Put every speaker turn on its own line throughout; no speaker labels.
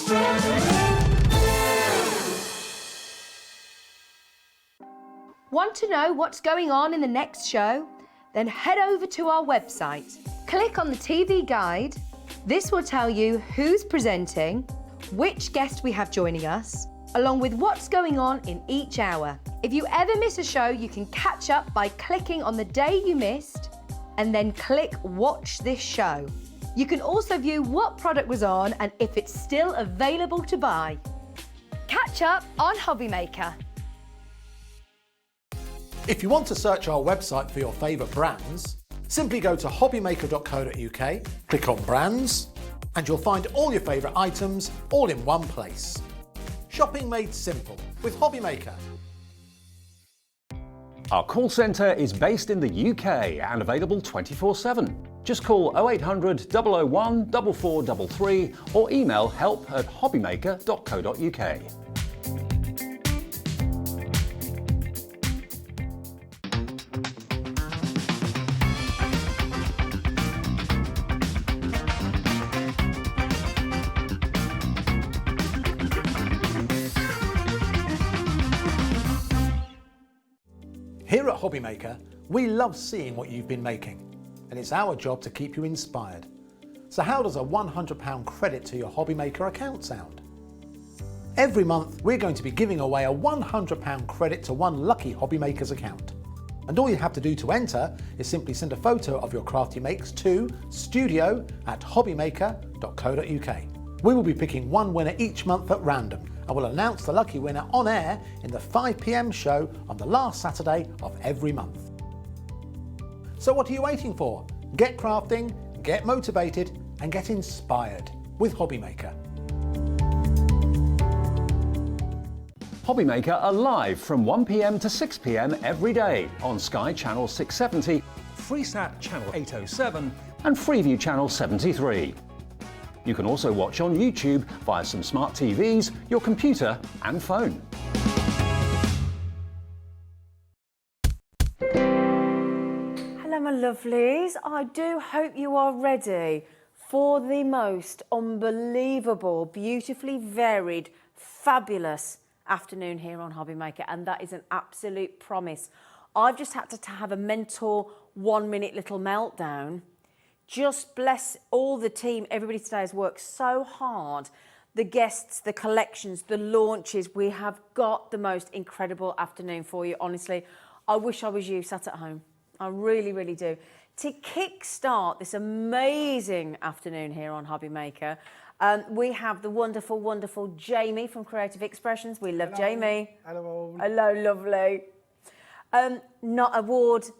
Want to know what's going on in the next show? Then head over to our website. Click on the TV guide. This will tell you who's presenting, which guest we have joining us, along with what's going on in each hour. If you ever miss a show, you can catch up by clicking on the day you missed and then click Watch This Show. You can also view what product was on and if it's still available to buy. Catch up on Hobbymaker.
If you want to search our website for your favourite brands, simply go to hobbymaker.co.uk, click on Brands, and you'll find all your favourite items all in one place. Shopping made simple with Hobbymaker.
Our call centre is based in the UK and available 24/7. Just call 0800 001 4433 or email help@hobbymaker.co.uk.
Here at Hobbymaker, we love seeing what you've been making, and it's our job to keep you inspired. So how does a £100 credit to your Hobbymaker account sound? Every month, we're going to be giving away a £100 credit to one lucky Hobbymaker's account. And all you have to do to enter is simply send a photo of your craft you makes to studio@hobbymaker.co.uk. We will be picking one winner each month at random, and we'll announce the lucky winner on air in the 5 PM show on the last Saturday of every month. So what are you waiting for? Get crafting, get motivated, and get inspired with Hobbymaker.
Hobbymaker are live from 1 PM to 6 PM every day on Sky Channel 670, Freesat Channel 807 and Freeview Channel 73. You can also watch on YouTube via some smart TVs, your computer and phone.
Hello my lovelies, I do hope you are ready for the most unbelievable, beautifully varied, fabulous afternoon here on Hobbymaker, and that is an absolute promise. I've just had to have a mental 1-minute little meltdown. Just bless all the team. Everybody today has worked so hard. The guests, the collections, the launches. We have got the most incredible afternoon for you. Honestly, I wish I was you sat at home. I really, really do. To kickstart this amazing afternoon here on Hobbymaker, we have the wonderful, wonderful Jamie from Creative Expressions. We love Jamie.
Hello.
Hello, lovely. Not award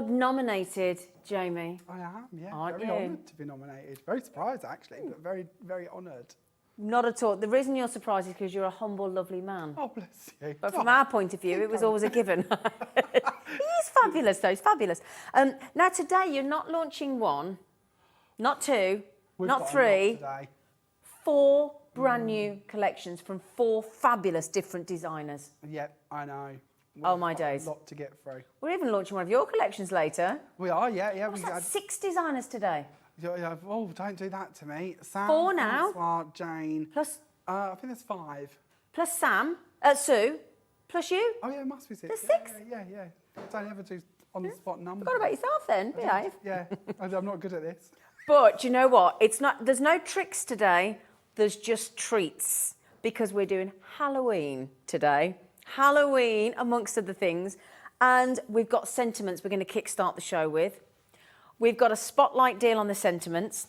nominated, Jamie.
I am, yeah.
Aren't
very
you?
honoured to be nominated. Very surprised, actually, but very, very honoured.
Not at all. The reason you're surprised is because you're a humble, lovely man.
Oh, bless you.
But from our point of view, it was always a given. He's fabulous, though. He's fabulous. Now, today, you're not launching one, not two,
We've
not
got a lot
three,
today.
4 brand new collections from 4 fabulous different designers.
Yep, I know.
Oh, my
We've got
days.
A lot to get through.
We're even launching one of your collections later.
We are, yeah.
What's that, 6 designers today?
Oh, don't do that to me. Sam,
4 now.
Francois, Jane.
Plus,
I think there's 5.
plus Sam, Sue, plus you.
Oh, yeah, it must be 6.
There's 6?
Yeah. I don't ever do on-the-spot numbers.
Forgot about yourself then, behave.
Yeah, I'm not good at this.
But you know what? There's no tricks today. There's just treats because we're doing Halloween today. Halloween amongst other things. And we've got sentiments we're going to kickstart the show with. We've got a spotlight deal on the sentiments.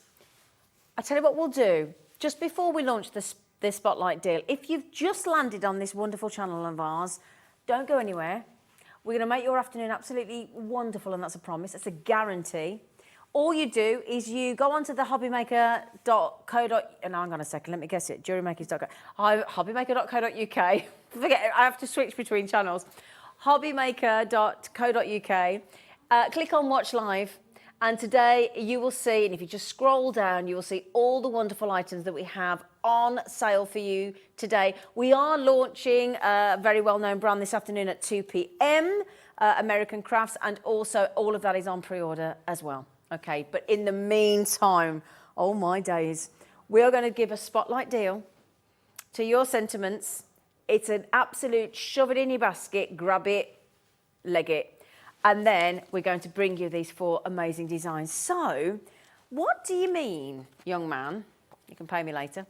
I tell you what we'll do. Just before we launch this spotlight deal, if you've just landed on this wonderful channel of ours, don't go anywhere. We're going to make your afternoon absolutely wonderful, and that's a promise. It's a guarantee. All you do is you go onto the hobbymaker.co. And hang on a second, let me guess it. Jurymakers.co. Hobbymaker.co.uk. Forget it, I have to switch between channels. Hobbymaker.co.uk. Click on Watch Live. And today you will see, and if you just scroll down, you will see all the wonderful items that we have on sale for you today. We are launching a very well-known brand this afternoon at 2 PM, American Crafts, and also all of that is on pre-order as well. Okay, but in the meantime, oh my days, we are going to give a spotlight deal to your sentiments. It's an absolute shove it in your basket, grab it, leg it. And then we're going to bring you these 4 amazing designs. So, what do you mean, young man? You can pay me later.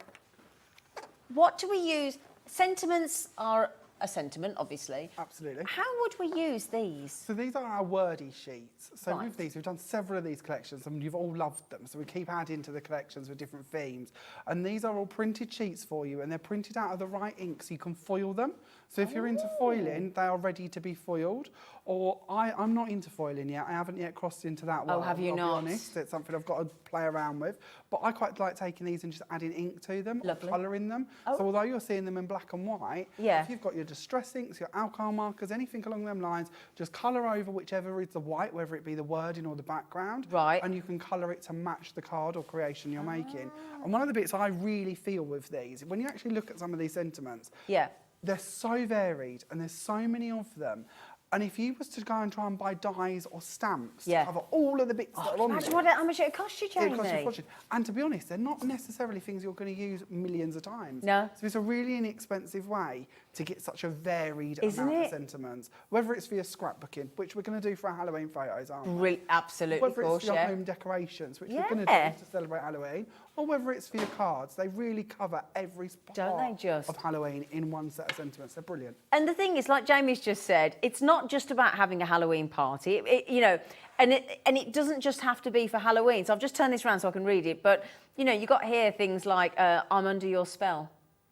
What do we use? Sentiments are a sentiment, obviously.
Absolutely.
How would we use these?
So these are our wordy sheets. So
Right.
with these, we've done several of these collections and you've all loved them. So we keep adding to the collections with different themes. And these are all printed sheets for you and they're printed out of the right ink so you can foil them. So if you're into foiling, they are ready to be foiled. Or I'm not into foiling yet. I haven't yet crossed into that world.
have you
I'll
not?
be honest. It's something I've got to play around with. But I quite like taking these and just adding ink to them,
Lovely.
or colouring them. So although you're seeing them in black and white,
Yeah.
if you've got your distress inks, your alcohol markers, anything along them lines, just colour over whichever is the white, whether it be the wording or the background.
Right.
And you can colour it to match the card or creation you're making. And one of the bits I really feel with these, when you actually look at some of these sentiments,
Yeah.
they're so varied and there's so many of them. And if you was to go and try and buy dies or stamps
Yeah.
to cover all of the bits that are on
Imagine
there,
how much it would cost you, Jamie.
it costs you a fortune. And to be honest, they're not necessarily things you're going to use millions of times.
No.
So it's a really inexpensive way to get such a varied
Isn't
amount
it?
of sentiments. Whether it's for your scrapbooking, which we're going to do for our Halloween photos, aren't we?
Absolutely,
Whether
of
it's
course,
for your
yeah.
home decorations, which we're going
Yeah.
to do to celebrate Halloween, or whether it's for your cards, they really cover every
Don't they
part
just?
of Halloween in one set of sentiments. They're brilliant.
And the thing is, like Jamie's just said, it's not just about having a Halloween party, you know, and it doesn't just have to be for Halloween. So I've just turned this around so I can read it. But, you know, you got here things like, I'm under your spell.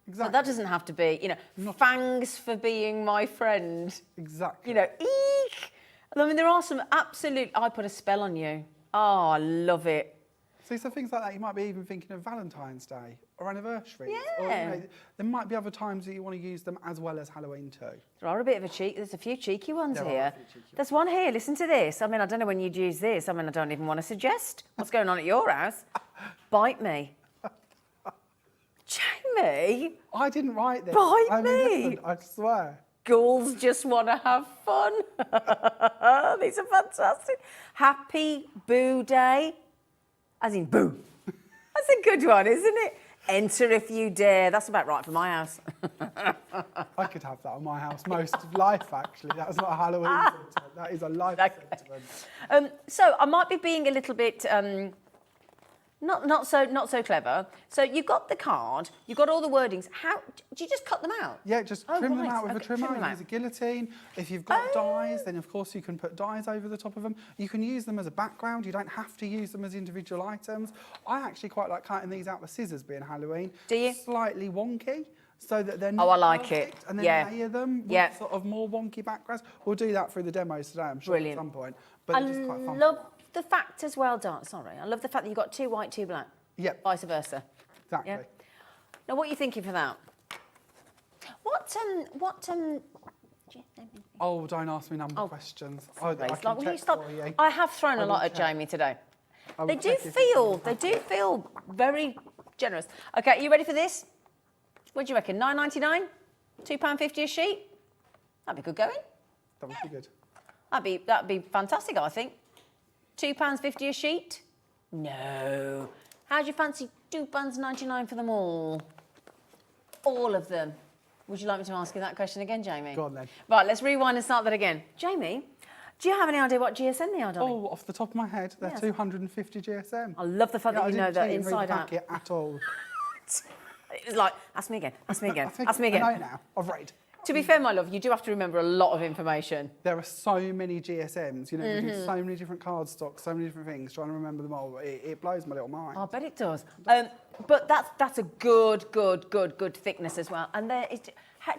Exactly.
So that doesn't have to be, you know, thanks for being my friend.
Exactly.
You know, eek. I mean, there are some absolute, I put a spell on you. Oh, I love it.
See, so things like that, you might be even thinking of Valentine's Day or anniversaries. Or, you
Yeah.
know, there might be other times that you want to use them as well as Halloween too.
There are a bit of a cheek. There's a few cheeky ones
There are a
here.
few cheeky ones.
There's one here. Listen to this. I mean, I don't know when you'd use this. I mean, I don't even want to suggest what's going on at your house. Bite me. Jamie,
I didn't write this.
Bite
I mean,
me.
listen, I swear.
ghouls just want to have fun. These are fantastic. Happy Boo Day. As in boo. That's a good one, isn't it? Enter if you dare. That's about right for my house.
I could have that on my house most of life, actually. That's not a Halloween sentiment. That is a life sentiment.
So I might be being a little bit not so clever. So you've got the card, you've got all the wordings. How do you just cut them out?
Yeah, just
Oh,
trim them
right.
out with a
Okay,
trimmer,
trim them
use a
out.
guillotine. If you've got dies, then of course you can put dies over the top of them. You can use them as a background. You don't have to use them as individual items. I actually quite like cutting these out with scissors, being Halloween.
Do you?
Slightly wonky, so that they're not
I like it.
perfect, and then
Yeah.
layer them with
Yeah.
sort of more wonky backgrounds. We'll do that through the demos today, I'm sure,
Brilliant.
at some point. But
I
they're just quite fun.
love the fact as well, I love the fact that you've got 2 white, 2 black.
Yep.
Vice versa.
Exactly.
Yeah. Now, what are you thinking for that?
Oh, don't ask me number questions. I
Grace,
can
like, will you
check
stop?
for you.
I have thrown
I
a
will
lot at
check.
Jamie today.
I will
They do
check if it's
feel very generous. Okay, are you ready for this? What do you reckon? £9.99? £2.50 a sheet? That'd be good going.
That would be good.
That'd be fantastic, I think. £2.50 a sheet? No. How do you fancy £2.99 for them all? All of them. Would you like me to ask you that question again, Jamie?
Go on then.
Right, let's rewind and start that again. Jamie, do you have any idea what GSM they are, darling?
Oh, off the top of my head, they're
Yes.
250 GSM.
I love the fact that
I
you know
didn't
that
cheat and read
inside
the
out.
packet at all.
It was like, ask me again, ask me again,
I think
ask me
I know
again.
now. I've read.
To be fair, my love, you do have to remember a lot of information.
There are so many GSMs, you know, we
Mm-hmm.
do so many different card stocks, so many different things, trying to remember them all. It blows my little mind.
I bet it does. But that's a good thickness as well. And there is.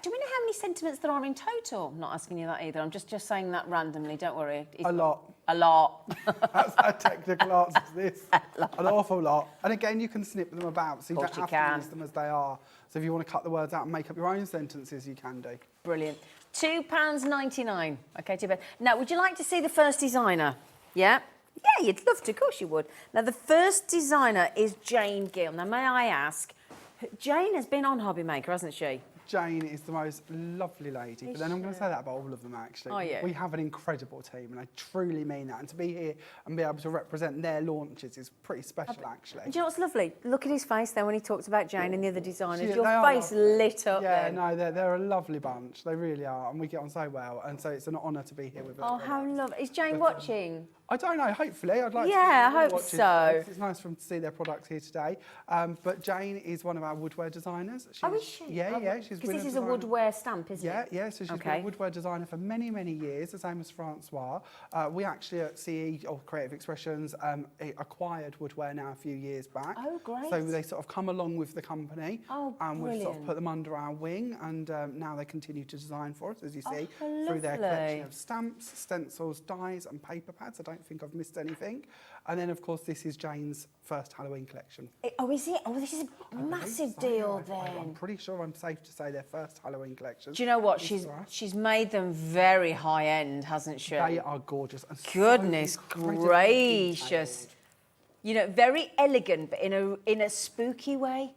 Do we know how many sentiments there are in total? I'm not asking you that either. I'm just saying that randomly. Don't worry.
A lot.
A lot.
That's how technical answer to this. An awful lot. And again, you can snip them about, so you
Course
don't
you
have
can.
to use them as they are. So if you want to cut the words out and make up your own sentences, you can do.
Brilliant. £2.99. Okay, £2. Now, would you like to see the first designer? Yeah? Yeah, you'd love to. Of course you would. Now, the first designer is Jane Gill. Now, may I ask, Jane has been on Hobby Maker, hasn't she?
Jane is the most lovely lady, but then I'm going to say that about all of them actually.
Oh, yeah.
We have an incredible team, and I truly mean that. And to be here and be able to represent their launches is pretty special actually.
And do you know what's lovely? Look at his face then when he talked about Jane and the other designers.
Yeah,
Your
they are
face
lovely.
lit up
Yeah,
then.
no, they're a lovely bunch. They really are, and we get on so well. And so it's an honour to be here with them.
Oh, how lovely. Is Jane watching?
I don't know, hopefully. I'd like to.
Yeah, I hope
watch it
so.
today, 'cause it's nice for them to see their products here today. But Jane is one of our woodware designers.
Oh, is she?
Yeah, yeah. She's
Because
been
this is a
designer-
woodware stamp, isn't
Yeah,
it?
yeah. So she's been
Okay.
a woodware designer for many, many years, the same as Francois. We actually at CE, or Creative Expressions, acquired woodware now a few years back.
Oh, great.
So they sort of come along with the company.
Oh,
and we've sort of
brilliant.
put them under our wing, and now they continue to design for us, as you see,
Oh,
through their
lovely.
collection of stamps, stencils, dies and paper pads. I don't think I've missed anything. And then, of course, this is Jane's first Halloween collection.
Oh, is it? Oh, this is a massive deal
I'm
then.
pretty sure I'm safe to say their first Halloween collection.
Do you know what?
is
She's
for us.
she's made them very high end, hasn't she?
They are gorgeous. And so
Goodness
incredibly
gracious.
detailed.
You know, very elegant, but in a spooky way.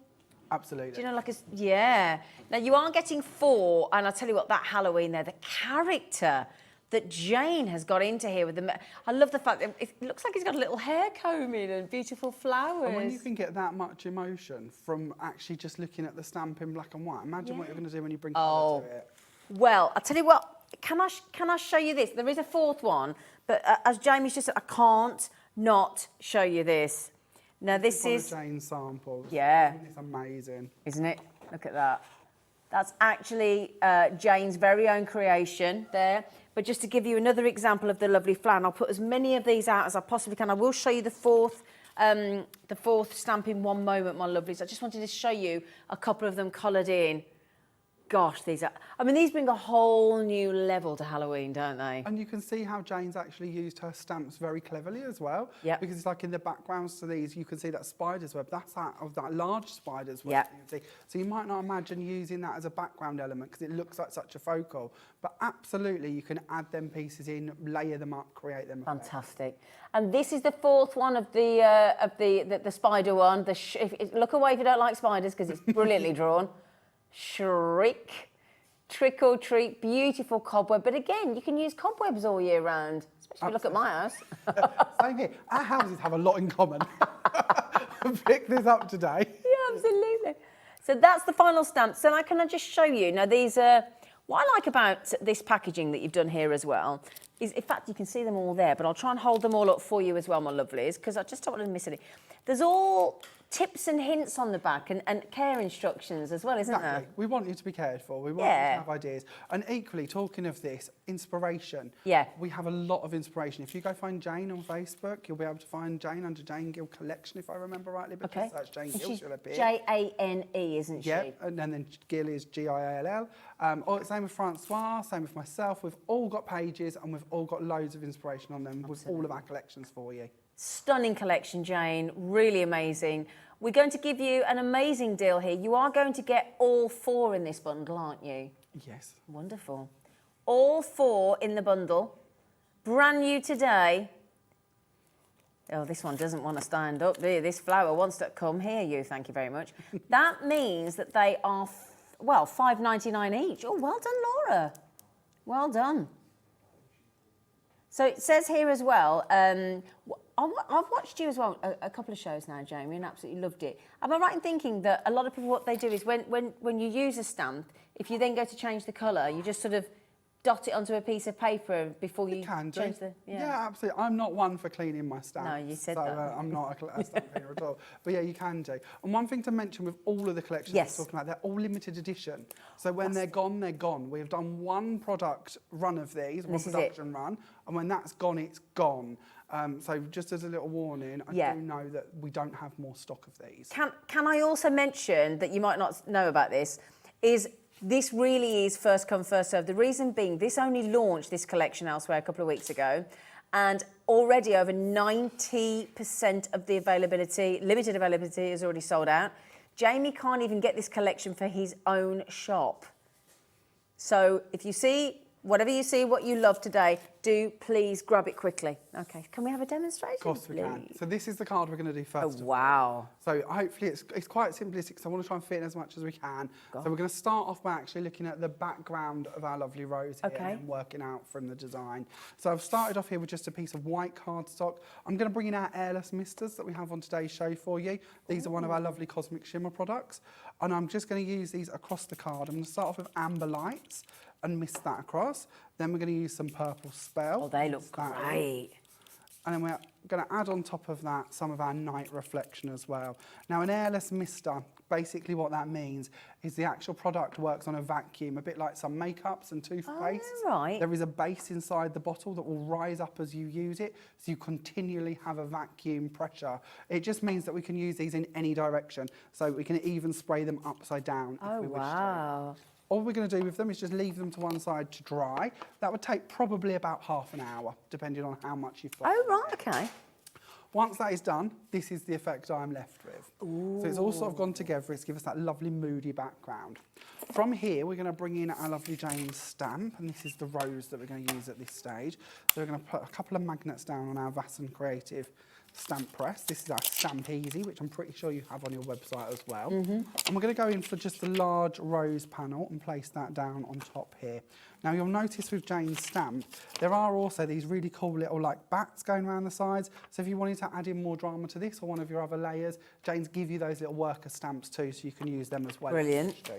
Absolutely.
Do you know, like yeah. Now you are getting 4, and I'll tell you what, that Halloween there, the character that Jane has got into here with the. I love the fact that it looks like he's got a little hair comb in and beautiful flowers.
And when you can get that much emotion from actually just looking at the stamp in black and white, imagine what you're going to do when you bring colour to it.
Well, I'll tell you what, can I show you this? There is a 4th one, but as Jamie's just said, I can't not show you this. Now this
One of
is,
Jane's samples.
Yeah.
It's amazing.
isn't it? Look at that. That's actually Jane's very own creation there. But just to give you another example of the lovely flower, I'll put as many of these out as I possibly can. I will show you the fourth stamp in one moment, my lovelies. I just wanted to show you a couple of them coloured in. Gosh, these bring a whole new level to Halloween, don't they?
And you can see how Jane's actually used her stamps very cleverly as well.
Yep.
Because it's like in the backgrounds to these, you can see that spider's web. That's that large spider's web.
Yep.
You can see. So you might not imagine using that as a background element because it looks like such a focal. But absolutely, you can add them pieces in, layer them up, create them.
Fantastic. And this is the 4th one of the spider one. Look away if you don't like spiders because it's brilliantly drawn. Shriek, trick or treat, beautiful cobweb. But again, you can use cobwebs all year round, especially if you look at my house.
Same here. Our houses have a lot in common. I picked this up today.
Yeah, absolutely. So that's the final stamp. So now can I just show you? Now these are, what I like about this packaging that you've done here as well is, in fact, you can see them all there, but I'll try and hold them all up for you as well, my lovelies, because I just don't want to miss any. There's all tips and hints on the back and care instructions as well, isn't
Exactly.
there?
We want you to be cared for. We want you to have ideas. And equally, talking of this, inspiration.
Yeah.
We have a lot of inspiration. If you go find Jane on Facebook, you'll be able to find Jane under Jane Gill Collection, if I remember rightly. But
Okay.
just search Jane
And
Gill,
she's
she'll appear.
Jane, isn't she?
Yeah, and then Gill is Gill. Same with Francois, same with myself. We've all got pages and we've all got loads of inspiration on them with all of our collections for you.
Stunning collection, Jane. Really amazing. We're going to give you an amazing deal here. You are going to get all 4 in this bundle, aren't you?
Yes.
Wonderful. All 4 in the bundle. Brand new today. Oh, this one doesn't want to stand up, do you? This flower wants to come here, you. Thank you very much. That means that they are, $5.99 each. Oh, well done, Laura. Well done. So it says here as well, I've watched you as well a couple of shows now, Jamie, and absolutely loved it. Am I right in thinking that a lot of people, what they do is when you use a stamp, if you then go to change the colour, you just sort of dot it onto a piece of paper before you change the...
Yeah, absolutely. I'm not one for cleaning my stamps.
No, you said
so,
that.
I'm not a stamp cleaner at all. But yeah, you can do. And one thing to mention with all of the collections
Yes.
we're talking about, they're all limited edition. So when they're gone, they're gone. We have done one product run of these, one production run, and when that's gone, it's gone. So just as a little warning, I do know that we don't have more stock of these.
Can I also mention that you might not know about this, is this really is first come, first served. The reason being, this only launched this collection elsewhere a couple of weeks ago, and already over 90% of the availability, limited availability, is already sold out. Jamie can't even get this collection for his own shop. So if you see Whatever you see, what you love today, do please grab it quickly. Okay, can we have a demonstration,
Of course we can.
please?
So this is the card we're going to do first.
Oh, wow.
So hopefully it's quite simplistic because I want to try and fit in as much as we can. So we're going to start off by actually looking at the background of our lovely rose here and working out from the design. So I've started off here with just a piece of white cardstock. I'm going to bring in our airless misters that we have on today's show for you. These are one of our lovely Cosmic Shimmer products. And I'm just going to use these across the card. I'm going to start off with amber lights and mist that across. Then we're going to use some purple spell.
Oh, they look great.
And then we're going to add on top of that some of our night reflection as well. Now, an airless mister, basically what that means is the actual product works on a vacuum, a bit like some makeups and toothpaste.
Oh, right.
There is a base inside the bottle that will rise up as you use it, so you continually have a vacuum pressure. It just means that we can use these in any direction, so we can even spray them upside down if we wish to. All we're going to do with them is just leave them to one side to dry. That would take probably about half an hour, depending on how much you've got.
Oh, right, okay.
Once that is done, this is the effect I'm left with. Ooh. So it's all sort of gone together. It's given us that lovely moody background. From here, we're going to bring in our lovely Jane's stamp, and this is the rose that we're going to use at this stage. So we're going to put a couple of magnets down on our Vasson Creative stamp press. This is our Stamp Easy, which I'm pretty sure you have on your website as well. And we're going to go in for just a large rose panel and place that down on top here. Now you'll notice with Jane's stamp, there are also these really cool little like bats going around the sides. So if you wanted to add in more drama to this or one of your other layers, Jane's give you those little worker stamps too, so you can use them as well.
Brilliant.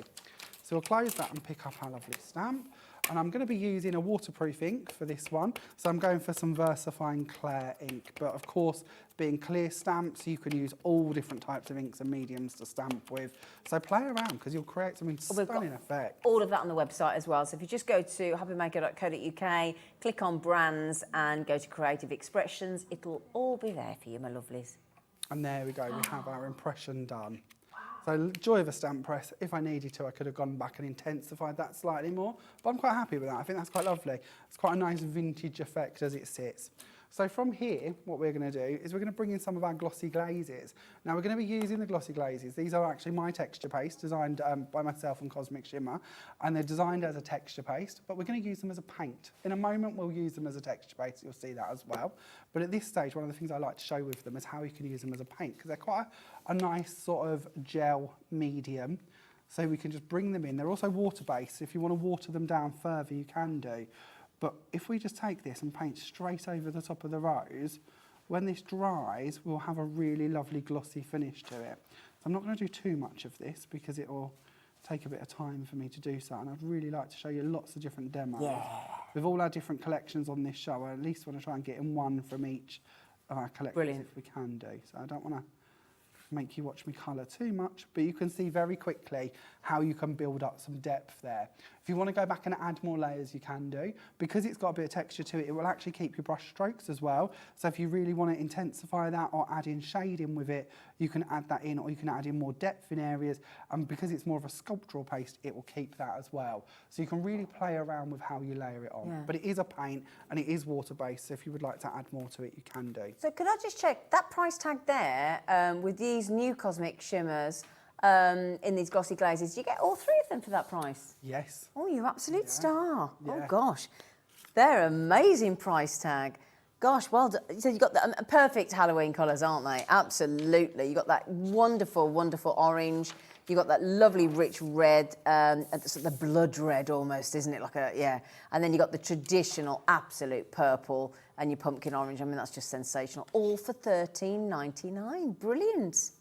So we'll close that and pick up our lovely stamp. And I'm going to be using a waterproof ink for this one. So I'm going for some VersaFine Clair ink. But of course, being clear stamps, you can use all different types of inks and mediums to stamp with. So play around because you'll create some stunning effect.
All of that on the website as well. So if you just go to happymaker.co.uk, click on brands and go to creative expressions, it'll all be there for you, my lovelies.
And there we go, we have our impression done. So joy of a stamp press. If I needed to, I could have gone back and intensified that slightly more, but I'm quite happy with that. I think that's quite lovely. It's quite a nice vintage effect as it sits. So from here, what we're going to do is we're going to bring in some of our glossy glazes. Now we're going to be using the glossy glazes. These are actually my texture paste designed by myself and Cosmic Shimmer, and they're designed as a texture paste, but we're going to use them as a paint. In a moment, we'll use them as a texture paste. You'll see that as well. But at this stage, one of the things I like to show with them is how you can use them as a paint, because they're quite a nice sort of gel medium. So we can just bring them in. They're also water-based. If you want to water them down further, you can do. But if we just take this and paint straight over the top of the rose, when this dries, we'll have a really lovely glossy finish to it. So I'm not going to do too much of this because it will take a bit of time for me to do so. And I'd really like to show you lots of different demos. Yeah. With all our different collections on this show, I at least want to try and get in one from each of our collections if we can do. So I don't want to make you watch me colour too much, but you can see very quickly how you can build up some depth there. If you want to go back and add more layers, you can do. Because it's got a bit of texture to it, it will actually keep your brush strokes as well. So if you really want to intensify that or add in shading with it, you can add that in, or you can add in more depth in areas. And because it's more of a sculptural paste, it will keep that as well. So you can really play around with how you layer it on. Yeah. But it is a paint and it is water-based, so if you would like to add more to it, you can do.
So could I just check, that price tag there, with these new Cosmic Shimmers, in these glossy glazes, do you get all three of them for that price?
Yes.
Oh, you absolute star.
Yeah.
Oh, gosh. They're amazing price tag. Gosh, well done. So you've got the perfect Halloween colours, aren't they? Absolutely. You've got that wonderful, wonderful orange. You've got that lovely rich red, the blood red almost, isn't it? Like a, yeah. And then you've got the traditional absolute purple and your pumpkin orange. I mean, that's just sensational. All for $13.99. Brilliant.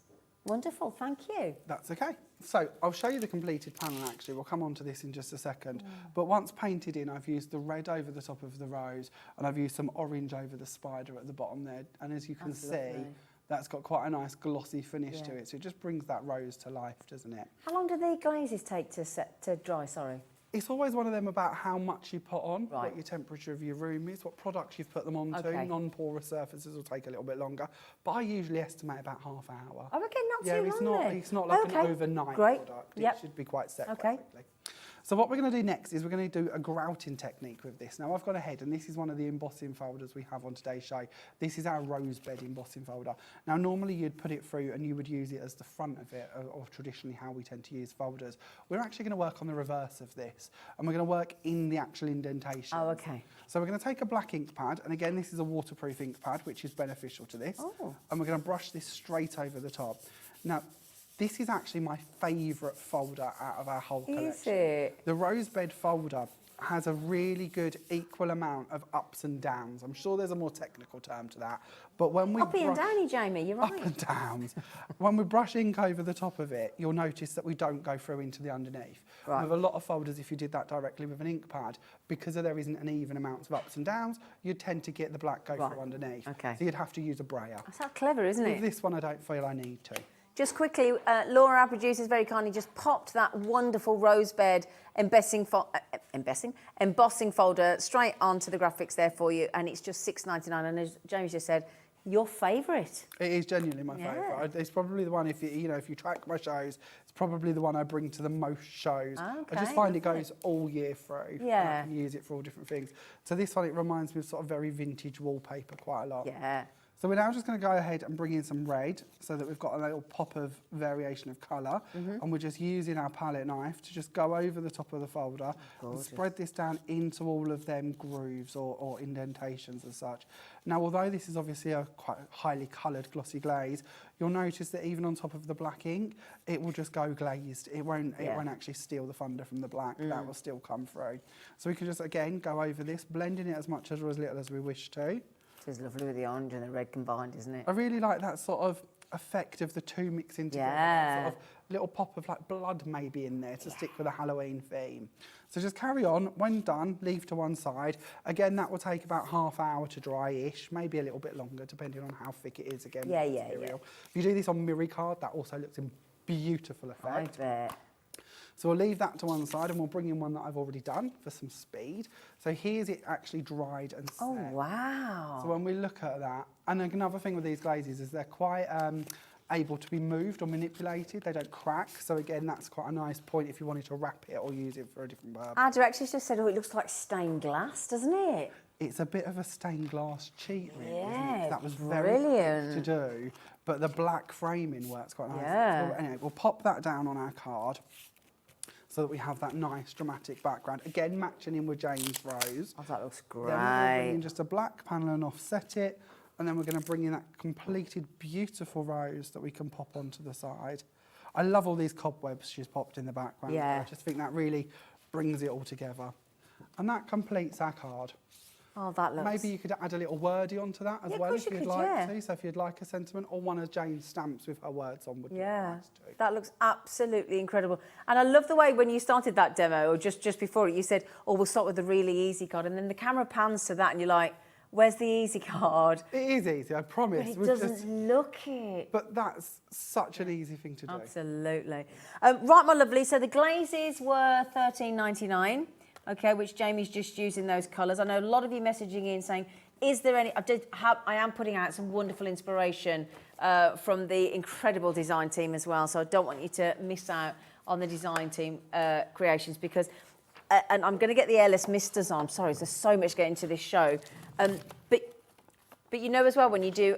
Wonderful, thank you.
That's okay. So I'll show you the completed panel actually. We'll come on to this in just a second. But once painted in, I've used the red over the top of the rose and I've used some orange over the spider at the bottom there. And as you can see, that's got quite a nice glossy finish to it. So it just brings that rose to life, doesn't it?
How long do the glazes take to dry, sorry?
It's always one of them about how much you put on, what your temperature of your room is, what products you've put them onto. Okay. Non-porous surfaces will take a little bit longer, but I usually estimate about half hour.
Oh, okay, not too long.
It's not like an overnight product. It should be quite set quite quickly. So what we're going to do next is we're going to do a grouting technique with this. Now I've gone ahead, and this is one of the embossing folders we have on today's show. This is our rosebed embossing folder. Now normally you'd put it through and you would use it as the front of it, or traditionally how we tend to use folders. We're actually going to work on the reverse of this, and we're going to work in the actual indentation.
Oh, okay.
So we're going to take a black ink pad, and again this is a waterproof ink pad, which is beneficial to this.
Oh.
And we're going to brush this straight over the top. Now, this is actually my favourite folder out of our whole collection.
Is it?
The rosebed folder has a really good equal amount of ups and downs. I'm sure there's a more technical term to that. But when we
Uppy and downy, Jamie, you're right.
up and downs. When we brush ink over the top of it, you'll notice that we don't go through into the underneath.
Right.
With a lot of folders, if you did that directly with an ink pad, because there isn't an even amount of ups and downs, you'd tend to get the black go
Right.
through underneath.
Okay.
So you'd have to use a brayer.
That's how clever, isn't
With
it?
this one, I don't feel I need to.
Just quickly, Laura, our producer, very kindly just popped that wonderful rosebed embossing folder straight onto the graphics there for you, and it's just $6.99. And as James just said, your favourite.
It is genuinely my
Yeah.
favourite. It's probably the one, if you track my shows, it's probably the one I bring to the most shows. I just
Okay,
find it
lovely.
goes all year through. And
Yeah.
I can use it for all different things. So this one, it reminds me of sort of very vintage wallpaper quite a lot.
Yeah.
So we're now just going to go ahead and bring in some red so that we've got a little pop of variation of colour. And we're just using our palette knife to just go over the top of the folder and spread this down into all of them grooves or indentations as such. Now, although this is obviously a quite highly coloured glossy glaze, you'll notice that even on top of the black ink, it will just go glazed. It won't actually steal the thunder from the black. That will still come through. So we can just, again, go over this, blending it as much or as little as we wish to.
It's lovely with the orange and the red combined, isn't it?
I really like that sort of effect of the two mixing together.
Yeah.
Sort of little pop of like blood maybe in there to stick with a Halloween theme. So just carry on. When done, leave to one side. Again, that will take about half hour to dry-ish, maybe a little bit longer, depending on how thick it is again.
Yeah,
with the
yeah,
material. If you do this on mirror card, that also looks in beautiful
I
effect.
bet.
So we'll leave that to one side and we'll bring in one that I've already done for some speed. So here's it actually dried and set.
Oh, wow.
So when we look at that, and another thing with these glazes is they're quite able to be moved or manipulated. They don't crack. So again, that's quite a nice point if you wanted to wrap it or use it for a different purpose.
Our director's just said, oh, it looks like stained glass, doesn't it?
It's a bit of a stained glass cheat, really, isn't
Yeah,
it? That was very
brilliant.
quick to do, but the black framing works quite nice.
Yeah.
So anyway, we'll pop that down on our card so that we have that nice dramatic background. Again, matching in with Jane's rose.
Oh, that looks
Then we're going to bring in
great.
just a black panel and offset it, and then we're going to bring in that completed beautiful rose that we can pop onto the side. I love all these cobwebs she's popped in the background.
Yeah.
I just think that really brings it all together. And that completes our card.
Oh, that looks...
Maybe you could add a little wordy onto that as
Yeah, of
well
course
if
you
you'd
could,
like
yeah.
to. So if you'd like a sentiment or one of Jane's stamps with her words on would be
Yeah,
nice too.
that looks absolutely incredible. And I love the way when you started that demo, or just before it, you said, oh, we'll start with the really easy card. And then the camera pans to that and you're like, where's the easy card?
It is easy, I promise.
But it
We've
doesn't look it.
But that's such an easy thing to do.
Absolutely. Right, my lovely. So the glazes were $13.99, okay, which Jamie's just using those colours. I know a lot of you messaging in saying, is there any... I am putting out some wonderful inspiration from the incredible design team as well, so I don't want you to miss out on the design team creations because... and I'm going to get the airless misters on. Sorry, there's so much getting to this show. But you know as well when you do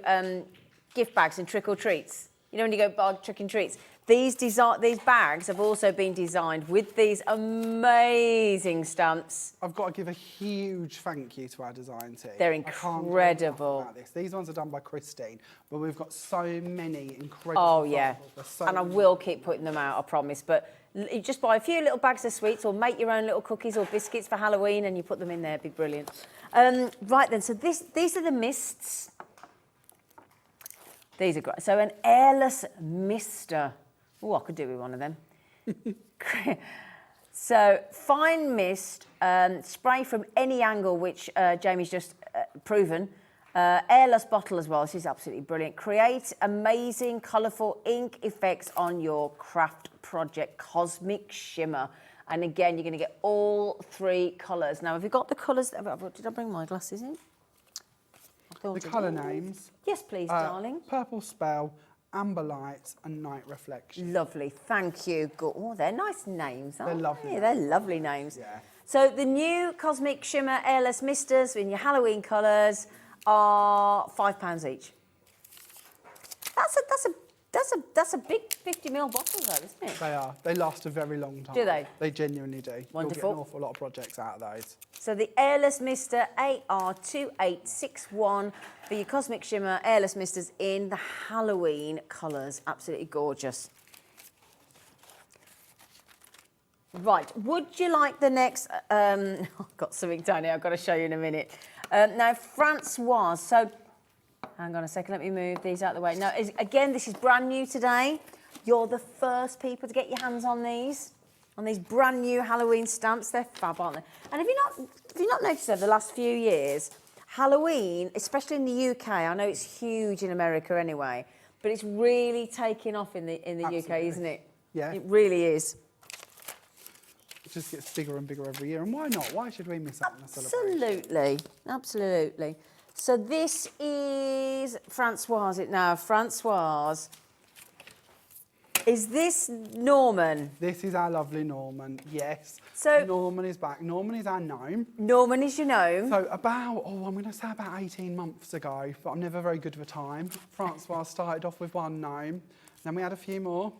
gift bags and trick or treats, you know when you go buy trick and treats, these bags have also been designed with these amazing stamps.
I've got to give a huge thank you to our design team.
They're
I can't talk enough
incredible.
about this. These ones are done by Christine, but we've got so many incredible
Oh yeah,
samples. There's so
and I
many.
will keep putting them out, I promise. But you just buy a few little bags of sweets or make your own little cookies or biscuits for Halloween and you put them in there, it'd be brilliant. Right then, so these are the mists. These are great. So an airless mister. Oh, I could do with one of them. So fine mist, spray from any angle, which Jamie's just proven. Airless bottle as well. This is absolutely brilliant. Create amazing, colourful ink effects on your craft project. Cosmic shimmer. And again, you're going to get all three colours. Now, have you got the colours? Did I bring my glasses in?
The colour names.
Yes, please, darling.
Purple Spell Amber Lights, and Night Reflection.
Lovely, thank you. Oh, they're nice names, aren't
They're lovely
they?
names.
They're lovely names.
Yeah.
So the new Cosmic Shimmer Airless Misters in your Halloween colours are £5 each. That's a big 50ml bottle though, isn't it?
They are. They last a very long time.
Do they?
They genuinely do.
Wonderful.
You'll get an awful lot of projects out of those.
So the Airless Mister AR2861 for your Cosmic Shimmer Airless Misters in the Halloween colours. Absolutely gorgeous. Right, would you like the next... I've got something down here I've got to show you in a minute. Now, Francoise, so... Hang on a second, let me move these out of the way. Now, again, this is brand new today. You're the first people to get your hands on these brand new Halloween stamps. They're fab, aren't they? And have you not noticed over the last few years, Halloween, especially in the UK, I know it's huge in America anyway, but it's really taking off in the UK, isn't it?
Yeah.
It really is.
It just gets bigger and bigger every year. And why not? Why should we miss out on a celebration?
Absolutely, absolutely. So this is Francoise. Francoise. Is this Norman?
This is our lovely Norman, yes.
So-
Norman is back. Norman is our gnome.
Norman is your gnome.
So about, I'm going to say about 18 months ago, but I'm never very good with time. Francois started off with one gnome, then we had a few more,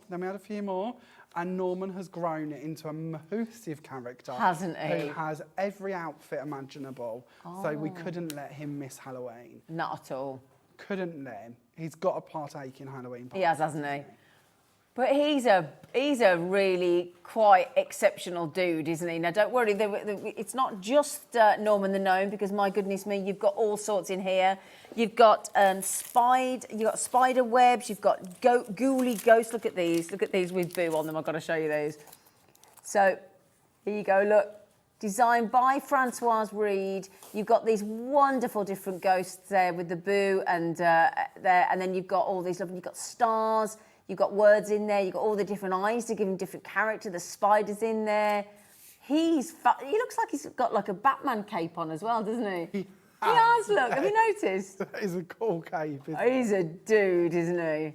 and Norman has grown it into a massive character.
Hasn't he?
Who has every outfit imaginable. So we couldn't let him miss Halloween.
Not at all.
Couldn't let him. He's got to partake in Halloween.
He has, hasn't he? But he's a really quite exceptional dude, isn't he? Now, don't worry, it's not just Norman the Gnome, because my goodness me, you've got all sorts in here. You've got spider webs, you've got ghouly ghosts. Look at these with Boo on them. I've got to show you these. So here you go. Look, designed by Francoise Reed. You've got these wonderful different ghosts there with the Boo and then you've got all these lovely. You've got stars. You've got words in there. You've got all the different eyes to give him different character. The spiders in there. He looks like he's got like a Batman cape on as well, doesn't he? He has, look. Have you noticed?
That is a cool cape, isn't
Oh, he's a dude, isn't he?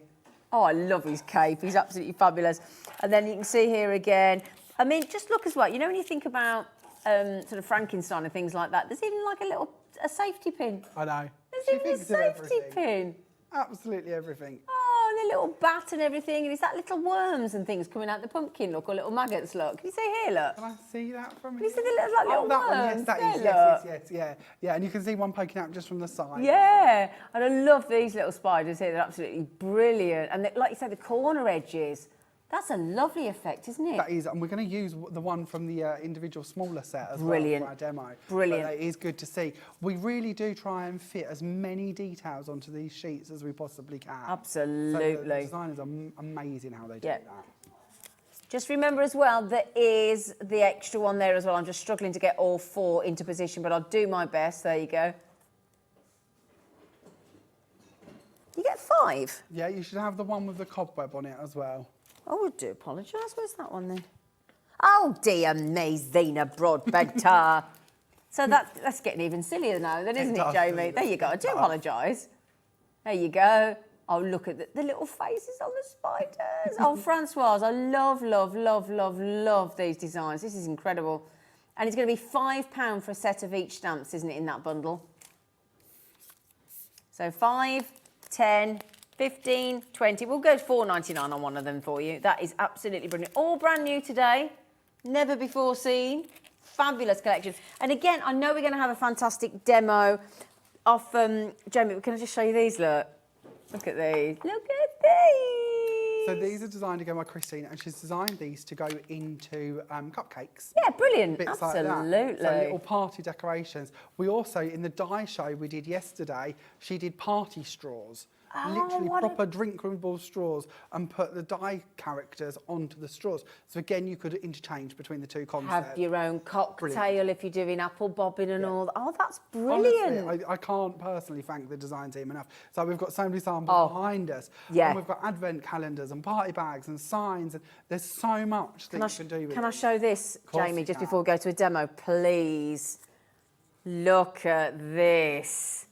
Oh, I love his cape. He's absolutely fabulous. And then you can see here again. I mean, just look as well. You know when you think about sort of Frankenstein and things like that, there's even like a safety pin.
I know.
There's
She
even a
thinks of
safety
everything.
pin.
Absolutely everything.
Oh, and a little bat and everything. And is that little worms and things coming out the pumpkin, look, or little maggots, look? Can you see here, look?
Can I see that from
Can you
here?
see the little, like, little
that one,
worms?
yes, that
There,
is,
look.
yes, yeah. And you can see one poking out just from the side.
Yeah, and I love these little spiders here. They're absolutely brilliant. And like you say, the corner edges. That's a lovely effect, isn't it?
That is, and we're going to use the one from the individual smaller set as
Brilliant.
well for our demo.
Brilliant.
But it is good to see. We really do try and fit as many details onto these sheets as we possibly can.
Absolutely.
So the designers are amazing how they do
Yeah.
that.
Just remember as well, there is the extra one there as well. I'm just struggling to get all four into position, but I'll do my best. There you go. You get 5.
Yeah, you should have the one with the cobweb on it as well.
Oh, I do apologise. Where's that one then? Oh, dear me, Zena Broadbent. So that's getting even sillier now then, isn't it,
does,
Jamie?
doesn't
There
it?
you go. I
It
do
does.
apologise. There you go. Oh, look at the little faces on the spiders. Oh, Francoise, I love these designs. This is incredible. And it's going to be £5 for a set of each stamps, isn't it, in that bundle? So 5, 10, 15, 20. We'll go £4.99 on one of them for you. That is absolutely brilliant. All brand new today. Never before seen. Fabulous collections. And again, I know we're going to have a fantastic demo of... Jamie, can I just show you these? Look at these. Look at these.
So these are designed again by Christine, and she's designed these to go into cupcakes.
Yeah, brilliant.
Bits
Absolutely.
like that. So little party decorations. We also, in the dye show we did yesterday, she did party straws. Literally
what a-
proper drinkable straws, and put the dye characters onto the straws. So again, you could interchange between the two concepts.
Have your own cocktail
Brilliant.
if you're doing apple bobbing and all that. Oh, that's brilliant.
Honestly, I can't personally thank the design team enough. So we've got so many samples behind us.
Yeah.
And we've got advent calendars and party bags and signs. And there's so much that you can do with
Can I
it.
show this,
course
Jamie,
you
just
can.
before we go to a demo, please? Look at this.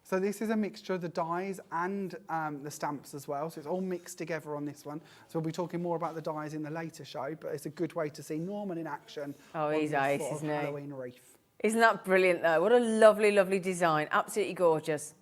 So this is a mixture of the dyes and the stamps as well. So it's all mixed together on this one. So we'll be talking more about the dyes in the later show, but it's a good way to see Norman in action.
Oh, he's ace, isn't he?
Halloween wreath.
Isn't that brilliant though? What a lovely, lovely design. Absolutely gorgeous.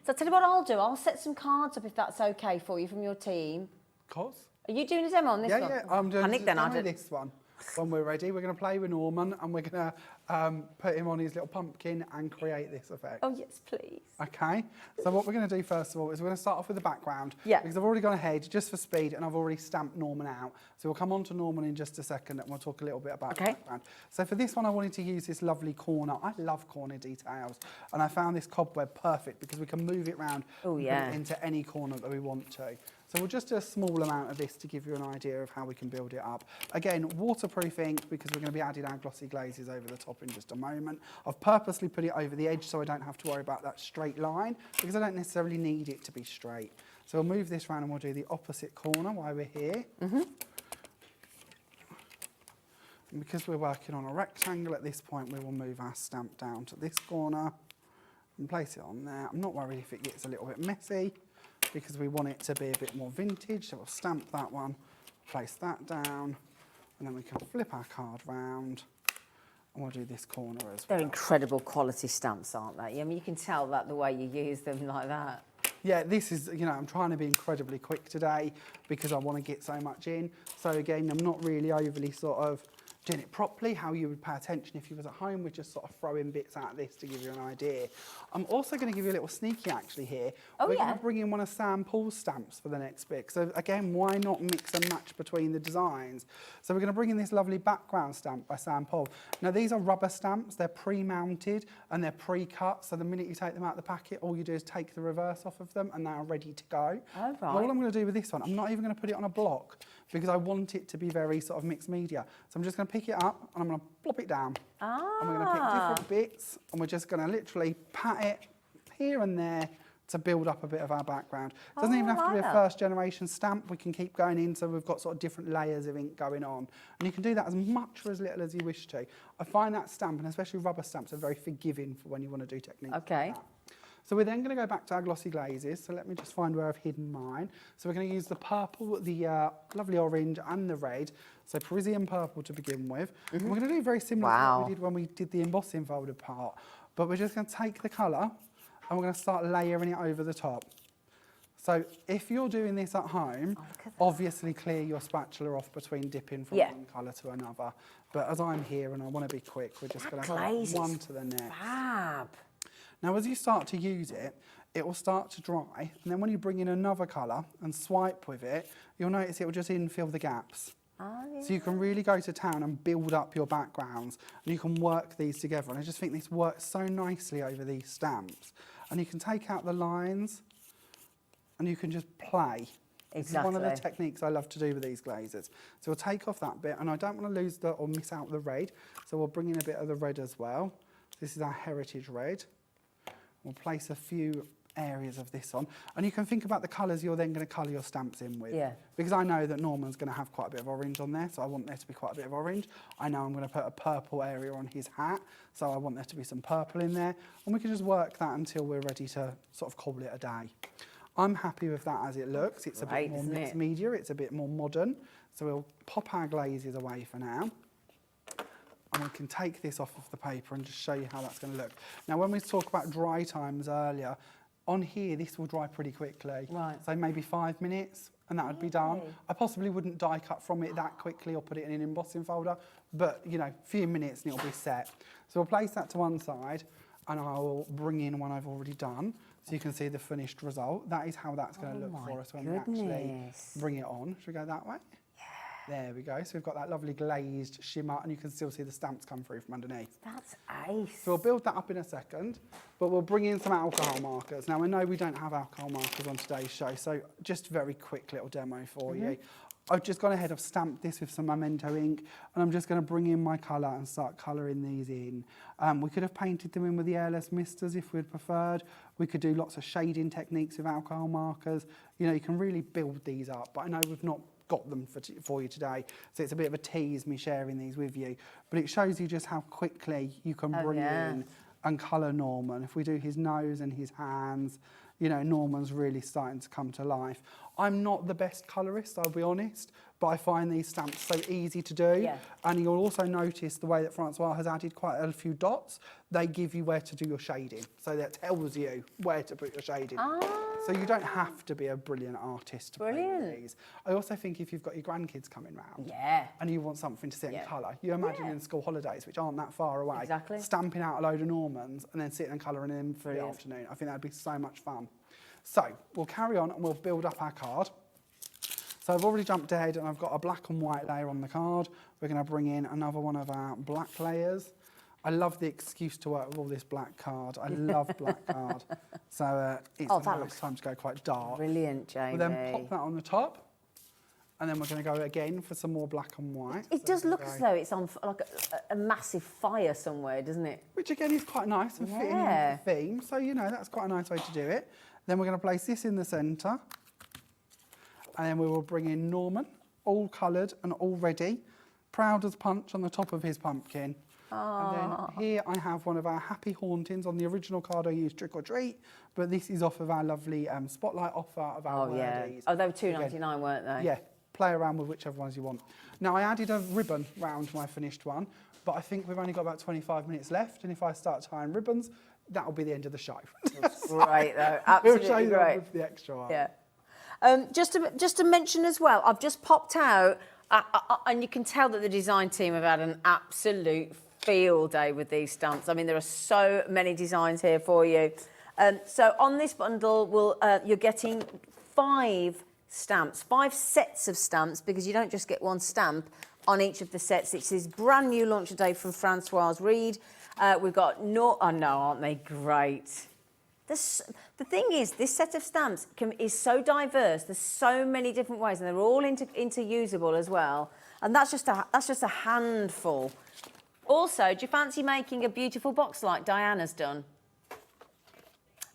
So I'll tell you what I'll do. I'll set some cards up if that's okay for you from your team.
Of course.
Are you doing a demo on this one?
Yeah, I'm doing
Panic then,
demo
I did.
this one. When we're ready, we're going to play with Norman and we're going to put him on his little pumpkin and create this effect.
Oh, yes, please.
Okay, so what we're going to do first of all is we're going to start off with the background.
Yeah.
Because I've already gone ahead just for speed and I've already stamped Norman out. So we'll come on to Norman in just a second and we'll talk a little bit about the background. So for this one, I wanted to use this lovely corner. I love corner details. And I found this cobweb perfect because we can move it around
Oh,
and
yeah.
put it into any corner that we want to. So we'll just do a small amount of this to give you an idea of how we can build it up. Again, waterproof ink because we're going to be adding our glossy glazes over the top in just a moment. I've purposely put it over the edge so I don't have to worry about that straight line because I don't necessarily need it to be straight. So we'll move this round and we'll do the opposite corner while we're here. And because we're working on a rectangle at this point, we will move our stamp down to this corner and place it on there. I'm not worried if it gets a little bit messy, because we want it to be a bit more vintage. So we'll stamp that one, place that down, and then we can flip our card round, and we'll do this corner as well.
They're incredible quality stamps, aren't they? I mean, you can tell that the way you use them like that.
Yeah, this is, you know, I'm trying to be incredibly quick today because I want to get so much in. So again, I'm not really overly sort of doing it properly, how you would pay attention if you was at home. We're just sort of throwing bits out of this to give you an idea. I'm also going to give you a little sneaky actually here. We're going to bring in one of Sam Paul's stamps for the next bit. So again, why not mix and match between the designs? So we're going to bring in this lovely background stamp by Sam Paul. Now these are rubber stamps, they're pre-mounted and they're pre-cut. So the minute you take them out of the packet, all you do is take the reverse off of them and they are ready to go.
Oh, right.
All I'm going to do with this one, I'm not even going to put it on a block because I want it to be very sort of mixed media. So I'm just going to pick it up and I'm going to plop it down. And we're going to pick different bits and we're just going to literally pat it here and there to build up a bit of our background. It doesn't even have to be a first generation stamp. We can keep going in so we've got sort of different layers of ink going on. And you can do that as much or as little as you wish to. I find that stamp, and especially rubber stamps, are very forgiving for when you want to do techniques like that. So we're then going to go back to our glossy glazes. So let me just find where I've hidden mine. So we're going to use the purple, the lovely orange and the red. So Parisian purple to begin with. And we're going to do very similar to what we did when we did the embossing folded part. But we're just going to take the colour and we're going to start layering it over the top. So if you're doing this at home, obviously clear your spatula off between dipping from one colour to another. But as I'm here and I want to be quick, we're just going to add one to the next.
Fab.
Now, as you start to use it, it will start to dry. And then when you bring in another colour and swipe with it, you'll notice it will just infill the gaps. So you can really go to town and build up your backgrounds. And you can work these together. And I just think this works so nicely over these stamps. And you can take out the lines and you can just play. This is one of the techniques I love to do with these glazes. So we'll take off that bit. And I don't want to lose or miss out the red. So we'll bring in a bit of the red as well. This is our heritage red. We'll place a few areas of this on. And you can think about the colours you're then going to colour your stamps in with. Because I know that Norman's going to have quite a bit of orange on there, so I want there to be quite a bit of orange. I know I'm going to put a purple area on his hat, so I want there to be some purple in there. And we can just work that until we're ready to sort of call it a day. I'm happy with that as it looks. It's a bit more mixed media, it's a bit more modern. So we'll pop our glazes away for now. And we can take this off of the paper and just show you how that's going to look. Now, when we talk about dry times earlier, on here, this will dry pretty quickly. So maybe 5 minutes, and that would be done. I possibly wouldn't die cut from it that quickly or put it in an embossing folder, but, you know, a few minutes and it'll be set. So we'll place that to one side, and I'll bring in one I've already done, so you can see the finished result. That is how that's going to look for us when we actually bring it on. Should we go that way? There we go. So we've got that lovely glazed shimmer and you can still see the stamps come through from underneath.
That's ace.
So we'll build that up in a second, but we'll bring in some alcohol markers. Now I know we don't have alcohol markers on today's show, so just a very quick little demo for you. I've just gone ahead, I've stamped this with some Memento ink, and I'm just going to bring in my colour and start colouring these in. We could have painted them in with the airless misters if we'd preferred. We could do lots of shading techniques with alcohol markers. You know, you can really build these up, but I know we've not got them for you today, so it's a bit of a tease me sharing these with you, but it shows you just how quickly you can bring in and colour Norman. If we do his nose and his hands, you know, Norman's really starting to come to life. I'm not the best colourist, I'll be honest, but I find these stamps so easy to do.
Yeah.
And you'll also notice the way that Francois has added quite a few dots, they give you where to do your shading. So that tells you where to put your shading. So you don't have to be a brilliant artist to paint these. I also think if you've got your grandkids coming round and you want something to see in colour, you imagine in school holidays, which aren't that far away, stamping out a load of Normans and then sitting and colouring in for the afternoon. I think that'd be so much fun. So we'll carry on and we'll build up our card. So I've already jumped ahead and I've got a black and white layer on the card. We're going to bring in another one of our black layers. I love the excuse to work with all this black card. I love black card. So it's time to go quite dark.
Brilliant, Jamie.
We'll then pop that on the top. And then we're going to go again for some more black and white.
It does look as though it's on like a massive fire somewhere, doesn't it?
Which again is quite nice and fitting in with the theme. So, you know, that's quite a nice way to do it. Then we're going to place this in the centre. And then we will bring in Norman, all coloured and all ready. Proud as punch on the top of his pumpkin. And then here I have one of our happy hauntings. On the original card I used Trick or Treat, but this is off of our lovely spotlight offer of our wordies.
Oh, they were $2.99, weren't they?
Yeah, play around with whichever ones you want. Now I added a ribbon round my finished one, but I think we've only got about 25 minutes left, and if I start tying ribbons, that'll be the end of the show.
Great though, absolutely
we'll show you
great.
with the extra one.
Yeah. Just to mention as well, I've just popped out, and you can tell that the design team have had an absolute field day with these stamps. I mean, there are so many designs here for you. So on this bundle, you're getting 5 stamps, 5 sets of stamps, because you don't just get one stamp on each of the sets. It's this brand new launch today from Francois Reed. We've got aren't they great? The thing is, this set of stamps is so diverse. There's so many different ways, and they're all interusable as well. And that's just a handful. Also, do you fancy making a beautiful box like Diana's done?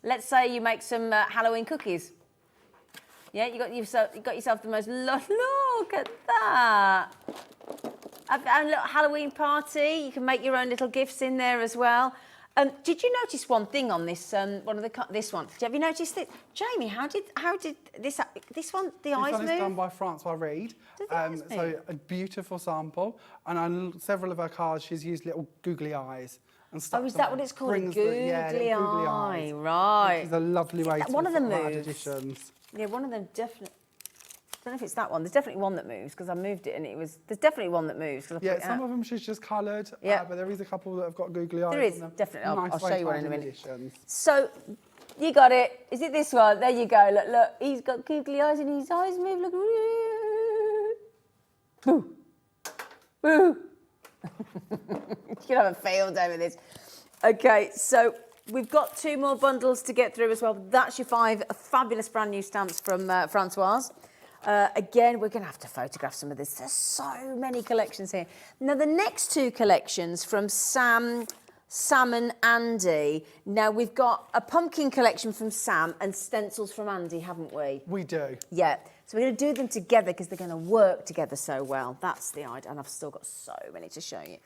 Let's say you make some Halloween cookies. Yeah, you got yourself the most. Look at that! A little Halloween party. You can make your own little gifts in there as well. Did you notice one thing on this this one? Have you noticed it, Jamie? How did this one? The eyes move.
This one is done by Francois Reed. So a beautiful sample, and on several of her cards, she's used little googly eyes and stuff.
Oh, is that what it's called? Googly eye, right?
Which is a lovely way to
one of them
add
moves.
additions.
Yeah, one of them definitely. I don't know if it's that one. There's definitely one that moves because I moved it and it was. There's definitely one that moves.
Yeah, some of them she's just coloured. But there is a couple that have got googly eyes.
There is
on them.
definitely. I'll show you one in a minute.
Additions.
So, you got it. Is it this one? There you go. Look. He's got googly eyes and his eyes move. Look. Boo. Boo. You can have a field day with this. Okay, so we've got 2 more bundles to get through as well. That's your 5 fabulous brand new stamps from Francoise. Again, we're going to have to photograph some of this. There's so many collections here. Now, the next 2 collections from Sam and Andy. Now, we've got a pumpkin collection from Sam and stencils from Andy, haven't we?
We do.
Yeah. So we're going to do them together because they're going to work together so well. That's the idea. And I've still got so many to show you.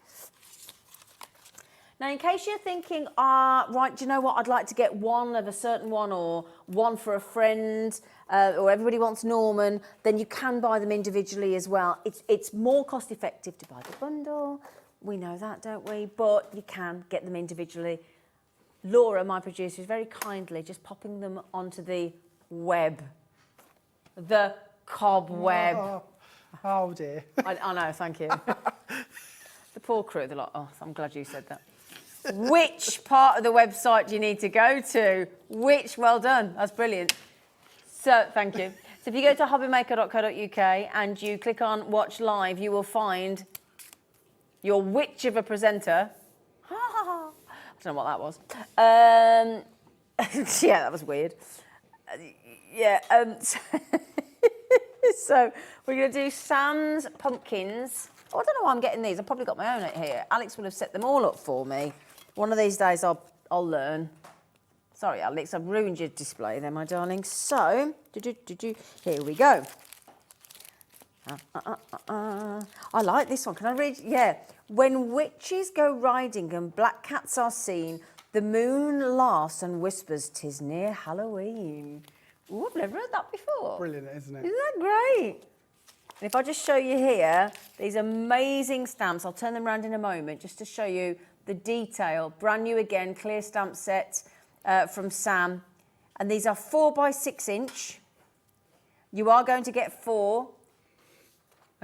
Now, in case you're thinking, right, do you know what? I'd like to get one of a certain one or one for a friend or everybody wants Norman, then you can buy them individually as well. It's more cost effective to buy the bundle. We know that, don't we? But you can get them individually. Laura, my producer, is very kindly just popping them onto the web. The cobweb.
Oh dear.
I know, thank you. The poor crew, they're like, oh, I'm glad you said that. Which part of the website do you need to go to? Well done, that's brilliant. So, thank you. So if you go to hobbymaker.co.uk and you click on watch live, you will find your witch of a presenter. I don't know what that was. Yeah, that was weird. So we're going to do Sam's pumpkins. Oh, I don't know why I'm getting these. I've probably got my own here. Alex will have set them all up for me. One of these days I'll learn. Sorry, Alex, I've ruined your display there, my darling. So, here we go. I like this one. Can I read? Yeah. When witches go riding and black cats are seen, The moon laughs and whispers, 'tis near Halloween. Ooh, I've never heard that before.
Brilliant, isn't it?
Isn't that great? And if I just show you here, these amazing stamps, I'll turn them around in a moment just to show you the detail. Brand new again, clear stamp set from Sam. And these are 4 by 6 inch. You are going to get 4.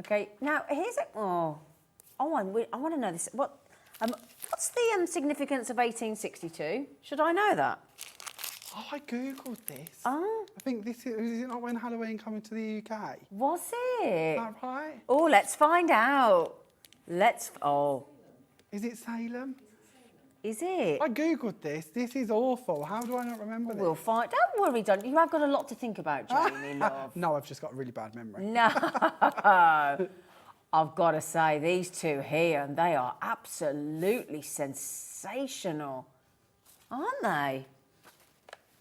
Okay, now here's a, I want to know this. What's the significance of 1862? Should I know that?
Oh, I googled this.
Oh.
I think this is it not when Halloween coming to the UK?
Was it?
Is that right?
Oh, let's find out.
Is it Salem?
Is it?
I googled this. This is awful. How do I not remember this?
We'll find. Don't worry, Don. You have got a lot to think about, Jamie, love.
No, I've just got a really bad memory.
No. I've got to say, these two here, they are absolutely sensational, aren't they?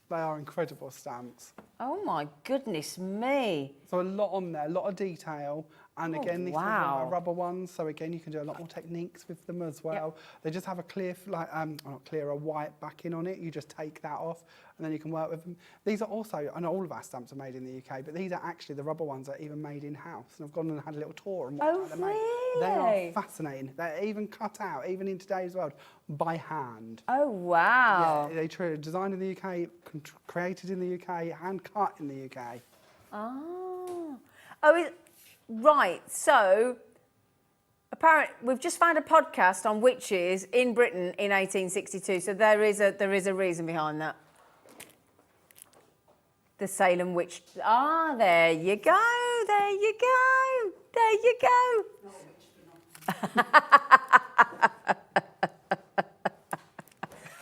They are incredible stamps.
Oh my goodness me.
So a lot on there, a lot of detail. And again, these are rubber ones, so again, you can do a lot more techniques with them as well. Yep. They just have a clear, not clear, a white backing on it. You just take that off, and then you can work with them. These are also, I know all of our stamps are made in the UK, but these are actually, the rubber ones are even made in-house. And I've gone and had a little tour and
what they're made.
They are fascinating. They're even cut out, even in today's world, by hand.
Oh, wow.
Yeah, they designed in the UK, created in the UK, hand cut in the UK.
Oh. Right, so apparently we've just found a podcast on witches in Britain in 1862, so there is a reason behind that. The Salem witch. Ah, there you go, there you go, there you go.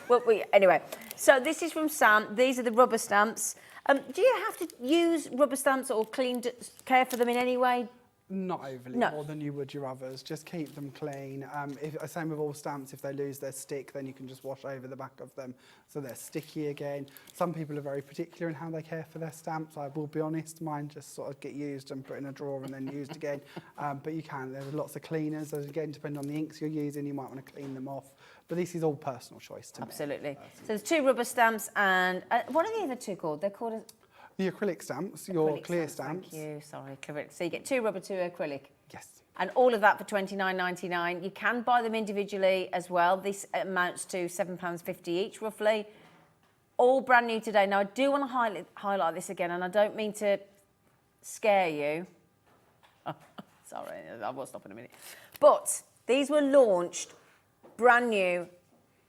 Well, anyway, so this is from Sam. These are the rubber stamps. Do you have to use rubber stamps or care for them in any way?
Not overly, more than you would your others. Just keep them clean. Same with all stamps, if they lose their stick, then you can just wash over the back of them so they're sticky again. Some people are very particular in how they care for their stamps. I will be honest, mine just sort of get used and put in a drawer and then used again. But you can, there's lots of cleaners. Again, depending on the inks you're using, you might want to clean them off. But this is all personal choice to me.
Absolutely. So there's 2 rubber stamps and, what are the other 2 called? They're called...
The acrylic stamps, your clear stamps.
Thank you, sorry, acrylic. So you get 2 rubber, 2 acrylic.
Yes.
And all of that for $29.99. You can buy them individually as well. This amounts to £7.50 each, roughly. All brand new today. Now, I do want to highlight this again, and I don't mean to scare you. Sorry, I will stop in a minute. But these were launched brand new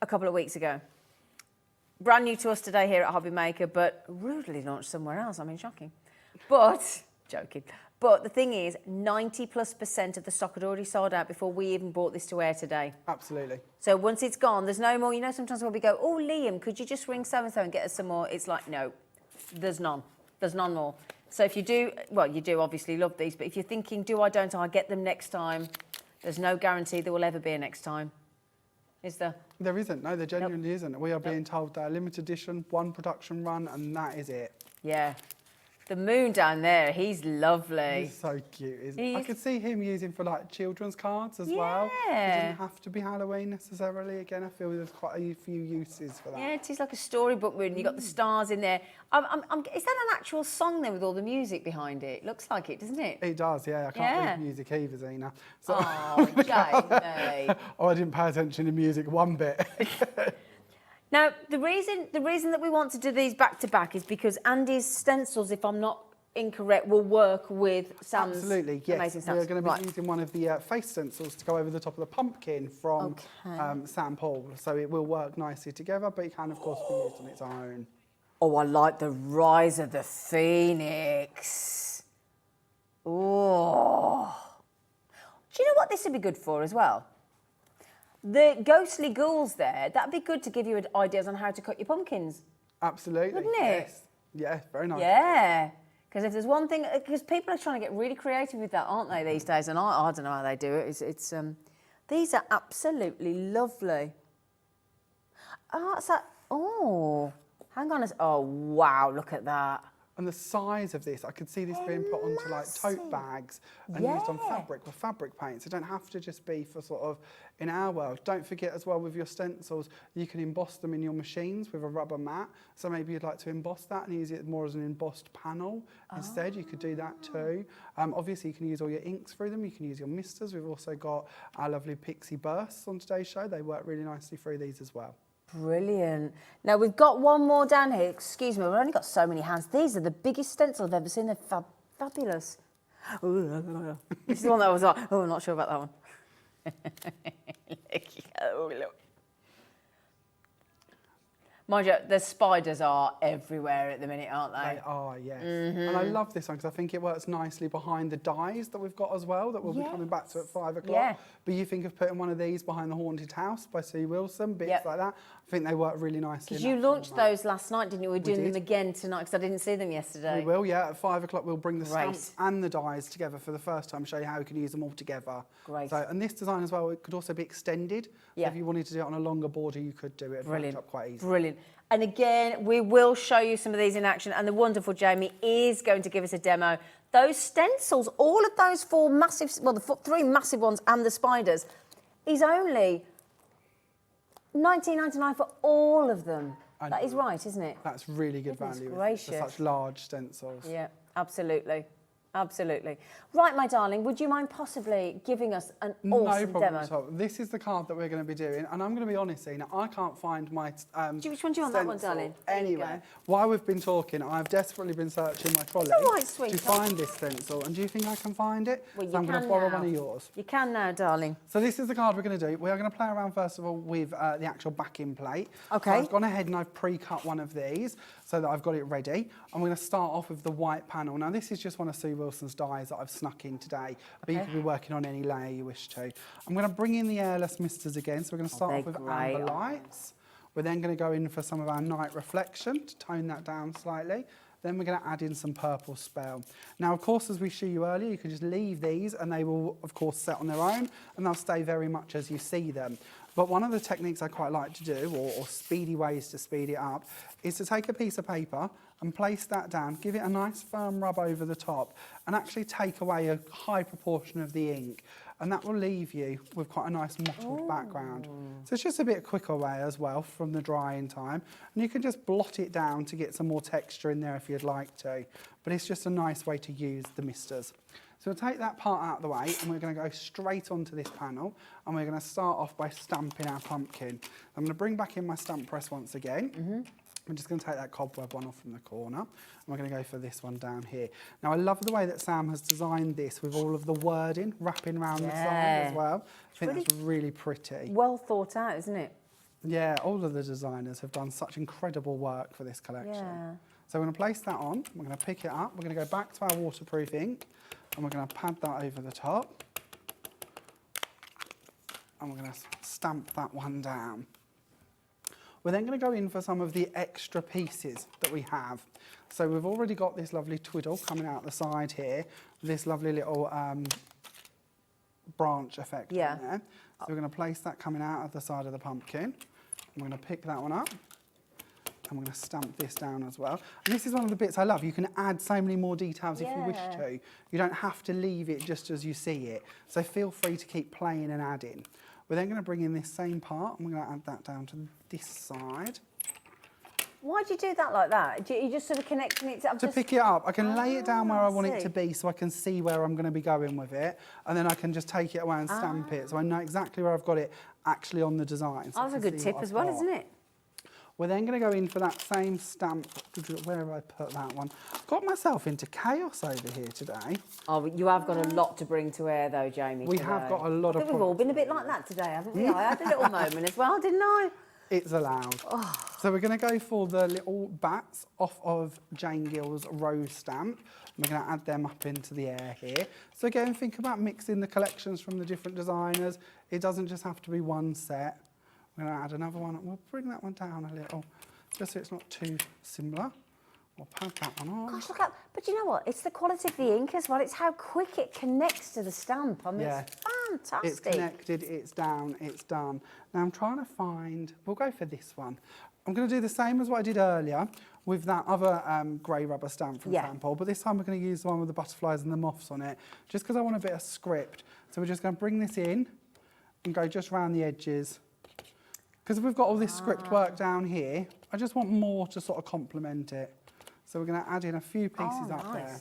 a couple of weeks ago. Brand new to us today here at Hobby Maker, but rudely launched somewhere else. I mean, shocking. But, joking. But the thing is, 90+% of the stock had already sold out before we even brought this to air today.
Absolutely.
So once it's gone, there's no more. You know, sometimes when we go, oh, Liam, could you just ring so-and-so and get us some more? It's like, no, there's none. There's none more. So if you do, well, you do obviously love these, but if you're thinking, do I, don't I, get them next time, there's no guarantee there will ever be a next time. Is there?
There isn't. No, there genuinely isn't. We are being told they're limited edition, 1 production run, and that is it.
Yeah. The moon down there, he's lovely.
He's so cute, isn't he? I could see him using for like children's cards as well.
Yeah.
It doesn't have to be Halloween necessarily. Again, I feel there's quite a few uses for that.
Yeah, it is like a storybook moon. You've got the stars in there. Is that an actual song then with all the music behind it? Looks like it, doesn't it?
It does, yeah. I can't read music either, Zena. So
oh, Jamie.
Oh, I didn't pay attention to music one bit.
Now, the reason that we want to do these back to back is because Andy's stencils, if I'm not incorrect, will work with Sam's
Absolutely, yes.
amazing stamps.
We're going to be using one of the face stencils to go over the top of the pumpkin from Sam Paul. So it will work nicely together, but it can, of course, be used on its own.
Oh, I like the Rise of the Phoenix. Oh. Do you know what this would be good for as well? The ghostly ghouls there, that'd be good to give you ideas on how to cut your pumpkins.
Absolutely.
Wouldn't it?
Yes. Yeah, very nice.
Yeah. Because if there's one thing, because people are trying to get really creative with that, aren't they, these days? And I don't know how they do it. These are absolutely lovely. Oh, hang on. Oh, wow, look at that.
And the size of this, I could see this being put onto like tote bags and used on fabric with fabric paints. It don't have to just be for sort of, in our world. Don't forget as well with your stencils, you can emboss them in your machines with a rubber mat. So maybe you'd like to emboss that and use it more as an embossed panel instead. You could do that too. Obviously you can use all your inks through them. You can use your misters. We've also got our lovely Pixie bursts on today's show. They work really nicely through these as well.
Brilliant. Now we've got one more down here. Excuse me, we've only got so many hands. These are the biggest stencils I've ever seen. They're fabulous. This is the one that I was like, oh, I'm not sure about that one. Mind you, the spiders are everywhere at the minute, aren't they?
They are, yes. And I love this one because I think it works nicely behind the dies that we've got as well, that we'll be coming back to at 5 o'clock.
Yeah.
But you think of putting one of these behind the Haunted House by Sue Wilson, bits like that. I think they work really nicely.
Because you launched those last night, didn't you? We're doing them again tonight because I didn't see them yesterday.
We will, yeah. At 5 o'clock, we'll bring the stamps and the dies together for the first time, show you how you can use them all together.
Great.
So, and this design as well, it could also be extended. So if you wanted to do it on a longer border, you could do it.
Brilliant.
Up quite easily.
Brilliant. And again, we will show you some of these in action, and the wonderful Jamie is going to give us a demo. Those stencils, all of those 4 massive, well, the 3 massive ones and the spiders, is only $19.99 for all of them. That is right, isn't it?
That's really good value for such large stencils.
Yeah, absolutely. Absolutely. Right, my darling, would you mind possibly giving us an awesome demo?
At all. This is the card that we're going to be doing, and I'm going to be honest, Zena, I can't find my
which one do you want, that one, darling?
Anyway, while we've been talking, I've desperately been searching my trolley to find this stencil, and do you think I can find it?
Well,
so I'm going to borrow one of yours.
You can now, darling.
So this is the card we're going to do. We are going to play around, first of all, with the actual backing plate.
Okay.
So I've gone ahead and I've pre-cut one of these so that I've got it ready. I'm going to start off with the white panel. Now, this is just one of Sue Wilson's dies that I've snuck in today, but you can be working on any layer you wish to. I'm going to bring in the airless misters again, so we're going to start off with amber lights. We're then going to go in for some of our night reflection to tone that down slightly. Then we're going to add in some purple spell. Now, of course, as we showed you earlier, you can just leave these and they will, of course, set on their own and they'll stay very much as you see them. But one of the techniques I quite like to do, or speedy ways to speed it up, is to take a piece of paper and place that down, give it a nice firm rub over the top, and actually take away a high proportion of the ink. And that will leave you with quite a nice mottled background. So it's just a bit quicker way as well from the drying time. And you can just blot it down to get some more texture in there if you'd like to. But it's just a nice way to use the misters. So we'll take that part out of the way and we're going to go straight onto this panel and we're going to start off by stamping our pumpkin. I'm going to bring back in my stamp press once again. I'm just going to take that cobweb one off from the corner and we're going to go for this one down here. Now I love the way that Sam has designed this with all of the wording wrapping around the side as well. I think that's really pretty.
Well thought out, isn't it?
Yeah, all of the designers have done such incredible work for this collection.
Yeah.
So we're going to place that on, we're going to pick it up, we're going to go back to our waterproof ink and we're going to pad that over the top and we're going to stamp that one down. We're then going to go in for some of the extra pieces that we have. So we've already got this lovely twiddle coming out the side here, this lovely little branch effect on there. So we're going to place that coming out of the side of the pumpkin. We're going to pick that one up. And we're going to stamp this down as well. And this is one of the bits I love. You can add so many more details if you wish to. You don't have to leave it just as you see it. So feel free to keep playing and adding. We're then going to bring in this same part and we're going to add that down to this side.
Why do you do that like that? Are you just sort of connecting it
to pick it up. I can lay it down where I want it to be so I can see where I'm going to be going with it. And then I can just take it away and stamp it. So I know exactly where I've got it actually on the design. So
that's a good tip as well, isn't it?
We're then going to go in for that same stamp. Where have I put that one? Got myself into chaos over here today.
Oh, you have got a lot to bring to air though, Jamie.
We have got a lot of.
We've all been a bit like that today, haven't we? I had a little moment as well, didn't I?
It's allowed. Oh. So we're going to go for the little bats off of Jane Gill's rose stamp. We're going to add them up into the air here. So again, think about mixing the collections from the different designers. It doesn't just have to be one set. We're going to add another one. We'll bring that one down a little, just so it's not too similar. We'll pad that one on.
Gosh, look at, but you know what? It's the quality of the ink as well. It's how quick it connects to the stamp. I mean, it's fantastic.
It's connected, it's down, it's done. Now I'm trying to find, we'll go for this one. I'm going to do the same as what I did earlier. with that other grey rubber stamp from
Yeah.
Sample, but this time we're going to use the one with the butterflies and the moths on it, just because I want a bit of script. So we're just going to bring this in and go just around the edges. Because we've got all this script work down here, I just want more to sort of complement it. So we're going to add in a few pieces up there.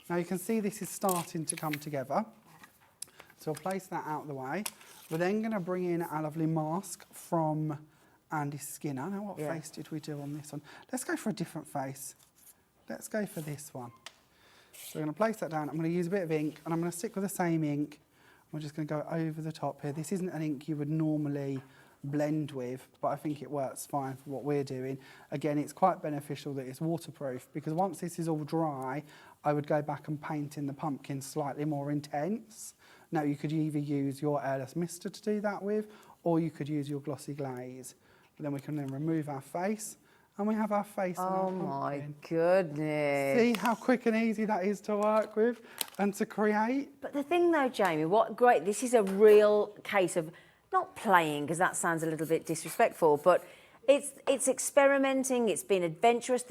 Now you can see this is starting to come together. So we'll place that out of the way. We're then going to bring in our lovely mask from Andy Skinner. Now what face did we do on this one? Let's go for a different face. Let's go for this one. So we're going to place that down. I'm going to use a bit of ink and I'm going to stick with the same ink. We're just going to go over the top here. This isn't an ink you would normally blend with, but I think it works fine for what we're doing. Again, it's quite beneficial that it's waterproof, because once this is all dry, I would go back and paint in the pumpkin slightly more intense. Now, you could either use your airless mister to do that with, or you could use your glossy glaze. But then we can then remove our face, and we have our face and our pumpkin.
Oh my goodness.
See how quick and easy that is to work with and to create?
But the thing though, Jamie, what great, this is a real case of not playing, because that sounds a little bit disrespectful, but it's experimenting, it's been adventurous.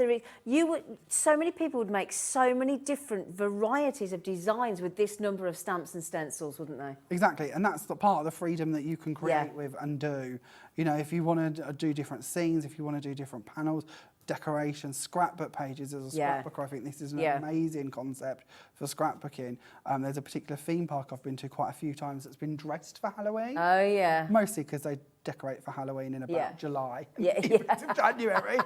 So many people would make so many different varieties of designs with this number of stamps and stencils, wouldn't they?
Exactly, and that's the part of the freedom that you can create with and do. You know, if you want to do different scenes, if you want to do different panels, decorations, scrapbook pages. As a scrapbooker, I think this is an amazing concept for scrapbooking. There's a particular theme park I've been to quite a few times that's been dressed for Halloween.
Oh, yeah.
Mostly because they decorate for Halloween in about July.
To
January.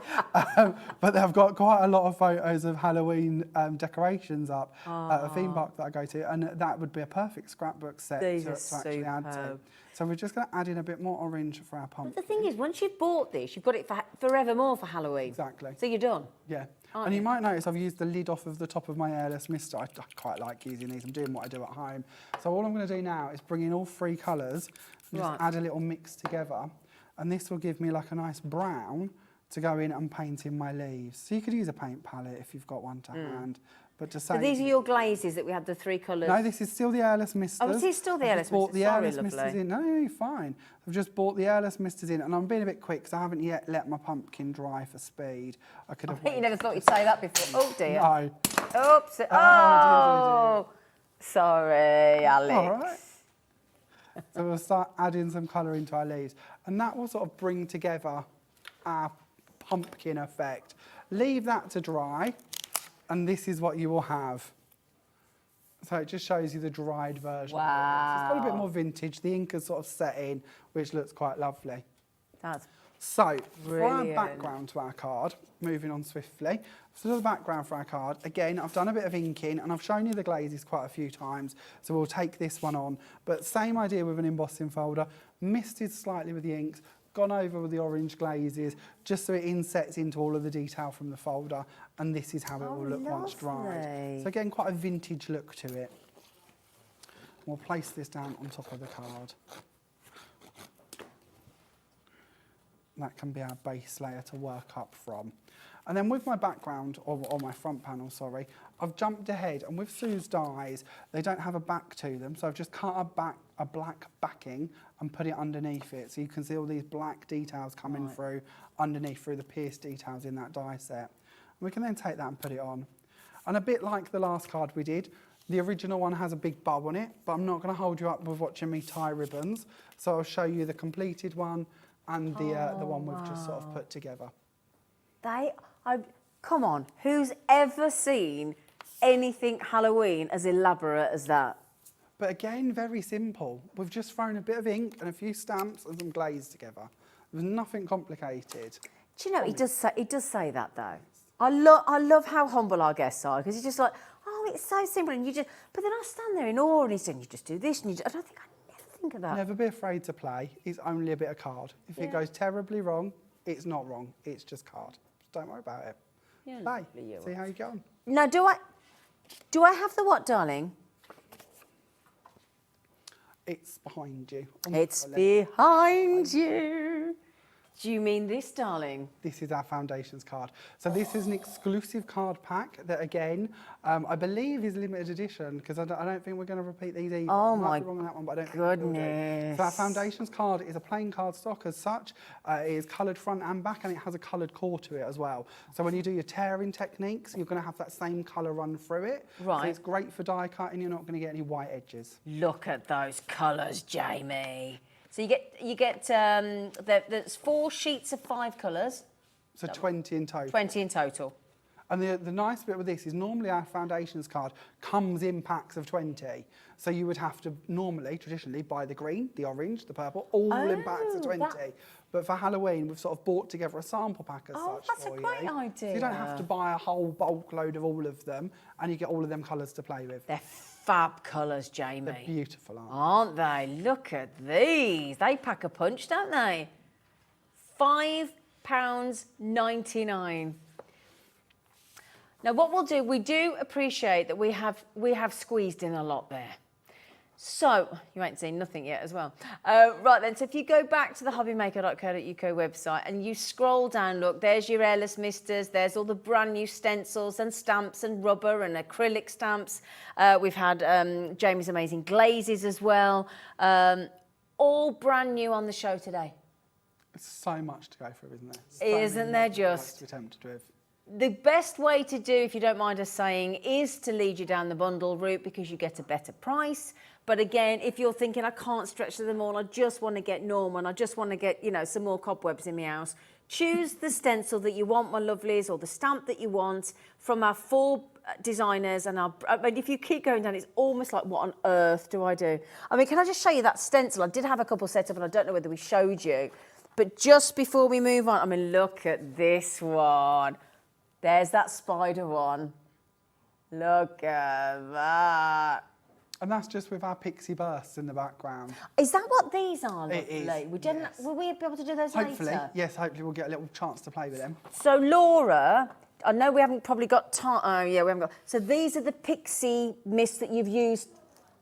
But they've got quite a lot of photos of Halloween decorations up at a theme park that I go to, and that would be a perfect scrapbook set to actually add to. So we're just going to add in a bit more orange for our pumpkin.
But the thing is, once you've bought this, you've got it for forevermore for Halloween.
Exactly.
So you're done.
Yeah. And you might notice I've used the lid off of the top of my airless mister. I quite like using these. I'm doing what I do at home. So all I'm going to do now is bring in all three colours and just add a little mix together. And this will give me like a nice brown to go in and paint in my leaves. So you could use a paint palette if you've got one to hand. But to say,
so these are your glazes that we had the three colours?
No, this is still the airless misters.
Oh, this is still the airless misters.
Sorry, lovely. No, you're fine. I've just bought the airless misters in, and I'm being a bit quick because I haven't yet let my pumpkin dry for speed. I could have.
I bet you never thought you'd say that before. Oh dear.
No.
Oops. Oh, sorry, Alex.
All right. So we'll start adding some colour into our leaves, and that will sort of bring together our pumpkin effect. Leave that to dry. And this is what you will have. So it just shows you the dried version.
Wow.
So it's got a bit more vintage. The ink is sort of set in, which looks quite lovely.
That's
So
brilliant.
for our background to our card, moving on swiftly. So the background for our card, again, I've done a bit of inking and I've shown you the glazes quite a few times. So we'll take this one on. But same idea with an embossing folder, misted slightly with the inks, gone over with the orange glazes, just so it insets into all of the detail from the folder, and this is how it will look once dried. So again, quite a vintage look to it. We'll place this down on top of the card. That can be our base layer to work up from. And then with my background, or my front panel, sorry, I've jumped ahead, and with Sue's dies, they don't have a back to them, so I've just cut a black backing and put it underneath it, so you can see all these black details coming through underneath through the pierced details in that die set. And we can then take that and put it on. And a bit like the last card we did, the original one has a big bow on it, but I'm not going to hold you up with watching me tie ribbons, so I'll show you the completed one and the one we've just sort of put together.
Come on, who's ever seen anything Halloween as elaborate as that?
But again, very simple. We've just thrown a bit of ink and a few stamps and some glaze together. There's nothing complicated.
Do you know, he does say that though. I love how humble our guests are, because he's just like, oh, it's so simple, and but then I stand there in awe, and he's saying, you just do this, and I don't think I never think of that.
Never be afraid to play. It's only a bit of card. If it goes terribly wrong, it's not wrong. It's just card. Just don't worry about it. Play. See how you get on.
Now, do I have the what, darling?
It's behind you.
It's behind you. Do you mean this, darling?
This is our foundations card. So this is an exclusive card pack that, again, I believe is limited edition, because I don't think we're going to repeat these either.
Oh
I might
my
be wrong on that one, but I don't think we will do.
goodness.
So our foundations card is a plain cardstock as such. It is coloured front and back, and it has a coloured core to it as well. So when you do your tearing techniques, you're going to have that same colour run through it.
Right.
So it's great for die cutting. You're not going to get any white edges.
Look at those colours, Jamie. So you get there's 4 sheets of 5 colours.
So 20 in total.
20 in total.
And the nice bit with this is normally our foundations card comes in packs of 20. So you would have to normally, traditionally, buy the green, the orange, the purple, all in packs of 20. But for Halloween, we've sort of bought together a sample pack as such
that's
for
a great
you.
idea.
So you don't have to buy a whole bulk load of all of them, and you get all of them colours to play with.
They're fab colours, Jamie.
They're beautiful, aren't
Aren't they? Look at these. They pack a punch, don't they? £5.99. Now, what we'll do, we do appreciate that we have squeezed in a lot there. So, you ain't seen nothing yet as well. Right then, so if you go back to the hobbymaker.co.uk website and you scroll down, look, there's your airless misters, there's all the brand new stencils and stamps and rubber and acrylic stamps. We've had Jamie's amazing glazes as well. All brand new on the show today.
It's so much to go through, isn't there? So
Isn't there
many
just?
to be tempted with.
The best way to do, if you don't mind us saying, is to lead you down the bundle route because you get a better price. But again, if you're thinking, I can't stretch to them all, I just want to get Gnome and I just want to get, you know, some more cobwebs in my house, choose the stencil that you want, my lovelies, or the stamp that you want from our 4 designers. And I mean, if you keep going down, it's almost like, what on earth do I do? I mean, can I just show you that stencil? I did have a couple set up and I don't know whether we showed you. But just before we move on, I mean, look at this one. There's that spider one. Look at that.
And that's just with our pixie bursts in the background.
Is that what these are, lovely?
It is, yes.
Will we be able to do those
Hopefully,
later?
yes, hopefully we'll get a little chance to play with them.
So Laura, I know we haven't probably got time. Oh yeah, we haven't got. So these are the pixie mist that you've used.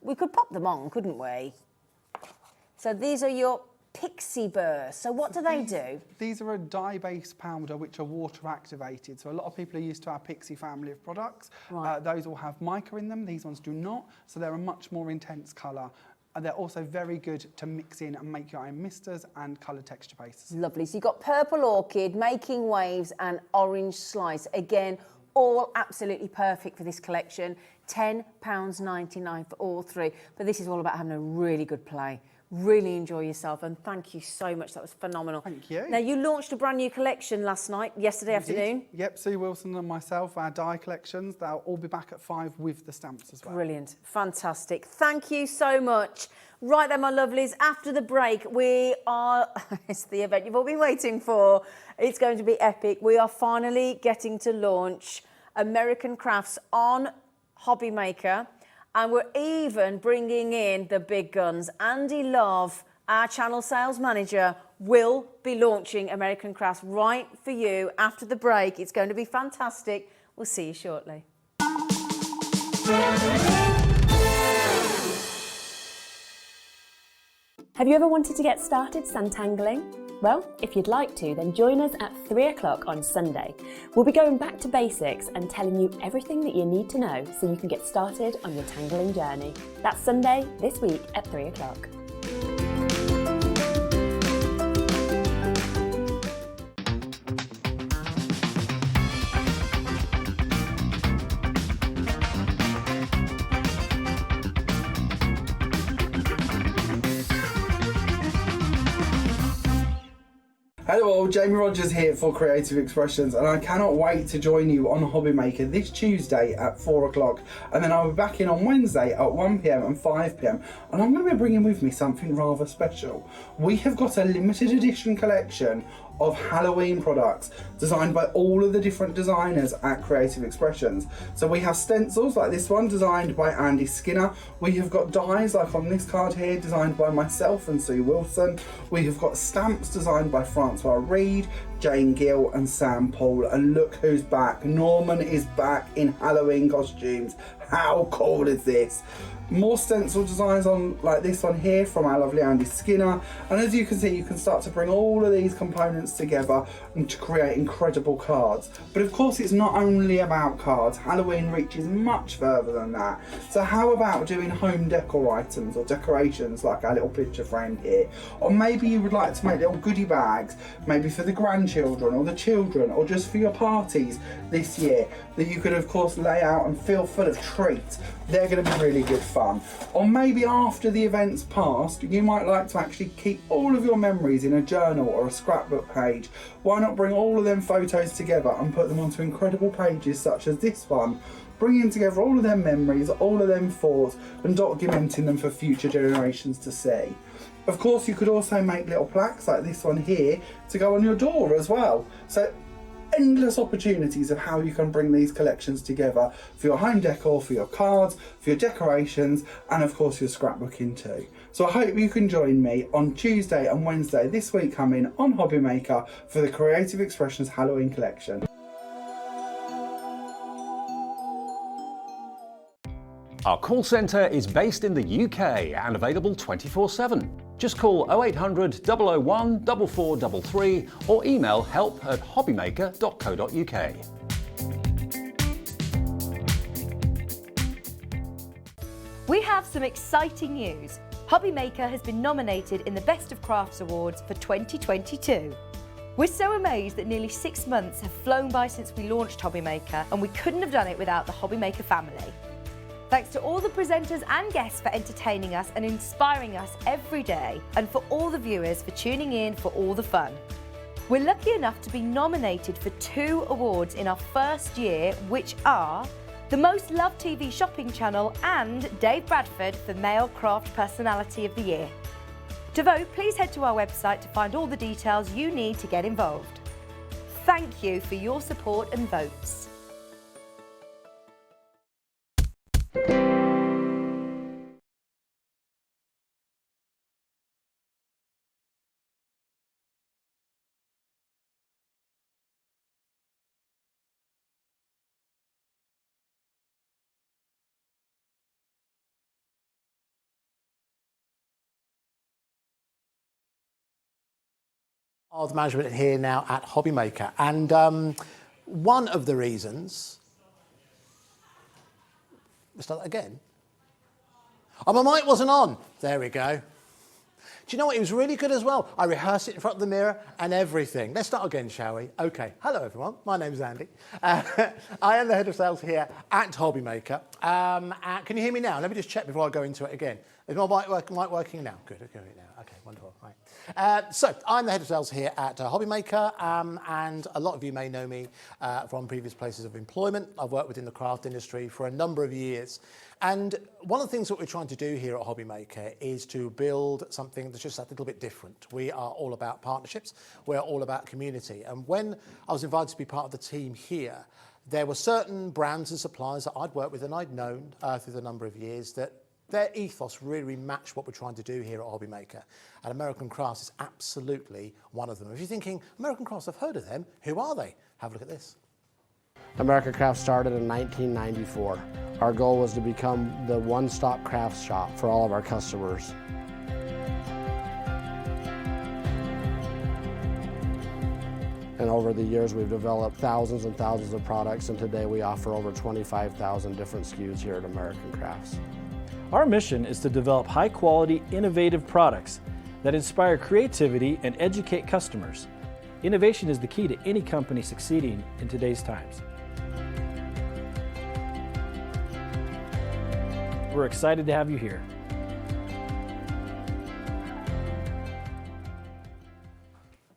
We could pop them on, couldn't we? So these are your pixie bursts. So what do they do?
These are a dye-based powder which are water activated. So a lot of people are used to our Pixie family of products.
Right.
Those all have mica in them. These ones do not. So they're a much more intense colour. And they're also very good to mix in and make your own misters and coloured texture pastes.
Lovely. So you've got purple orchid, making waves, and orange slice. Again, all absolutely perfect for this collection. £10.99 for all 3. But this is all about having a really good play. Really enjoy yourself, and thank you so much. That was phenomenal.
Thank you.
Now, you launched a brand new collection yesterday afternoon.
Yep, Sue Wilson and myself, our dye collections, they'll all be back at 5 with the stamps as well.
Brilliant. Fantastic. Thank you so much. Right then, my lovelies, after the break, we are... it's the event you've all been waiting for. It's going to be epic. We are finally getting to launch American Crafts on Hobby Maker. And we're even bringing in the big guns. Andy Love, our channel sales manager, will be launching American Crafts right for you after the break. It's going to be fantastic. We'll see you shortly.
Have you ever wanted to get started santangling? Well, if you'd like to, then join us at 3 o'clock on Sunday. We'll be going back to basics and telling you everything that you need to know so you can get started on your tangling journey. That's Sunday this week at 3 o'clock.
Hello all, Jamie Rogers here for Creative Expressions, and I cannot wait to join you on Hobby Maker this Tuesday at 4 o'clock, and then I'll be back in on Wednesday at 1 PM and 5 PM, and I'm going to be bringing with me something rather special. We have got a limited edition collection of Halloween products designed by all of the different designers at Creative Expressions. So we have stencils like this one designed by Andy Skinner. We have got dies like on this card here designed by myself and Sue Wilson. We have got stamps designed by Francois Reed, Jane Gill and Sam Paul. And look who's back. Norman is back in Halloween costumes. How cool is this? More stencil designs on like this one here from our lovely Andy Skinner, and as you can see, you can start to bring all of these components together and to create incredible cards. But of course, it's not only about cards. Halloween reaches much further than that. So how about doing home decor items or decorations like our little picture frame here? Or maybe you would like to make little goodie bags, maybe for the grandchildren or the children, or just for your parties this year, that you could of course lay out and fill full of treats. They're going to be really good fun. Or maybe after the event's passed, you might like to actually keep all of your memories in a journal or a scrapbook page. Why not bring all of them photos together and put them onto incredible pages such as this one, bringing together all of them memories, all of them thoughts, and documenting them for future generations to see. Of course, you could also make little plaques like this one here to go on your door as well. So endless opportunities of how you can bring these collections together for your home decor, for your cards, for your decorations, and of course your scrapbooking too. So I hope you can join me on Tuesday and Wednesday this week coming on Hobby Maker for the Creative Expressions Halloween collection.
Our call centre is based in the UK and available 24/7. Just call 0800 001 4433 or email help@hobbymaker.co.uk.
We have some exciting news. Hobby Maker has been nominated in the Best of Crafts Awards for 2022. We're so amazed that nearly 6 months have flown by since we launched Hobby Maker, and we couldn't have done it without the Hobby Maker family. Thanks to all the presenters and guests for entertaining us and inspiring us every day, and for all the viewers for tuning in for all the fun. We're lucky enough to be nominated for 2 awards in our first year, which are the Most Loved TV Shopping Channel and Dave Bradford for Male Craft Personality of the Year. To vote, please head to our website to find all the details you need to get involved. Thank you for your support and votes.
Of management here now at Hobby Maker, and one of the reasons. Let's start that again. Oh, my mic wasn't on. There we go. Do you know what? It was really good as well. I rehearsed it in front of the mirror and everything. Let's start again, shall we? Okay. Hello, everyone. My name's Andy. I am the head of sales here at Hobby Maker. Can you hear me now? Let me just check before I go into it again. Is my mic working now? Good. Okay, now. Okay, wonderful. Right. So I'm the head of sales here at Hobby Maker, and a lot of you may know me from previous places of employment. I've worked within the craft industry for a number of years. And one of the things that we're trying to do here at Hobby Maker is to build something that's just a little bit different. We are all about partnerships. We're all about community. And when I was invited to be part of the team here, there were certain brands and suppliers that I'd worked with and I'd known through the number of years that their ethos really matched what we're trying to do here at Hobby Maker. And American Crafts is absolutely one of them. If you're thinking, American Crafts, I've heard of them, who are they? Have a look at this.
American Crafts started in 1994. Our goal was to become the one-stop crafts shop for all of our customers. And over the years, we've developed thousands and thousands of products, and today we offer over 25,000 different SKUs here at American Crafts.
Our mission is to develop high-quality, innovative products that inspire creativity and educate customers. Innovation is the key to any company succeeding in today's times. We're excited to have you here.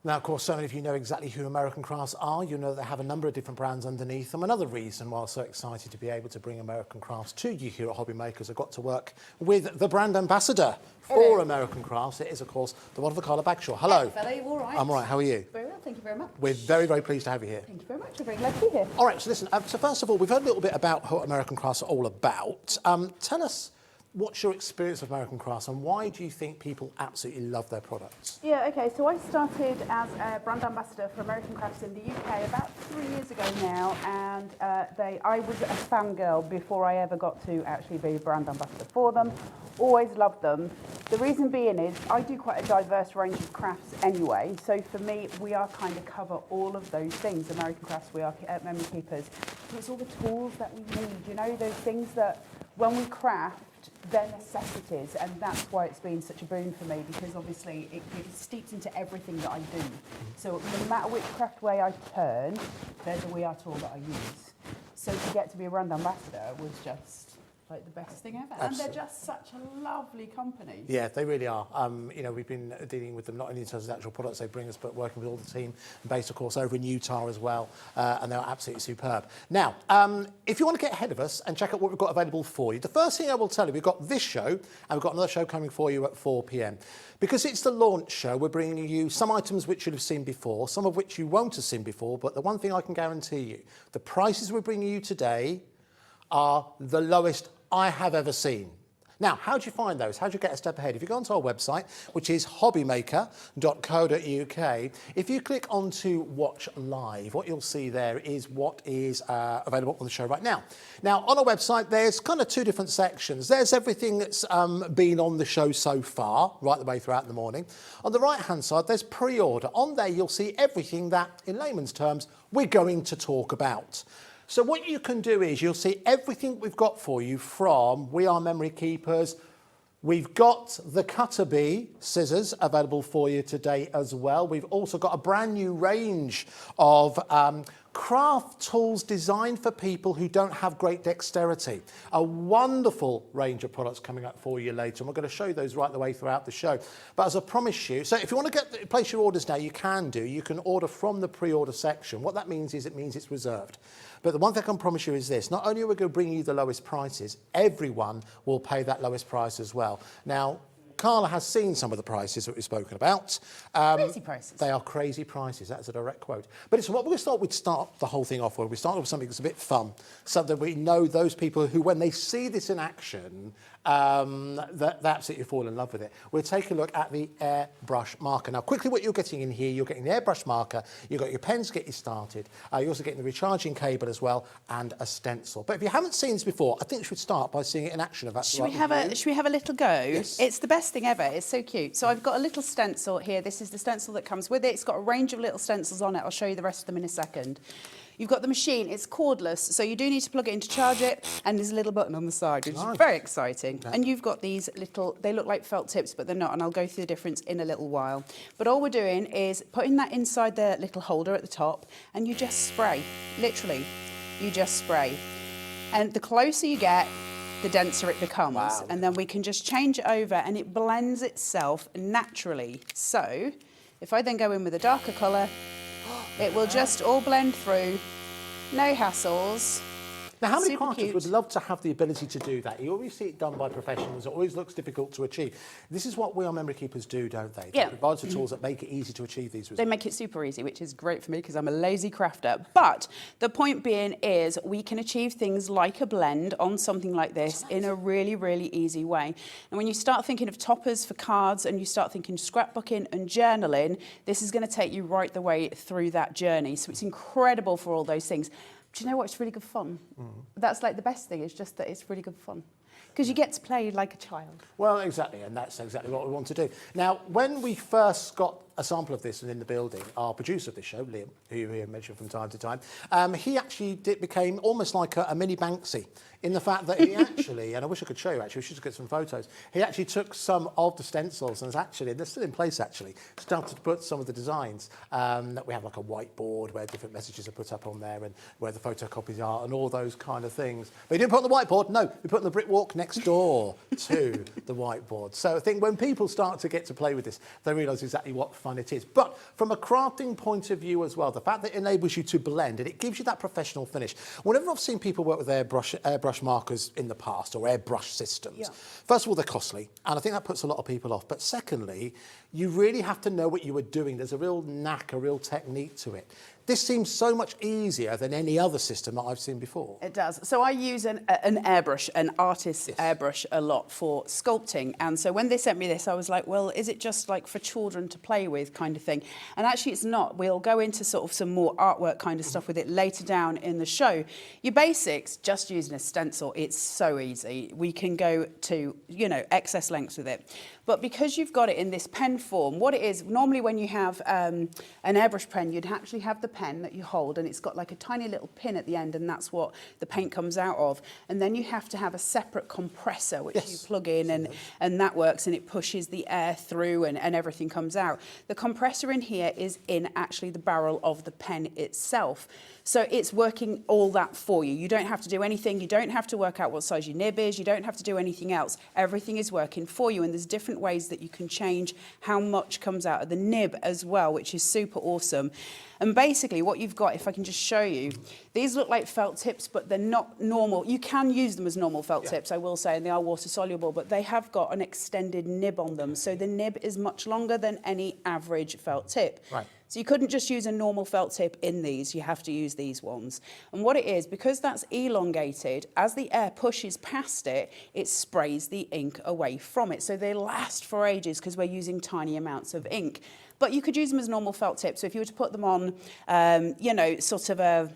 Now, of course, so many of you know exactly who American Crafts are. You know they have a number of different brands underneath them. Another reason why I'm so excited to be able to bring American Crafts to you here at Hobby Makers, I've got to work with the brand ambassador for American Crafts. It is, of course, the wonderful Carla Bagshaw. Hello.
Hello, you all right?
I'm all right. How are you?
Very well, thank you very much.
We're very, very pleased to have you here.
Thank you very much. We're very glad to be here.
All right, so listen, so first of all, we've heard a little bit about what American Crafts are all about. Tell us what's your experience of American crafts and why do you think people absolutely love their products?
Yeah, okay, so I started as a brand ambassador for American Crafts in the UK about 3 years ago now, and I was a fangirl before I ever got to actually be a brand ambassador for them. Always loved them. The reason being is I do quite a diverse range of crafts anyway, so for me we are kind of cover all of those things. American Crafts, we are memory keepers. So it's all the tools that we need, you know, those things that when we craft, they're necessities, and that's why it's been such a boon for me, because obviously it steeps into everything that I do. So no matter which craft way I turn, there's a We Are tool that I use. So to get to be a brand ambassador was just like the best thing ever.
Absolutely.
And they're just such a lovely company.
Yeah, they really are. You know, we've been dealing with them not only in terms of the actual products they bring us, but working with all the team, based, of course, over in Utah as well, and they're absolutely superb. Now, if you want to get ahead of us and check out what we've got available for you, the first thing I will tell you, we've got this show, and we've got another show coming for you at 4 p.m. Because it's the launch show, we're bringing you some items which you'll have seen before, some of which you won't have seen before, but the one thing I can guarantee you, the prices we're bringing you today are the lowest I have ever seen. Now, how do you find those? How do you get a step ahead? If you go onto our website, which is hobbymaker.co.uk, if you click onto Watch Live, what you'll see there is what is available on the show right now. Now, on our website, there's kind of two different sections. There's everything that's been on the show so far, right the way throughout the morning. On the right-hand side, there's pre-order. On there, you'll see everything that, in layman's terms, we're going to talk about. So what you can do is you'll see everything we've got for you from We Are Memory Keepers. We've got the Cutter Bee scissors available for you today as well. We've also got a brand new range of craft tools designed for people who don't have great dexterity. A wonderful range of products coming up for you later, and we're going to show you those right the way throughout the show. But as I promised you, so if you want to place your orders now, you can do. You can order from the pre-order section. What that means is it means it's reserved. But the one thing I can promise you is this: not only are we going to bring you the lowest prices, everyone will pay that lowest price as well. Now, Carla has seen some of the prices that we've spoken about.
Crazy prices.
They are crazy prices. That's a direct quote. But it's what we're going to start the whole thing off with. We start with something that's a bit fun, something we know those people who, when they see this in action, they absolutely fall in love with it. We'll take a look at the airbrush marker. Now, quickly, what you're getting in here, you're getting the airbrush marker, you've got your pens to get you started, you're also getting the recharging cable as well, and a stencil. But if you haven't seen this before, I think we should start by seeing it in action.
Should we have a little go?
Yes.
It's the best thing ever. It's so cute. So I've got a little stencil here. This is the stencil that comes with it. It's got a range of little stencils on it. I'll show you the rest of them in a second. You've got the machine. It's cordless, so you do need to plug it in to charge it, and there's a little button on the side, which is very exciting.
Okay.
And you've got these little, they look like felt tips, but they're not, and I'll go through the difference in a little while. But all we're doing is putting that inside the little holder at the top, and you just spray. Literally, you just spray. And the closer you get, the denser it becomes.
Wow.
And then we can just change it over, and it blends itself naturally. So if I then go in with a darker colour, it will just all blend through, no hassles.
Now, how many
Super
crafters
cute.
would love to have the ability to do that? You always see it done by professionals. It always looks difficult to achieve. This is what We Are Memory Keepers do, don't they?
Yeah.
They provide the tools that make it easy to achieve these results.
They make it super easy, which is great for me because I'm a lazy crafter. But the point being is we can achieve things like a blend on something like this in a really, really easy way. And when you start thinking of toppers for cards and you start thinking scrapbooking and journaling, this is going to take you right the way through that journey. So it's incredible for all those things. Do you know what? It's really good fun. That's like the best thing, is just that it's really good fun. Because you get to play like a child.
Well, exactly, and that's exactly what we want to do. Now, when we first got a sample of this in the building, our producer of this show, Liam, who you hear mentioned from time to time, he actually became almost like a mini Banksy, in the fact that he actually, and I wish I could show you actually, we should get some photos, he actually took some of the stencils and actually, they're still in place actually, started to put some of the designs that we have, like a whiteboard where different messages are put up on there and where the photocopies are and all those kind of things. But he didn't put on the whiteboard, no, he put on the brick walk next door to the whiteboard. So I think when people start to get to play with this, they realise exactly what fun it is. But from a crafting point of view as well, the fact that it enables you to blend and it gives you that professional finish. Whenever I've seen people work with airbrush markers in the past or airbrush systems, first of all, they're costly, and I think that puts a lot of people off. But secondly, you really have to know what you are doing. There's a real knack, a real technique to it. This seems so much easier than any other system that I've seen before.
It does. So I use an airbrush, an artist's airbrush a lot for sculpting. And so when they sent me this, I was like, well, is it just like for children to play with kind of thing? And actually it's not. We'll go into sort of some more artwork kind of stuff with it later down in the show. Your basics, just using a stencil, it's so easy. We can go to, you know, excess lengths with it. But because you've got it in this pen form, what it is, normally when you have an airbrush pen, you'd actually have the pen that you hold, and it's got like a tiny little pin at the end, and that's what the paint comes out of. And then you have to have a separate compressor, which you plug in, and that works, and it pushes the air through, and everything comes out. The compressor in here is in actually the barrel of the pen itself. So it's working all that for you. You don't have to do anything. You don't have to work out what size your nib is. You don't have to do anything else. Everything is working for you, and there's different ways that you can change how much comes out of the nib as well, which is super awesome. And basically what you've got, if I can just show you, these look like felt tips, but they're not normal. You can use them as normal felt tips, I will say, and they are water soluble, but they have got an extended nib on them. So the nib is much longer than any average felt tip.
Right.
So you couldn't just use a normal felt tip in these, you have to use these ones. And what it is, because that's elongated, as the air pushes past it, it sprays the ink away from it. So they last for ages because we're using tiny amounts of ink. But you could use them as normal felt tips. So if you were to put them on, you know, sort of a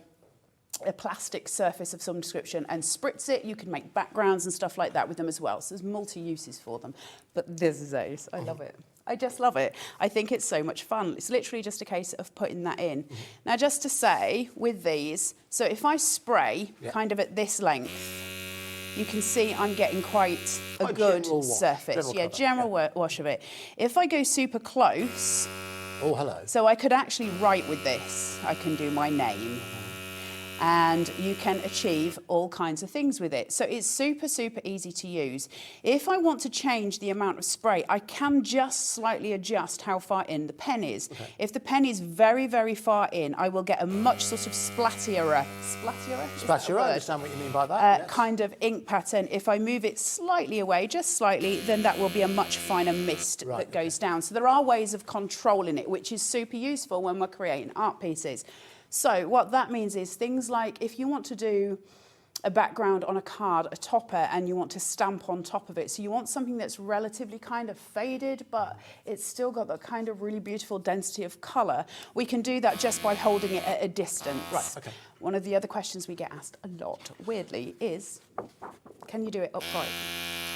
plastic surface of some description and spritz it, you can make backgrounds and stuff like that with them as well. So there's multi-uses for them. But this is ace. I love it. I just love it. I think it's so much fun. It's literally just a case of putting that in. Now, just to say, with these, so if I spray kind of at this length, you can see I'm getting quite a good surface. General wash of it. If I go super close,
oh, hello.
So I could actually write with this. I can do my name. And you can achieve all kinds of things with it. So it's super, super easy to use. If I want to change the amount of spray, I can just slightly adjust how far in the pen is. Okay. If the pen is very, very far in, I will get a much sort of splatterer,
I understand what you mean by that. Yes.
Kind of ink pattern. If I move it slightly away, just slightly, then that will be a much finer mist that goes down. So there are ways of controlling it, which is super useful when we're creating art pieces. So what that means is things like if you want to do a background on a card, a topper, and you want to stamp on top of it. So you want something that's relatively kind of faded, but it's still got that kind of really beautiful density of colour. We can do that just by holding it at a distance.
Right, okay.
One of the other questions we get asked a lot, weirdly, is can you do it upright?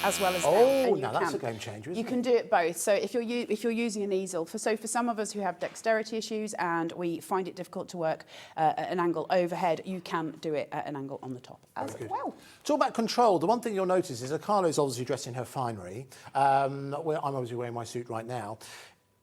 As well as down.
Oh, now that's a game changer, isn't it?
You can do it both. So if you're using an easel, for some of us who have dexterity issues and we find it difficult to work at an angle overhead, you can do it at an angle on the top as well.
Talk about control. The one thing you'll notice is that Carla is obviously dressed in her finery. I'm obviously wearing my suit right now.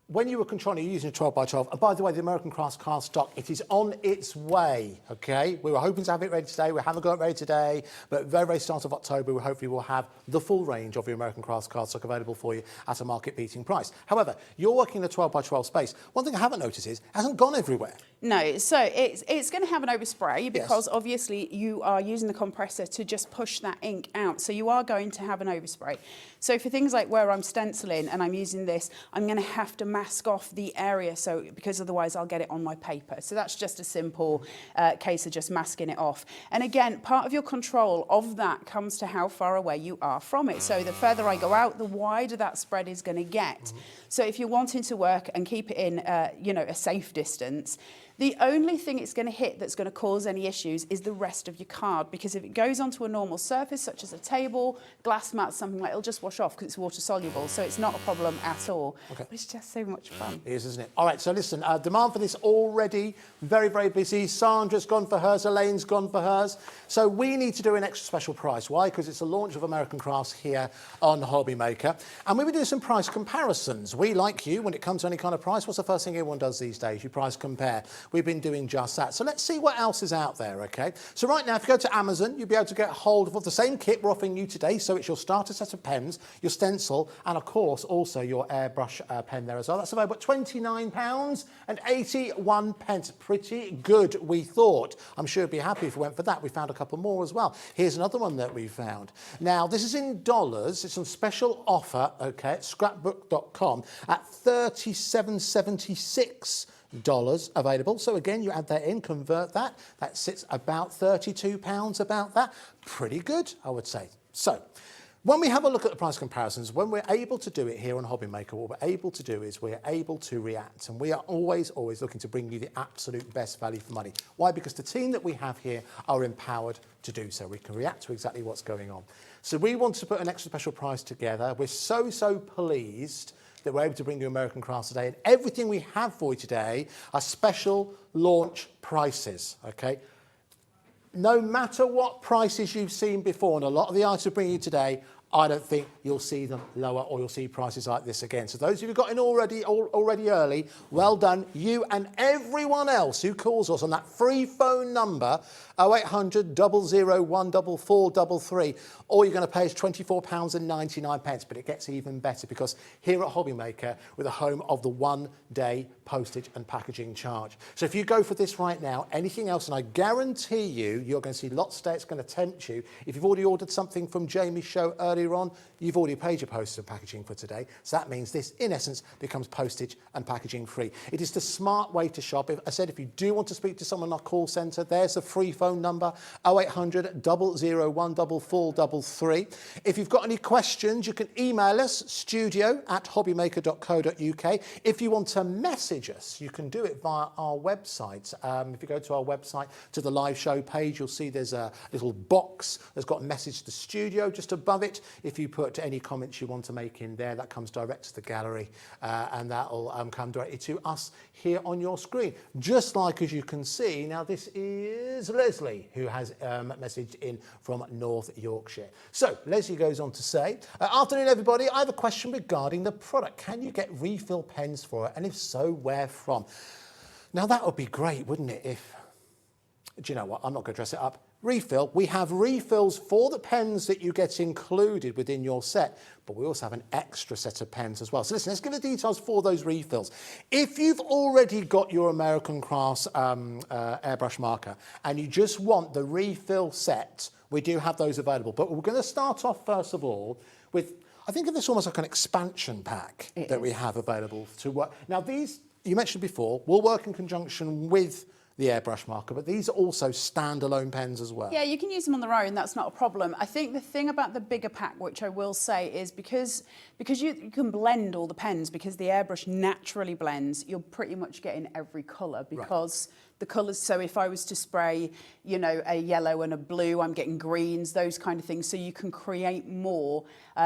When you were controlling, you're using a 12 by 12. And by the way, the American Crafts cardstock, it is on its way, okay? We were hoping to have it ready today. We haven't got it ready today, but very, very start of October, we hopefully will have the full range of the American Crafts cardstock available for you at a market-beating price. However, you're working in a 12 by 12 space. One thing I haven't noticed is it hasn't gone everywhere.
No, so it's going to have an overspray because obviously you are using the compressor to just push that ink out. So you are going to have an overspray. So for things like where I'm stenciling and I'm using this, I'm going to have to mask off the area because otherwise I'll get it on my paper. So that's just a simple case of just masking it off. And again, part of your control of that comes to how far away you are from it. So the further I go out, the wider that spread is going to get. So if you're wanting to work and keep it in, a safe distance, the only thing it's going to hit that's going to cause any issues is the rest of your card, because if it goes onto a normal surface, such as a table, glass mat, something like, it'll just wash off because it's water soluble, so it's not a problem at all. Okay. But it's just so much fun.
It is, isn't it? All right, so listen, demand for this already very, very busy. Sandra's gone for hers, Elaine's gone for hers. So we need to do an extra special price. Why? Because it's the launch of American Crafts here on Hobby Maker. And we were doing some price comparisons. We, like you, when it comes to any kind of price, what's the first thing everyone does these days? You price compare. We've been doing just that. So let's see what else is out there, okay? So right now, if you go to Amazon, you'll be able to get hold of the same kit we're offering you today. So it's your starter set of pens, your stencil, and of course, also your airbrush pen there as well. That's available at £29.81. Pretty good, we thought. I'm sure you'd be happy if we went for that. We found a couple more as well. Here's another one that we found. Now, this is in dollars. It's on special offer, okay, at scrapbook.com at $37.76. available. So again, you add that in, convert that. That sits about £32, about that. Pretty good, I would say. So when we have a look at the price comparisons, when we're able to do it here on Hobby Maker, what we're able to do is we're able to react, and we are always looking to bring you the absolute best value for money. Why? Because the team that we have here are empowered to do so. We can react to exactly what's going on. So we want to put an extra special price together. We're so pleased that we're able to bring you American Crafts today, and everything we have for you today are special launch prices, okay? No matter what prices you've seen before, and a lot of the items we're bringing you today, I don't think you'll see them lower or you'll see prices like this again. So those of you who got in already early, well done. You and everyone else who calls us on that free phone number, 0800 001 4433. All you're going to pay is £24.99, but it gets even better because here at Hobby Maker, we're the home of the 1 day postage and packaging charge. So if you go for this right now, anything else, and I guarantee you're going to see lots today, it's going to tempt you. If you've already ordered something from Jamie's show earlier on, you've already paid your postage and packaging for today. So that means this, in essence, becomes postage and packaging free. It is the smart way to shop. If you do want to speak to someone in our call centre, there's a free phone number, 0800 001 4433. If you've got any questions, you can email us, studio@hobbymaker.co.uk. If you want to message us, you can do it via our website. If you go to our website, to the live show page, you'll see there's a little box that's got message to the studio just above it. If you put any comments you want to make in there, that comes direct to the gallery, and that'll come directly to us here on your screen. Just like, as you can see, now this is Leslie, who has messaged in from North Yorkshire. So Leslie goes on to say, afternoon everybody, I have a question regarding the product. Can you get refill pens for it? And if so, where from? Now that would be great, wouldn't it, if, do you know what, I'm not going to dress it up. Refill, we have refills for the pens that you get included within your set, but we also have an extra set of pens as well. So listen, let's give the details for those refills. If you've already got your American Crafts airbrush marker and you just want the refill set, we do have those available. But we're going to start off first of all with, I think of this almost like an expansion pack that we have available to work. Now these, you mentioned before, will work in conjunction with the airbrush marker, but these are also standalone pens as well.
Yeah, you can use them on their own, that's not a problem. I think the thing about the bigger pack, which I will say, is because you can blend all the pens, because the airbrush naturally blends, you're pretty much getting every colour, because the colours, so if I was to spray, you know, a yellow and a blue, I'm getting greens, those kind of things, so you can create more.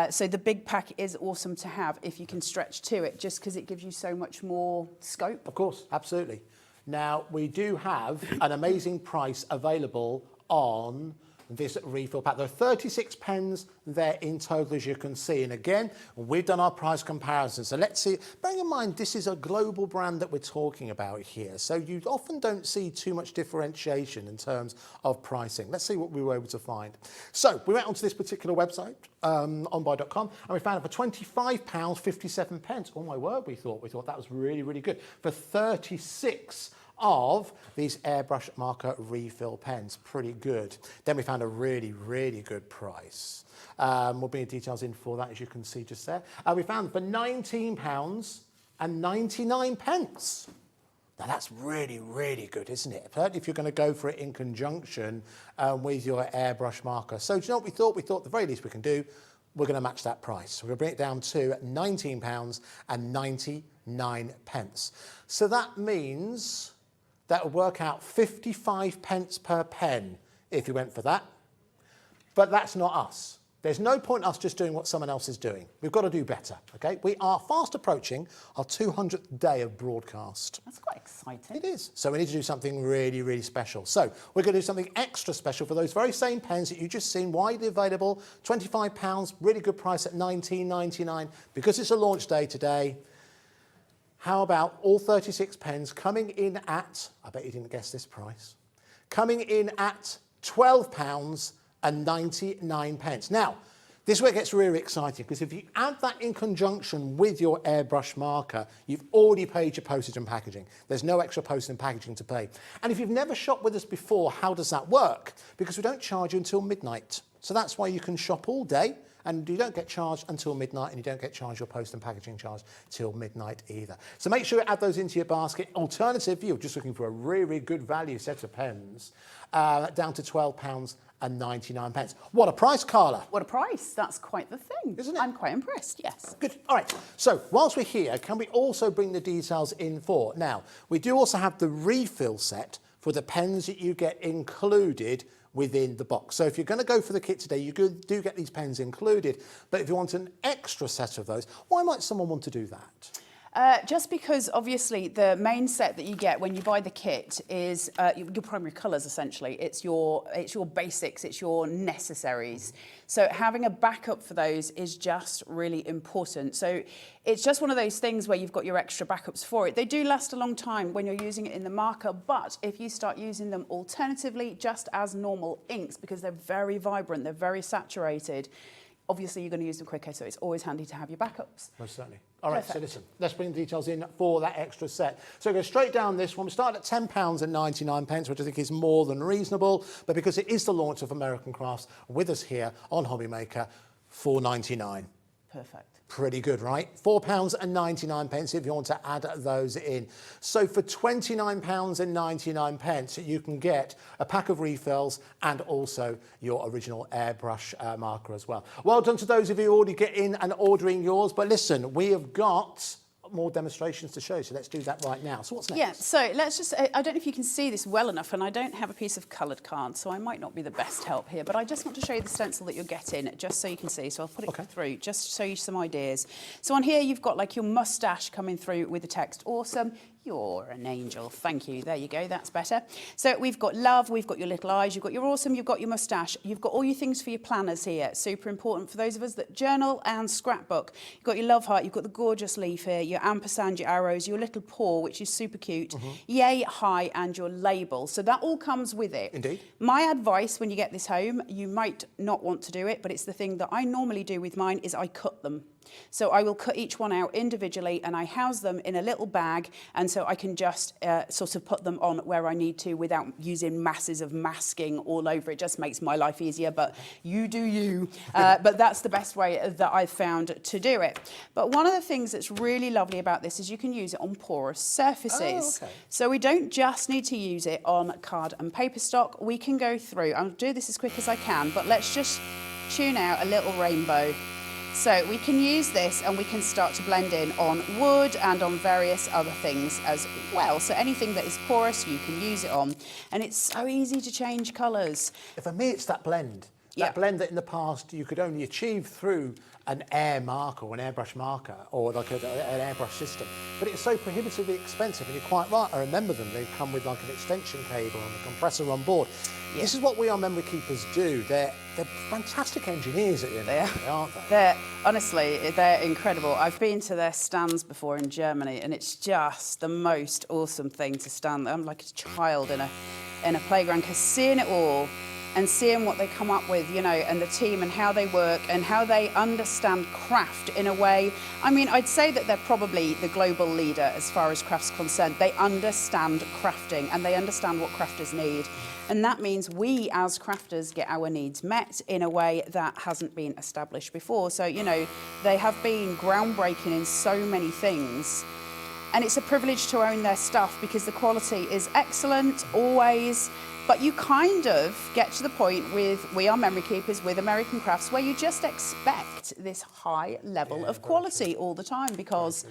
So the big pack is awesome to have if you can stretch to it, just because it gives you so much more scope.
Of course, absolutely. Now, we do have an amazing price available on this refill pack. There are 36 pens there in total, as you can see. And again, we've done our price comparison. So let's see. Bearing in mind, this is a global brand that we're talking about here. So you often don't see too much differentiation in terms of pricing. Let's see what we were able to find. So we went onto this particular website, onbuy.com, and we found it for £25.57. Oh my word, we thought that was really, really good. For 36 of these airbrush marker refill pens. Pretty good. Then we found a really, really good price. We'll bring the details in for that, as you can see just there. We found for £19.99. Now that's really, really good, isn't it? Particularly if you're going to go for it in conjunction with your airbrush marker. So do you know what we thought? We thought the very least we can do, we're going to match that price. We're going to bring it down to £19.99. So that means that would work out 55 pence per pen if you went for that. But that's not us. There's no point us just doing what someone else is doing. We've got to do better, okay? We are fast approaching our 200th day of broadcast.
That's quite exciting.
It is. So we need to do something really, really special. So we're going to do something extra special for those very same pens that you've just seen, widely available, £25, really good price at $19.99. Because it's a launch day today, how about all 36 pens coming in at, I bet you didn't guess this price, coming in at £12.99. Now, this is where it gets really exciting, because if you add that in conjunction with your airbrush marker, you've already paid your postage and packaging. There's no extra postage and packaging to pay. And if you've never shopped with us before, how does that work? Because we don't charge you until midnight. So that's why you can shop all day and you don't get charged until midnight, and you don't get charged your post and packaging charge till midnight either. So make sure you add those into your basket. Alternatively, you're just looking for a really, really good value set of pens, down to £12.99. What a price, Carla.
What a price. That's quite the thing.
Isn't it?
I'm quite impressed, yes.
Good. All right. So whilst we're here, can we also bring the details in for? Now, we do also have the refill set for the pens that you get included within the box. So if you're going to go for the kit today, you do get these pens included. But if you want an extra set of those, why might someone want to do that?
Just because obviously the main set that you get when you buy the kit is your primary colours essentially. It's your basics, it's your necessaries. So having a backup for those is just really important. So it's just one of those things where you've got your extra backups for it. They do last a long time when you're using it in the marker, but if you start using them alternatively just as normal inks, because they're very vibrant, they're very saturated, obviously you're going to use them quicker, so it's always handy to have your backups.
Most certainly. All right,
Perfect.
so listen, let's bring the details in for that extra set. So go straight down this one. We start at £10.99, which I think is more than reasonable, but because it is the launch of American Crafts with us here on Hobby Maker, £4.99.
Perfect.
Pretty good, right? £4.99 if you want to add those in. So for £29.99, you can get a pack of refills and also your original airbrush marker as well. Well done to those of you who already get in and ordering yours. But listen, we have got more demonstrations to show, so let's do that right now. So what's next?
Yeah, so let's just, I don't know if you can see this well enough, and I don't have a piece of coloured card, so I might not be the best help here, but I just want to show you the stencil that you're getting, just so you can see. So I'll put it through, just to show you some ideas. So on here, you've got like your moustache coming through with the text, awesome. You're an angel. Thank you. There you go. That's better. So we've got love. We've got your little eyes. You've got your awesome. You've got your moustache. You've got all your things for your planners here. Super important for those of us that journal and scrapbook. You've got your love heart. You've got the gorgeous leaf here. Your ampersand, your arrows, your little paw, which is super cute. Yay, hi, and your label. So that all comes with it.
Indeed.
My advice when you get this home, you might not want to do it, but it's the thing that I normally do with mine is I cut them. So I will cut each one out individually and I house them in a little bag, and so I can just sort of put them on where I need to without using masses of masking all over. It just makes my life easier, but you do you. But that's the best way that I've found to do it. But one of the things that's really lovely about this is you can use it on porous surfaces.
Oh, okay.
So we don't just need to use it on card and paper stock. We can go through, I'll do this as quick as I can, but let's just tune out a little rainbow. So we can use this and we can start to blend in on wood and on various other things as well. So anything that is porous, you can use it on. And it's so easy to change colours.
For me, it's that blend. That blend that in the past you could only achieve through an air marker or an airbrush marker or like an airbrush system. But it's so prohibitively expensive, and you're quite right, I remember them. They come with like an extension cable and a compressor on board. Yeah. This is what we, our memory keepers, do. They're fantastic engineers at the end of the day, aren't they?
Honestly, they're incredible. I've been to their stands before in Germany, and it's just the most awesome thing to stand there. I'm like a child in a playground, because seeing it all and seeing what they come up with, you know, and the team and how they work and how they understand craft in a way. I mean, I'd say that they're probably the global leader as far as craft's concerned. They understand crafting and they understand what crafters need. And that means we as crafters get our needs met in a way that hasn't been established before. So, you know, they have been groundbreaking in so many things. And it's a privilege to own their stuff because the quality is excellent, always. But you kind of get to the point with We Are Memory Keepers, with American Crafts, where you just expect this high level of quality all the time because,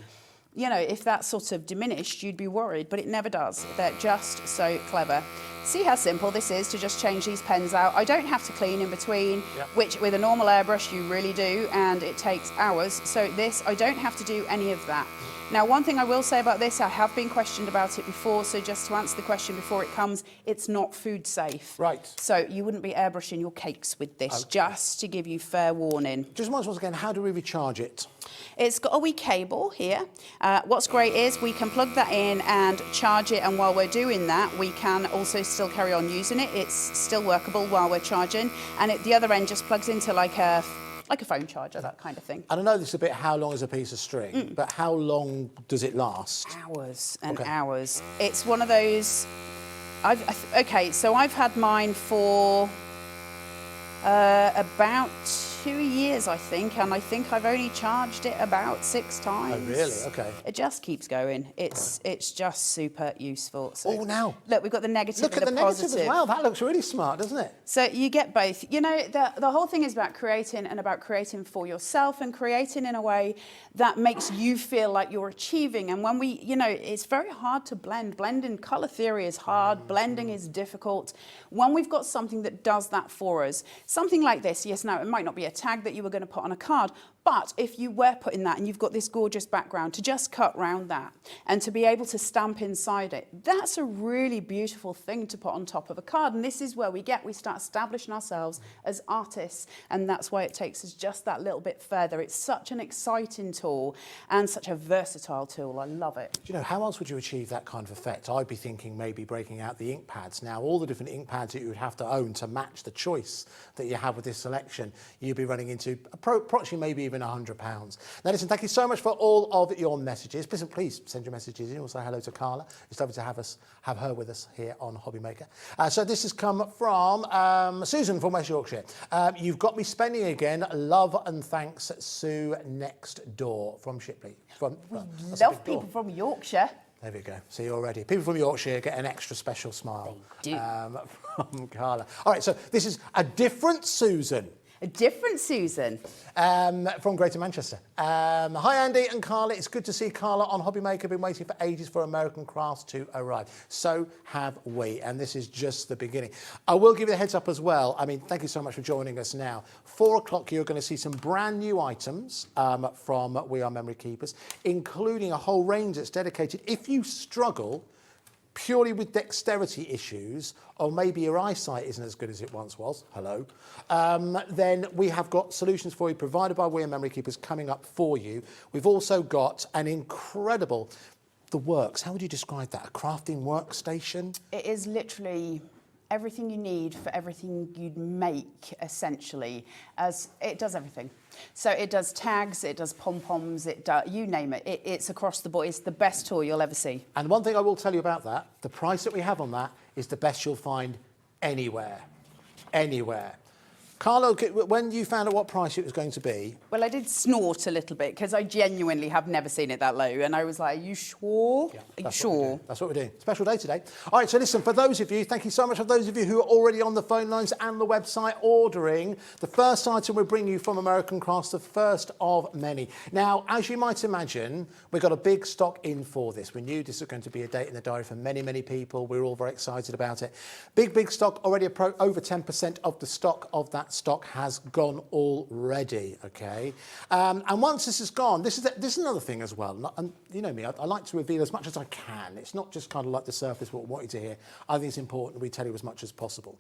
you know, if that sort of diminished, you'd be worried, but it never does. They're just so clever. See how simple this is to just change these pens out. I don't have to clean in between, which with a normal airbrush you really do, and it takes hours. So this, I don't have to do any of that. Now, one thing I will say about this, I have been questioned about it before, so just to answer the question before it comes, it's not food safe.
Right.
So you wouldn't be airbrushing your cakes with this, just to give you fair warning.
Just once again, how do we recharge it?
It's got a wee cable here. What's great is we can plug that in and charge it, and while we're doing that, we can also still carry on using it. It's still workable while we're charging, and at the other end just plugs into like a phone charger, that kind of thing.
And I know this a bit, how long is a piece of string, but how long does it last?
Hours and hours. It's one of those, so I've had mine for about 2 years, I think, and I think I've only charged it about 6 times.
Oh, really? Okay.
It just keeps going. It's just super useful. So,
Oh, now.
look, we've got the negative
Look
and
at the
positive.
negative as well. That looks really smart, doesn't it?
So you get both. You know, the whole thing is about creating and about creating for yourself and creating in a way that makes you feel like you're achieving. And when we, you know, it's very hard to blend. Blending, colour theory is hard. Blending is difficult. When we've got something that does that for us, something like this, yes, now it might not be a tag that you were going to put on a card, but if you were putting that and you've got this gorgeous background, to just cut round that and to be able to stamp inside it, that's a really beautiful thing to put on top of a card. And this is where we start establishing ourselves as artists. And that's why it takes us just that little bit further. It's such an exciting tool and such a versatile tool. I love it.
Do you know, how else would you achieve that kind of effect? I'd be thinking maybe breaking out the ink pads. Now, all the different ink pads that you would have to own to match the choice that you have with this selection, you'd be running into approximately maybe even £100. Now, listen, thank you so much for all of your messages. Please send your messages in. Also, hello to Carla. It's lovely to have her with us here on Hobby Maker. So this has come from Susan from West Yorkshire. You've got me spending again. Love and thanks, Sue next door from Shipley.
Love people from Yorkshire.
There we go. See already. People from Yorkshire get an extra special smile.
They do.
From Carla. All right, so this is a different Susan.
A different Susan.
From Greater Manchester. Hi Andy and Carla, it's good to see Carla on Hobby Maker. Been waiting for ages for American crafts to arrive. So have we, and this is just the beginning. I will give you a heads up as well. I mean, thank you so much for joining us now. 4 o'clock, you're going to see some brand new items from We Are Memory Keepers, including a whole range that's dedicated. If you struggle purely with dexterity issues, or maybe your eyesight isn't as good as it once was, hello, then we have got solutions for you provided by We Are Memory Keepers coming up for you. We've also got an incredible, the works, how would you describe that? A crafting workstation?
It is literally everything you need for everything you'd make, essentially, as it does everything. So it does tags, it does pom-poms, it does, you name it. It's across the board. It's the best tool you'll ever see.
And one thing I will tell you about that, the price that we have on that is the best you'll find anywhere. Anywhere. Carlo, when you found out what price it was going to be...
Well, I did snort a little bit because I genuinely have never seen it that low. And I was like, are you sure?
Yeah,
are you sure?
That's what we're doing. Special day today. All right, so listen, for those of you, thank you so much for those of you who are already on the phone lines and the website ordering. The first item we're bringing you from American Crafts, the first of many. Now, as you might imagine, we've got a big stock in for this. We knew this was going to be a date in the diary for many, many people. We're all very excited about it. Big stock, already over 10% of the stock of that stock has gone already, okay? And once this is gone, this is another thing as well. And you know me, I like to reveal as much as I can. It's not just kind of like the surface, what we want you to hear. I think it's important we tell you as much as possible.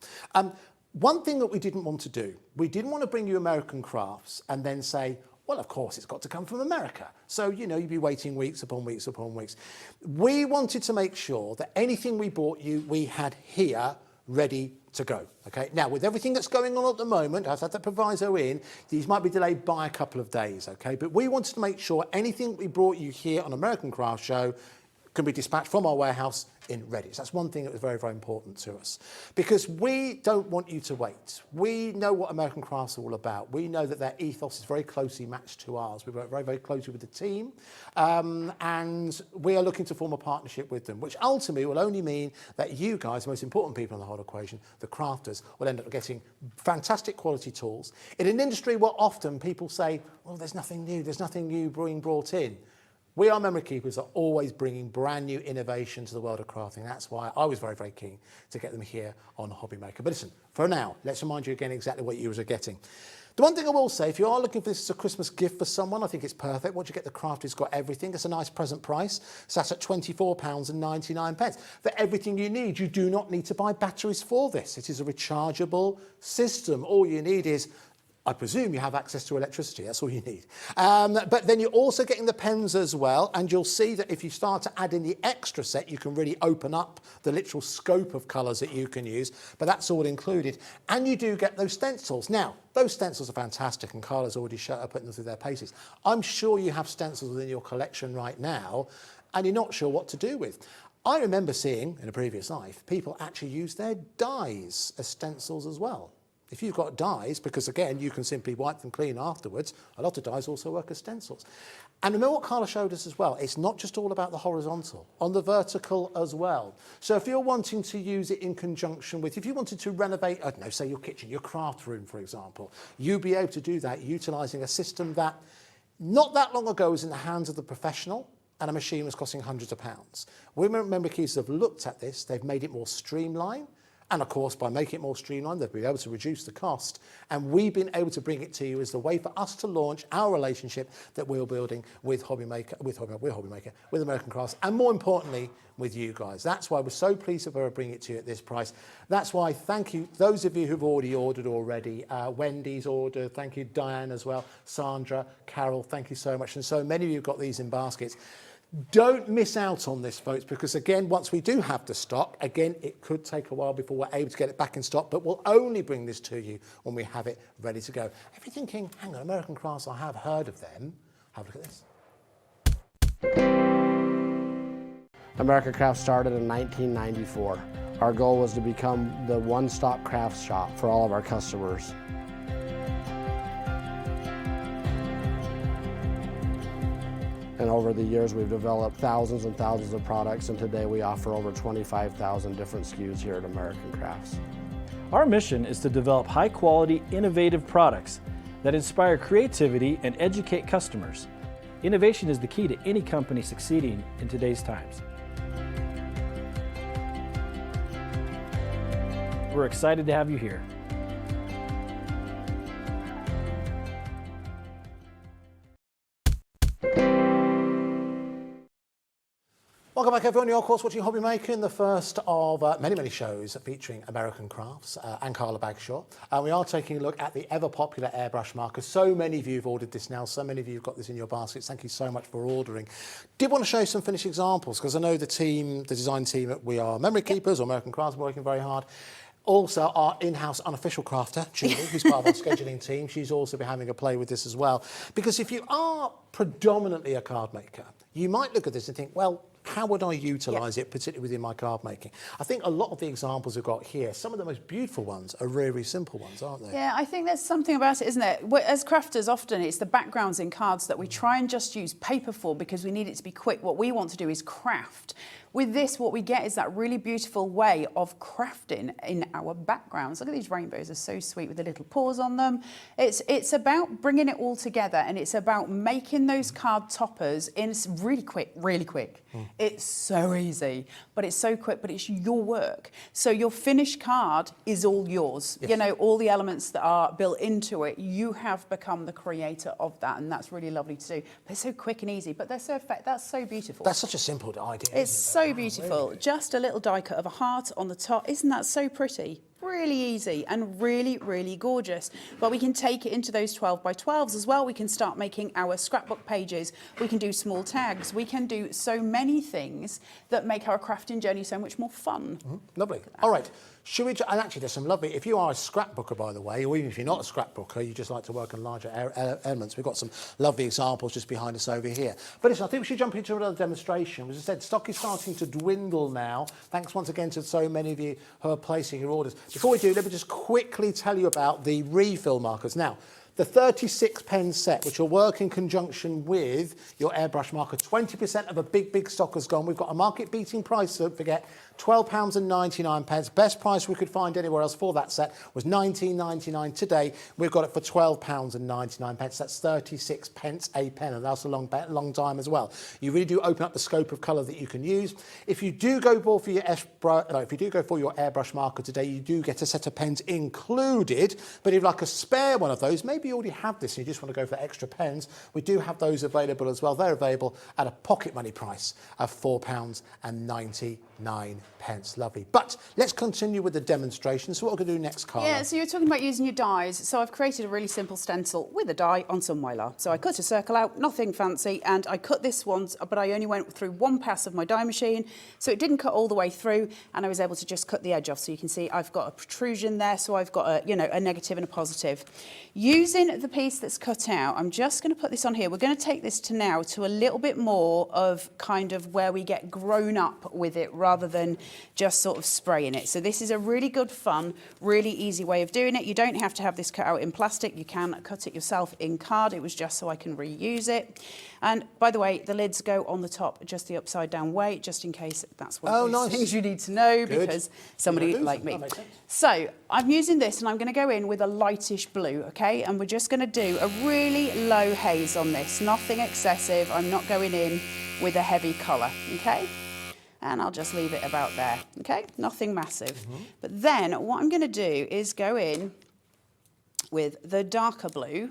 One thing that we didn't want to do, we didn't want to bring you American crafts and then say, well, of course, it's got to come from America. So, you know, you'd be waiting weeks upon weeks upon weeks. We wanted to make sure that anything we brought you, we had here ready to go. Okay. Now, with everything that's going on at the moment, I've had that proviso in, these might be delayed by a couple of days. Okay. But we wanted to make sure anything we brought you here on American Craft Show can be dispatched from our warehouse in ready. So that's one thing that was very, very important to us. Because we don't want you to wait. We know what American Crafts are all about. We know that their ethos is very closely matched to ours. We work very, very closely with the team. And we are looking to form a partnership with them, which ultimately will only mean that you guys, the most important people in the whole equation, the crafters, will end up getting fantastic quality tools. In an industry where often people say, well, there's nothing new being brought in. We Are Memory Keepers are always bringing brand new innovation to the world of crafting. That's why I was very, very keen to get them here on Hobby Maker. But listen, for now, let's remind you again exactly what you are getting. The one thing I will say, if you are looking for this as a Christmas gift for someone, I think it's perfect. Once you get the craft, it's got everything. It's a nice present price. So that's at £24.99. For everything you need, you do not need to buy batteries for this. It is a rechargeable system. All you need is, I presume you have access to electricity, that's all you need. But then you're also getting the pens as well, and you'll see that if you start to add in the extra set, you can really open up the literal scope of colours that you can use, but that's all included. And you do get those stencils. Now, those stencils are fantastic, and Carla's already showed up putting them through their paces. I'm sure you have stencils within your collection right now, and you're not sure what to do with. I remember seeing, in a previous life, people actually use their dies as stencils as well. If you've got dies, because again, you can simply wipe them clean afterwards, a lot of dies also work as stencils. And remember what Carla showed us as well, it's not just all about the horizontal, on the vertical as well. So if you're wanting to use it in conjunction with, if you wanted to renovate, I don't know, say your kitchen, your craft room, for example, you'd be able to do that utilising a system that not that long ago was in the hands of the professional, and a machine was costing hundreds of pounds. Women Member Keys have looked at this, they've made it more streamlined, and of course, by making it more streamlined, they've been able to reduce the cost. And we've been able to bring it to you as the way for us to launch our relationship that we're building with with American Crafts, and more importantly, with you guys. That's why we're so pleased to be able to bring it to you at this price. That's why, thank you, those of you who've already ordered already. Wendy's ordered, thank you, Diane as well, Sandra, Carol, thank you so much. And so many of you have got these in baskets. Don't miss out on this, folks, because again, once we do have the stock, again, it could take a while before we're able to get it back in stock, but we'll only bring this to you when we have it ready to go. If you're thinking, hang on, American Crafts, I have heard of them, have a look at this.
American Crafts started in 1994. Our goal was to become the one-stop crafts shop for all of our customers. And over the years, we've developed thousands and thousands of products, and today we offer over 25,000 different SKUs here at American Crafts.
Our mission is to develop high-quality, innovative products that inspire creativity and educate customers. Innovation is the key to any company succeeding in today's times. We're excited to have you here.
Welcome back everyone, you're of course watching Hobby Making, the first of many shows featuring American Crafts and Carla Bagshaw. We are taking a look at the ever popular airbrush marker. So many of you have ordered this now, so many of you have got this in your baskets. Thank you so much for ordering. Did want to show you some finished examples, because I know the team, the design team at We Are Memory Keepers, or American Crafts, are working very hard. Also, our in-house unofficial crafter, Julie, who's part of our scheduling team, she's also been having a play with this as well. Because if you are predominantly a card maker, you might look at this and think, well, how would I utilise it, particularly within my card making? I think a lot of the examples we've got here, some of the most beautiful ones are really simple ones, aren't they?
Yeah, I think there's something about it, isn't there? As crafters, often it's the backgrounds in cards that we try and just use paper for because we need it to be quick. What we want to do is craft. With this, what we get is that really beautiful way of crafting in our backgrounds. Look at these rainbows, they're so sweet with the little paws on them. It's about bringing it all together, and it's about making those card toppers in really quick, really quick. It's so easy, but it's so quick, but it's your work. So your finished card is all yours. Yes. You know, all the elements that are built into it, you have become the creator of that, and that's really lovely to do. They're so quick and easy, but they're so that's so beautiful.
That's such a simple idea.
It's so beautiful. Really? Just a little die cut of a heart on the top. Isn't that so pretty? Really easy and really, really gorgeous. But we can take it into those 12 by 12s as well. We can start making our scrapbook pages. We can do small tags. We can do so many things that make our crafting journey so much more fun.
Lovely. All right. Should we, and actually there's some lovely, if you are a scrapbooker, by the way, or even if you're not a scrapbooker, you just like to work on larger elements, we've got some lovely examples just behind us over here. But listen, I think we should jump into another demonstration. As I said, stock is starting to dwindle now. Thanks once again to so many of you who are placing your orders. Before we do, let me just quickly tell you about the refill markers. Now, the 36 pen set, which will work in conjunction with your airbrush marker, 20% of a big stock has gone. We've got a market-beating price, don't forget, £12.99. Best price we could find anywhere else for that set was £19.99. Today, we've got it for £12.99. That's 36 pence a pen, and that's a long time as well. You really do open up the scope of colour that you can use. If you do go for your airbrush marker today, you do get a set of pens included. But if you'd like a spare one of those, maybe you already have this and you just want to go for extra pens, we do have those available as well. They're available at a pocket money price of £4.99. Lovely. But let's continue with the demonstration. So what we're going to do next, Carla?
Yeah, so you're talking about using your dies. So I've created a really simple stencil with a die on some mylar. So I cut a circle out, nothing fancy, and I cut this once, but I only went through one pass of my die machine, so it didn't cut all the way through, and I was able to just cut the edge off. So you can see I've got a protrusion there, so I've got a negative and a positive. Using the piece that's cut out, I'm just going to put this on here. We're going to take this to a little bit more of kind of where we get grown up with it rather than just sort of spraying it. So this is a really good fun, really easy way of doing it. You don't have to have this cut out in plastic. You can cut it yourself in card. It was just so I can reuse it. And by the way, the lids go on the top just the upside down way, just in case that's one of those things you need to know, because somebody like me. So I'm using this and I'm going to go in with a lightish blue, okay? And we're just going to do a really low haze on this, nothing excessive. I'm not going in with a heavy colour, okay? And I'll just leave it about there, okay? Nothing massive. But then what I'm going to do is go in with the darker blue.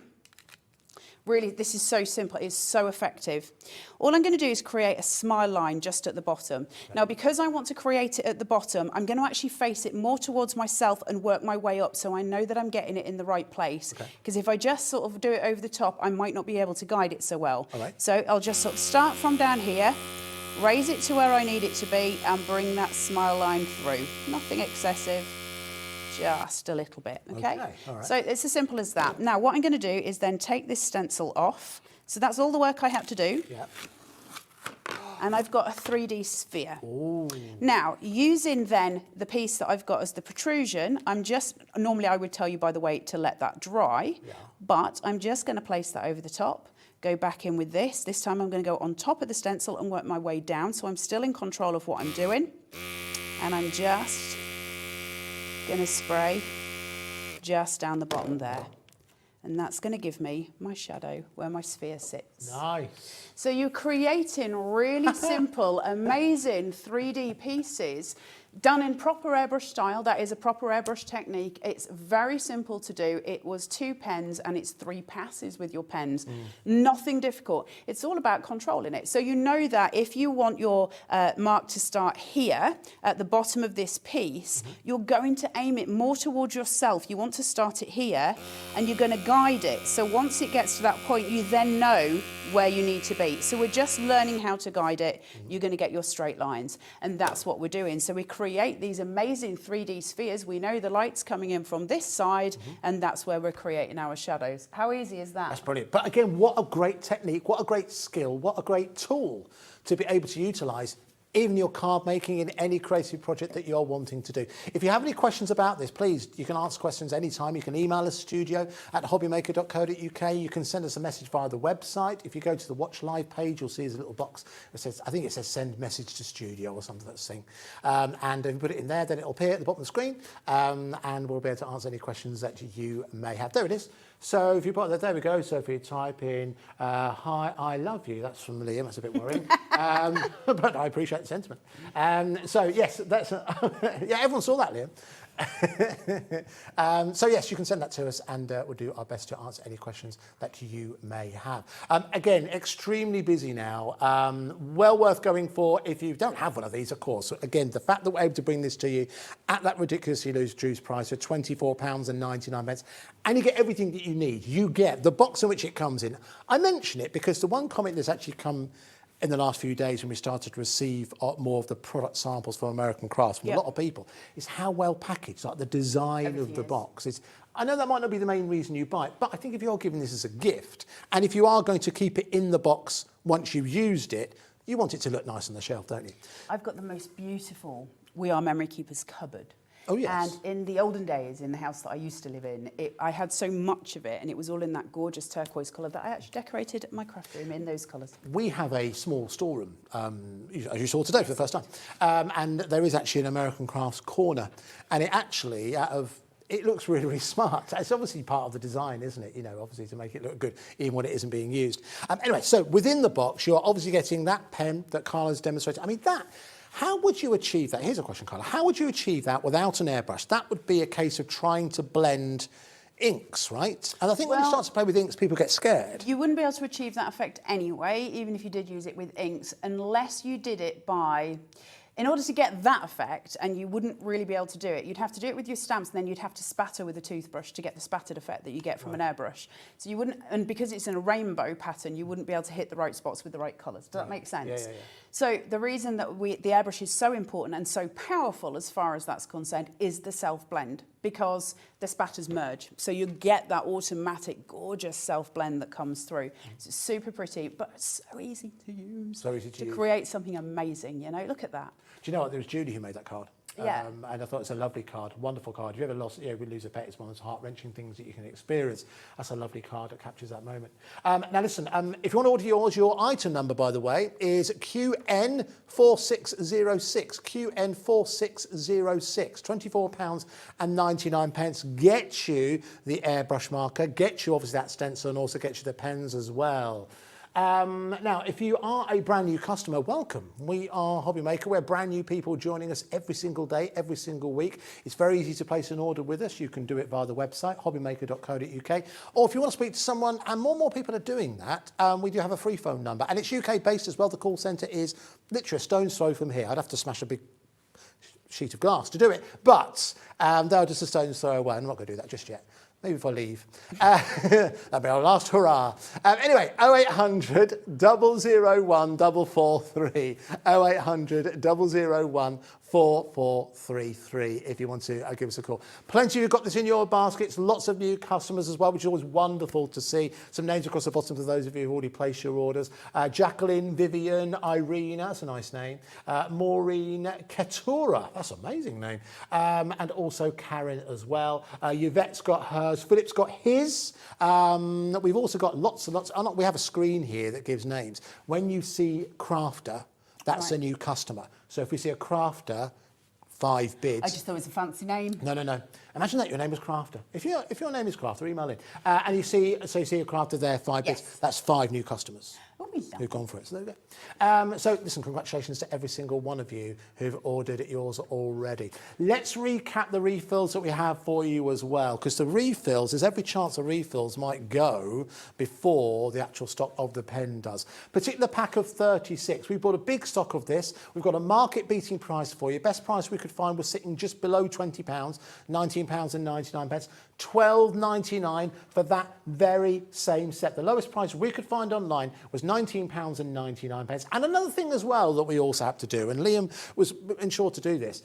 Really, this is so simple, it's so effective. All I'm going to do is create a smile line just at the bottom. Now, because I want to create it at the bottom, I'm going to actually face it more towards myself and work my way up so I know that I'm getting it in the right place. Because if I just sort of do it over the top, I might not be able to guide it so well. So I'll just sort of start from down here, raise it to where I need it to be, and bring that smile line through. Nothing excessive. Just a little bit, okay? So it's as simple as that. Now, what I'm going to do is then take this stencil off. So that's all the work I had to do. And I've got a 3D sphere. Now, using then the piece that I've got as the protrusion, normally I would tell you, by the way, to let that dry, but I'm just going to place that over the top, go back in with this. This time I'm going to go on top of the stencil and work my way down, so I'm still in control of what I'm doing. And I'm just going to spray just down the bottom there. And that's going to give me my shadow where my sphere sits.
Nice.
So you're creating really simple, amazing 3D pieces done in proper airbrush style. That is a proper airbrush technique. It's very simple to do. It was 2 pens and it's 3 passes with your pens. Nothing difficult. It's all about controlling it. So you know that if you want your mark to start here at the bottom of this piece, you're going to aim it more towards yourself. You want to start it here and you're going to guide it. So once it gets to that point, you then know where you need to be. So we're just learning how to guide it. You're going to get your straight lines. And that's what we're doing. So we create these amazing 3D spheres. We know the light's coming in from this side, and that's where we're creating our shadows. How easy is that?
That's brilliant. But again, what a great technique, what a great skill, what a great tool to be able to utilise even your card making in any creative project that you're wanting to do. If you have any questions about this, please, you can ask questions anytime. You can email us studio@hobbymaker.co.uk. You can send us a message via the website. If you go to the Watch Live page, you'll see there's a little box that says, I think it says send message to studio or something that's thing. And if you put it in there, then it'll appear at the bottom of the screen, and we'll be able to answer any questions that you may have. There it is. So if you put that, there we go. So if you type in, hi, I love you, that's from Liam, that's a bit worrying. But I appreciate the sentiment. So yes, that's, yeah, everyone saw that, Liam. So yes, you can send that to us and we'll do our best to answer any questions that you may have. Again, extremely busy now. Well worth going for if you don't have one of these, of course. So again, the fact that we're able to bring this to you at that ridiculously loose price of £24.99, and you get everything that you need. You get the box in which it comes in. I mention it because the one comment that's actually come in the last few days when we started to receive more of the product samples from American Crafts from a lot of people, is how well packaged, like the design of the box. I know that might not be the main reason you buy it, but I think if you're giving this as a gift, and if you are going to keep it in the box once you've used it, you want it to look nice on the shelf, don't you?
I've got the most beautiful We Are Memory Keepers cupboard.
Oh, yes.
And in the olden days, in the house that I used to live in, I had so much of it, and it was all in that gorgeous turquoise colour that I actually decorated my craft room in those colours.
We have a small storeroom, as you saw today for the first time, and there is actually an American Crafts corner, and it actually, it looks really, really smart. It's obviously part of the design, isn't it? You know, obviously to make it look good, even when it isn't being used. Anyway, so within the box, you're obviously getting that pen that Carla's demonstrated. I mean, how would you achieve that? Here's a question, Carla. How would you achieve that without an airbrush? That would be a case of trying to blend inks, right? And I think when you start to play with inks, people get scared.
You wouldn't be able to achieve that effect anyway, even if you did use it with inks, unless you did it by... In order to get that effect, and you wouldn't really be able to do it, you'd have to do it with your stamps, and then you'd have to spatter with a toothbrush to get the spattered effect that you get from an airbrush. So you wouldn't, and because it's in a rainbow pattern, you wouldn't be able to hit the right spots with the right colours. Does that make sense?
Yeah.
So the reason that the airbrush is so important and so powerful as far as that's concerned is the self-blend, because the spatters merge. So you get that automatic, gorgeous self-blend that comes through. It's super pretty, but so easy to use.
So easy to use.
Create something amazing, you know, look at that.
Do you know what? There was Judy who made that card.
Yeah.
And I thought it's a lovely card, wonderful card. If you ever lost, we lose a pet, it's one of those heart-wrenching things that you can experience. That's a lovely card that captures that moment. Now listen, if you want to order yours, your item number, by the way, is QN4606. QN4606. £24.99. Gets you the airbrush marker, gets you obviously that stencil, and also gets you the pens as well. Now, if you are a brand new customer, welcome. We are Hobby Maker. We're brand new people joining us every single day, every single week. It's very easy to place an order with us. You can do it via the website, hobbymaker.co.uk. Or if you want to speak to someone, and more and more people are doing that, we do have a free phone number. And it's UK-based as well. The call centre is literally a stone's throw from here. I'd have to smash a big sheet of glass to do it. But they're just a stone's throw away. I'm not going to do that just yet. Maybe if I leave. That'll be our last hurrah. Anyway, 0800 001 443. 0800 001 4433 if you want to give us a call. Plenty of you got this in your baskets, lots of new customers as well, which is always wonderful to see. Some names across the bottom for those of you who already placed your orders. Jacqueline, Vivian, Irene, that's a nice name. Maureen, Ketura, that's an amazing name. And also Karen as well. Yvette's got hers, Philip's got his. We've also got lots and lots. We have a screen here that gives names. When you see Crafter, that's a new customer. So if we see a Crafter, 5 bids.
I just thought it was a fancy name.
No. Imagine that your name is Crafter. If your name is Crafter, email in. And you see a Crafter there, 5 bids. That's 5 new customers who've gone for it. So there we go. So listen, congratulations to every single one of you who've ordered yours already. Let's recap the refills that we have for you as well, because the refills, there's every chance the refills might go before the actual stock of the pen does. Particular pack of 36. We bought a big stock of this. We've got a market-beating price for you. Best price we could find was sitting just below £20, £19.99. £12.99 for that very same set. The lowest price we could find online was £19.99. And another thing as well that we also had to do, and Liam was ensured to do this,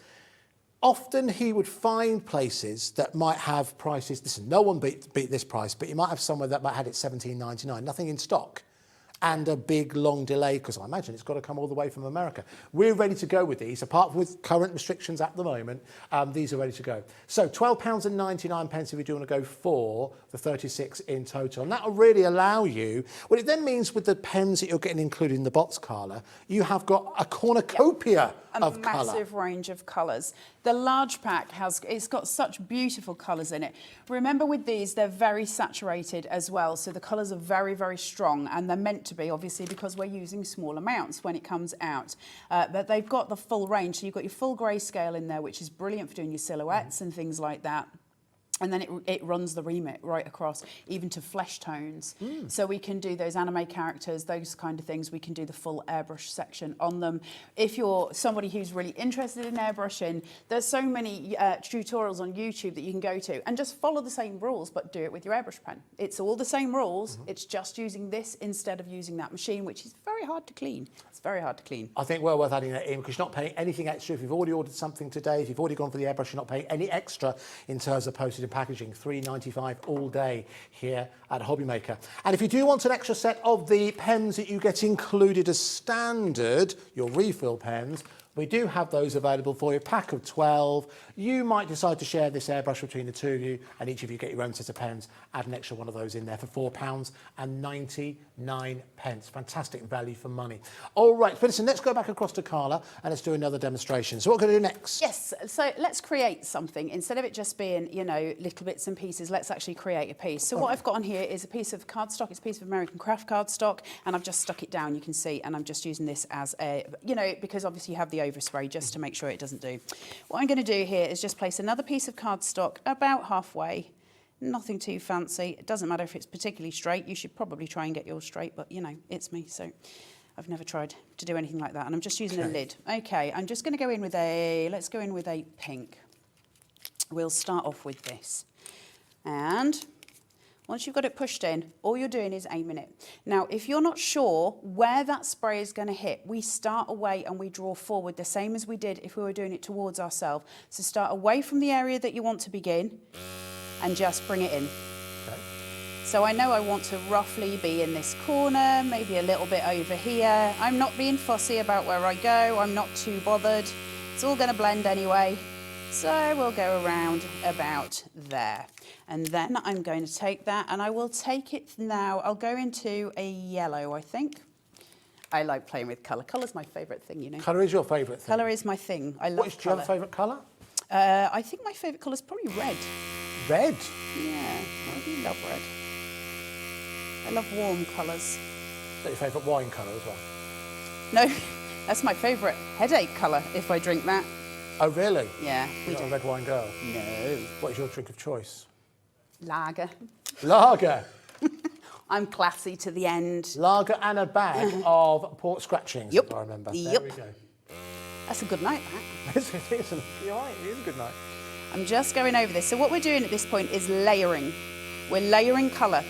often he would find places that might have prices, listen, no one beat this price, but you might have somewhere that might have had it £17.99, nothing in stock. And a big long delay, because I imagine it's got to come all the way from America. We're ready to go with these, apart from with current restrictions at the moment, these are ready to go. So £12.99 if you do want to go for the 36 in total. And that will really allow you, well, it then means with the pens that you're getting included in the box, Carla, you have got a cornucopia of colour.
A massive range of colours. The large pack it's got such beautiful colours in it. Remember with these, they're very saturated as well, so the colours are very, very strong, and they're meant to be, obviously, because we're using small amounts when it comes out. But they've got the full range, so you've got your full grayscale in there, which is brilliant for doing your silhouettes and things like that. And then it runs the remit right across, even to flesh tones. So we can do those anime characters, those kind of things. We can do the full airbrush section on them. If you're somebody who's really interested in airbrushing, there's so many tutorials on YouTube that you can go to and just follow the same rules, but do it with your airbrush pen. It's all the same rules. It's just using this instead of using that machine, which is very hard to clean. It's very hard to clean.
I think well worth adding that in, because you're not paying anything extra. If you've already ordered something today, if you've already gone for the airbrush, you're not paying any extra in terms of postage and packaging. £3.95 all day here at Hobby Maker. And if you do want an extra set of the pens that you get included as standard, your refill pens, we do have those available for you, pack of 12. You might decide to share this airbrush between the two of you, and each of you get your own set of pens. Add an extra one of those in there for £4.99. Fantastic value for money. All right, but listen, let's go back across to Carla and let's do another demonstration. So what are we going to do next?
Yes, so let's create something. Instead of it just being, you know, little bits and pieces, let's actually create a piece. So what I've got on here is a piece of cardstock. It's a piece of American craft cardstock, and I've just stuck it down, you can see, and I'm just using this as a, you know, because obviously you have the overspray just to make sure it doesn't do. What I'm going to do here is just place another piece of cardstock about halfway. Nothing too fancy. It doesn't matter if it's particularly straight. You should probably try and get yours straight, but you know, it's me, so I've never tried to do anything like that. And I'm just using a lid. Okay, I'm just going to go in with let's go in with a pink. We'll start off with this. And Once you've got it pushed in, all you're doing is aiming it. Now, if you're not sure where that spray is going to hit, we start away and we draw forward, the same as we did if we were doing it towards ourselves. So start away from the area that you want to begin and just bring it in.
Okay.
So I know I want to roughly be in this corner, maybe a little bit over here. I'm not being fussy about where I go. I'm not too bothered. It's all going to blend anyway. So we'll go around about there. And then I'm going to take that and I will take it now. I'll go into a yellow, I think. I like playing with colour. Colour's my favourite thing, you know.
Colour is your favourite thing?
Colour is my thing. I love
Do you have a favourite colour?
I think my favourite colour is probably red.
Red?
Yeah, I do love red. I love warm colours.
Is that your favourite wine colour as well?
No, that's my favourite headache colour if I drink that.
Oh, really?
Yeah.
You're not a red wine girl?
No.
What is your drink of choice?
Lager.
Lager?
I'm classy to the end.
Lager and a bag of pork scratchings,
Yep.
if I remember.
Yep.
There we go.
That's a good night, that.
You're right, it is a good night.
I'm just going over this. So what we're doing at this point is layering. We're layering colour.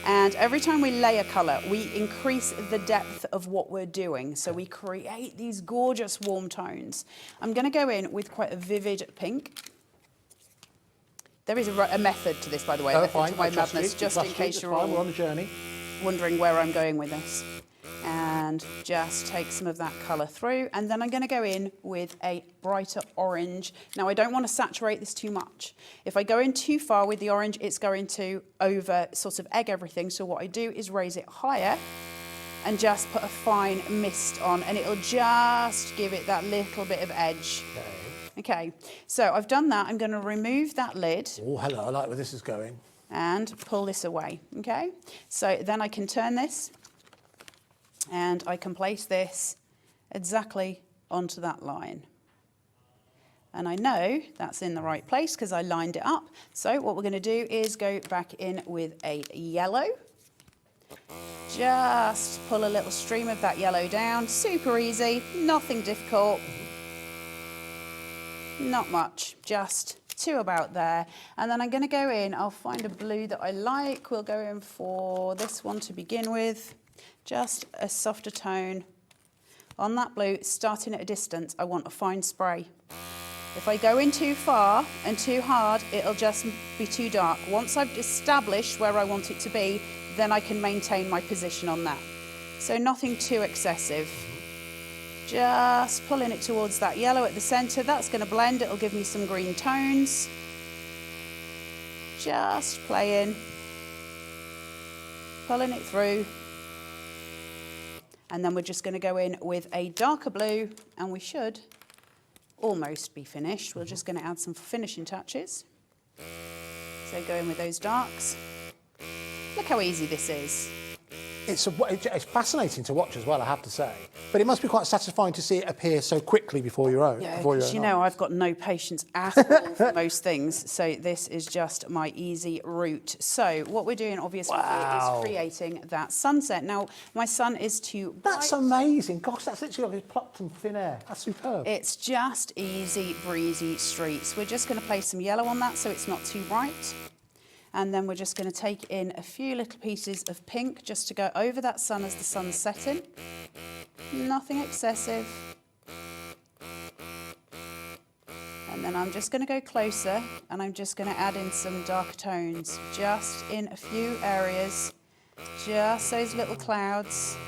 And every time we layer colour, we increase the depth of what we're doing. So we create these gorgeous warm tones. I'm going to go in with quite a vivid pink. There is a method to this, by the way, a method to my madness, just in case you're all
We're on a journey.
wondering where I'm going with this. And just take some of that colour through. And then I'm going to go in with a brighter orange. Now, I don't want to saturate this too much. If I go in too far with the orange, it's going to sort of egg everything. So what I do is raise it higher and just put a fine mist on. And it'll just give it that little bit of edge. Okay, so I've done that. I'm going to remove that lid.
Oh, hello, I like where this is going.
And pull this away, okay? So then I can turn this and I can place this exactly onto that line. And I know that's in the right place because I lined it up. So what we're going to do is go back in with a yellow. Just pull a little stream of that yellow down. Super easy, nothing difficult. Not much, just two about there. And then I'm going to go in, I'll find a blue that I like. We'll go in for this one to begin with. Just a softer tone. On that blue, starting at a distance, I want a fine spray. If I go in too far and too hard, it'll just be too dark. Once I've established where I want it to be, then I can maintain my position on that. So nothing too excessive. Just pulling it towards that yellow at the centre. That's going to blend. It'll give me some green tones. Just playing. Pulling it through. And then we're just going to go in with a darker blue and we should almost be finished. We're just going to add some finishing touches. So go in with those darks. Look how easy this is.
It's fascinating to watch as well, I have to say. But it must be quite satisfying to see it appear so quickly before your own.
Yeah, because you know I've got no patience at all for most things. So this is just my easy route. So what we're doing obviously is creating that sunset. Now my sun is too bright.
That's amazing. Gosh, that's literally like it's plucked from thin air. That's superb.
It's just easy, breezy streets. We're just going to place some yellow on that so it's not too bright. And then we're just going to take in a few little pieces of pink just to go over that sun as the sun's setting. Nothing excessive. And then I'm just going to go closer and I'm just going to add in some darker tones, just in a few areas, just those little clouds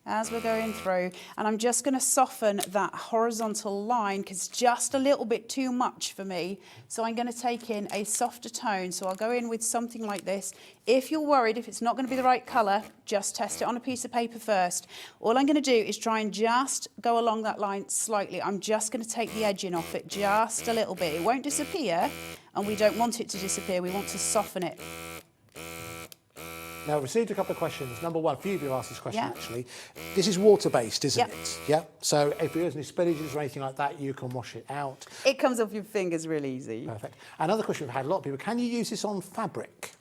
as we're going through. And I'm just going to soften that horizontal line because it's just a little bit too much for me. So I'm going to take in a softer tone. So I'll go in with something like this. If you're worried if it's not going to be the right colour, just test it on a piece of paper first. All I'm going to do is try and just go along that line slightly. I'm just going to take the edging off it just a little bit. It won't disappear and we don't want it to disappear. We want to soften it.
Now, I've received a couple of questions. Number one, a few of you have asked this question actually. This is water-based, isn't it? Yeah. So if there's any spillages or anything like that, you can wash it out.
It comes off your fingers real easy.
Perfect. Another question we've had a lot of people, can you use this on fabric?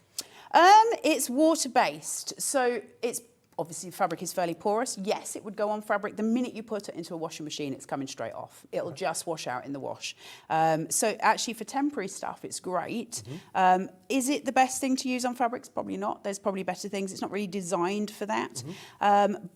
It's water-based, so it's obviously the fabric is fairly porous. Yes, it would go on fabric. The minute you put it into a washing machine, it's coming straight off. It'll just wash out in the wash. So actually for temporary stuff, it's great. Is it the best thing to use on fabrics? Probably not. There's probably better things. It's not really designed for that.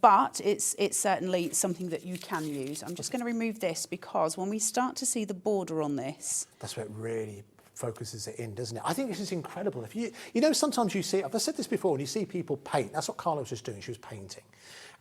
But it's certainly something that you can use. I'm just going to remove this because when we start to see the border on this...
That's where it really focuses it in, doesn't it? I think this is incredible. If you know, sometimes you see, I've said this before, when you see people paint, that's what Carla was just doing, she was painting.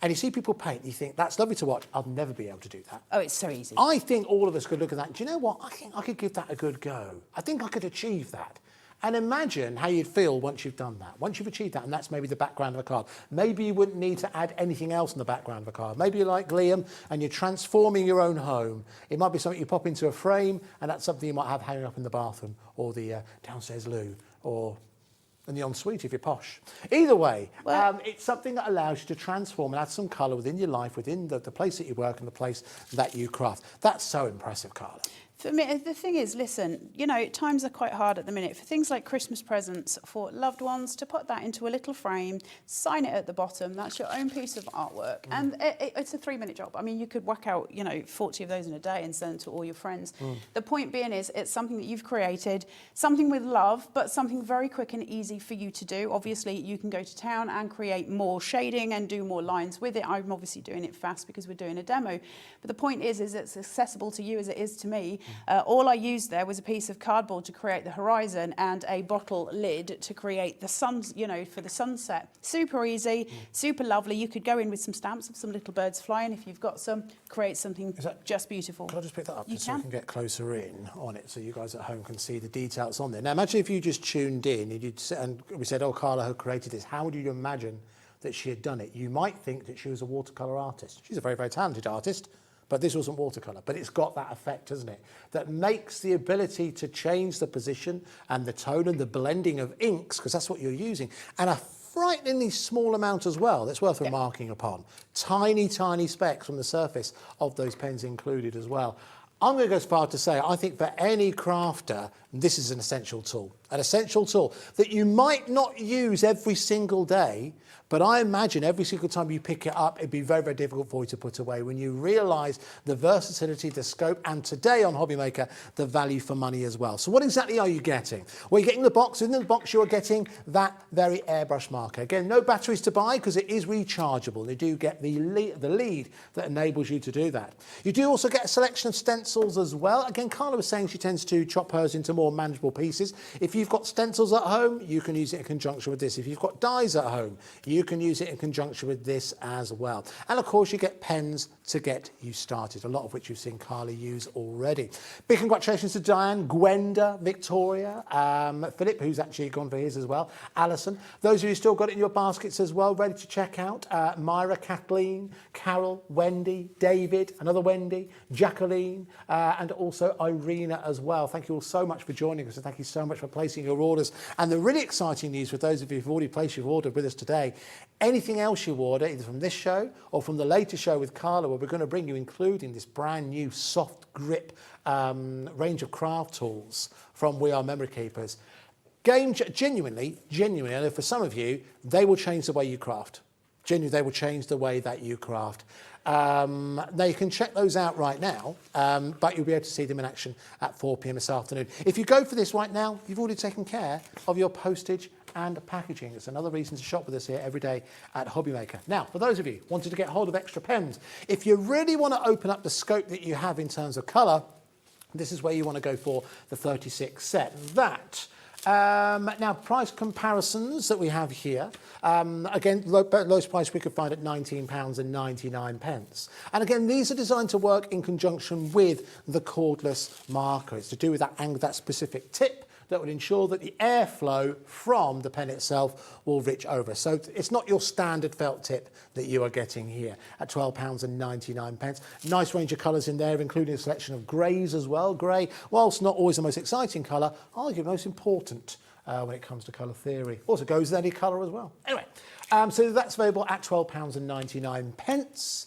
And you see people paint, you think, that's lovely to watch, I'll never be able to do that.
Oh, it's so easy.
I think all of us could look at that, do you know what, I think I could give that a good go. I think I could achieve that. And imagine how you'd feel once you've done that. Once you've achieved that, and that's maybe the background of a card. Maybe you wouldn't need to add anything else in the background of a card. Maybe you're like Liam and you're transforming your own home. It might be something you pop into a frame, and that's something you might have hanging up in the bathroom or the downstairs loo or in the ensuite if you're posh. Either way, it's something that allows you to transform and add some colour within your life, within the place that you work and the place that you craft. That's so impressive, Carla.
For me, the thing is, listen, you know, times are quite hard at the minute. For things like Christmas presents for loved ones, to put that into a little frame, sign it at the bottom, that's your own piece of artwork. And it's a 3-minute job. I mean, you could whack out, you know, 40 of those in a day and send them to all your friends. The point being is, it's something that you've created, something with love, but something very quick and easy for you to do. Obviously, you can go to town and create more shading and do more lines with it. I'm obviously doing it fast because we're doing a demo. But the point is it's accessible to you as it is to me. All I used there was a piece of cardboard to create the horizon and a bottle lid to create the sun, you know, for the sunset. Super easy, super lovely. You could go in with some stamps of some little birds flying if you've got some, create something just beautiful.
Can I just pick that up
You
just so we can get closer in on it so you guys at home can see the details on there. Now imagine if you just tuned in and we said, oh, Carla had created this. How would you imagine that she had done it? You might think that she was a watercolour artist. She's a very, very talented artist. But this wasn't watercolour, but it's got that effect, hasn't it? That makes the ability to change the position and the tone and the blending of inks, because that's what you're using, and a frighteningly small amount as well that's worth remarking upon. Tiny, tiny specks from the surface of those pens included as well. I'm going to go as far to say, I think for any crafter, this is an essential tool that you might not use every single day, but I imagine every single time you pick it up, it'd be very, very difficult for you to put away when you realise the versatility, the scope, and today on Hobby Maker, the value for money as well. So what exactly are you getting? Well, you're getting the box. Within the box, you're getting that very airbrush marker. Again, no batteries to buy because it is rechargeable. You do get the lead that enables you to do that. You do also get a selection of stencils as well. Again, Carla was saying she tends to chop hers into more manageable pieces. If you've got stencils at home, you can use it in conjunction with this. If you've got dies at home, you can use it in conjunction with this as well. And of course, you get pens to get you started, a lot of which you've seen Carla use already. Big congratulations to Diane, Gwenda, Victoria, Philip, who's actually gone for his as well, Alison. Those of you who still got it in your baskets as well, ready to check out, Myra, Kathleen, Carol, Wendy, David, another Wendy, Jacqueline, and also Irina as well. Thank you all so much for joining us, and thank you so much for placing your orders. And the really exciting news for those of you who've already placed your order with us today, anything else you order, either from this show or from the later show with Carla, where we're going to bring you, including this brand new soft grip range of craft tools from We Are Memory Keepers. Genuinely, I know for some of you, they will change the way you craft. Genuinely, they will change the way that you craft. Now, you can check those out right now, but you'll be able to see them in action at 4 p.m. this afternoon. If you go for this right now, you've already taken care of your postage and packaging. It's another reason to shop with us here every day at Hobby Maker. Now, for those of you wanting to get hold of extra pens, if you really want to open up the scope that you have in terms of colour, this is where you want to go for the 36 set. Now, price comparisons that we have here. Again, lowest price we could find at £19.99. And again, these are designed to work in conjunction with the cordless marker. It's to do with that specific tip that will ensure that the airflow from the pen itself will reach over. So it's not your standard felt tip that you are getting here at £12.99. Nice range of colours in there, including a selection of greys as well. Grey, whilst not always the most exciting colour, arguably the most important when it comes to colour theory. Also goes with any colour as well. Anyway, so that's available at £12.99.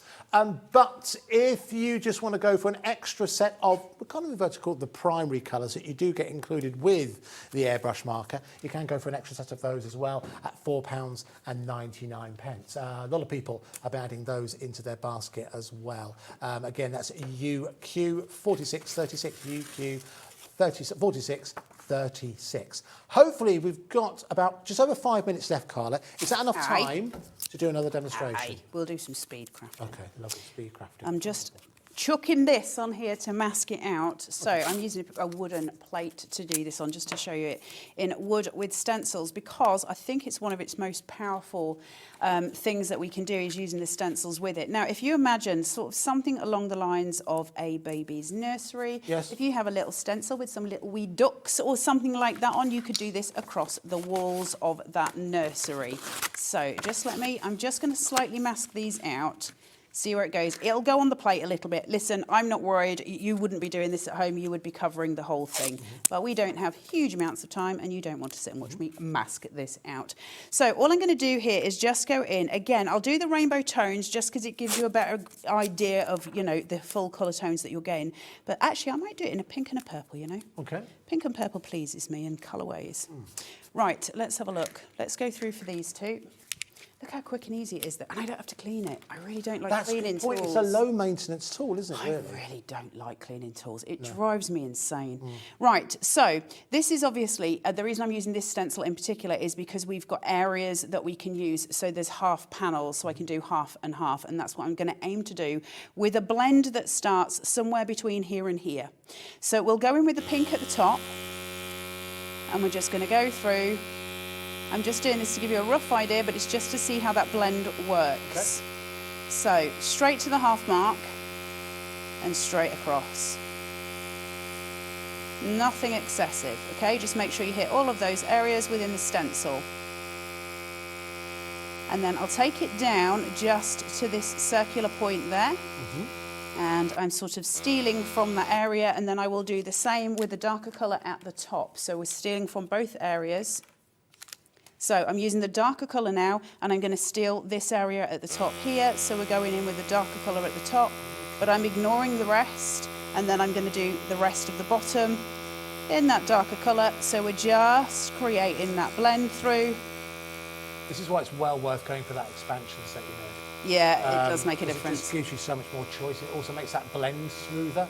But if you just want to go for an extra set of, we kind of refer to call the primary colours that you do get included with the airbrush marker, you can go for an extra set of those as well at £4.99. A lot of people have been adding those into their basket as well. Again, that's UQ4636, UQ4636. Hopefully we've got about just over 5 minutes left, Carla. Is that enough time to do another demonstration?
We'll do some speed crafting.
Okay, lovely speed crafting.
I'm just chucking this on here to mask it out. So I'm using a wooden plate to do this on, just to show you it in wood with stencils, because I think it's one of its most powerful things that we can do is using the stencils with it. Now, if you imagine sort of something along the lines of a baby's nursery,
yes.
If you have a little stencil with some little wee ducks or something like that on, you could do this across the walls of that nursery. So I'm just going to slightly mask these out. See where it goes. It'll go on the plate a little bit. Listen, I'm not worried. You wouldn't be doing this at home. You would be covering the whole thing. But we don't have huge amounts of time, and you don't want to sit and watch me mask this out. So all I'm going to do here is just go in. Again, I'll do the rainbow tones just because it gives you a better idea of, you know, the full colour tones that you're getting. But actually, I might do it in a pink and a purple, you know.
Okay.
Pink and purple pleases me in colourways. Right, let's have a look. Let's go through for these two. Look how quick and easy it is, and I don't have to clean it. I really don't like cleaning tools.
It's a low maintenance tool, isn't it, really?
I really don't like cleaning tools. It drives me insane. Right, so this is obviously, the reason I'm using this stencil in particular is because we've got areas that we can use. So there's half panels, so I can do half and half, and that's what I'm going to aim to do with a blend that starts somewhere between here and here. So we'll go in with the pink at the top, and we're just going to go through. I'm just doing this to give you a rough idea, but it's just to see how that blend works. Okay. So straight to the half mark and straight across. Nothing excessive, okay? Just make sure you hit all of those areas within the stencil. And then I'll take it down just to this circular point there. And I'm sort of stealing from that area, and then I will do the same with the darker colour at the top. So we're stealing from both areas. So I'm using the darker colour now, and I'm going to steal this area at the top here. So we're going in with the darker colour at the top, but I'm ignoring the rest, and then I'm going to do the rest of the bottom in that darker colour. So we're just creating that blend through.
This is why it's well worth going for that expansion set, you know.
Yeah, it does make a difference.
It just gives you so much more choice. It also makes that blend smoother.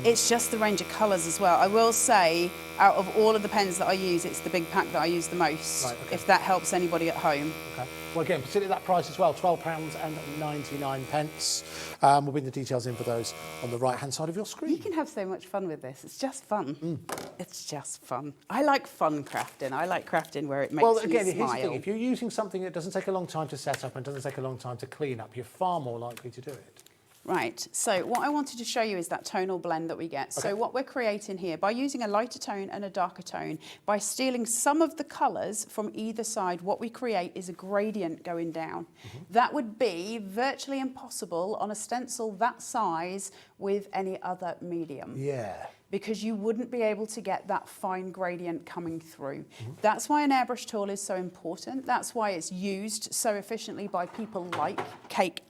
It's just the range of colours as well. I will say, out of all of the pens that I use, it's the big pack that I use the most, right, okay. If that helps anybody at home.
Okay. Well, again, consider that price as well, £12.99. We'll bring the details in for those on the right-hand side of your screen.
You can have so much fun with this. It's just fun. It's just fun. I like fun crafting. I like crafting where it makes me smile.
Well, again, here's the thing. If you're using something that doesn't take a long time to set up and doesn't take a long time to clean up, you're far more likely to do it.
Right, so what I wanted to show you is that tonal blend that we get. Okay. So what we're creating here, by using a lighter tone and a darker tone, by stealing some of the colours from either side, what we create is a gradient going down. That would be virtually impossible on a stencil that size with any other medium.
Yeah.
Because you wouldn't be able to get that fine gradient coming through. That's why an airbrush tool is so important. That's why it's used so efficiently by people like cake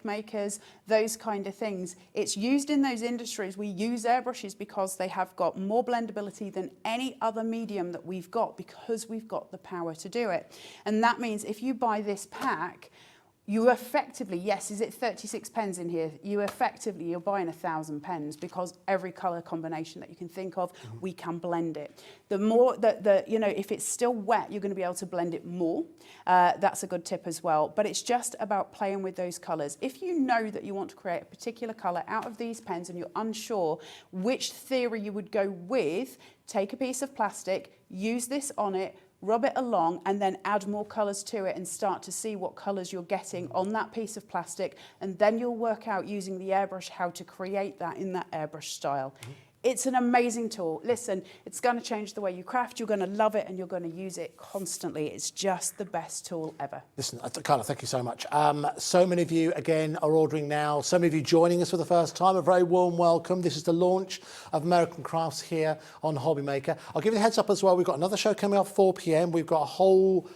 makers, those kind of things. It's used in those industries. We use airbrushes because they have got more blendability than any other medium that we've got, because we've got the power to do it. And that means if you buy this pack, you effectively, yes, is it 36 pens in here? You're buying 1,000 pens, because every colour combination that you can think of, we can blend it. The more that, you know, if it's still wet, you're going to be able to blend it more. That's a good tip as well. But it's just about playing with those colours. If you know that you want to create a particular colour out of these pens and you're unsure which theory you would go with, take a piece of plastic, use this on it, rub it along, and then add more colours to it and start to see what colours you're getting on that piece of plastic, and then you'll work out using the airbrush how to create that in that airbrush style. It's an amazing tool. Listen, it's going to change the way you craft. You're going to love it and you're going to use it constantly. It's just the best tool ever.
Listen, Carla, thank you so much. So many of you, again, are ordering now. So many of you joining us for the first time, a very warm welcome. This is the launch of American Crafts here on Hobby Maker. I'll give you the heads up as well. We've got another show coming up 4 p.m. We've got a whole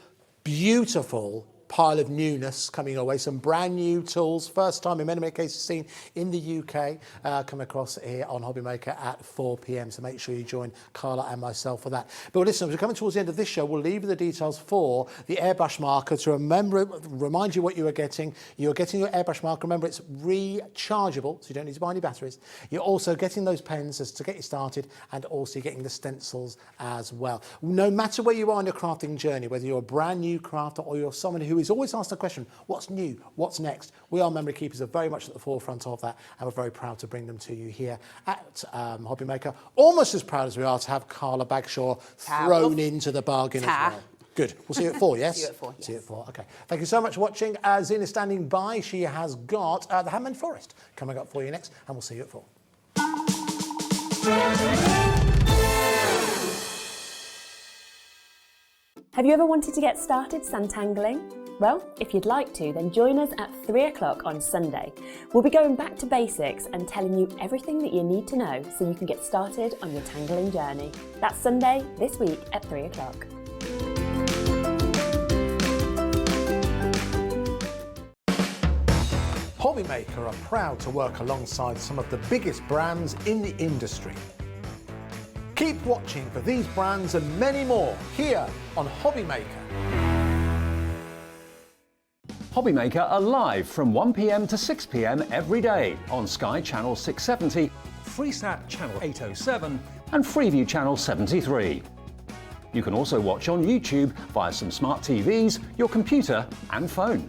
beautiful pile of newness coming our way, some brand new tools, first time in many cases seen in the UK, come across here on Hobby Maker at 4 p.m. So make sure you join Carla and myself for that. But listen, as we're coming towards the end of this show, we'll leave you the details for the airbrush marker to remind you what you are getting. You're getting your airbrush marker. Remember, it's rechargeable, so you don't need to buy any batteries. You're also getting those pens to get you started, and also getting the stencils as well. No matter where you are on your crafting journey, whether you're a brand new crafter or you're someone who is always asked the question, what's new, what's next? We, our memory keepers, are very much at the forefront of that, and we're very proud to bring them to you here at Hobby Maker. Almost as proud as we are to have Carla Bagshaw thrown into the bargain as well. Good. We'll see you at 4, yes?
See you at 4, yes.
See you at 4, okay. Thank you so much for watching. Zena standing by. She has got the Handmade Florist coming up for you next, and we'll see you at 4.
Have you ever wanted to get started santangling? Well, if you'd like to, then join us at 3 o'clock on Sunday. We'll be going back to basics and telling you everything that you need to know so you can get started on your tangling journey. That's Sunday this week at 3 o'clock.
Hobby Maker are proud to work alongside some of the biggest brands in the industry. Keep watching for these brands and many more here on Hobby Maker.
Hobby Maker are live from 1 p.m. to 6 p.m. every day on Sky Channel 670, FreeSat Channel 807 and Freeview Channel 73. You can also watch on YouTube via some smart TVs, your computer and phone.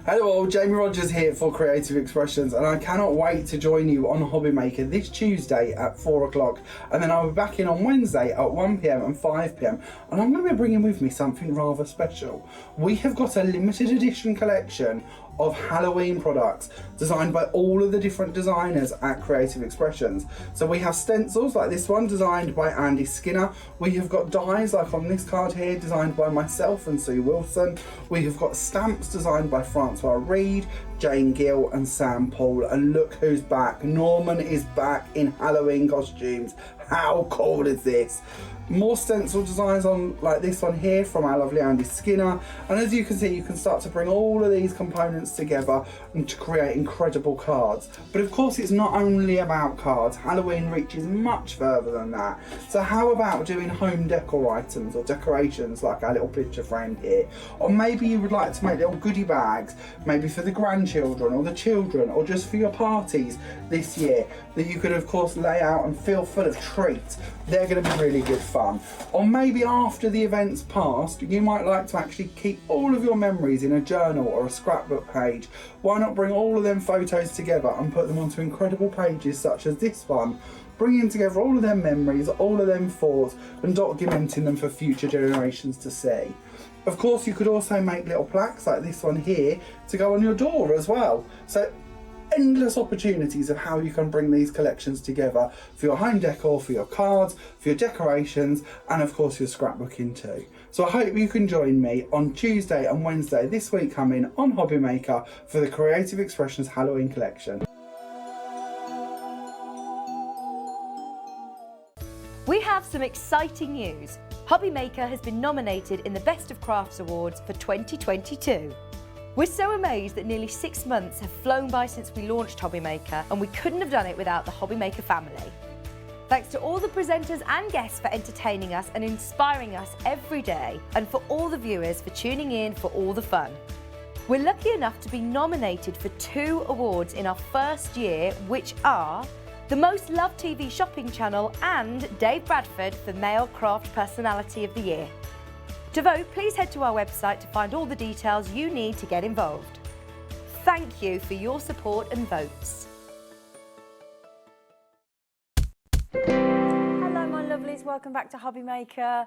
Hello all, Jamie Rogers here for Creative Expressions, and I cannot wait to join you on Hobby Maker this Tuesday at 4 o'clock, and then I'll be back in on Wednesday at 1 p.m. and 5 p.m. and I'm going to be bringing with me something rather special. We have got a limited edition collection of Halloween products designed by all of the different designers at Creative Expressions. So we have stencils like this one designed by Andy Skinner. We have got dies like on this card here designed by myself and Sue Wilson. We have got stamps designed by Francois Reed, Jane Gill and Sam Paul. And look who's back. Norman is back in Halloween costumes. How cool is this? More stencil designs on like this one here from our lovely Andy Skinner, and as you can see, you can start to bring all of these components together and to create incredible cards. But of course, it's not only about cards. Halloween reaches much further than that. So how about doing home decor items or decorations like our little picture frame here? Or maybe you would like to make little goodie bags, maybe for the grandchildren or the children, or just for your parties this year, that you could of course lay out and feel full of treats. They're going to be really good fun. Or maybe after the event's passed, you might like to actually keep all of your memories in a journal or a scrapbook page. Why not bring all of them photos together and put them onto incredible pages such as this one, bringing together all of them memories, all of them thoughts, and documenting them for future generations to see. Of course, you could also make little plaques like this one here to go on your door as well. So endless opportunities of how you can bring these collections together for your home decor, for your cards, for your decorations, and of course your scrapbooking too. So I hope you can join me on Tuesday and Wednesday this week coming on Hobby Maker for the Creative Expressions Halloween collection.
We have some exciting news. Hobby Maker has been nominated in the Best of Crafts Awards for 2022. We're so amazed that nearly 6 months have flown by since we launched Hobby Maker, and we couldn't have done it without the Hobby Maker family. Thanks to all the presenters and guests for entertaining us and inspiring us every day, and for all the viewers for tuning in for all the fun. We're lucky enough to be nominated for 2 awards in our first year, which are the Most Loved TV Shopping Channel and Dave Bradford for Male Craft Personality of the Year. To vote, please head to our website to find all the details you need to get involved. Thank you for your support and votes.
Hello my lovelies, welcome back to Hobby Maker.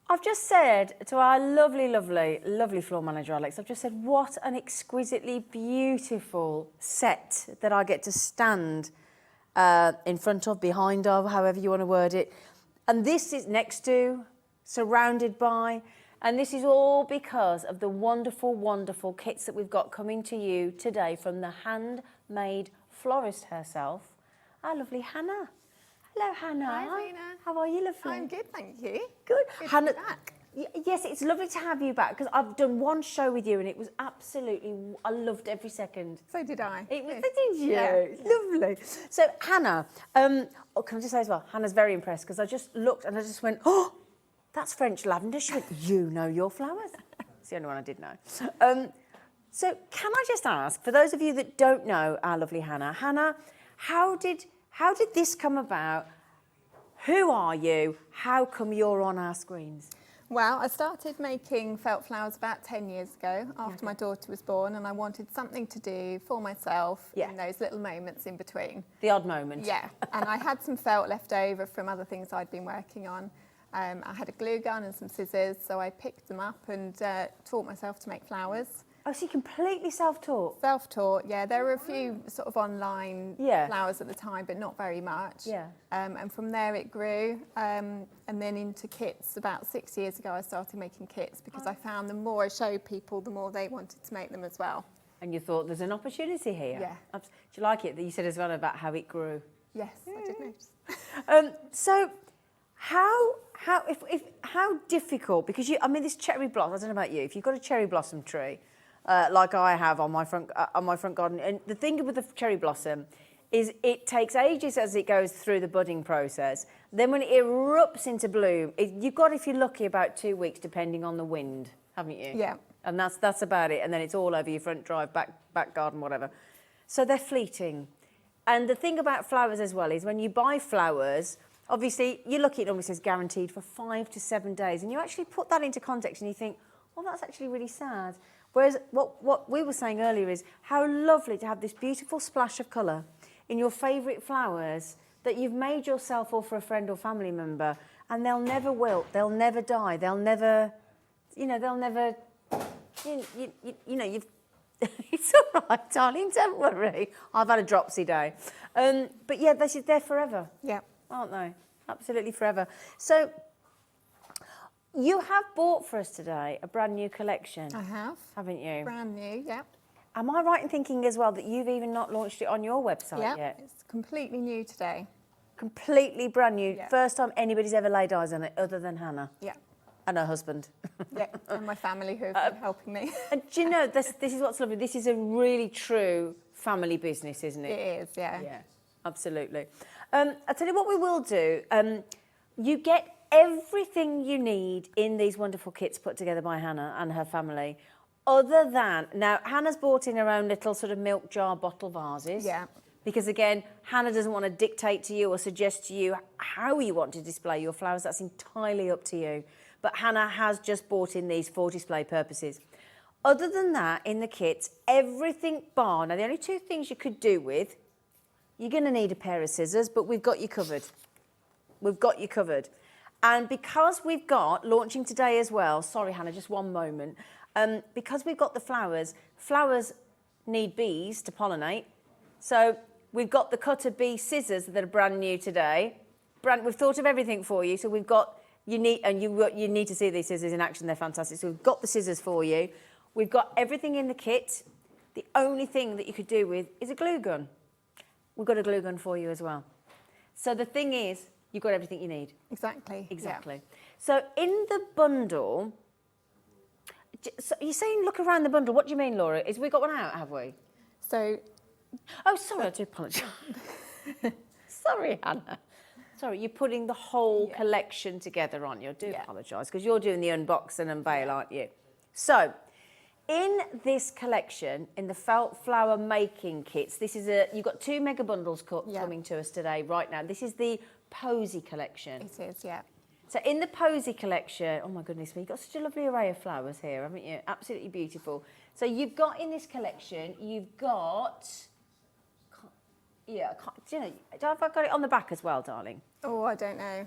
I've just said to our lovely, lovely, lovely floor manager, Alex, I've just said, what an exquisitely beautiful set that I get to stand in front of, behind of, however you want to word it. And this is next to, surrounded by, and this is all because of the wonderful, wonderful kits that we've got coming to you today from the handmade florist herself, our lovely Hannah. Hello, Hannah.
Hi, Zena.
How are you, lovely?
I'm good, thank you.
Good.
Good
Hannah,
to be back.
Yes, it's lovely to have you back because I've done one show with you and it was absolutely, I loved every second.
So did I.
It was,
Yes.
did you?
Yeah.
Lovely. So, Hannah, can I just say as well, Hannah's very impressed because I just looked and I just went, oh, that's French lavender. She went, you know your flowers. It's the only one I did know. So, can I just ask, for those of you that don't know our lovely Hannah, how did this come about? Who are you? How come you're on our screens?
Well, I started making felt flowers about 10 years ago after my daughter was born, and I wanted something to do for myself in those little moments in between.
The odd moment.
Yeah, and I had some felt left over from other things I'd been working on. I had a glue gun and some scissors, so I picked them up and taught myself to make flowers.
Oh, so you're completely self-taught?
Self-taught, yeah. There were a few sort of online flowers at the time, but not very much.
Yeah.
And from there it grew, and then into kits. About 6 years ago I started making kits because I found the more I showed people, the more they wanted to make them as well.
And you thought there's an opportunity here?
Yeah.
Do you like it that you said as well about how it grew?
Yes, I did notice.
So how difficult, because this cherry blossom, I don't know about you, if you've got a cherry blossom tree, like I have on my front garden. And the thing with the cherry blossom is it takes ages as it goes through the budding process. Then when it erupts into bloom, you've got, if you're lucky, about 2 weeks, depending on the wind, haven't you?
Yeah.
And that's about it. And then it's all over your front drive, back garden, whatever. So they're fleeting. And the thing about flowers as well is when you buy flowers, obviously you look at it, almost says guaranteed for 5 to 7 days. And you actually put that into context and you think, well, that's actually really sad. Whereas what we were saying earlier is how lovely to have this beautiful splash of colour in your favourite flowers that you've made yourself or for a friend or family member, and they'll never wilt, they'll never die, they'll never, they'll never, you've, it's all right, darling, don't worry. I've had a dropsy day. But yeah, they're forever.
Yeah.
Aren't they? Absolutely forever. So, you have bought for us today a brand new collection.
I have.
Haven't you?
Brand new, yeah.
Am I right in thinking as well that you've even not launched it on your website
Yeah,
yet?
it's completely new today.
Completely brand new.
Yeah.
First time anybody's ever laid eyes on it other than Hannah.
Yeah.
And her husband.
Yeah, and my family who have been helping me.
And do you know, this is what's lovely. This is a really true family business, isn't it?
It is, yeah.
Yeah, absolutely. I'll tell you what we will do. You get everything you need in these wonderful kits put together by Hannah and her family. Other than, now Hannah's bought in her own little sort of milk jar bottle vases.
Yeah.
Because again, Hannah doesn't want to dictate to you or suggest to you how you want to display your flowers. That's entirely up to you. But Hannah has just bought in these for display purposes. Other than that, in the kits, everything bar. Now, the only two things you could do with, you're going to need a pair of scissors, but we've got you covered. We've got you covered. And because we've got, launching today as well, sorry, Hannah, just one moment. Because we've got the flowers need bees to pollinate. So we've got the cutter bee scissors that are brand new today. We've thought of everything for you. So we've got, you need to see these scissors in action. They're fantastic. So we've got the scissors for you. We've got everything in the kit. The only thing that you could do with is a glue gun. We've got a glue gun for you as well. So the thing is, you've got everything you need.
Exactly.
Exactly. Yeah. So in the bundle, so you're saying look around the bundle. What do you mean, Laura? Is we got one out, have we?
So,
oh, sorry, I do apologise. Sorry, Hannah. Sorry, you're putting the whole collection together, aren't you? I do apologise, because you're doing the unbox and unveil, aren't you? So, in this collection, in the felt flower making kits, this is you've got 2 mega bundles coming to us today, right now. This is the Posy collection.
It is, yeah.
So in the Posy collection, oh my goodness me, you've got such a lovely array of flowers here, haven't you? Absolutely beautiful. So you've got in this collection, you've got, do you know, have I got it on the back as well, darling?
Oh, I don't know.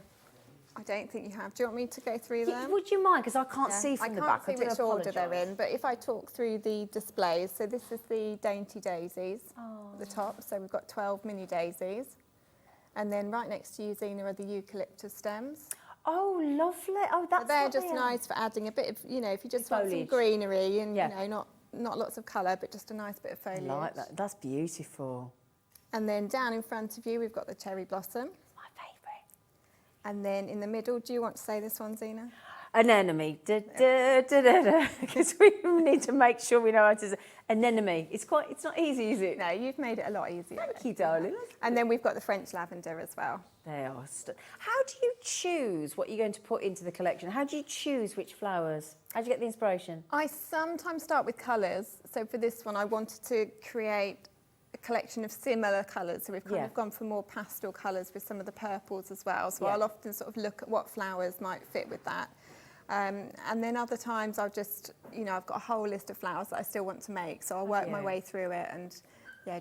I don't think you have. Do you want me to go through them?
Would you mind? Because I can't see from the back.
I can't see which order they're in, but if I talk through the displays, so this is the dainty daisies at the top. So we've got 12 mini daisies. And then right next to you, Zena, are the eucalyptus stems.
Oh, lovely. Oh, that's
So they're just nice for adding a bit of, you know, if you just want some greenery and, you know, not lots of colour, but just a nice bit of foliage.
I like that. That's beautiful.
And then down in front of you, we've got the cherry blossom.
My favourite.
And then in the middle, do you want to say this one, Zena?
Anemone. Because we need to make sure we know how to say anemone. It's not easy, is it?
No, you've made it a lot easier.
Thank you, darling.
And then we've got the French lavender as well.
They are. How do you choose what you're going to put into the collection? How do you choose which flowers? How do you get the inspiration?
I sometimes start with colours. So for this one, I wanted to create a collection of similar colours. So we've kind of gone for more pastel colours with some of the purples as well. So I'll often sort of look at what flowers might fit with that. And then other times I'll just, you know, I've got a whole list of flowers that I still want to make. So I'll work my way through it and,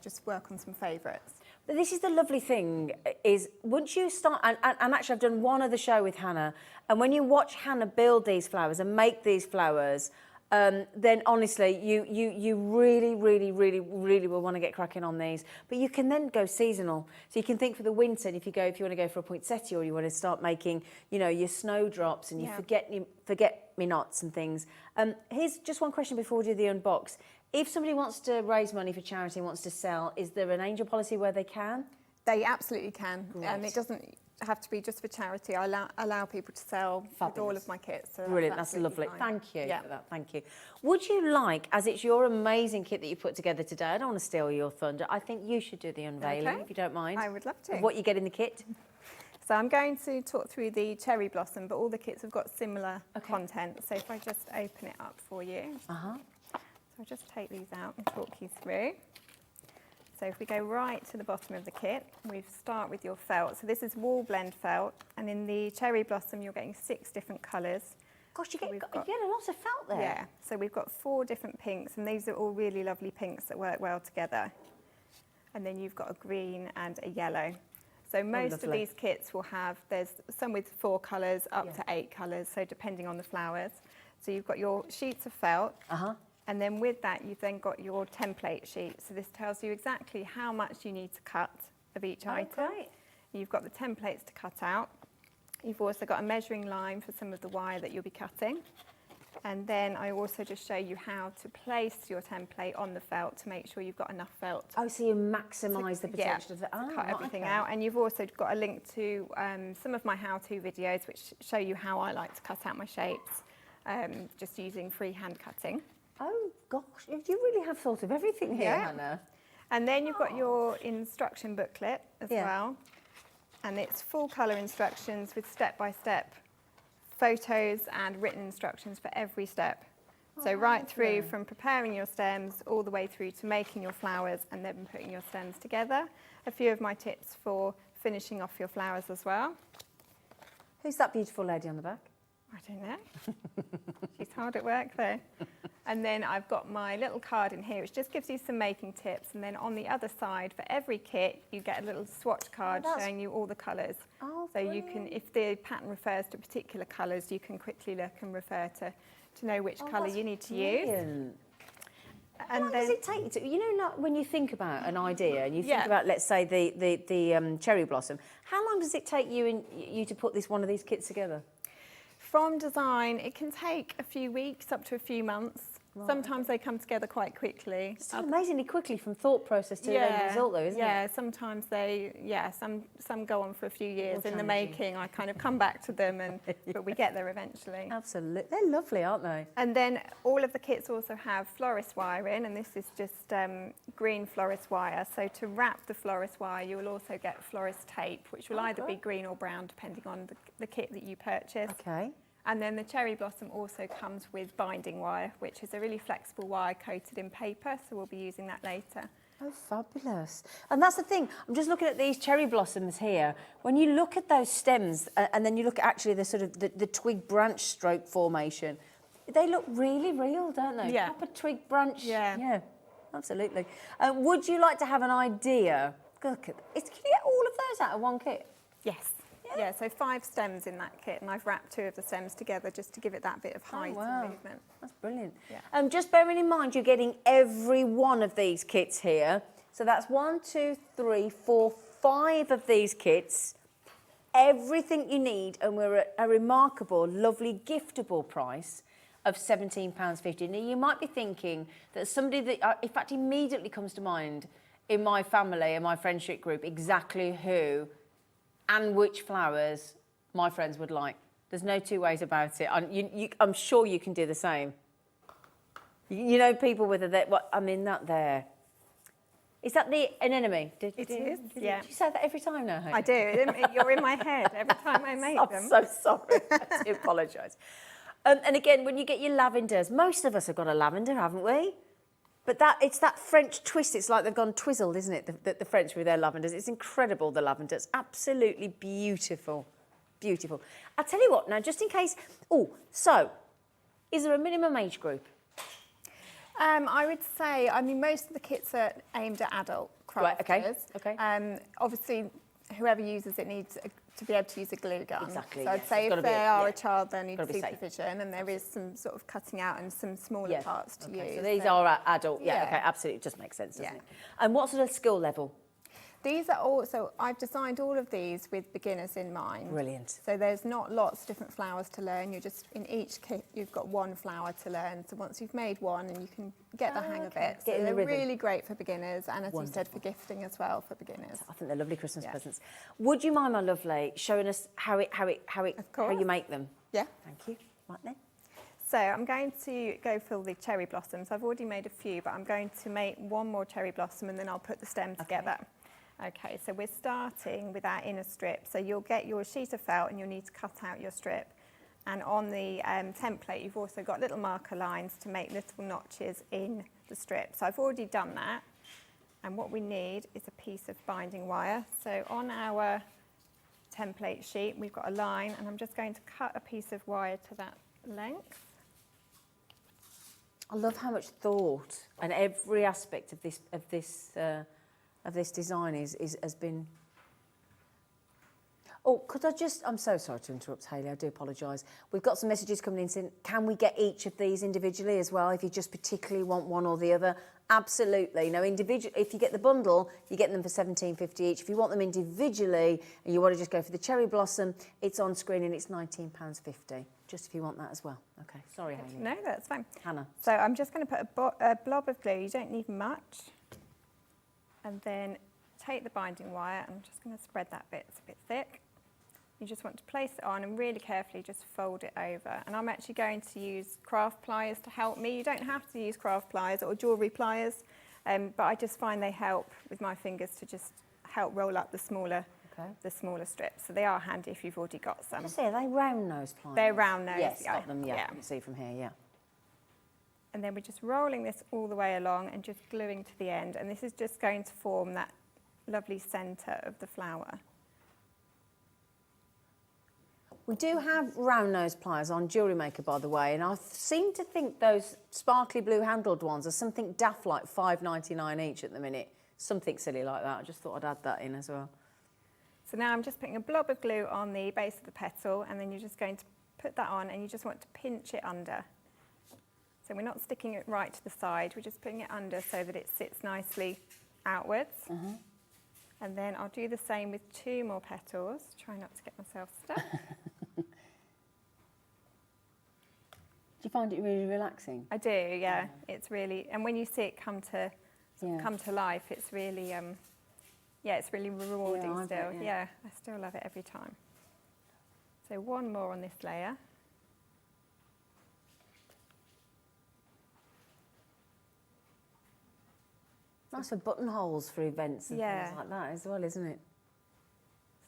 just work on some favourites.
But this is the lovely thing, is once you start, and actually I've done one other show with Hannah, and when you watch Hannah build these flowers and make these flowers, then honestly, you really, really, really, really will want to get cracking on these. But you can then go seasonal. So you can think for the winter, and if you want to go for a poinsettia, or you want to start making, you know, your snowdrops and your forget-me-nots and things. Here's just one question before we do the unbox. If somebody wants to raise money for charity and wants to sell, is there an angel policy where they can?
They absolutely can. It doesn't have to be just for charity. I allow people to sell with all of my kits. So
brilliant, that's lovely. Thank you for that, thank you. Would you like, as it's your amazing kit that you put together today, I don't want to steal your thunder, I think you should do the unveiling, if you don't mind.
I would love to.
Of what you get in the kit.
So I'm going to talk through the cherry blossom, but all the kits have got similar content. So if I just open it up for you. So I'll just take these out and talk you through. So if we go right to the bottom of the kit, we start with your felt. So this is wool blend felt, and in the cherry blossom you're getting 6 different colours.
Gosh, you get a lot of felt there.
Yeah, so we've got 4 different pinks, and these are all really lovely pinks that work well together. And then you've got a green and a yellow. So most of these kits will have, there's some with 4 colours up to 8 colours, so depending on the flowers. So you've got your sheets of felt. And then with that, you've then got your template sheet. So this tells you exactly how much you need to cut of each item. You've got the templates to cut out. You've also got a measuring line for some of the wire that you'll be cutting. And then I also just show you how to place your template on the felt to make sure you've got enough felt.
Oh, so you maximise the potential of the...
cut everything out. And you've also got a link to some of my how-to videos which show you how I like to cut out my shapes, just using freehand cutting.
Oh, gosh, you really have thought of everything here, Hannah.
And then you've got your instruction booklet as well. And it's full colour instructions with step-by-step photos and written instructions for every step. So right through from preparing your stems all the way through to making your flowers and then putting your stems together. A few of my tips for finishing off your flowers as well.
Who's that beautiful lady on the back?
I don't know. She's hard at work though. And then I've got my little card in here, which just gives you some making tips. And then on the other side, for every kit, you get a little swatch card showing you all the colours. So you can, if the pattern refers to particular colours, you can quickly look and refer to know which colour you need to use.
How long does it take you to, you know, not when you think about an idea and you think about, let's say, the cherry blossom, how long does it take you to put one of these kits together?
From design, it can take a few weeks up to a few months. Sometimes they come together quite quickly.
It's amazingly quickly from thought process to end result though, isn't it?
Yeah, sometimes some go on for a few years in the making. I kind of come back to them, but we get there eventually.
Absolutely. They're lovely, aren't they?
And then all of the kits also have florist wire in, and this is just green florist wire. So to wrap the florist wire, you will also get florist tape, which will either be green or brown, depending on the kit that you purchase.
Okay.
And then the cherry blossom also comes with binding wire, which is a really flexible wire coated in paper, so we'll be using that later.
Oh, fabulous. And that's the thing, I'm just looking at these cherry blossoms here. When you look at those stems, and then you look at actually the sort of the twig branch stroke formation, they look really real, don't they?
Yeah.
Proper twig branch. Yeah, absolutely. Would you like to have an idea? Look at, can you get all of those out of one kit?
Yes.
Yeah.
Yeah, so 5 stems in that kit, and I've wrapped 2 of the stems together just to give it that bit of height and movement.
That's brilliant.
Yeah.
Just bearing in mind, you're getting every one of these kits here. So that's 1, 2, 3, 4, 5 of these kits. Everything you need, and we're at a remarkable, lovely, giftable price of £17.50. Now, you might be thinking that somebody that, in fact, immediately comes to mind in my family and my friendship group, exactly who and which flowers my friends would like. There's no two ways about it. I'm sure you can do the same. You know people with that there. Is that the anemone?
It is, yeah.
Do you say that every time now, Hayden?
I do. You're in my head every time I make them.
I'm so sorry. I do apologise. And again, when you get your lavenders, most of us have got a lavender, haven't we? But it's that French twist. It's like they've gone twizzled, isn't it? The French with their lavenders. It's incredible, the lavenders. Absolutely beautiful. Beautiful. I'll tell you what, now, just in case... Oh, so, is there a minimum age group?
I would say, most of the kits are aimed at adult crafters.
Right, okay.
Obviously, whoever uses it needs to be able to use a glue gun.
Exactly,
So I'd
yes.
say
It's
if
gotta
they
be
are a child, they need
gotta be safe.
supervision, and there is some sort of cutting out and some smaller parts to use.
So these are adult, okay, absolutely. It just makes sense, doesn't it? And what sort of skill level?
These are also, I've designed all of these with beginners in mind.
Brilliant.
So there's not lots of different flowers to learn. You're just, in each kit, you've got one flower to learn. So once you've made one, and you can get the hang of it. So
Get in the
they're
rhythm.
really great for beginners, and as you said, for gifting as well for beginners.
I think they're lovely Christmas presents. Would you mind, my lovely, showing us how you make them?
Yeah.
Thank you. Right then.
So I'm going to go for the cherry blossoms. I've already made a few, but I'm going to make one more cherry blossom, and then I'll put the stem together. Okay, so we're starting with our inner strip. So you'll get your sheet of felt and you'll need to cut out your strip. And on the template, you've also got little marker lines to make little notches in the strip. So I've already done that. And what we need is a piece of binding wire. So on our template sheet, we've got a line, and I'm just going to cut a piece of wire to that length.
I love how much thought and every aspect of this design has been... Oh, could I just... I'm so sorry to interrupt, Hayley, I do apologise. We've got some messages coming in saying, can we get each of these individually as well, if you just particularly want one or the other? Absolutely. No, if you get the bundle, you get them for £17.50 each. If you want them individually and you want to just go for the cherry blossom, it's on screen and it's £19.50, just if you want that as well. OK, sorry, Hayley.
No, that's fine.
Hannah.
So I'm just going to put a blob of glue. You don't need much. And then take the binding wire, and I'm just going to spread that bit. It's a bit thick. You just want to place it on and really carefully just fold it over. And I'm actually going to use craft pliers to help me. You don't have to use craft pliers or jewellery pliers, but I just find they help with my fingers to just help roll up the smaller strips. So they are handy if you've already got some.
Just say, are they round nose pliers?
They're round nose,
yes, got them, yeah. You can see from here, yeah.
And then we're just rolling this all the way along and just gluing to the end. And this is just going to form that lovely centre of the flower.
We do have round nose pliers on Jewellery Maker, by the way, and I seem to think those sparkly blue handled ones are something daft like $5.99 each at the minute. Something silly like that. I just thought I'd add that in as well.
So now I'm just putting a blob of glue on the base of the petal, and then you're just going to put that on, and you just want to pinch it under. So we're not sticking it right to the side, we're just putting it under so that it sits nicely outwards. And then I'll do the same with 2 more petals. Try not to get myself stuck.
Do you find it really relaxing?
I do, yeah. It's really, and when you see it come to life, it's really, it's really rewarding still. Yeah, I still love it every time. So one more on this layer.
Nice for buttonholes for events and things like that as well, isn't it?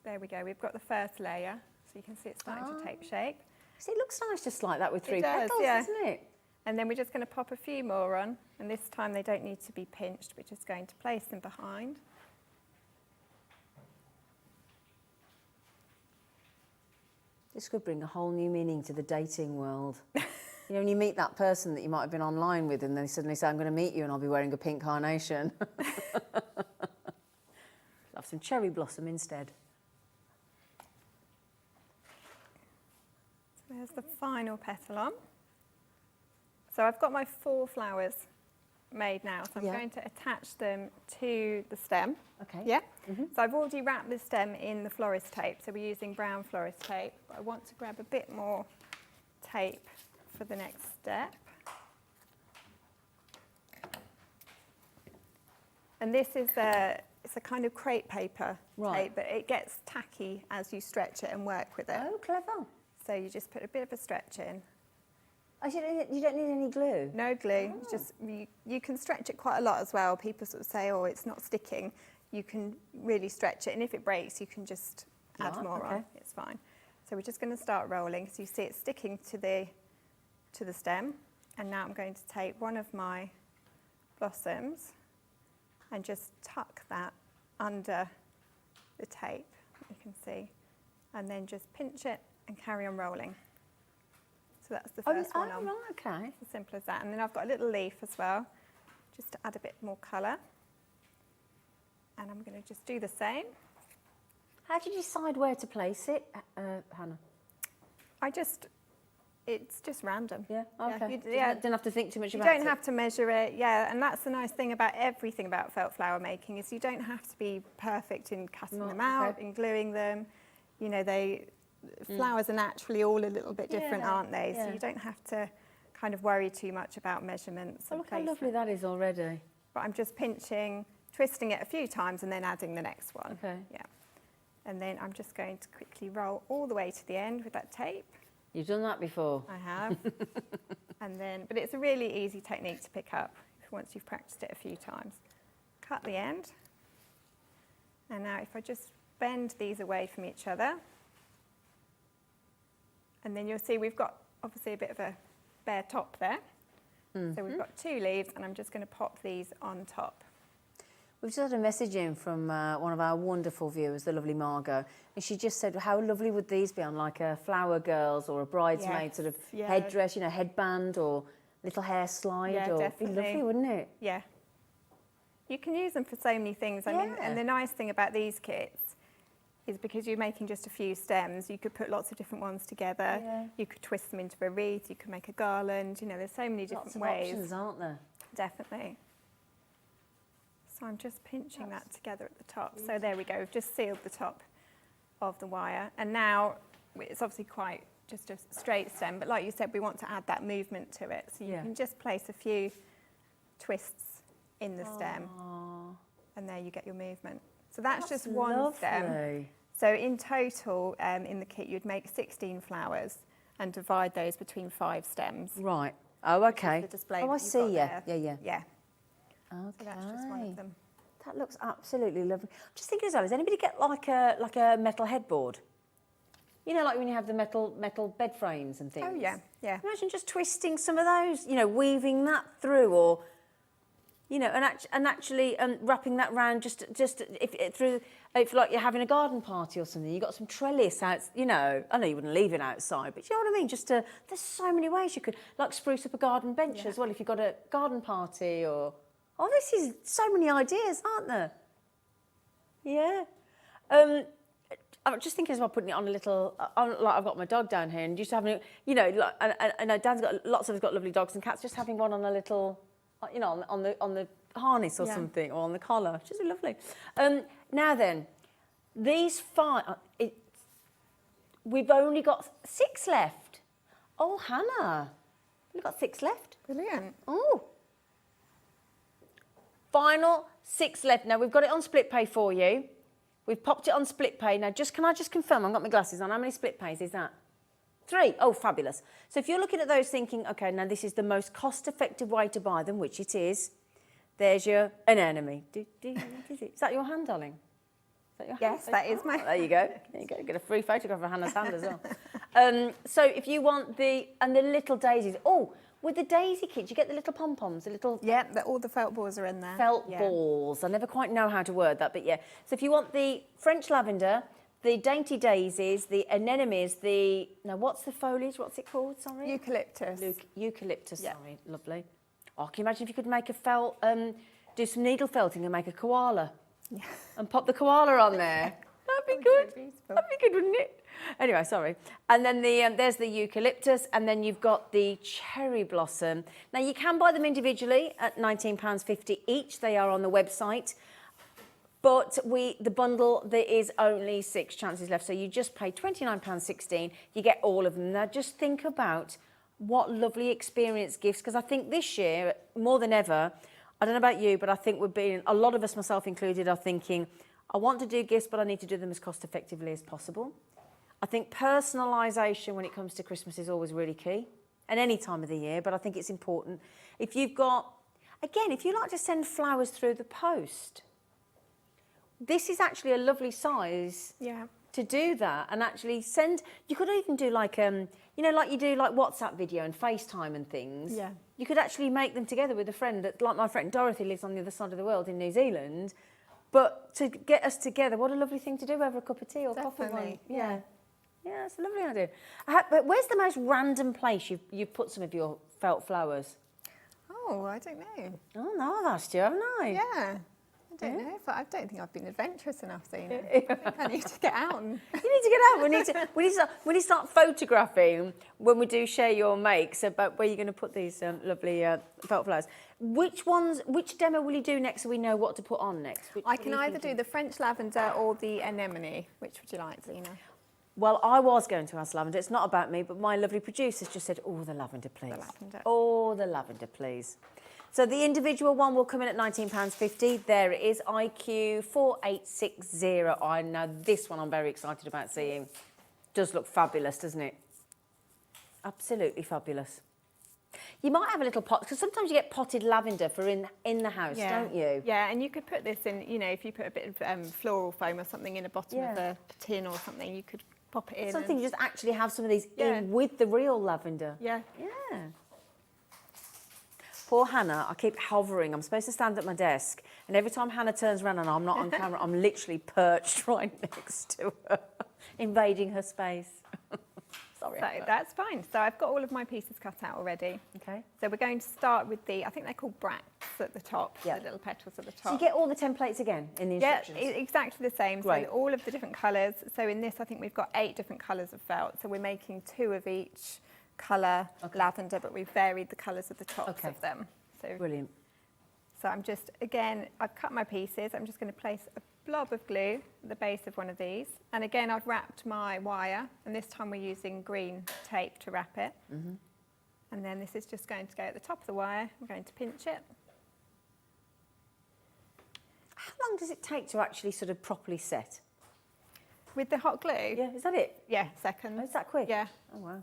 So there we go. We've got the first layer, so you can see it's starting to take shape.
See, it looks nice just like that with 3 petals,
yeah.
doesn't it?
And then we're just going to pop a few more on, and this time they don't need to be pinched. We're just going to place them behind.
This could bring a whole new meaning to the dating world. You know, when you meet that person that you might have been online with and they suddenly say, I'm going to meet you and I'll be wearing a pink carnation. Have some cherry blossom instead.
There's the final petal on. So I've got my 4 flowers made now, so I'm going to attach them to the stem.
Okay.
Yeah. So I've already wrapped the stem in the florist tape, so we're using brown florist tape, but I want to grab a bit more tape for the next step. And this is it's a kind of crepe paper tape, but it gets tacky as you stretch it and work with it.
Oh, clever.
So you just put a bit of a stretch in.
Oh, you don't need any glue?
No glue, just you can stretch it quite a lot as well. People sort of say, oh, it's not sticking. You can really stretch it, and if it breaks, you can just add more on. It's fine. So we're just going to start rolling. So you see it's sticking to the stem, and now I'm going to take one of my blossoms and just tuck that under the tape, you can see, and then just pinch it and carry on rolling. So that's the first one on.
Right, okay.
It's as simple as that. And then I've got a little leaf as well, just to add a bit more colour. And I'm going to just do the same.
How did you decide where to place it, Hannah?
It's just random.
Yeah, okay.
You
didn't have to think too much about it.
You don't have to measure it, and that's the nice thing about everything about felt flower making is you don't have to be perfect in cutting them out, in gluing them. You know, flowers are naturally all a little bit different, aren't they? So you don't have to kind of worry too much about measurements.
Oh, look how lovely that is already.
But I'm just pinching, twisting it a few times and then adding the next one.
Okay.
Yeah. And then I'm just going to quickly roll all the way to the end with that tape.
You've done that before.
I have. But it's a really easy technique to pick up once you've practiced it a few times. Cut the end. And now if I just bend these away from each other, and then you'll see we've got obviously a bit of a bare top there. So we've got 2 leaves, and I'm just going to pop these on top.
We've just had a message in from one of our wonderful viewers, the lovely Margot, and she just said, how lovely would these be on like a flower girls or a bridesmaid sort of headdress, you know, headband or little hair slide?
Yeah,
or
definitely.
It'd be lovely, wouldn't it?
Yeah. You can use them for so many things. I mean, and the nice thing about these kits is because you're making just a few stems, you could put lots of different ones together.
Yeah.
You could twist them into a wreath, you could make a garland, you know, there's so many different ways.
Lots of options, aren't there?
Definitely. So I'm just pinching that together at the top. So there we go, we've just sealed the top of the wire. And now it's obviously quite just a straight stem, but like you said, we want to add that movement to it. So you can just place a few twists in the stem, and there you get your movement. So that's just one stem. So in total, in the kit, you'd make 16 flowers and divide those between 5 stems.
Right. Oh, okay.
The display
I see. Yeah.
Yeah.
Okay.
So that's just one of them.
That looks absolutely lovely. Just thinking as well, does anybody get like a metal headboard? You know, like when you have the metal bed frames and things.
Oh yeah.
Imagine just twisting some of those, you know, weaving that through, or you know, and actually wrapping that round just if like you're having a garden party or something, you got some trellis out, you know. I know you wouldn't leave it outside, but you know what I mean. There's so many ways you could like spruce up a garden bench as well if you've got a garden party or. Oh, this is so many ideas, aren't there? Yeah. I'm just thinking as well, putting it on a little. Like I've got my dog down here, and just having, you know, like, and Dan's got lots of us got lovely dogs and cats. Just having one on a little, you know, on the harness or something, or on the collar, which is lovely. Now then, these 5. We've only got 6 left. Oh, Hannah, we've got 6 left.
Brilliant.
Oh. Final 6 left. Now, we've got it on split pay for you. We've popped it on split pay. Now, can I just confirm, I've got my glasses on, how many split pays is that? 3. Oh, fabulous. So if you're looking at those thinking, OK, now this is the most cost-effective way to buy them, which it is, there's your anemone. Is that your hand, darling? Is that your hand?
Yes, that is my...
There you go. There you go. Get a free photograph of Hannah's hand as well. So if you want the little daisies. Oh, with the daisy kit, you get the little pom-poms, the little...
Yeah, all the felt balls are in there.
Felt balls. I never quite know how to word that, but yeah. So if you want the French lavender, the dainty daisies, the anemones, now what's the foliage? What's it called? Sorry.
Eucalyptus.
Eucalyptus. Sorry, lovely. Oh, can you imagine if you could make a felt, do some needle felting and make a koala, and pop the koala on there? That'd be good.
So beautiful.
That'd be good, wouldn't it? Anyway, sorry. And then there's the eucalyptus, and then you've got the cherry blossom. Now, you can buy them individually at £19.50 each. They are on the website. But the bundle, there is only 6 chances left. So you just pay £29.16. You get all of them. Now, just think about what lovely experience gifts, because I think this year, more than ever, I don't know about you, but I think a lot of us, myself included, are thinking, I want to do gifts, but I need to do them as cost effectively as possible. I think personalisation when it comes to Christmas is always really key, and any time of the year, but I think it's important. If you've got, again, if you like to send flowers through the post, this is actually a lovely size to do that, and actually send. You could even do like like you do like WhatsApp video and FaceTime and things.
Yeah.
You could actually make them together with a friend that, like my friend Dorothy, lives on the other side of the world in New Zealand. But to get us together, what a lovely thing to do over a cup of tea or coffee.
Definitely,
Yeah, it's a lovely idea. But where's the most random place you've put some of your felt flowers?
Oh, I don't know.
Oh no, I've asked you, haven't I?
Yeah. I don't know, but I don't think I've been adventurous enough, Zena. I think I need to get out.
You need to get out. We need to start photographing when we do share your makes about where you're going to put these lovely felt flowers. Which demo will you do next so we know what to put on next?
I can either do the French lavender or the anemone. Which would you like, Zena?
Well, I was going to ask lavender. It's not about me, but my lovely producers just said, oh, the lavender, please.
The lavender.
Oh, the lavender, please. So the individual one will come in at £19.50. There it is, IQ 4860. I know this one I'm very excited about seeing. Does look fabulous, doesn't it? Absolutely fabulous. You might have a little pot, because sometimes you get potted lavender for in the house, don't you?
Yeah, and you could put this in, if you put a bit of floral foam or something in the bottom of a tin or something, you could pop it in.
Something you just actually have some of these in with the real lavender.
Yeah.
Yeah. Poor Hannah, I keep hovering. I'm supposed to stand at my desk, and every time Hannah turns around and I'm not on camera, I'm literally perched right next to her, invading her space. Sorry.
So that's fine. So I've got all of my pieces cut out already.
Okay.
So we're going to start with I think they're called bracts at the top, the little petals at the top.
So you get all the templates again in the instructions?
Yeah, exactly the same.
Great.
So all of the different colours. So in this, I think we've got 8 different colours of felt. So we're making 2 of each colour lavender, but we've varied the colours of the tops of them. So
brilliant.
So I'm just, again, I've cut my pieces. I'm just going to place a blob of glue at the base of one of these. And again, I've wrapped my wire, and this time we're using green tape to wrap it. Mm-hmm. And then this is just going to go at the top of the wire. I'm going to pinch it.
How long does it take to actually sort of properly set?
With the hot glue?
Yeah, is that it?
Yeah, seconds.
Oh, is that quick?
Yeah.
Oh, wow.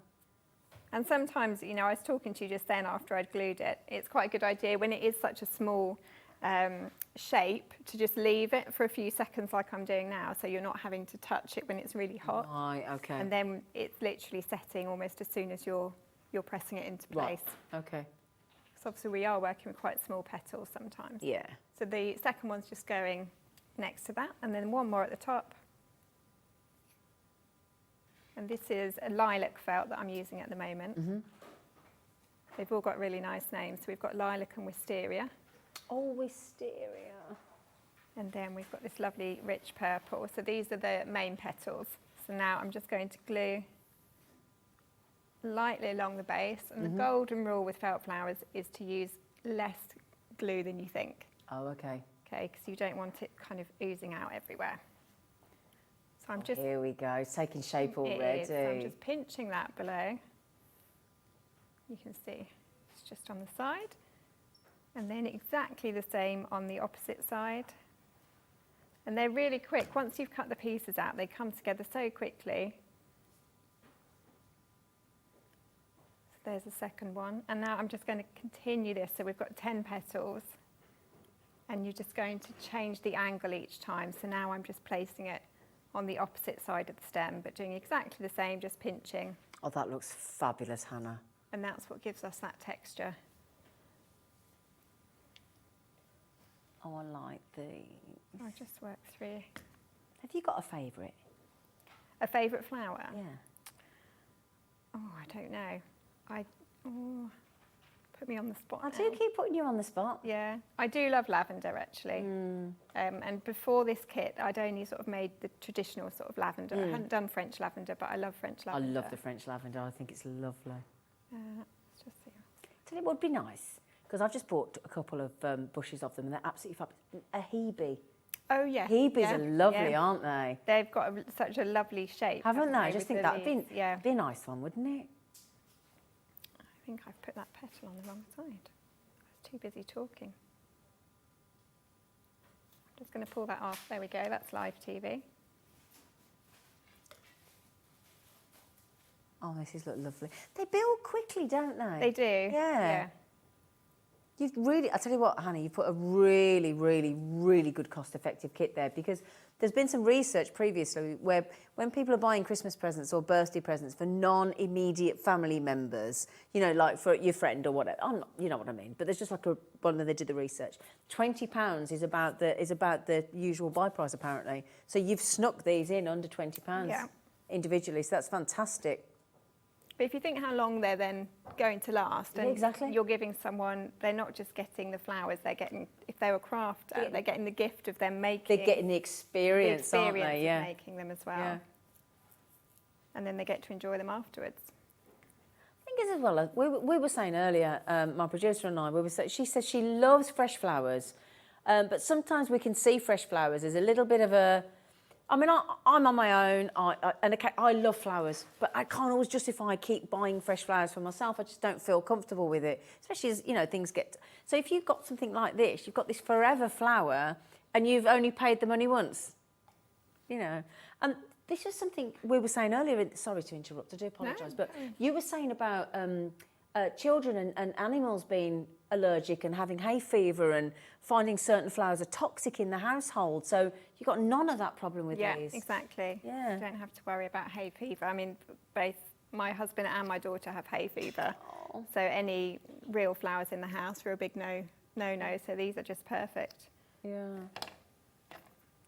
And sometimes, I was talking to you just then after I'd glued it, it's quite a good idea when it is such a small shape to just leave it for a few seconds like I'm doing now, so you're not having to touch it when it's really hot.
Right, okay.
And then it's literally setting almost as soon as you're pressing it into place.
Right, okay.
So obviously we are working with quite small petals sometimes.
Yeah.
So the second one's just going next to that, and then one more at the top. And this is a lilac felt that I'm using at the moment. Mm-hmm. They've all got really nice names. So we've got lilac and wisteria.
Oh, wisteria.
And then we've got this lovely rich purple. So these are the main petals. So now I'm just going to glue lightly along the base. And the golden rule with felt flowers is to use less glue than you think.
Oh, okay.
Okay, because you don't want it kind of oozing out everywhere. So I'm just...
Here we go, it's taking shape already.
It is. So I'm just pinching that below. You can see it's just on the side. And then exactly the same on the opposite side. And they're really quick. Once you've cut the pieces out, they come together so quickly. So there's the second one. And now I'm just going to continue this. So we've got 10 petals. And you're just going to change the angle each time. So now I'm just placing it on the opposite side of the stem, but doing exactly the same, just pinching.
Oh, that looks fabulous, Hannah.
And that's what gives us that texture.
Oh, I like these.
I'll just work through.
Have you got a favourite?
A favourite flower?
Yeah.
Oh, I don't know. Put put me on the spot.
I do keep putting you on the spot.
Yeah, I do love lavender actually. And before this kit, I'd only sort of made the traditional sort of lavender. I hadn't done French lavender, but I love French lavender.
I love the French lavender. I think it's lovely.
Let's just see.
Tell you what would be nice, because I've just bought a couple of bushes of them and they're absolutely fabulous. A hebe.
Oh yeah.
Hebes are lovely, aren't they?
They've got such a lovely shape.
Haven't they? I just
with
think
the
that'd
leaves?
be a nice one, wouldn't it?
I think I've put that petal on the wrong side. I was too busy talking. I'm just going to pull that off. There we go. That's live TV.
Oh, this is lovely. They build quickly, don't they?
They do.
Yeah. You've really, I tell you what, Hannah, you put a really, really, really good cost-effective kit there, because there's been some research previously where when people are buying Christmas presents or birthday presents for non-immediate family members, you know, like for your friend or whatever, you know what I mean, but there's just like one that they did the research. £20 is about the usual buy price apparently. So you've snuck these in under £20 individually, so that's fantastic.
But if you think how long they're then going to last, and
exactly.
You're giving someone, they're not just getting the flowers, they're getting, if they're a crafter, they're getting the gift of them making.
They're getting the experience, aren't they? Yeah.
Of making them as well.
Yeah.
And then they get to enjoy them afterwards.
I think as well, we were saying earlier, my producer and I, she says she loves fresh flowers, but sometimes we can see fresh flowers as a little bit of a, I mean, I'm on my own, and I love flowers, but I can't always justify keep buying fresh flowers for myself. I just don't feel comfortable with it, especially as, you know, things get... So if you've got something like this, you've got this forever flower, and you've only paid the money once, you know. And this is something we were saying earlier, sorry to interrupt, I do apologise, but you were saying about children and animals being allergic and having hay fever and finding certain flowers are toxic in the household. So you've got none of that problem with these.
Yeah, exactly.
Yeah.
You don't have to worry about hay fever. I mean, both my husband and my daughter have hay fever. Oh. So any real flowers in the house are a big no. So these are just perfect.
Yeah.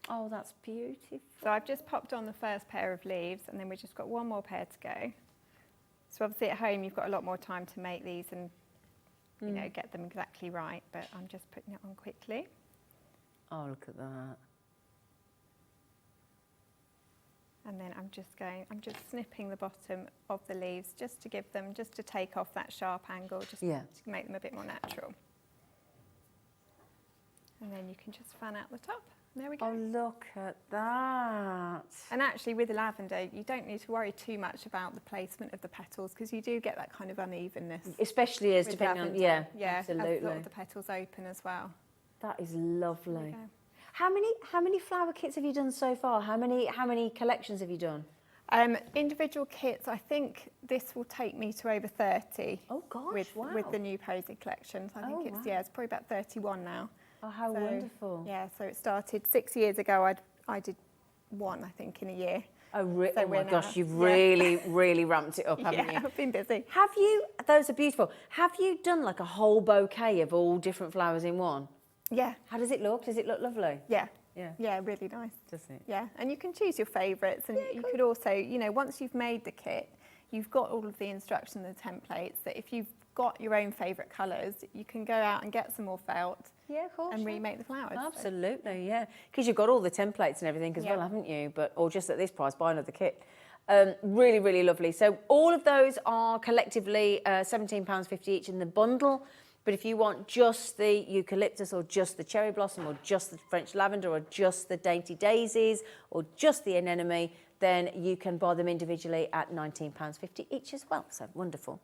Oh, that's beautiful.
So I've just popped on the first pair of leaves, and then we've just got one more pair to go. So obviously at home you've got a lot more time to make these and you know, get them exactly right, but I'm just putting it on quickly.
Oh, look at that.
And then I'm just snipping the bottom of the leaves just to take off that sharp angle, just to make them a bit more natural. And then you can just fan out the top. There we go.
Oh, look at that.
And actually with the lavender, you don't need to worry too much about the placement of the petals, because you do get that kind of unevenness.
Especially as depending
lavender.
on,
yeah,
absolutely.
as a lot of the petals open as well.
That is lovely. How many flower kits have you done so far? How many collections have you done?
Individual kits, I think this will take me to over 30.
Oh gosh,
with the new Posy collections. I think it's probably about 31 now.
Oh, how wonderful.
Yeah, so it started 6 years ago. I did one, I think, in a year.
Oh my gosh, you've really, really ramped it up, haven't you?
Yeah, I've been busy.
Have you, those are beautiful. Have you done like a whole bouquet of all different flowers in one?
Yeah.
How does it look? Does it look lovely?
Yeah.
Yeah.
Yeah, really nice.
Does it?
Yeah, and you can choose your favourites, and you could also, you know, once you've made the kit, you've got all of the instructions and templates that if you've got your own favourite colours, you can go out and get some more felt.
Yeah, of course.
And remake the flowers.
Absolutely, yeah. Because you've got all the templates and everything as well, haven't you? Or just at this price, buy another kit. Really, really lovely. So all of those are collectively £17.50 each in the bundle. But if you want just the eucalyptus or just the cherry blossom or just the French lavender or just the dainty daisies or just the anemone, then you can buy them individually at £19.50 each as well. So wonderful.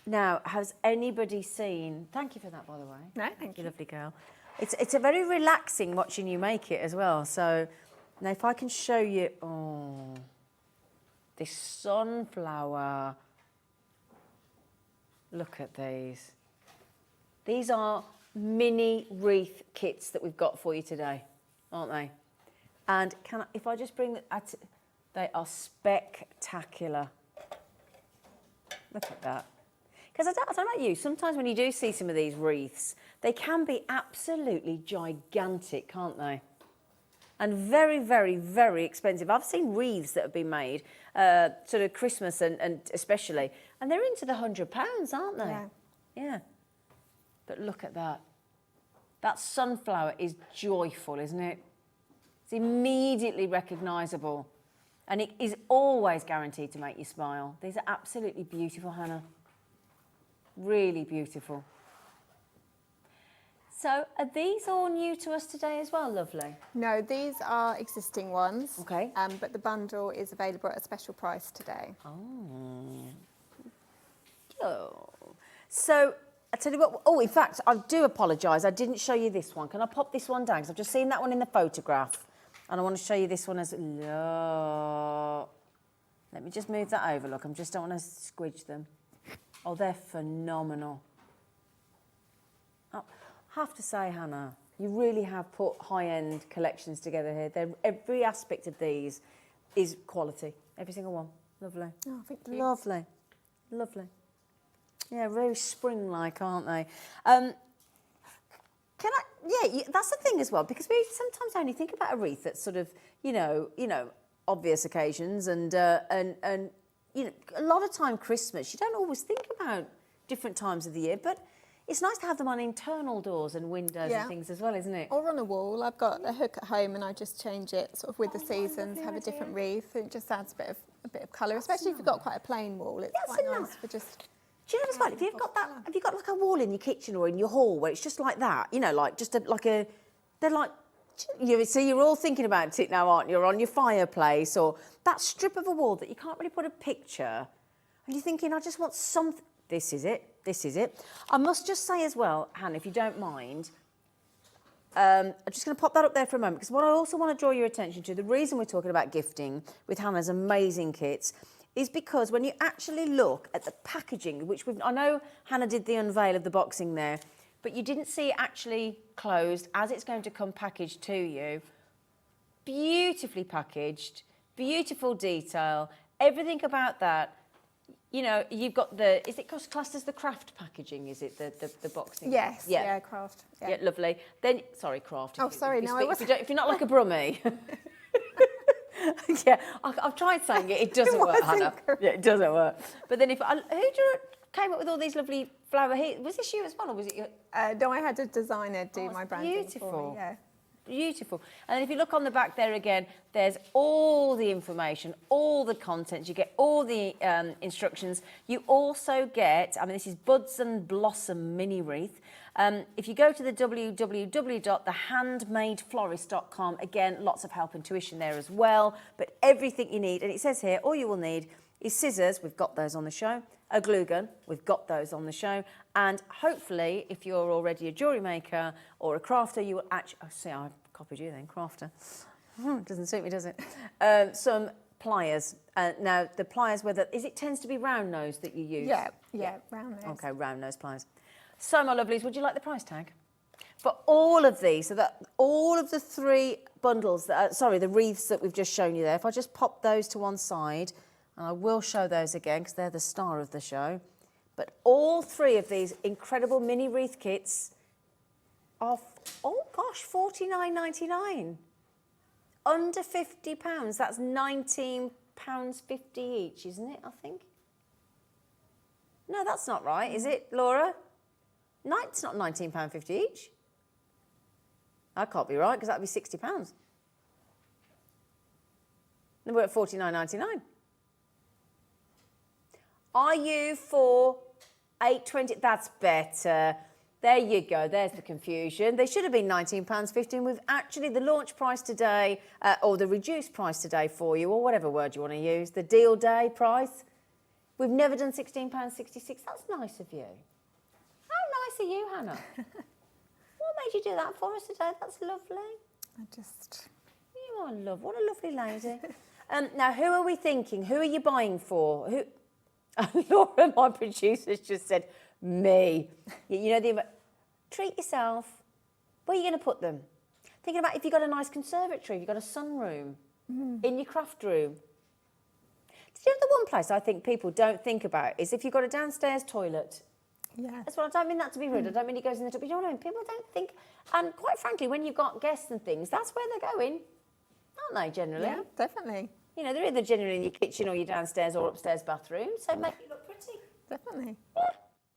Now, has anybody seen... Thank you for that, by the way.
No, thank you.
Lovely girl. It's a very relaxing watching you make it as well. So now if I can show you... Oh, this sunflower. Look at these. These are mini wreath kits that we've got for you today, aren't they? And if I just bring... They are spectacular. Look at that. Because I don't know about you, sometimes when you do see some of these wreaths, they can be absolutely gigantic, can't they? and very, very, very expensive. I've seen wreaths that have been made, sort of Christmas and especially, and they're into the £100, aren't they?
Yeah.
Yeah. But look at that. That sunflower is joyful, isn't it? It's immediately recognisable. And it is always guaranteed to make you smile. These are absolutely beautiful, Hannah. Really beautiful. So are these all new to us today as well, lovely?
No, these are existing ones.
Okay.
But the bundle is available at a special price today.
Oh. So I tell you what, oh, in fact, I do apologise. I didn't show you this one. Can I pop this one down? Because I've just seen that one in the photograph. And I want to show you this one as, look. Let me just move that over, look. I just don't want to squidge them. Oh, they're phenomenal. Oh, I have to say, Hannah, you really have put high-end collections together here. Every aspect of these is quality. Every single one. Lovely.
Oh, thank you.
Lovely. Lovely. Yeah, very spring-like, aren't they? That's the thing as well, because we sometimes only think about a wreath that's sort of, you know, obvious occasions and you know, a lot of time Christmas, you don't always think about different times of the year, but it's nice to have them on internal doors and windows and things as well, isn't it?
Or on a wall. I've got a hook at home and I just change it sort of with the seasons, have a different wreath. It just adds a bit of colour, especially if you've got quite a plain wall. It's quite nice for just...
Do you know as well, if you've got that, have you got like a wall in your kitchen or in your hall where it's just like that, you know, like just they're like, so you're all thinking about it now, aren't you? Or on your fireplace or that strip of a wall that you can't really put a picture and you're thinking, I just want something, this is it, this is it. I must just say as well, Hannah, if you don't mind, I'm just going to pop that up there for a moment because what I also want to draw your attention to, the reason we're talking about gifting with Hannah's amazing kits is because when you actually look at the packaging, which I know Hannah did the unveil of the boxing there, but you didn't see it actually closed as it's going to come packaged to you. Beautifully packaged, beautiful detail, everything about that. You know, you've got is it classed as the craft packaging, is it, the boxing?
Yes, yeah, craft.
Yeah, lovely. Then, sorry, craft.
Oh, sorry, no, I wasn't.
If you're not like a brummie. Yeah, I've tried saying it. It doesn't work, Hannah. Yeah, it doesn't work. But then who came up with all these lovely flower here? Was this you as well, or was it you?
No, I had a designer do my branding.
Beautiful.
For me, yeah.
Beautiful. And then if you look on the back there again, there's all the information, all the content. You get all the instructions. You also get, I mean, this is Buds and Blossom mini wreath. If you go to the www.thehandmadeflorist.com, again, lots of help and tuition there as well. But everything you need, and it says here, all you will need is scissors. We've got those on the show. A glue gun. We've got those on the show. And hopefully, if you're already a jewellery maker or a crafter, you will actually... Oh, see, I copied you then, crafter. Doesn't suit me, does it? Some pliers. Now, the pliers, is it tends to be round nose that you use?
Yeah, round nose.
Okay, round nose pliers. So, my lovelies, would you like the price tag? For all of these, so that all of the three bundles, the wreaths that we've just shown you there, if I just pop those to one side, and I will show those again because they're the star of the show, but all three of these incredible mini wreath kits are, oh gosh, $49.99. Under £50, that's £19.50 each, isn't it, I think? No, that's not right, is it, Laura? No, it's not £19.50 each. I can't be right, because that would be £60. Then we're at $49.99. Are you for $8.20? That's better. There you go. There's the confusion. They should have been £19.50. We've actually, the launch price today, or the reduced price today for you, or whatever word you want to use, the deal day price, we've never done £16.66. That's nice of you. How nice are you, Hannah? What made you do that for us today? That's lovely. You are what a lovely lady. Now, who are we thinking? Who are you buying for? Who? Laura, my producer's just said, me. You know, treat yourself. Where are you going to put them? Thinking about if you've got a nice conservatory, if you've got a sunroom, in your craft room. Do you know the one place I think people don't think about is if you've got a downstairs toilet.
Yeah.
That's what I don't mean that to be rude. I don't mean it goes in the top. But you know what I mean? People don't think, and quite frankly, when you've got guests and things, that's where they're going. aren't they, generally?
Yeah, definitely.
You know, they're either generally in your kitchen or your downstairs or upstairs bathroom, so make it look pretty.
Definitely.
Yeah,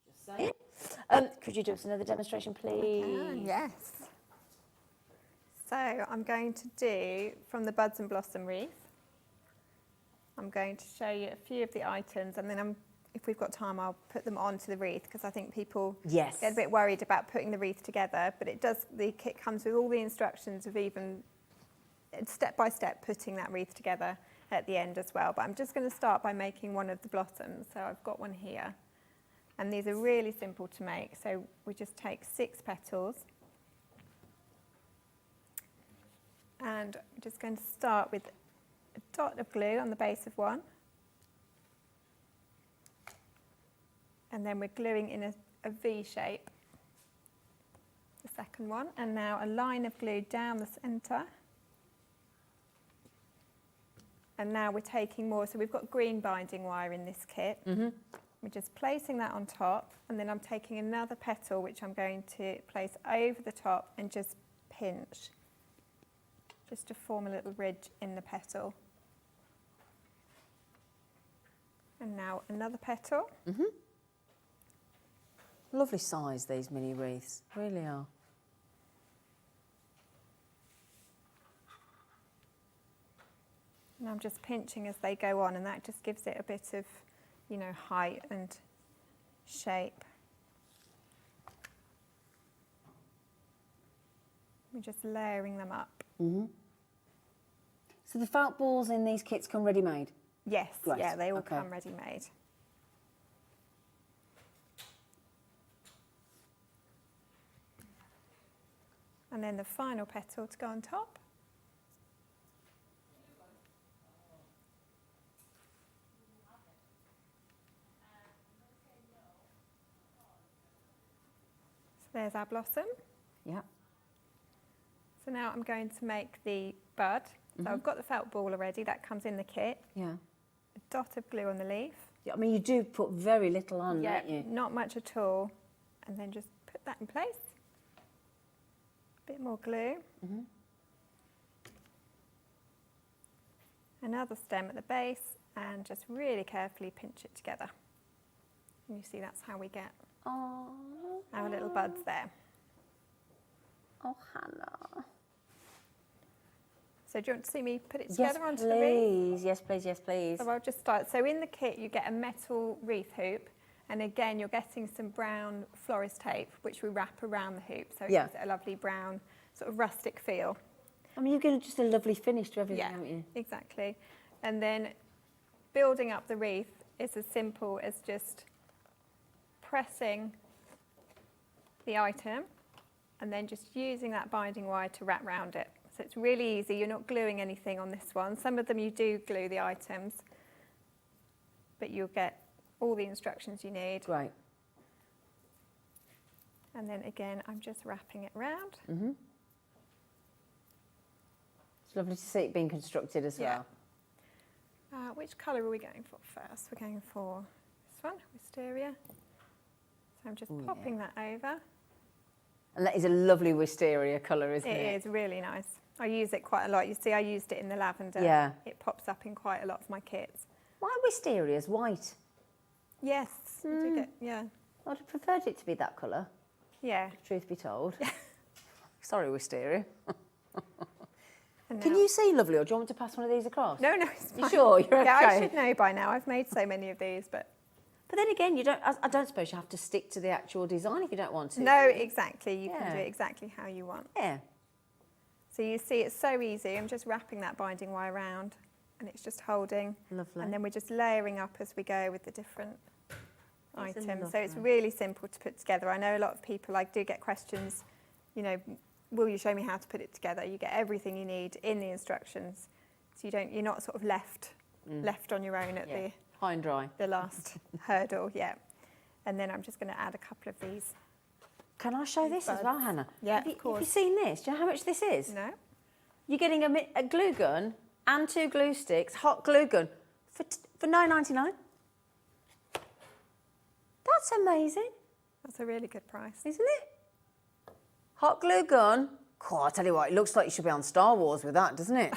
just saying. Could you do us another demonstration, please?
Yes. So I'm going to do, from the Buds and Blossom wreath, I'm going to show you a few of the items, and then if we've got time, I'll put them onto the wreath, because I think people get a bit worried about putting the wreath together, but the kit comes with all the instructions of even step by step putting that wreath together at the end as well. But I'm just going to start by making one of the blossoms. So I've got one here, and these are really simple to make. So we just take 6 petals, and I'm just going to start with a dot of glue on the base of one, and then we're gluing in a V shape the second one, and now a line of glue down the centre. And now we're taking more, so we've got green binding wire in this kit. We're just placing that on top, and then I'm taking another petal which I'm going to place over the top and just pinch, just to form a little ridge in the petal. And now another petal.
Lovely size, these mini wreaths, really are.
And I'm just pinching as they go on, and that just gives it a bit of, you know, height and shape. We're just layering them up.
So the felt balls in these kits come ready-made?
Yes,
Great.
yeah, they all come ready-made. And then the final petal to go on top. So there's our blossom.
Yeah.
So now I'm going to make the bud. So I've got the felt ball already, that comes in the kit.
Yeah.
A dot of glue on the leaf.
Yeah, I mean, you do put very little on, don't you?
Not much at all. And then just put that in place. A bit more glue. Another stem at the base, and just really carefully pinch it together. And you see that's how we get our little buds there.
Oh, Hannah.
So do you want to see me put it together onto the wreath?
Please. Yes, please, yes, please.
So I'll just start. So in the kit you get a metal wreath hoop, and again you're getting some brown florist tape which we wrap around the hoop, so it gives it a lovely brown sort of rustic feel.
I mean, you're getting just a lovely finish to everything, haven't you?
Exactly. And then building up the wreath is as simple as just pressing the item and then just using that binding wire to wrap round it. So it's really easy, you're not gluing anything on this one. Some of them you do glue the items, but you'll get all the instructions you need.
Right.
And then again, I'm just wrapping it round.
It's lovely to see it being constructed as well.
Which colour are we going for first? We're going for this one, Wisteria. So I'm just popping that over.
And that is a lovely wisteria colour, isn't it?
It is really nice. I use it quite a lot. You see, I used it in the lavender.
Yeah.
It pops up in quite a lot of my kits.
Why wisterias white?
Yes, I do get,
I'd have preferred it to be that colour.
Yeah.
Truth be told. Sorry, wisteria.
And
Can
now-
you see lovely, or do you want me to pass one of these across?
No, it's fine.
You sure? You're okay?
Yeah, I should know by now. I've made so many of these, but...
But then again, you don't. I don't suppose you have to stick to the actual design if you don't want to.
No, exactly. You can do it exactly how you want.
Yeah.
So you see, it's so easy. I'm just wrapping that binding wire around, and it's just holding.
Lovely.
And then we're just layering up as we go with the different items. So it's
lovely.
really simple to put together. I know a lot of people, I do get questions, you know, will you show me how to put it together? You get everything you need in the instructions. So you're not sort of left on your own at
high and dry.
the last hurdle, And then I'm just going to add a couple of these.
Can I show this as well, Hannah?
Yeah,
of course.
course.
Have you seen this? Do you know how much this is?
No?
You're getting a glue gun and 2 glue sticks, hot glue gun, for $9.99. That's amazing,
That's a really good price.
isn't it? Hot glue gun. Oh, I tell you what, it looks like you should be on Star Wars with that, doesn't it?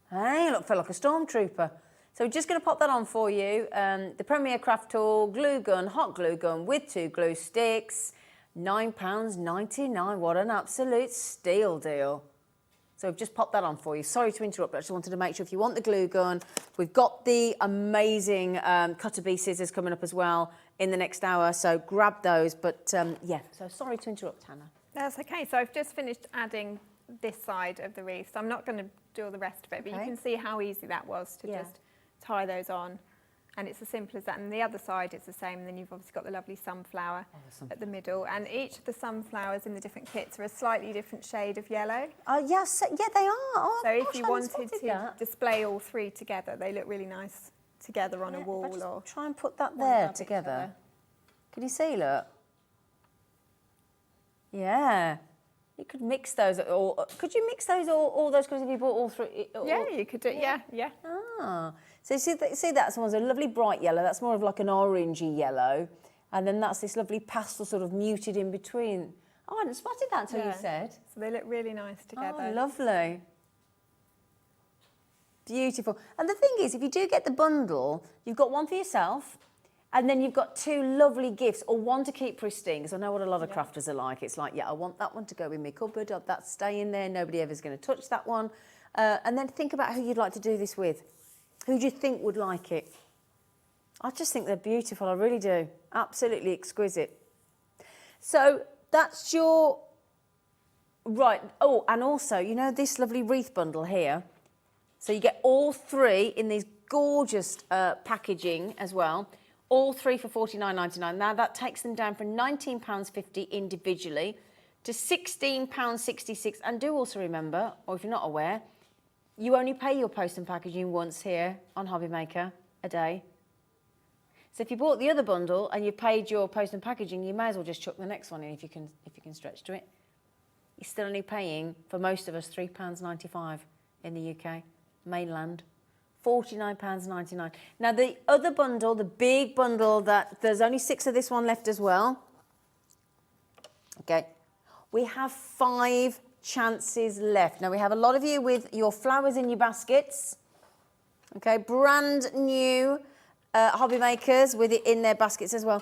Hey, look, felt like a stormtrooper. So we're just going to pop that on for you. The Premier Craft Tool glue gun, hot glue gun with 2 glue sticks, £9.99. What an absolute steal deal. So we've just popped that on for you. Sorry to interrupt, but I just wanted to make sure if you want the glue gun, we've got the amazing cutter bee scissors coming up as well in the next hour. So grab those. But yeah, so sorry to interrupt, Hannah.
That's okay. So I've just finished adding this side of the wreath. So I'm not going to do all the rest of it, but you can see how easy that was to just tie those on. And it's as simple as that. And the other side, it's the same. And then you've obviously got the lovely sunflower at the middle. And each of the sunflowers in the different kits are a slightly different shade of yellow.
Yes, yeah, they are. Oh,
so
gosh,
if you
I
wanted
spotted
to
that.
display all 3 together, they look really nice together on a wall.
If I just
or
try and put that there together. Can you see, look? Yeah. You could mix those, or could you mix those all those colours if you bought all 3?
Yeah, you could do. Yeah.
Ah, so see that one's a lovely bright yellow. That's more of like an orangey yellow, and then that's this lovely pastel sort of muted in between. Oh, I hadn't spotted that until you said.
So they look really nice together.
Oh, lovely. Beautiful. And the thing is, if you do get the bundle, you've got one for yourself. And then you've got 2 lovely gifts, or one to keep pristine, because I know what a lot of crafters are like. It's like, yeah, I want that one to go in my cupboard, that's staying there, nobody ever's going to touch that one. And then think about who you'd like to do this with. Who do you think would like it? I just think they're beautiful, I really do. Absolutely exquisite. So that's your... Right, oh, and also, you know this lovely wreath bundle here? So you get all 3 in these gorgeous packaging as well. All 3 for £49.99. Now that takes them down from £19.50 individually to £16.66. And do also remember, or if you're not aware, you only pay your post and packaging once here on Hobby Maker a day. So if you bought the other bundle and you paid your post and packaging, you may as well just chuck the next one in if you can stretch to it. You're still only paying, for most of us, £3.95 in the UK, mainland. £49.99. Now the other bundle, the big bundle, that there's only 6 of this one left as well. Okay, we have 5 chances left. Now we have a lot of you with your flowers in your baskets. Okay, brand new hobby makers with it in their baskets as well.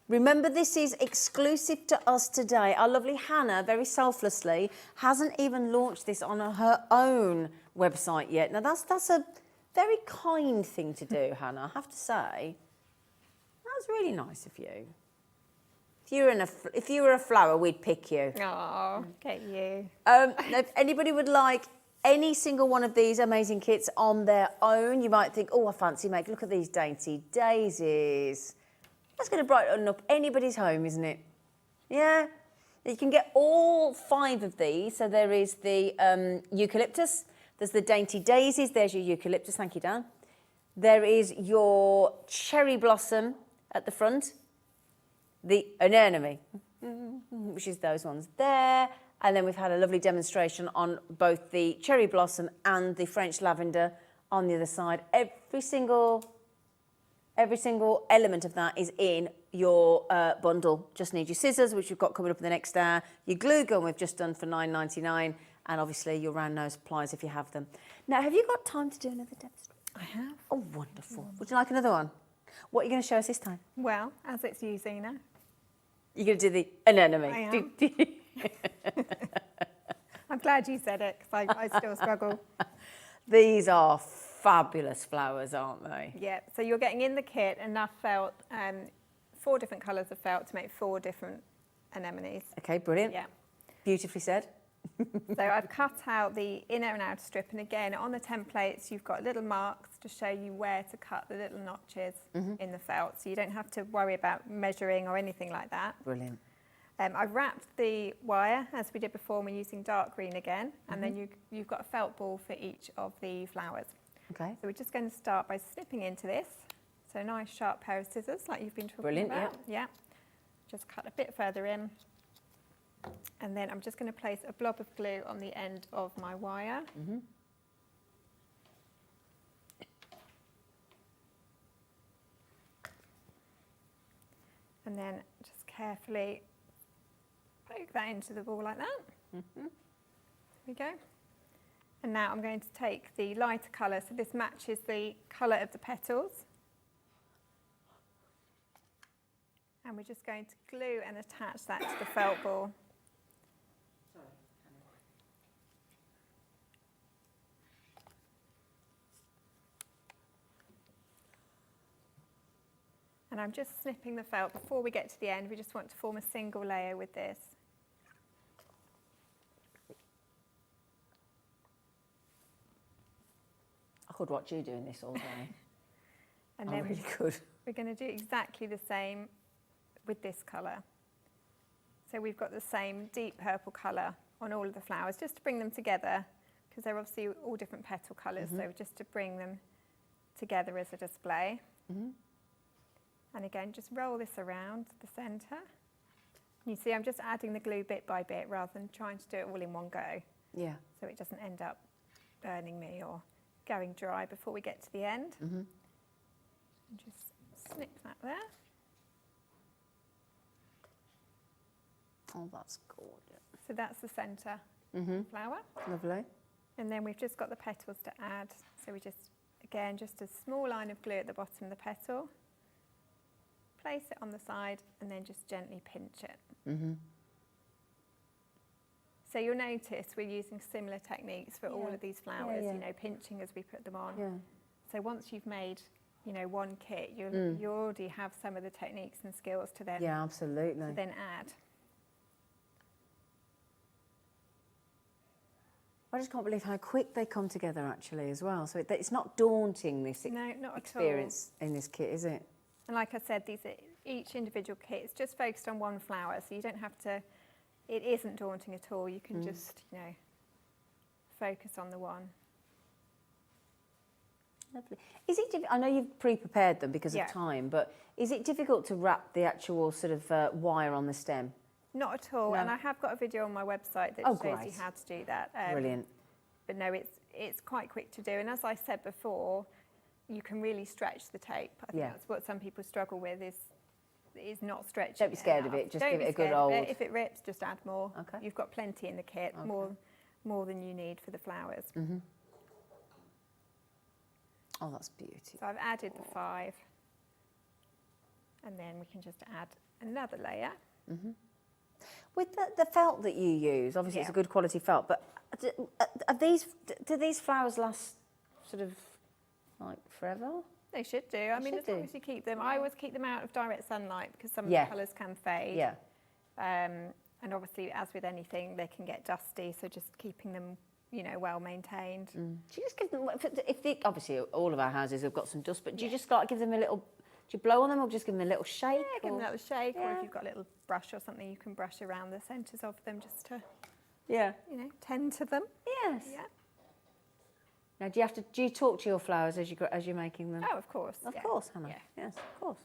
Remember, this is exclusive to us today. Our lovely Hannah, very selflessly, hasn't even launched this on her own website yet. Now, that's a very kind thing to do, Hannah, I have to say. That's really nice of you. If you were a flower, we'd pick you.
Oh, get you.
If anybody would like any single one of these amazing kits on their own, you might think, oh, I fancy make. Look at these dainty daisies. That's going to brighten up anybody's home, isn't it? Yeah. You can get all 5 of these. So there is the eucalyptus. There's the dainty daisies. There's your eucalyptus. Thank you, Dan. There is your cherry blossom at the front. The anemone, which is those ones there. And then we've had a lovely demonstration on both the cherry blossom and the French lavender on the other side. Every single element of that is in your bundle. Just need your scissors, which we've got coming up in the next hour. Your glue gun we've just done for £9.99, and obviously your round nose pliers if you have them. Now, have you got time to do another demonstration?
I have.
Oh, wonderful. Would you like another one? What are you going to show us this time?
Well, as it's you, Zena.
You're going to do the anemone.
I am. I'm glad you said it, because I still struggle.
These are fabulous flowers, aren't they?
Yeah, so you're getting in the kit enough felt, 4 different colours of felt to make 4 different anemones.
Okay, brilliant.
Yeah.
Beautifully said.
So I've cut out the inner and outer strip, and again, on the templates, you've got little marks to show you where to cut the little notches in the felt, so you don't have to worry about measuring or anything like that.
Brilliant.
I've wrapped the wire, as we did before, we're using dark green again, and then you've got a felt ball for each of the flowers.
Okay.
So we're just going to start by snipping into this. So a nice sharp pair of scissors, like you've been talking
Brilliant,
about. Yeah. Just cut a bit further in. And then I'm just going to place a blob of glue on the end of my wire. And then just carefully poke that into the ball like that. There we go. And now I'm going to take the lighter colour, so this matches the colour of the petals. And we're just going to glue and attach that to the felt ball. And I'm just snipping the felt. Before we get to the end, we just want to form a single layer with this.
I could watch you doing this all day.
And
I
then
really could.
we're going to do exactly the same with this colour. So we've got the same deep purple colour on all of the flowers, just to bring them together, because they're obviously all different petal colours, so just to bring them together as a display. And again, just roll this around the centre. You see, I'm just adding the glue bit by bit rather than trying to do it all in one go.
Yeah.
So it doesn't end up burning me or going dry before we get to the end. And just snip that there.
Oh, that's gorgeous.
So that's the centre flower.
Lovely.
And then we've just got the petals to add. So we just, again, just a small line of glue at the bottom of the petal. Place it on the side and then just gently pinch it. So you'll notice we're using similar techniques for all of these flowers, you know, pinching as we put them on. So once you've made, you know, one kit, you already have some of the techniques and skills to then,
absolutely.
to then add.
I just can't believe how quick they come together actually as well. So it's not daunting, this
No, not
experience in this kit, is it?
And like I said, these are, each individual kit is just focused on one flower, so you don't have to, it isn't daunting at all. You can just, you know, focus on the one.
Lovely. Is it? I know you've pre-prepared them because of time, but is it difficult to wrap the actual sort of wire on the stem?
Not at all, and I have got a video on my website that shows you how to do that.
Brilliant.
But no, it's quite quick to do, and as I said before, you can really stretch the tape. I think that's what some people struggle with is not stretching.
Don't be scared of it. Just give it a good old.
If it rips, just add more.
Okay.
You've got plenty in the kit, more than you need for the flowers.
Oh, that's beautiful.
So I've added the 5, and then we can just add another layer.
With the felt that you use, obviously it's a good quality felt, but do these flowers last sort of like forever?
They should do. I mean, as long as you keep them, I always keep them out of direct sunlight because some of the colours can fade. And obviously, as with anything, they can get dusty. So just keeping them, you know, well maintained.
Do you just give them? Obviously, all of our houses have got some dust, but do you just like give them a little? Do you blow on them or just give them a little shake?
Yeah, give them a little shake, or if you've got a little brush or something, you can brush around the centres of them just to, you know, tend to them.
Yes.
Yeah.
Now, do you talk to your flowers as you're making them?
Oh, of course.
Of course, Hannah.
Yeah.
Yes, of course.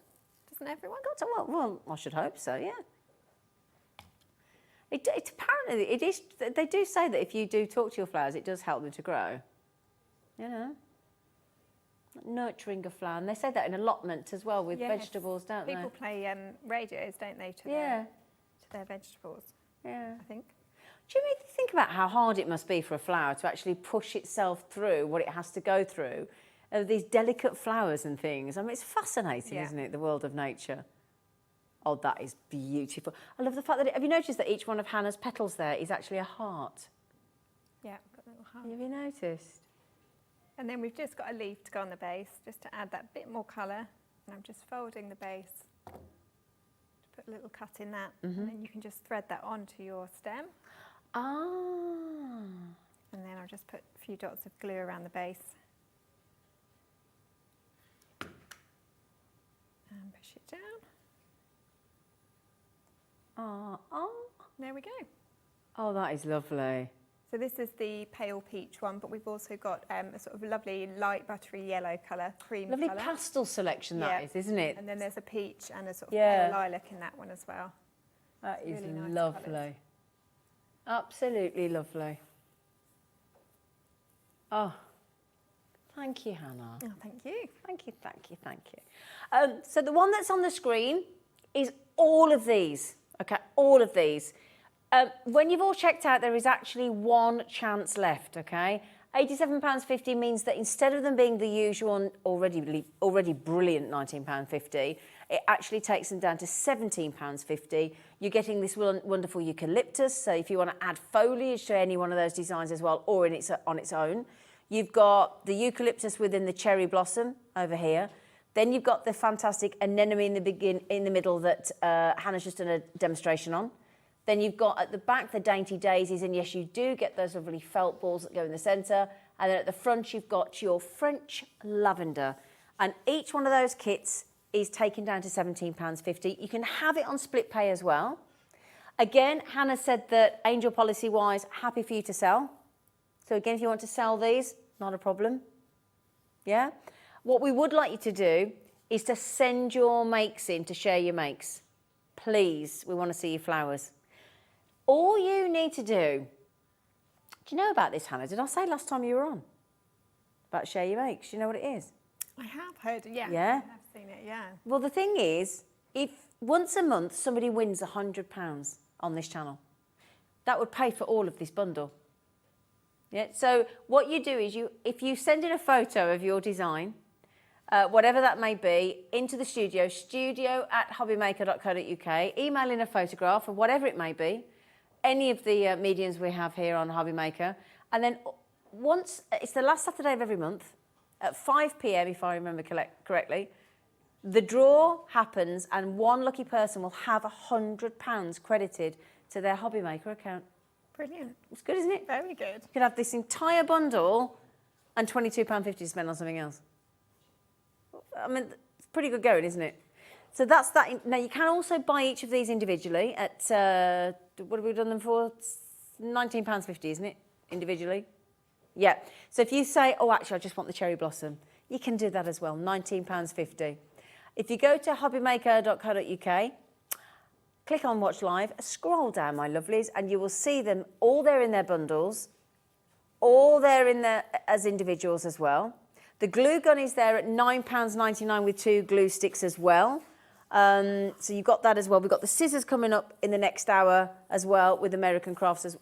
Doesn't everyone?
Well, I should hope so. Yeah. It's apparently it is. They do say that if you do talk to your flowers, it does help them to grow. You know. Nurturing a flower, and they say that in allotment as well with vegetables, don't they?
People play radios, don't they, to their vegetables?
Yeah.
I think.
Do you really think about how hard it must be for a flower to actually push itself through what it has to go through? These delicate flowers and things. I mean, it's fascinating, isn't it, the world of nature? Oh, that is beautiful. I love the fact that, have you noticed that each one of Hannah's petals there is actually a heart?
Yeah, I've got a little heart.
Have you noticed?
And then we've just got a leaf to go on the base, just to add that bit more colour. And I'm just folding the base to put a little cut in that. And then you can just thread that onto your stem.
Ah.
And then I'll just put a few dots of glue around the base. And push it down.
Oh.
There we go.
Oh, that is lovely.
So this is the pale peach one, but we've also got a sort of lovely light buttery yellow colour, cream colour.
Lovely pastel selection that is, isn't it?
And then there's a peach and a sort of pale lilac in that one as well.
That is
really nice
lovely.
colours.
Absolutely lovely. Oh, thank you, Hannah.
Oh, thank you.
Thank you, thank you, thank you. So the one that's on the screen is all of these, okay, all of these. When you've all checked out, there is actually one chance left, okay? £87.50 means that instead of them being the usual already brilliant £19.50, it actually takes them down to £17.50. You're getting this wonderful eucalyptus, so if you want to add foliage to any one of those designs as well, or on its own. You've got the eucalyptus within the cherry blossom over here. Then you've got the fantastic anemone in the middle that Hannah's just done a demonstration on. Then you've got at the back the dainty daisies, and yes, you do get those lovely felt balls that go in the centre. And then at the front, you've got your French lavender. And each one of those kits is taken down to £17.50. You can have it on split pay as well. Again, Hannah said that angel policy-wise, happy for you to sell. So again, if you want to sell these, not a problem. Yeah? What we would like you to do is to send your makes in to share your makes. Please, we want to see your flowers. All you need to do you know about this, Hannah? Did I say last time you were on? About share your makes? Do you know what it is?
I have heard it, yeah.
Yeah?
I've seen it, yeah.
Well, the thing is, if once a month somebody wins £100 on this channel, that would pay for all of this bundle. Yeah. So what you do is if you send in a photo of your design, whatever that may be, into the studio@hobbymaker.co.uk, email in a photograph of whatever it may be, any of the mediums we have here on Hobbymaker, and then once, it's the last Saturday of every month, at 5 p.m, if I remember correctly, the draw happens and one lucky person will have £100 credited to their Hobbymaker account.
Brilliant.
It's good, isn't it?
Very good.
You can have this entire bundle and £22.50 to spend on something else. I mean, it's pretty good going, isn't it? So that's that. Now, you can also buy each of these individually at, what have we done them for? £19.50, isn't it? Individually. Yeah. So if you say, oh, actually, I just want the cherry blossom, you can do that as well, £19.50. If you go to hobbymaker.co.uk, click on Watch Live, scroll down, my lovelies, and you will see them all there in their bundles, all there in there as individuals as well. The glue gun is there at £9.99 with 2 glue sticks as well. So you've got that as well. We've got the scissors coming up in the next hour as well with American Crafts.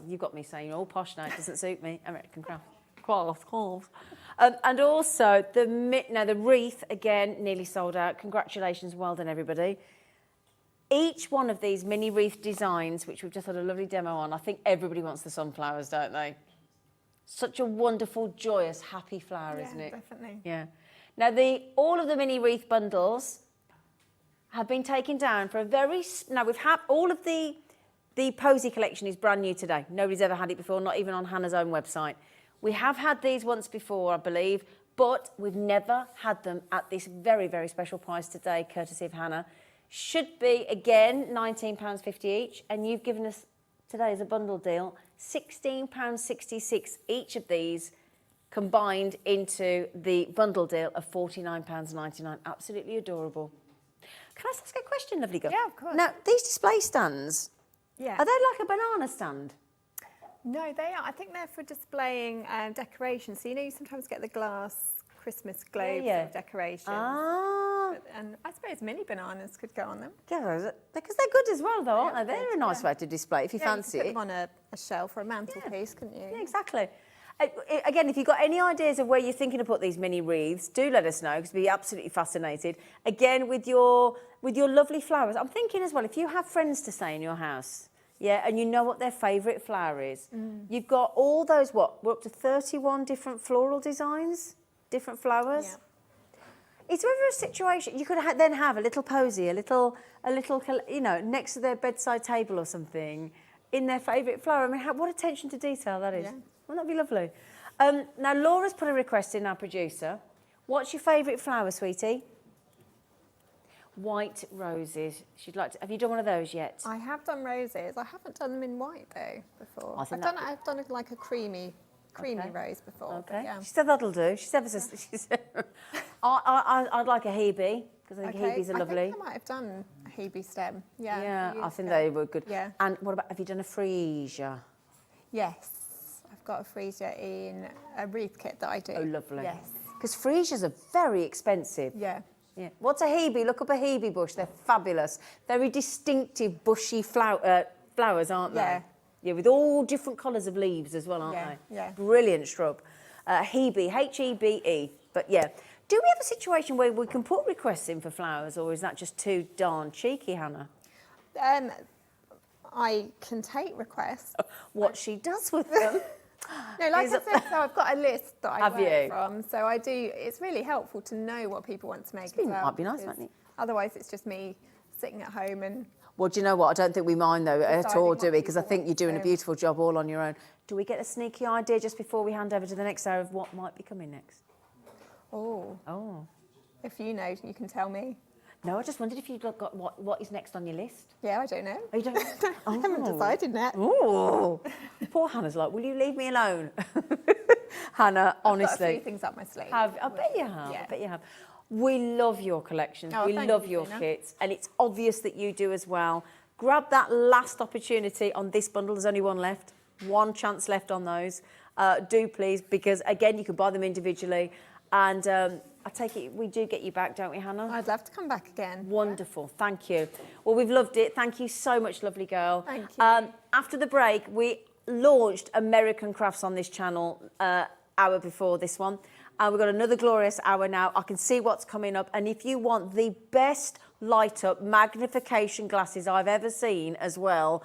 You've got me saying all posh now, it doesn't suit me. American Crafts. And also the Wreath, again, nearly sold out. Congratulations, well done everybody. Each one of these mini wreath designs, which we've just had a lovely demo on, I think everybody wants the sunflowers, don't they? Such a wonderful, joyous, happy flower, isn't it?
Definitely.
Yeah. Now, all of the mini wreath bundles have been taken down for a now we've had all of the Posy collection is brand new today. Nobody's ever had it before, not even on Hannah's own website. We have had these once before, I believe, but we've never had them at this very, very special price today, courtesy of Hannah. Should be, again, £19.50 each, and you've given us today as a bundle deal, £16.66 each of these combined into the bundle deal of £49.99. Absolutely adorable. Can I ask a question, lovely girl?
Yeah, of course.
Now, these display stands,
yeah,
are they like a banana stand?
No, they are. I think they're for displaying decorations. So, you sometimes get the glass Christmas globes of decorations.
Ah.
And I suppose mini bananas could go on them.
Yeah, because they're good as well, though, aren't they? They're a nice way to display if you fancy
you
it.
could put them on a shelf or a mantelpiece, couldn't you?
Yeah, exactly. Again, if you've got any ideas of where you're thinking to put these mini wreaths, do let us know, because we'd be absolutely fascinated. Again, with your lovely flowers. I'm thinking as well, if you have friends to stay in your house, yeah, and you know what their favourite flower is, you've got all those, we're up to 31 different floral designs, different flowers.
Yeah.
Is there ever a situation, you could then have a little posy, a little, next to their bedside table or something, in their favourite flower. I mean, what attention to detail that is. Yeah. Wouldn't that be lovely? Now, Laura's put a request in, our producer. What's your favourite flower, sweetie? White roses. She'd like to. Have you done one of those yet?
I have done roses. I haven't done them in white, though, before.
I've
done it like a creamy rose before.
Okay.
Yeah.
She said that'll do. She said, I'd like a hebe, because I think hebes are lovely.
I think I might have done a hebe stem. Yeah.
Yeah, I think they were good.
Yeah.
And what about, have you done a freesia?
Yes. I've got a freesia in a wreath kit that I do.
Oh, lovely.
Yes.
Because freesias are very expensive.
Yeah.
Yeah. What's a hebe? Look up a hebe bush. They're fabulous. Very distinctive, bushy flower, flowers, aren't they?
Yeah.
Yeah, with all different colours of leaves as well, aren't
Yeah,
they?
yeah.
Brilliant shrub. Hebe, H-E-B-E. But yeah, do we have a situation where we can put requests in for flowers, or is that just too darn cheeky, Hannah?
I can take requests.
What she does with them.
No, like I said, so I've got a list that I
Have
work
you?
from. So I do. It's really helpful to know what people want to make as well.
Might be nice,
because
mightn't it?
Otherwise, it's just me sitting at home and.
Well, do you know what? I don't think we mind, though, at
Deciding
all,
what
do we? Because I
people
think
want
you're doing a
to.
beautiful job all on your own. Do we get a sneaky idea just before we hand over to the next hour of what might be coming next?
Oh.
Oh.
If you know, you can tell me.
No, I just wondered if you'd got what is next on your list.
Yeah, I don't know.
Oh, you don't?
I haven't decided yet.
Oh. Poor Hannah's like, will you leave me alone? Hannah, honestly.
I've got a few things up my sleeve.
I bet you have.
Yeah.
I bet you have. We love your collections.
Oh,
we
thank
love
you,
your
Zena.
kits, and it's obvious that you do as well. Grab that last opportunity on this bundle. There's only one left. One chance left on those. Do please, because again, you can buy them individually. And I take it we do get you back, don't we, Hannah?
I'd love to come back again.
Wonderful, thank you. Well, we've loved it. Thank you so much, lovely girl.
Thank you.
After the break, we launched American Crafts on this channel hour before this one. And we've got another glorious hour now. I can see what's coming up. And if you want the best light-up magnification glasses I've ever seen as well,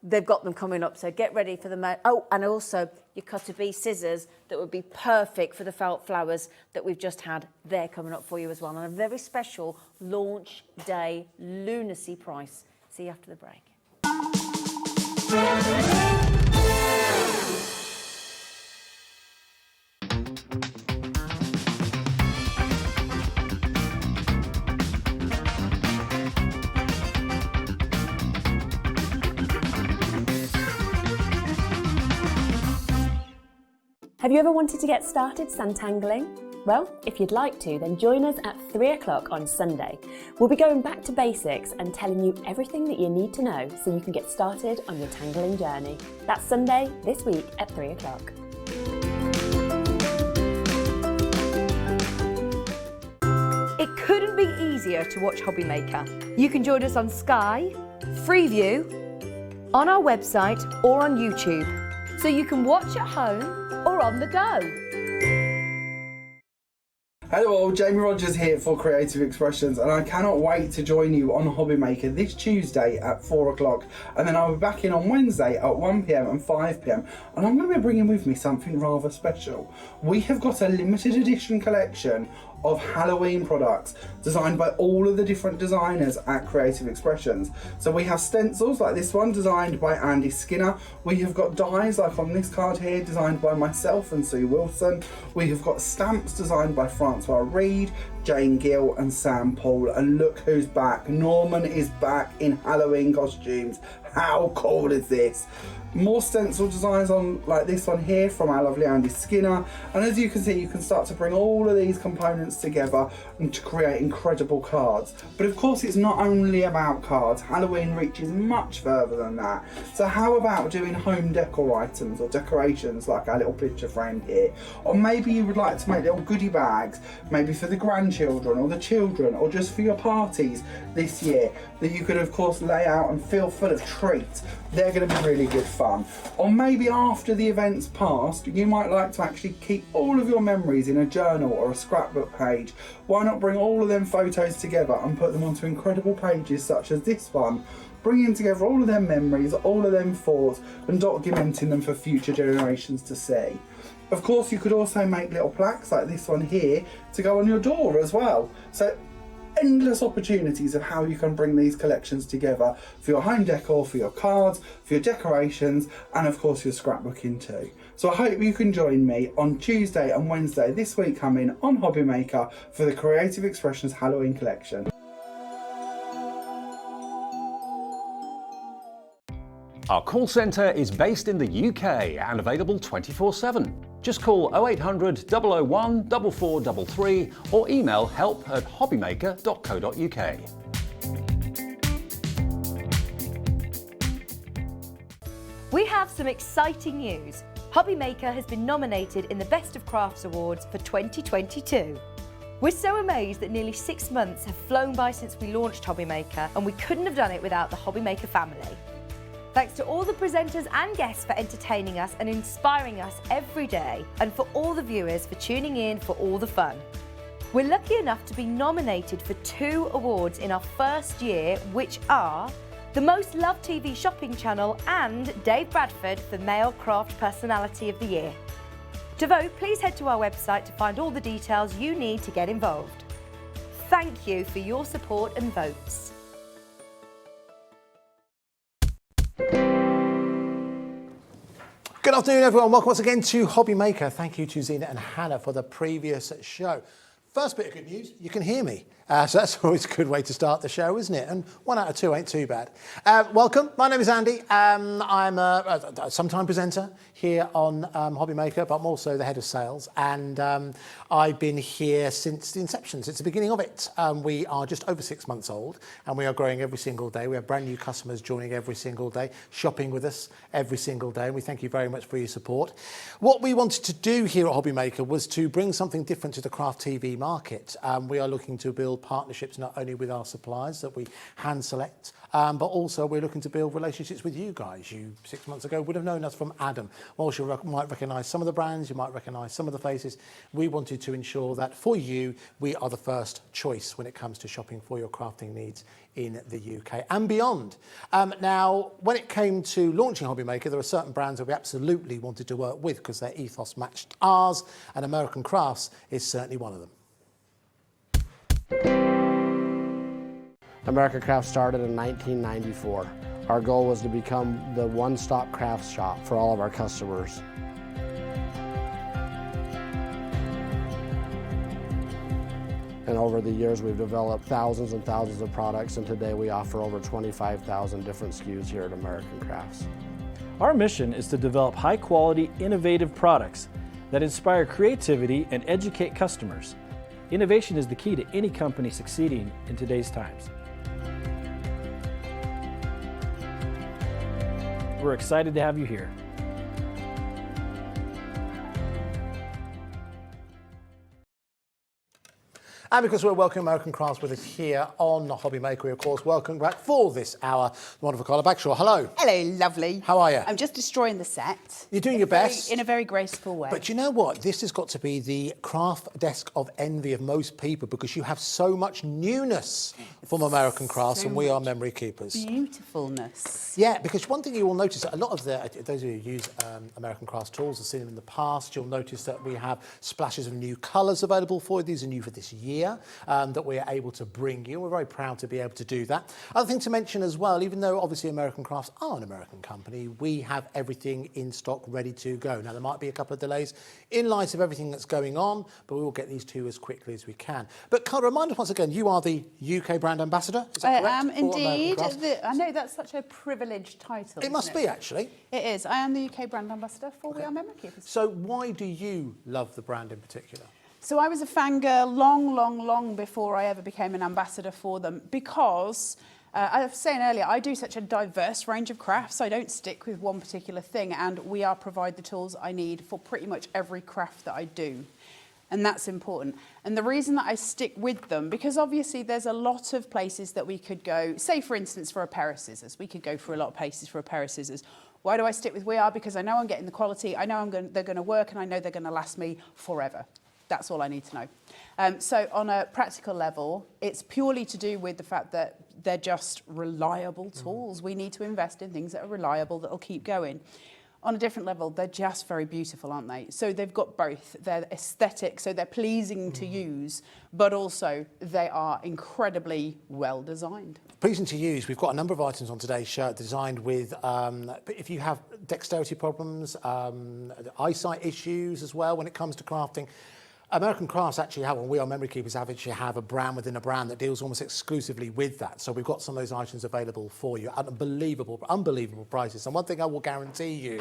they've got them coming up. So get ready for them. Oh, and also your Cutter-Bee scissors that would be perfect for the felt flowers that we've just had. They're coming up for you as well. And a very special launch day lunacy price. See you after the break.
Have you ever wanted to get started santangling? Well, if you'd like to, then join us at 3 o'clock on Sunday. We'll be going back to basics and telling you everything that you need to know so you can get started on your tangling journey. That's Sunday this week at 3 o'clock.
It couldn't be easier to watch Hobby Maker. You can join us on Sky, Freeview, on our website or on YouTube. So you can watch at home or on the go.
Hello all, Jamie Rogers here for Creative Expressions, and I cannot wait to join you on Hobby Maker this Tuesday at 4 o'clock, and then I'll be back in on Wednesday at 1 PM and 5 PM, and I'm going to be bringing with me something rather special. We have got a limited edition collection of Halloween products designed by all of the different designers at Creative Expressions. So we have stencils like this one designed by Andy Skinner. We have got dies like on this card here designed by myself and Sue Wilson. We have got stamps designed by Francois Reed, Jane Gill and Sam Paul. And look who's back. Norman is back in Halloween costumes. How cool is this? More stencil designs on like this one here from our lovely Andy Skinner, and as you can see, you can start to bring all of these components together and to create incredible cards. But of course, it's not only about cards. Halloween reaches much further than that. So how about doing home decor items or decorations like our little picture frame here? Or maybe you would like to make little goodie bags, maybe for the grandchildren or the children, or just for your parties this year, that you could of course lay out and feel full of treats. They're going to be really good fun. Or maybe after the event's passed, you might like to actually keep all of your memories in a journal or a scrapbook page. Why not bring all of them photos together and put them onto incredible pages such as this one, bringing together all of them memories, all of them thoughts, and documenting them for future generations to see. Of course, you could also make little plaques like this one here to go on your door as well. So endless opportunities of how you can bring these collections together for your home decor, for your cards, for your decorations, and of course your scrapbooking too. So I hope you can join me on Tuesday and Wednesday this week coming on Hobby Maker for the Creative Expressions Halloween collection.
Our call centre is based in the UK and available 24/7. Just call 0800 001 4433 or email help@hobbymaker.co.uk.
We have some exciting news. Hobby Maker has been nominated in the Best of Crafts Awards for 2022. We're so amazed that nearly 6 months have flown by since we launched Hobby Maker, and we couldn't have done it without the Hobby Maker family. Thanks to all the presenters and guests for entertaining us and inspiring us every day, and for all the viewers for tuning in for all the fun. We're lucky enough to be nominated for 2 awards in our first year, which are the Most Loved TV Shopping Channel and Dave Bradford for Male Craft Personality of the Year. To vote, please head to our website to find all the details you need to get involved. Thank you for your support and votes.
Good afternoon, everyone. Welcome once again to Hobby Maker. Thank you to Zena and Hannah for the previous show. First bit of good news, you can hear me. So that's always a good way to start the show, isn't it? And 1 out of 2 ain't too bad. Welcome, my name is Andy. I'm a sometime presenter here on Hobby Maker, but I'm also the head of sales. And I've been here since the inception, since the beginning of it. We are just over 6 months old and we are growing every single day. We have brand new customers joining every single day, shopping with us every single day. And we thank you very much for your support. What we wanted to do here at Hobby Maker was to bring something different to the craft TV market. We are looking to build partnerships not only with our suppliers that we hand select, but also we're looking to build relationships with you guys. You 6 months ago would have known us from Adam. Whilst you might recognise some of the brands, you might recognise some of the faces, we wanted to ensure that for you, we are the first choice when it comes to shopping for your crafting needs in the UK and beyond. Now, when it came to launching Hobby Maker, there are certain brands that we absolutely wanted to work with because their ethos matched ours, and American Crafts is certainly one of them.
American Crafts started in 1994. Our goal was to become the one-stop crafts shop for all of our customers. And over the years, we've developed thousands and thousands of products, and today we offer over 25,000 different SKUs here at American Crafts.
Our mission is to develop high-quality, innovative products that inspire creativity and educate customers. Innovation is the key to any company succeeding in today's times. We're excited to have you here.
And because we're welcoming American Crafts with us here on Hobby Maker, we of course welcome back for this hour the wonderful Carla Bagshaw. Hello.
Hello, lovely.
How are you?
I'm just destroying the set.
You're doing your best.
In a very graceful way.
But you know what? This has got to be the craft desk of envy of most people because you have so much newness from American Crafts, and we are memory keepers.
Beautifulness.
Yeah, because one thing you will notice, a lot of those of you who use American Crafts tools have seen them in the past. You'll notice that we have splashes of new colours available for you. These are new for this year. That we're able to bring you. We're very proud to be able to do that. Other thing to mention as well, even though obviously American Crafts are an American company, we have everything in stock ready to go. Now there might be a couple of delays in light of everything that's going on, but we will get these to you as quickly as we can. But Carla, remind us once again, you are the UK brand ambassador, is that correct?
I am indeed. I know that's such a privileged title.
It must be actually.
It is. I am the UK brand ambassador for We Are Memory Keepers.
So why do you love the brand in particular?
So I was a fangirl long before I ever became an ambassador for them because, I was saying earlier, I do such a diverse range of crafts. I don't stick with one particular thing, and We Are provide the tools I need for pretty much every craft that I do. And that's important. And the reason that I stick with them, because obviously there's a lot of places that we could go, say for instance for a pair of scissors, we could go for a lot of places for a pair of scissors. Why do I stick with We Are? Because I know I'm getting the quality, I know they're going to work, and I know they're going to last me forever. That's all I need to know. So on a practical level, it's purely to do with the fact that they're just reliable tools. We need to invest in things that are reliable, that will keep going. On a different level, they're just very beautiful, aren't they? So they've got both. They're aesthetic, so they're pleasing to use, but also they are incredibly well designed.
Pleasing to use. We've got a number of items on today's show designed with, if you have dexterity problems, eyesight issues as well when it comes to crafting, American Crafts actually have, and We Are Memory Keepers actually have a brand within a brand that deals almost exclusively with that. So we've got some of those items available for you at unbelievable prices. And one thing I will guarantee you,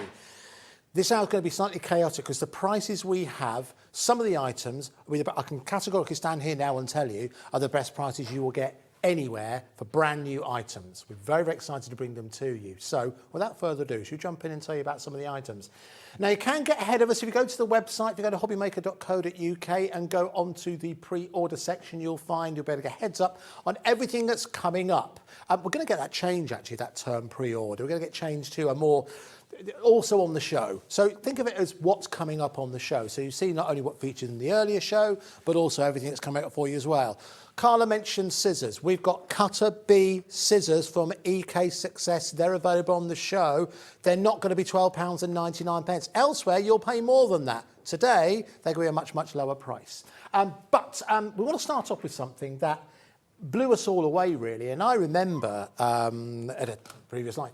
this hour is going to be slightly chaotic because the prices we have, some of the items, I can categorically stand here now and tell you, are the best prices you will get anywhere for brand new items. We're very, very excited to bring them to you. So without further ado, should we jump in and tell you about some of the items? Now you can get ahead of us if you go to the website, if you go to hobbymaker.co.uk and go onto the pre-order section, you'll be able to get heads up on everything that's coming up. We're going to get that change actually, that term pre-order. We're going to get changed to a more also on the show. So think of it as what's coming up on the show. So you see not only what featured in the earlier show, but also everything that's coming up for you as well. Carla mentioned scissors. We've got Cutter B scissors from EK Success. They're available on the show. They're not going to be £12.99. Elsewhere, you'll pay more than that. Today, they're going to be a much, much lower price. But we want to start off with something that blew us all away, really. And I remember at a previous life,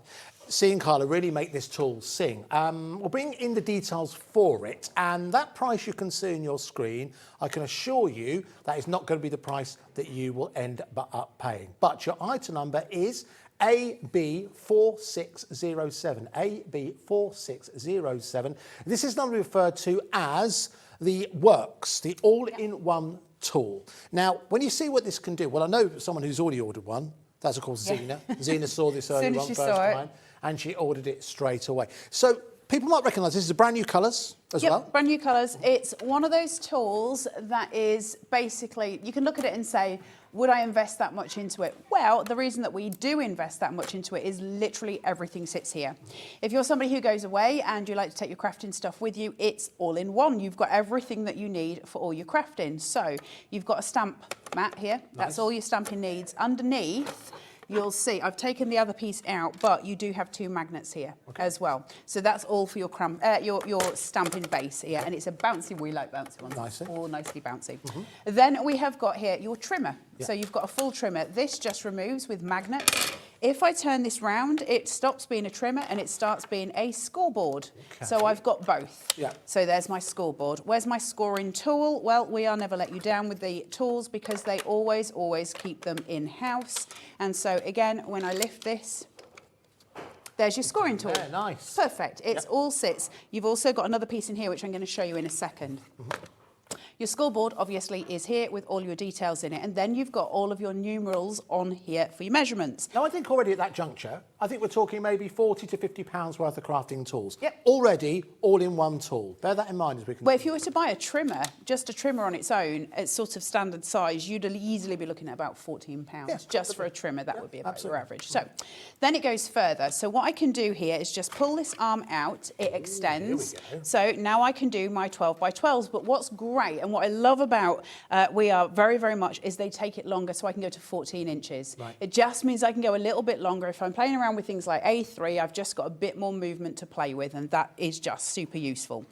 seeing Carla really make this tool sing. We'll bring in the details for it, and that price you can see on your screen, I can assure you that is not going to be the price that you will end up paying. But your item number is AB4607. AB4607. This is normally referred to as the Works, the all-in-one tool. Now, when you see what this can do, well, I know someone who's already ordered one. That's, of course, Zena. Zena saw this earlier on first time, and she ordered it straight away. So people might recognise this is brand new colours as well.
Brand new colours. It's one of those tools that is basically, you can look at it and say, would I invest that much into it? Well, the reason that we do invest that much into it is literally everything sits here. If you're somebody who goes away and you like to take your crafting stuff with you, it's all in one. You've got everything that you need for all your crafting. So you've got a stamp mat here. Nice. That's all your stamping needs. Underneath, you'll see, I've taken the other piece out, but you do have 2 magnets here as well. So that's all for your stamping base here. And it's a bouncy, we like bouncy ones. Nice. All nicely bouncy. Then we have got here your trimmer. So you've got a full trimmer. This just removes with magnets. If I turn this round, it stops being a trimmer and it starts being a scoreboard. So I've got both. So there's my scoreboard. Where's my scoring tool? Well, we are never let you down with the tools because they always, always keep them in-house. And so again, when I lift this, there's your scoring tool.
Yeah, nice.
Perfect. It's all sits. You've also got another piece in here, which I'm going to show you in a second. Your scoreboard obviously is here with all your details in it, and then you've got all of your numerals on here for your measurements.
Now I think already at that juncture, I think we're talking maybe £40 to £50 worth of crafting tools. Already all-in-one tool. Bear that in mind as we can.
Well, if you were to buy a trimmer, just a trimmer on its own, at sort of standard size, you'd easily be looking at about £14 just for a trimmer. That would be about your average. So then it goes further. So what I can do here is just pull this arm out. It extends. So now I can do my 12 by 12s. But what's great, and what I love about We Are very, very much, is they take it longer, so I can go to 14 inches. It just means I can go a little bit longer. If I'm playing around with things like A3, I've just got a bit more movement to play with, and that is just super useful.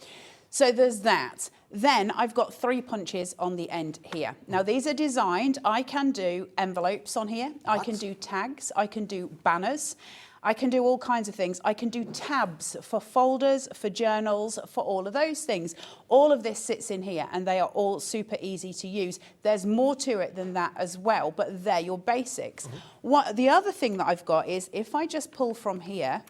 So there's that. Then I've got 3 punches on the end here. Now these are designed, I can do envelopes on here, I can do tags, I can do banners, I can do all kinds of things. I can do tabs for folders, for journals, for all of those things. All of this sits in here and they are all super easy to use. There's more to it than that as well, but they're your basics. The other thing that I've got is if I just pull from here,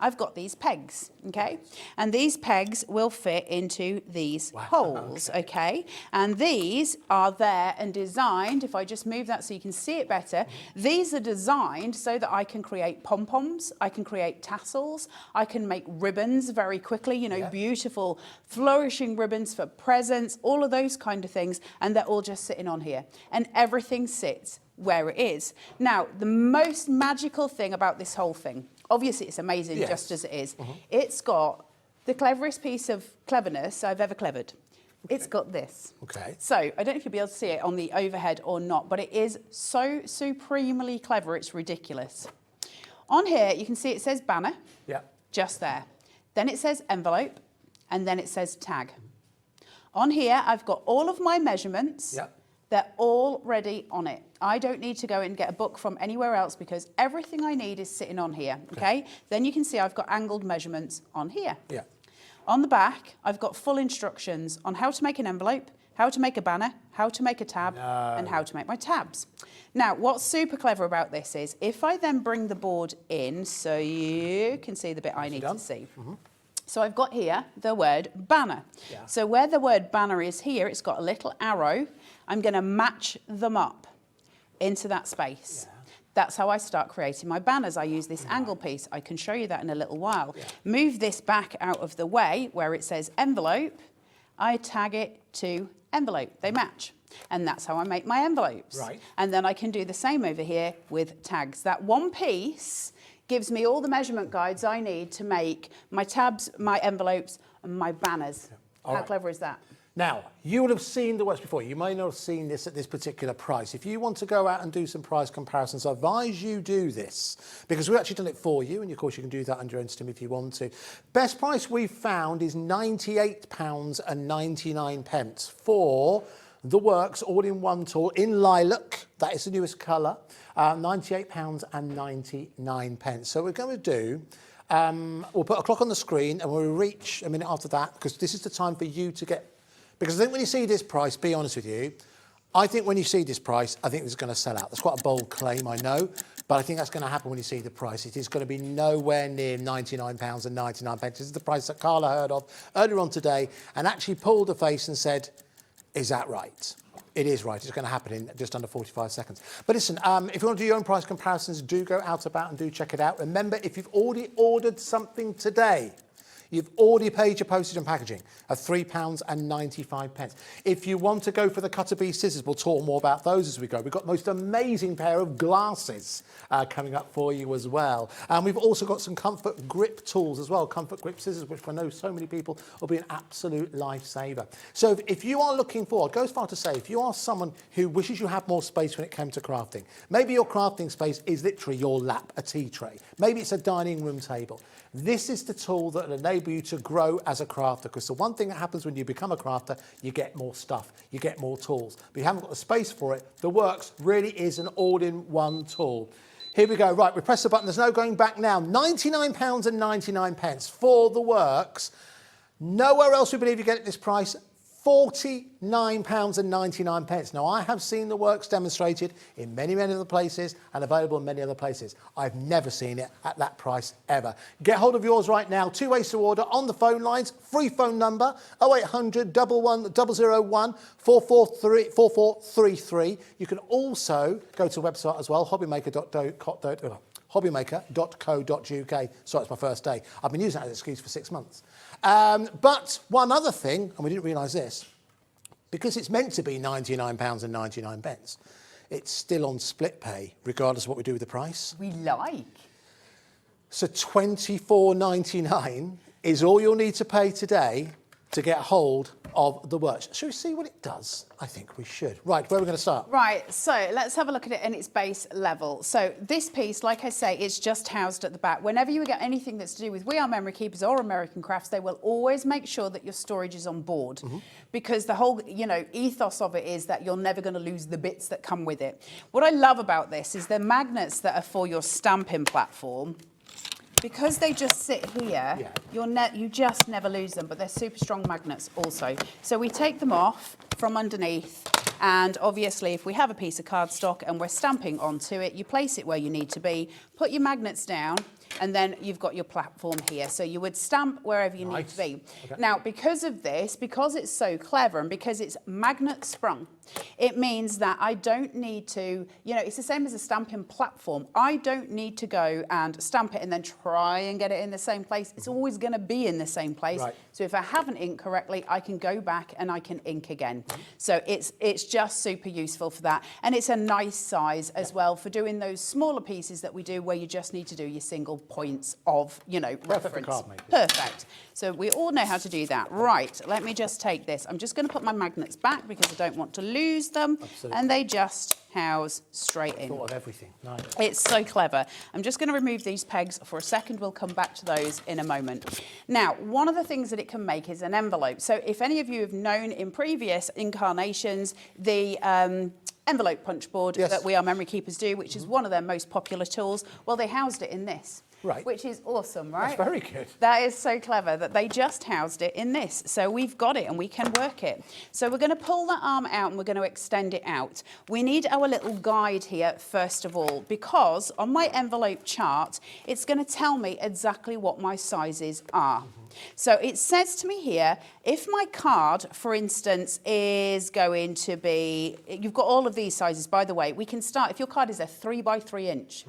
I've got these pegs, okay? And these pegs will fit into these holes, okay? And these are there and designed, if I just move that so you can see it better, these are designed so that I can create pom-poms, I can create tassels, I can make ribbons very quickly, you know, beautiful flourishing ribbons for presents, all of those kind of things, and they're all just sitting on here. And everything sits where it is. Now, the most magical thing about this whole thing, obviously it's amazing just as it is, it's got the cleverest piece of cleverness I've ever clevered. It's got this. So, I don't know if you'll be able to see it on the overhead or not, but it is so supremely clever, it's ridiculous. On here, you can see it says banner, just there. Then it says envelope, and then it says tag. On here, I've got all of my measurements. They're already on it. I don't need to go and get a book from anywhere else because everything I need is sitting on here, okay? Then you can see I've got angled measurements on here. On the back, I've got full instructions on how to make an envelope, how to make a banner, how to make a tab, and how to make my tabs. Now, what's super clever about this is if I then bring the board in so you can see the bit I need to see. So I've got here the word banner. So where the word banner is here, it's got a little arrow. I'm going to match them up. into that space. That's how I start creating my banners. I use this angle piece. I can show you that in a little while. Move this back out of the way where it says envelope. I tag it to envelope. They match. And that's how I make my envelopes.
Right.
And then I can do the same over here with tags. That one piece gives me all the measurement guides I need to make my tabs, my envelopes, and my banners. How clever is that?
Now, you would have seen the works before. You may not have seen this at this particular price. If you want to go out and do some price comparisons, I advise you do this because we've actually done it for you, and of course you can do that under your own steam if you want to. Best price we've found is £98.99 for the works all-in-one tool in lilac. That is the newest colour. £98.99. So we're going to do. We'll put a clock on the screen and we'll reach a minute after that because this is the time for you to get. Because I think when you see this price, be honest with you, I think when you see this price, I think it's going to sell out. That's quite a bold claim, I know, but I think that's going to happen when you see the price. It is going to be nowhere near £99.99. This is the price that Carla heard of earlier on today and actually pulled a face and said, is that right? It is right. It's going to happen in just under 45 seconds. But listen, if you want to do your own price comparisons, do go out about and do check it out. Remember, if you've already ordered something today, you've already paid your postage and packaging of £3.95. If you want to go for the Cutter Bee scissors, we'll talk more about those as we go. We've got the most amazing pair of glasses coming up for you as well. And we've also got some comfort grip tools as well, comfort grip scissors, which I know so many people will be an absolute lifesaver. So if you are looking for, it goes far to say, if you are someone who wishes you had more space when it comes to crafting, maybe your crafting space is literally your lap, a tea tray. Maybe it's a dining room table. This is the tool that will enable you to grow as a crafter, because the one thing that happens when you become a crafter, you get more stuff, you get more tools, but you haven't got the space for it. The Works really is an all-in-one tool. Here we go. Right, we press the button. There's no going back now. £99.99 for The Works. Nowhere else we believe you get at this price. £49.99. Now, I have seen The Works demonstrated in many, many other places and available in many other places. I've never seen it at that price ever. Get hold of yours right now. 2 ways to order on the phone lines. Free phone number 0800 11001 4433. You can also go to the website as well, hobbymaker.co.uk. Sorry, it's my first day. I've been using that as an excuse for 6 months. But one other thing, and we didn't realise this, because it's meant to be £99.99, it's still on split pay, regardless of what we do with the price.
We like.
So £24.99 is all you'll need to pay today to get hold of The Works. Shall we see what it does? I think we should. Right, where are we going to start?
Right, so let's have a look at it in its base level. So this piece, like I say, it's just housed at the back. Whenever you get anything that's to do with We Are Memory Keepers or American Crafts, they will always make sure that your storage is on board. Because the whole, ethos of it is that you're never going to lose the bits that come with it. What I love about this is the magnets that are for your stamping platform. Because they just sit here, you just never lose them, but they're super strong magnets also. So we take them off from underneath, and obviously if we have a piece of cardstock and we're stamping onto it, you place it where you need to be, put your magnets down, and then you've got your platform here. So you would stamp wherever you need to be. Okay. Now, because of this, because it's so clever and because it's magnet sprung, it means that I don't need to, it's the same as a stamping platform. I don't need to go and stamp it and then try and get it in the same place. It's always going to be in the same place. Right. So if I haven't inked correctly, I can go back and I can ink again. So it's just super useful for that. And it's a nice size as well for doing those smaller pieces that we do where you just need to do your single points of, reference. Perfect. So we all know how to do that. Right, let me just take this. I'm just going to put my magnets back because I don't want to lose them. Absolutely. And they just house straight in.
Thought of everything. Nice.
It's so clever. I'm just going to remove these pegs for a second. We'll come back to those in a moment. Now, one of the things that it can make is an envelope. So if any of you have known in previous incarnations the envelope punch board that We Are Memory Keepers do, which is one of their most popular tools, well, they housed it in this.
Right.
Which is awesome, right?
That's very good.
That is so clever that they just housed it in this. So we've got it and we can work it. So we're going to pull that arm out and we're going to extend it out. We need our little guide here first of all, because on my envelope chart, it's going to tell me exactly what my sizes are. So it says to me here, if my card, for instance, is going to be, you've got all of these sizes, by the way, we can start, if your card is a 3 by 3 inch,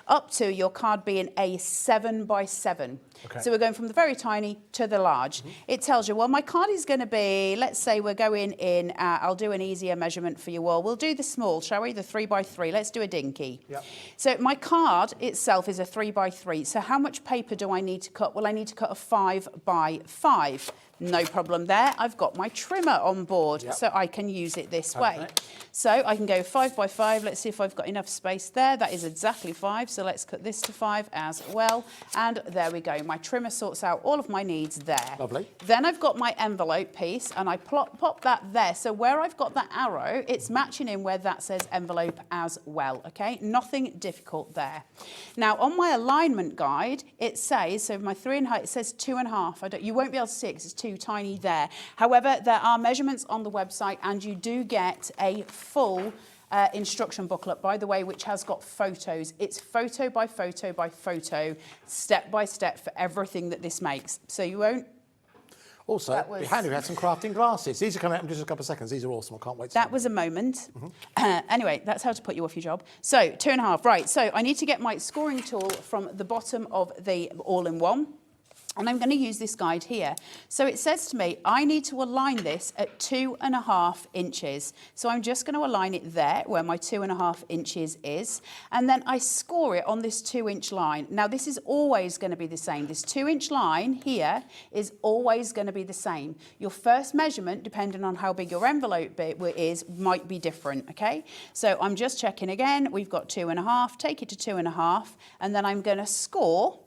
up to your card being a 7 by 7.
Okay.
So we're going from the very tiny to the large. It tells you, well, my card is going to be, let's say we're going in, I'll do an easier measurement for you all. We'll do the small, shall we? The 3 by 3. Let's do a dinky.
Yep.
So my card itself is a 3 by 3. So how much paper do I need to cut? Well, I need to cut a 5 by 5. No problem there. I've got my trimmer on board,
Yep.
so I can use it this way.
Perfect.
So I can go 5 by 5. Let's see if I've got enough space there. That is exactly 5. So let's cut this to 5 as well. And there we go. My trimmer sorts out all of my needs there.
Lovely.
Then I've got my envelope piece and I pop that there. So where I've got that arrow, it's matching in where that says envelope as well. Okay, nothing difficult there. Now on my alignment guide, it says, so my 3.5, it says 2.5. You won't be able to see it because it's too tiny there. However, there are measurements on the website and you do get a full instruction booklet, by the way, which has got photos. It's photo by photo by photo, step by step for everything that this makes. So you won't.
Also, behind you had some crafting glasses. These are coming out in just a couple of seconds. These are awesome. I can't wait to see
That
them.
was a moment. Anyway, that's how to put you off your job. So 2.5, right. So I need to get my scoring tool from the bottom of the all-in-one. And I'm going to use this guide here. So it says to me, I need to align this at 2.5 inches. So I'm just going to align it there where my 2.5 inches is. And then I score it on this 2-inch line. Now this is always going to be the same. This 2-inch line here is always going to be the same. Your first measurement, depending on how big your envelope is, might be different, okay? So I'm just checking again. We've got 2.5, take it to 2.5, and then I'm going to score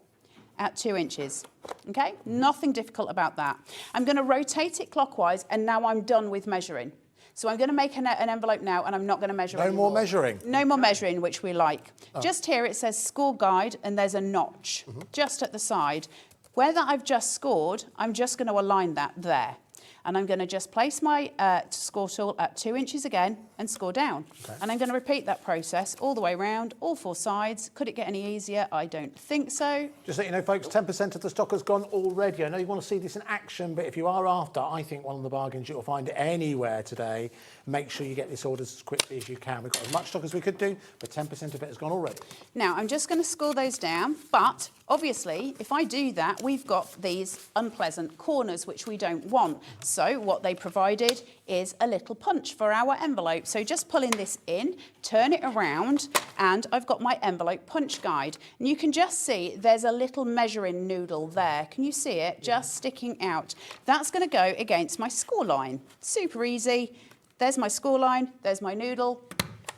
at 2 inches, okay? Nothing difficult about that. I'm going to rotate it clockwise, and now I'm done with measuring. So I'm going to make an envelope now, and I'm not going to measure anymore.
No more measuring?
No more measuring, which we like. Just here it says score guide, and there's a notch just at the side. Where that I've just scored, I'm just going to align that there. And I'm going to just place my score tool at 2 inches again and score down. Okay. And I'm going to repeat that process all the way around, all 4 sides. Could it get any easier? I don't think so.
Just let you know, folks, 10% of the stock has gone already. I know you want to see this in action, but if you are after, I think one of the bargains you'll find anywhere today. Make sure you get this ordered as quickly as you can. We've got as much stock as we could do, but 10% of it has gone already.
Now, I'm just going to score those down, but obviously, if I do that, we've got these unpleasant corners, which we don't want. So what they provided is a little punch for our envelope. So just pulling this in, turn it around, and I've got my envelope punch guide. And you can just see there's a little measuring noodle there. Can you see it? Just sticking out. That's going to go against my score line. Super easy. There's my score line, there's my noodle.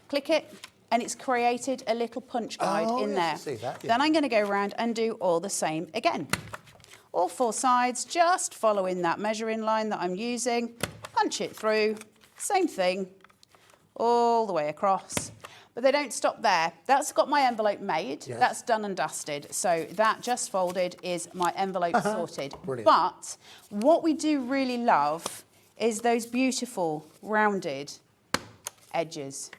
Click it, and it's created a little punch guide in there.
See that, yeah.
Then I'm going to go around and do all the same again. All 4 sides, just following that measuring line that I'm using. Punch it through, same thing, all the way across. But they don't stop there. That's got my envelope made. Yes. That's done and dusted. So that just folded is my envelope sorted.
Brilliant.
But what we do really love is those beautiful rounded edges.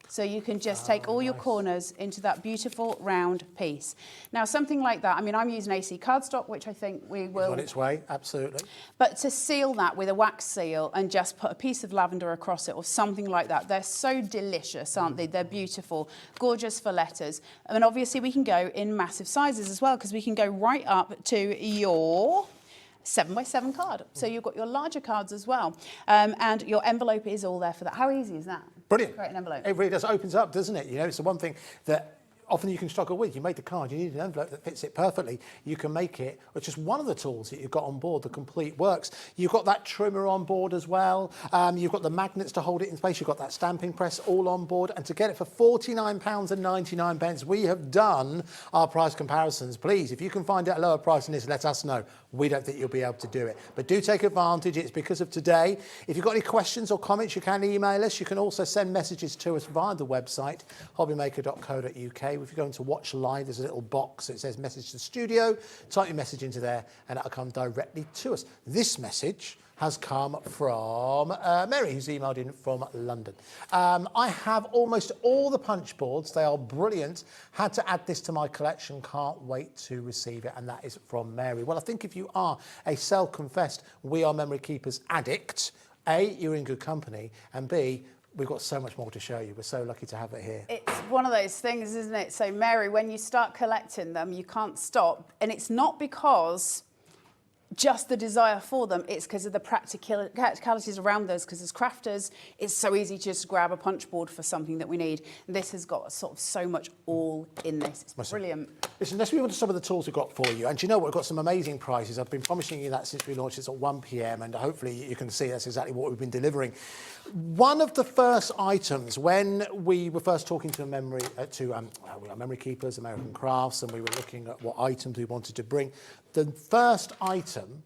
So you can just take all your corners into that beautiful round piece. Now, something like that, I mean, I'm using AC cardstock, which I think we will.
It's on its way, absolutely.
But to seal that with a wax seal and just put a piece of lavender across it or something like that, they're so delicious, aren't they? They're beautiful, gorgeous for letters. And obviously we can go in massive sizes as well, because we can go right up to your 7 by 7 card. So you've got your larger cards as well. And your envelope is all there for that. How easy is that?
Brilliant.
Create an envelope.
It really does. Opens up, doesn't it? You know, it's the one thing that often you can struggle with. You made the card, you need an envelope that fits it perfectly. You can make it, which is one of the tools that you've got on board, the complete works. You've got that trimmer on board as well. You've got the magnets to hold it in place. You've got that stamping press all on board. And to get it for £49.99, we have done our price comparisons. Please, if you can find it at a lower price than this, let us know. We don't think you'll be able to do it. But do take advantage. It's because of today. If you've got any questions or comments, you can email us. You can also send messages to us via the website, hobbymaker.co.uk. if you go into watch live, there's a little box that says message to the studio. Type your message into there and that'll come directly to us. This message has come from Mary, who's emailed in from London. I have almost all the punch boards. They are brilliant. Had to add this to my collection. Can't wait to receive it. And that is from Mary. Well, I think if you are a self-confessed We Are Memory Keepers addict, A, you're in good company, and B, we've got so much more to show you. We're so lucky to have it here.
It's one of those things, isn't it? So, Mary, when you start collecting them, you can't stop. And it's not because just the desire for them, it's because of the practicalities around those, because as crafters, it's so easy to just grab a punch board for something that we need. And this has got sort of so much all in this. It's brilliant.
Listen, let's move on to some of the tools we've got for you. And you know what? We've got some amazing prices. I've been promising you that since we launched this at 1 p.m. and hopefully you can see that's exactly what we've been delivering. One of the first items when we were first talking to Memory Keepers, American Crafts, and we were looking at what items we wanted to bring, the first item,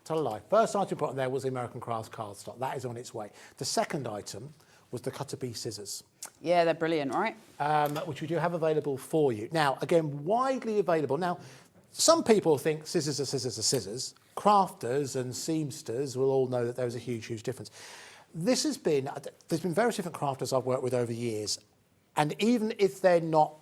tell a lie, first item put on there was the American Crafts cardstock. That is on its way. The second item was the Cutter Bee scissors.
Yeah, they're brilliant, right?
Which we do have available for you. Now, again, widely available. Now, some people think scissors are scissors are scissors. Crafters and seamsters will all know that there is a huge, huge difference. There's been various different crafters I've worked with over the years, and even if they're not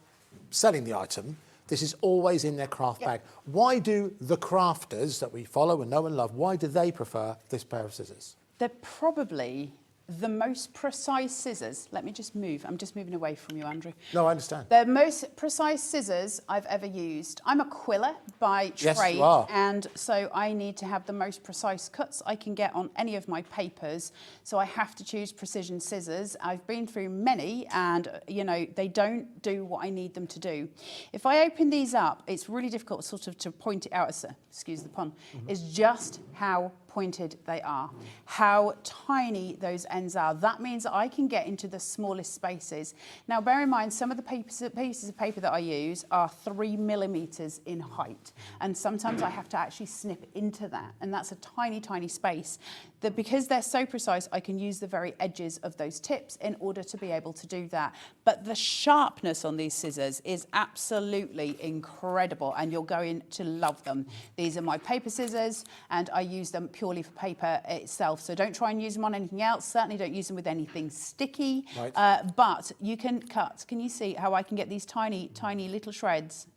selling the item, this is always in their craft bag. Why do the crafters that we follow and know and love, why do they prefer this pair of scissors?
They're probably the most precise scissors. Let me just move. I'm just moving away from you, Andrew.
No, I understand.
They're most precise scissors I've ever used. I'm a quiller by trade,
yes, you are.
And so I need to have the most precise cuts I can get on any of my papers. So I have to choose precision scissors. I've been through many, and you know they don't do what I need them to do. If I open these up, it's really difficult, sort of, to point it out. Excuse the pun. Is just how pointed they are, how tiny those ends are. That means that I can get into the smallest spaces. Now, bear in mind, some of the pieces of paper that I use are 3 millimeters in height, and sometimes I have to actually snip into that, and that's a tiny, tiny space. That because they're so precise, I can use the very edges of those tips in order to be able to do that. But the sharpness on these scissors is absolutely incredible, and you're going to love them. These are my paper scissors, and I use them purely for paper itself. So don't try and use them on anything else. Certainly don't use them with anything sticky.
Right.
But you can cut. Can you see how I can get these tiny, tiny little shreds?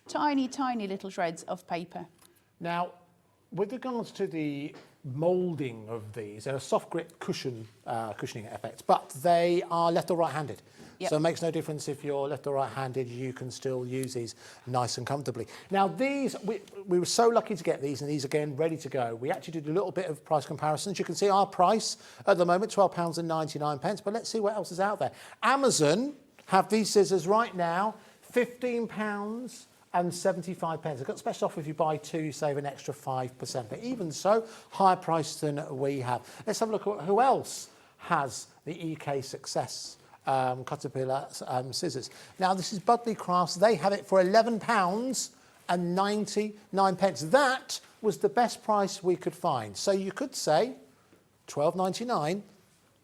Tiny, tiny little shreds of paper.
Now, with regards to the moulding of these, they're a soft grip cushioning effect, but they are left or right-handed.
Yep.
So it makes no difference if you're left or right-handed, you can still use these nice and comfortably. Now these, we were so lucky to get these, and these again ready to go. We actually did a little bit of price comparisons. You can see our price at the moment, £12.99, but let's see what else is out there. Amazon have these scissors right now, £15 and 75 pence. I've got a special offer if you buy two, you save an extra 5%. But even so, higher price than we have. Let's have a look at who else has the EK Success Caterpillar scissors. Now, this is Budley Crafts. They have it for £11 and 99 pence. That was the best price we could find. So you could say £12.99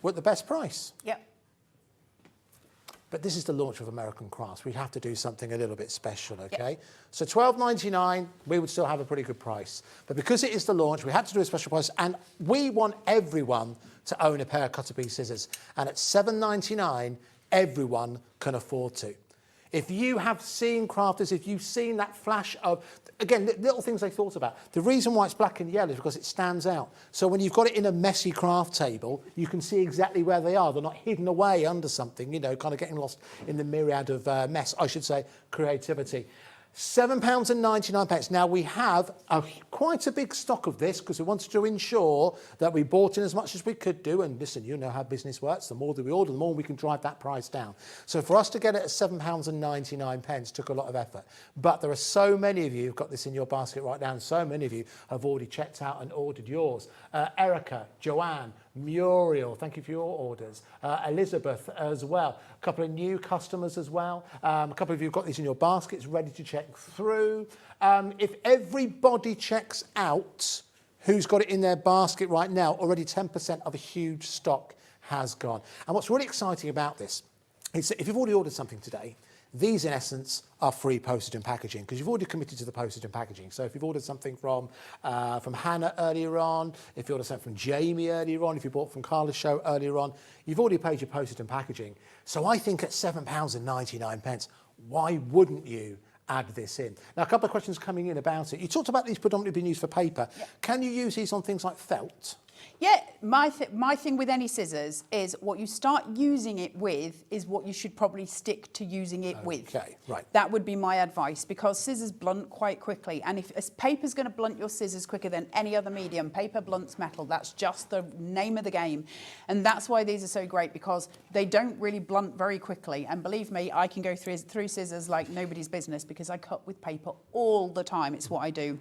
were at the best price.
Yep.
But this is the launch of American Crafts. We have to do something a little bit special, okay? Yep. So £12.99, we would still have a pretty good price. But because it is the launch, we had to do a special price, and we want everyone to own a pair of Cutter Bee scissors. And at £7.99, everyone can afford to. If you have seen crafters, if you've seen that flash of, again, little things they thought about. The reason why it's black and yellow is because it stands out. So when you've got it in a messy craft table, you can see exactly where they are. They're not hidden away under something, you know, kind of getting lost in the myriad of mess, I should say, creativity. £7.99. Now, we have quite a big stock of this because we wanted to ensure that we bought in as much as we could do. And listen, you know how business works. The more that we order, the more we can drive that price down. So for us to get it at £7.99 took a lot of effort. But there are so many of you who've got this in your basket right now, and so many of you have already checked out and ordered yours. Erica, Joanne, Muriel, thank you for your orders. Elizabeth as well. A couple of new customers as well. A couple of you have got these in your baskets ready to check through. If everybody checks out who's got it in their basket right now, already 10% of a huge stock has gone. And what's really exciting about this is that if you've already ordered something today, These, in essence, are free postage and packaging because you've already committed to the postage and packaging. So if you've ordered something from Hannah earlier on, if you ordered something from Jamie earlier on, if you bought from Carla's show earlier on, you've already paid your postage and packaging. So I think at £7.99, why wouldn't you add this in? Now, a couple of questions coming in about it. You talked about these predominantly being used for paper. Yeah. Can you use these on things like felt?
Yeah, my thing with any scissors is what you start using it with is what you should probably stick to using it with.
Okay, right.
That would be my advice because scissors blunt quite quickly. And if paper's going to blunt your scissors quicker than any other medium, paper blunts metal. That's just the name of the game. And that's why these are so great because they don't really blunt very quickly. And believe me, I can go through scissors like nobody's business because I cut with paper all the time. It's what I do.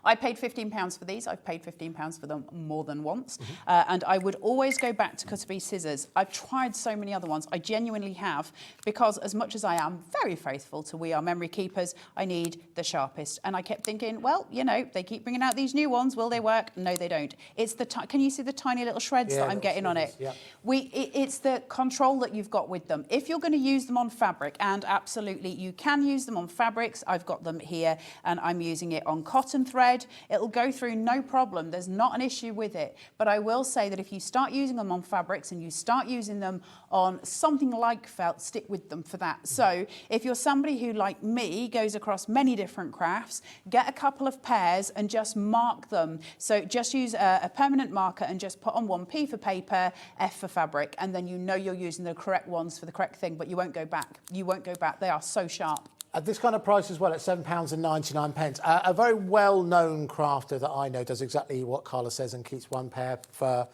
I paid £15 for these. I've paid £15 for them more than once. And I would always go back to Cutter-B scissors. I've tried so many other ones. I genuinely have, because as much as I am very faithful to We Are Memory Keepers, I need the sharpest. And I kept thinking, well, you know, they keep bringing out these new ones. Will they work? No, they don't. It's the can you see the tiny little shreds that I'm getting on it?
Yeah.
It's the control that you've got with them. If you're going to use them on fabric, and absolutely you can use them on fabrics. I've got them here, and I'm using it on cotton thread. It'll go through no problem. There's not an issue with it. But I will say that if you start using them on fabrics and you start using them on something like felt, stick with them for that. So if you're somebody who, like me, goes across many different crafts, get a couple of pairs and just mark them. So just use a permanent marker and just put on one P for paper, F for fabric, and then you know you're using the correct ones for the correct thing, but you won't go back. You won't go back. They are so sharp.
At this kind of price as well, at £7.99, a very well-known crafter that I know does exactly what Carla says and keeps one pair for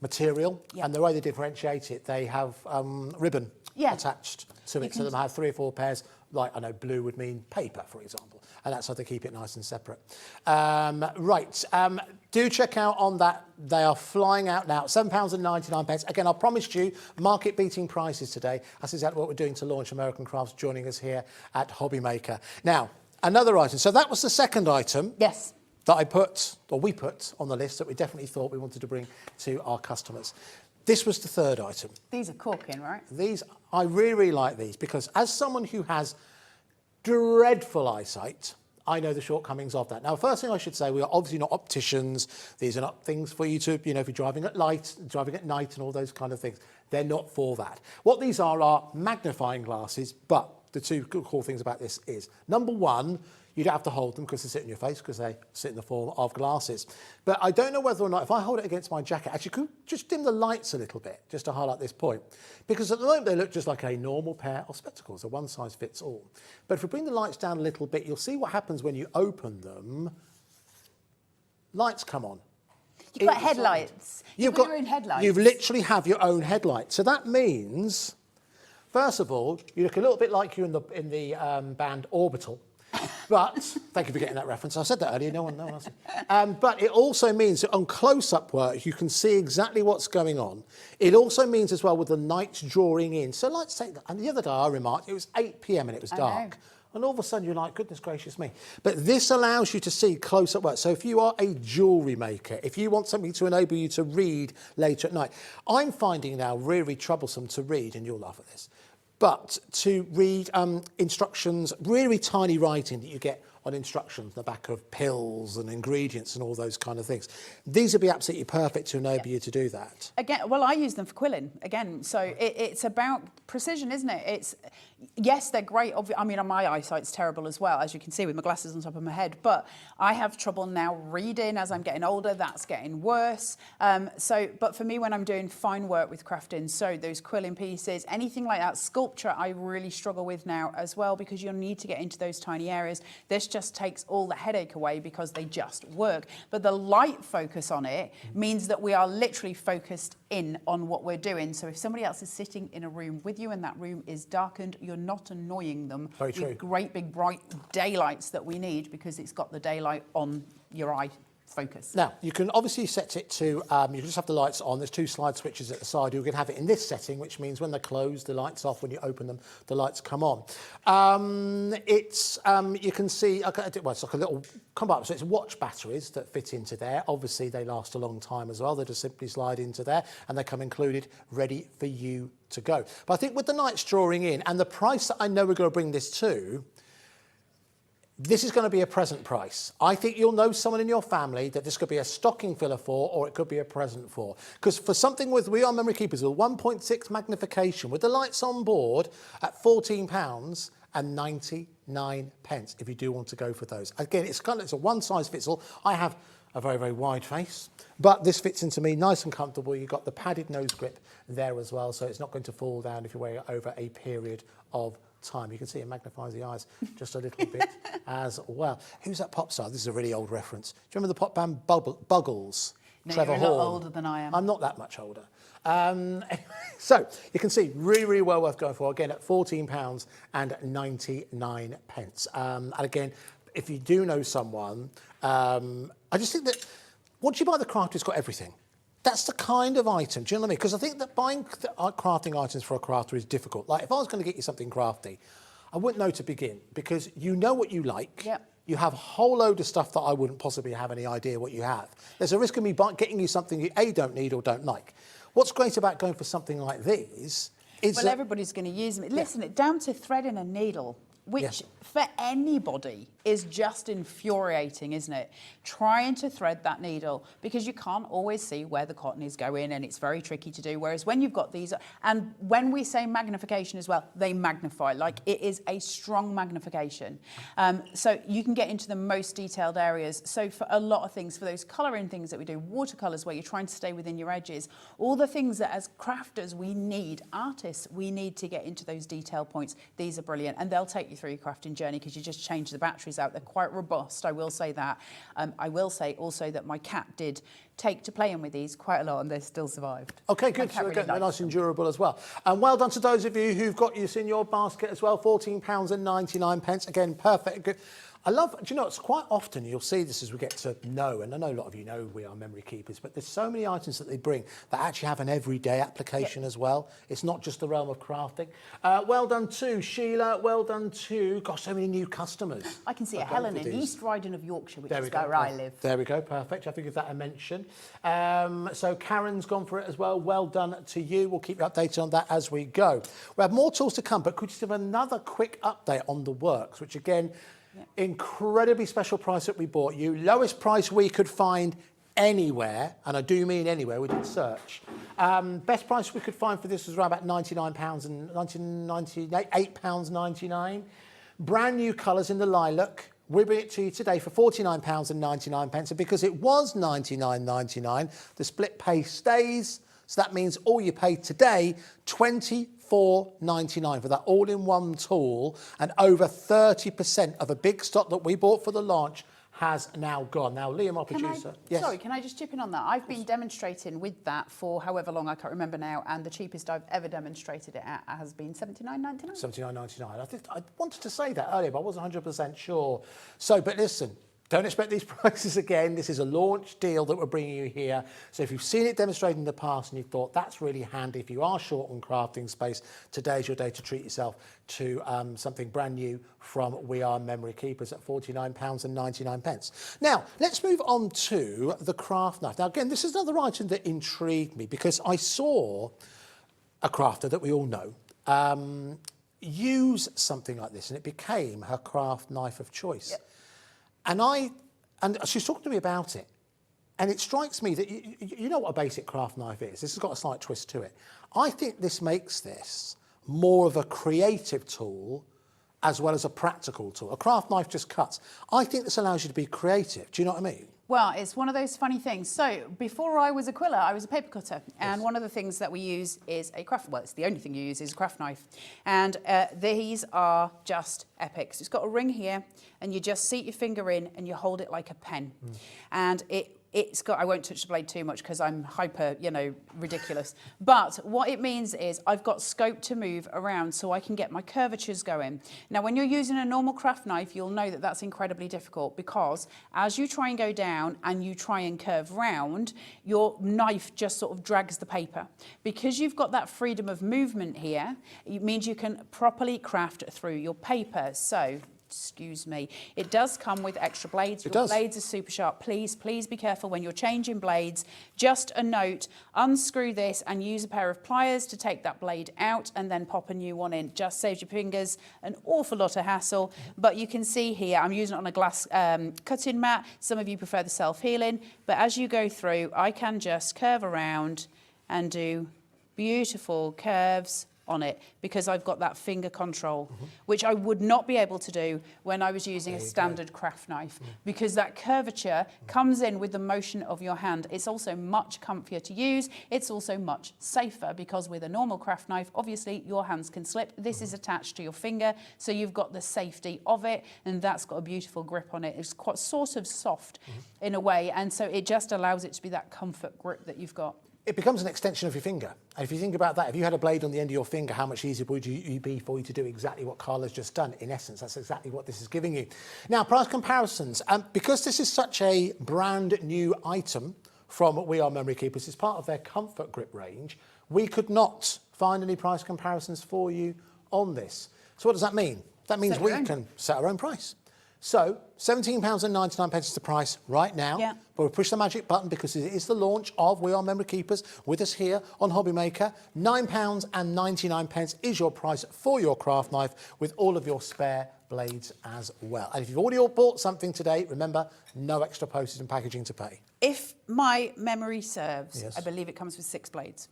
material. Yep. And the way they differentiate it, they have ribbon attached to it. So they have 3 or 4 pairs, like, I know blue would mean paper, for example. And that's how they keep it nice and separate. Do check out on that. They are flying out now. £7.99. Again, I promised you market-beating prices today. That's exactly what we're doing to launch American Crafts, joining us here at Hobby Maker. Now, another item. So that was the second item.
Yes.
That we put on the list that we definitely thought we wanted to bring to our customers. This was the third item.
These are corking, right?
These, I really, really like these because as someone who has dreadful eyesight, I know the shortcomings of that. Now, first thing I should say, we are obviously not opticians. These are not things for you to, you know, if you're driving at night and all those kind of things. They're not for that. What these are magnifying glasses, but the two cool things about this is, number one, you don't have to hold them because they sit in your face because they sit in the form of glasses. But I don't know whether or not, if I hold it against my jacket, actually could just dim the lights a little bit, just to highlight this point. Because at the moment they look just like a normal pair of spectacles, a one size fits all. But if we bring the lights down a little bit, you'll see what happens when you open them. Lights come on.
You've got headlights. You've got your own headlights.
You literally have your own headlight. So that means, first of all, you look a little bit like you're in the band Orbital. But, thank you for getting that reference. I said that earlier, no one else. But it also means that on close-up work, you can see exactly what's going on. It also means as well with the night drawing in. So let's take that. And the other day I remarked, it was 8 p.m. and it was dark. And all of a sudden you're like, goodness gracious me. But this allows you to see close-up work. So if you are a jewellery maker, if you want something to enable you to read later at night, I'm finding now really troublesome to read, and you'll laugh at this, but to read instructions, really tiny writing that you get on instructions, the back of pills and ingredients and all those kind of things. These would be absolutely perfect to enable you to do that.
Again, well, I use them for quilling, again. So it's about precision, isn't it? Yes, they're great. I mean, my eyesight's terrible as well, as you can see with my glasses on top of my head. But I have trouble now reading as I'm getting older. That's getting worse. But for me, when I'm doing fine work with crafting, so those quilling pieces, anything like that, sculpture, I really struggle with now as well because you'll need to get into those tiny areas. This just takes all the headache away because they just work. But the light focus on it means that we are literally focused in on what we're doing. So if somebody else is sitting in a room with you and that room is darkened, you're not annoying them with great big bright daylights that we need because it's got the daylight on your eye. focus.
Now, you can obviously set it to, you can just have the lights on. There's 2 slide switches at the side. You can have it in this setting, which means when they're closed, the light's off. When you open them, the lights come on. You can see, well, it's like a little compartment. So it's watch batteries that fit into there. Obviously, they last a long time as well. They just simply slide into there, and they come included, ready for you to go. But I think with the nights drawing in, and the price that I know we're going to bring this to, this is going to be a present price. I think you'll know someone in your family that this could be a stocking filler for, or it could be a present for. Because for something with We Are Memory Keepers with 1.6 magnification, with the lights on board at £14.99, if you do want to go for those. Again, it's a one size fits all. I have a very, very wide face, but this fits into me nice and comfortable. You've got the padded nose grip there as well, so it's not going to fall down if you're wearing it over a period of time. You can see it magnifies the eyes just a little bit as well. Who's that pop star? This is a really old reference. Do you remember the pop band Buggles?
No,
Trevor
you're a lot
Horn.
older than I am.
I'm not that much older. So you can see really, really well worth going for. Again, at £14.99. And again, if you do know someone, I just think that once you buy the craft, it's got everything. That's the kind of item, do you know what I mean? Because I think that buying crafting items for a crafter is difficult. Like if I was going to get you something crafty, I wouldn't know to begin, because you know what you like.
Yep.
You have a whole load of stuff that I wouldn't possibly have any idea what you have. There's a risk of me getting you something you A, don't need or don't like. What's great about going for something like these is
well, everybody's going to use them. Listen, down to threading a needle, which for anybody is just infuriating, isn't it? Trying to thread that needle, because you can't always see where the cotton is going, and it's very tricky to do. Whereas when you've got these, and when we say magnification as well, they magnify, like it is a strong magnification. So you can get into the most detailed areas. So for a lot of things, for those colouring things that we do, watercolours where you're trying to stay within your edges, all the things that as crafters we need, artists, we need to get into those detail points. These are brilliant, and they'll take you through your crafting journey, because you just change the batteries out. They're quite robust, I will say that. I will say also that my cat did take to playing with these quite a lot, and they still survived.
Okay, good. So again, they're nice and durable as well. And well done to those of you who've got this in your basket as well. £14.99. Again, perfect. Good. I love, do you know, it's quite often you'll see this as we get to know, and I know a lot of you know We Are Memory Keepers, but there's so many items that they bring that actually have an everyday application as well. It's not just the realm of crafting. Well done to Sheila, well done to, gosh, so many new customers.
I can see a Helen in East Riding of Yorkshire, which is where I live.
There we go, perfect. I have to give that a mention. So Karen's gone for it as well. Well done to you. We'll keep you updated on that as we go. We have more tools to come, but could you give another quick update on the works, which again, incredibly special price that we bought you. Lowest price we could find anywhere, and I do mean anywhere, we did search. Best price we could find for this was around about £99 and £8.99. Brand new colours in the lilac. We bring it to you today for £49.99, and because it was £99.99, the split pay stays. So that means all you pay today, £24.99 for that all-in-one tool, and over 30% of a big stock that we bought for the launch has now gone. Now, Liam, our producer.
Sorry, can I just chip in on that? I've been demonstrating with that for however long, I can't remember now, and the cheapest I've ever demonstrated it at has been £79.99.
£79.99. I think I wanted to say that earlier, but I wasn't 100% sure. So, but listen, don't expect these prices again. This is a launch deal that we're bringing you here. So if you've seen it demonstrated in the past and you've thought that's really handy, if you are short on crafting space, today's your day to treat yourself to something brand new from We Are Memory Keepers at £49.99. Now, let's move on to the craft knife. Now, again, this is another item that intrigued me because I saw a crafter that we all know use something like this, and it became her craft knife of choice. Yep. And she was talking to me about it, and it strikes me that you know what a basic craft knife is. This has got a slight twist to it. I think this makes this more of a creative tool as well as a practical tool. A craft knife just cuts. I think this allows you to be creative. Do you know what I mean?
Well, it's one of those funny things. So before I was a quiller, I was a paper cutter. And one of the things that we use is a craft, well, it's the only thing you use is a craft knife. And these are just epic. So it's got a ring here, and you just seat your finger in and you hold it like a pen. And I won't touch the blade too much because I'm hyper, ridiculous. But what it means is I've got scope to move around so I can get my curvatures going. Now, when you're using a normal craft knife, you'll know that that's incredibly difficult because as you try and go down and you try and curve round, your knife just sort of drags the paper. Because you've got that freedom of movement here, it means you can properly craft through your paper. So, excuse me, it does come with extra blades. Your blades are super sharp. Please be careful when you're changing blades. Just a note, unscrew this and use a pair of pliers to take that blade out and then pop a new one in. Just saves your fingers an awful lot of hassle. But you can see here, I'm using it on a glass cutting mat. Some of you prefer the self-healing. But as you go through, I can just curve around and do beautiful curves on it because I've got that finger control, which I would not be able to do when I was using a standard craft knife because that curvature comes in with the motion of your hand. It's also much comfier to use. It's also much safer because with a normal craft knife, obviously your hands can slip. This is attached to your finger, so you've got the safety of it, and that's got a beautiful grip on it. It's quite sort of soft in a way, and so it just allows it to be that comfort grip that you've got.
It becomes an extension of your finger. And if you think about that, if you had a blade on the end of your finger, how much easier would it be for you to do exactly what Carla's just done? In essence, that's exactly what this is giving you. Now, price comparisons. Because this is such a brand new item from We Are Memory Keepers, it's part of their comfort grip range, we could not find any price comparisons for you on this. So what does that mean? That means we can set our own price. So, £17.99 is the price right now. Yeah. But we'll push the magic button because it is the launch of We Are Memory Keepers with us here on Hobby Maker. £9.99 is your price for your craft knife with all of your spare blades as well. And if you've already bought something today, remember, no extra postage and packaging to pay.
If my memory serves, I believe it comes with 6 blades.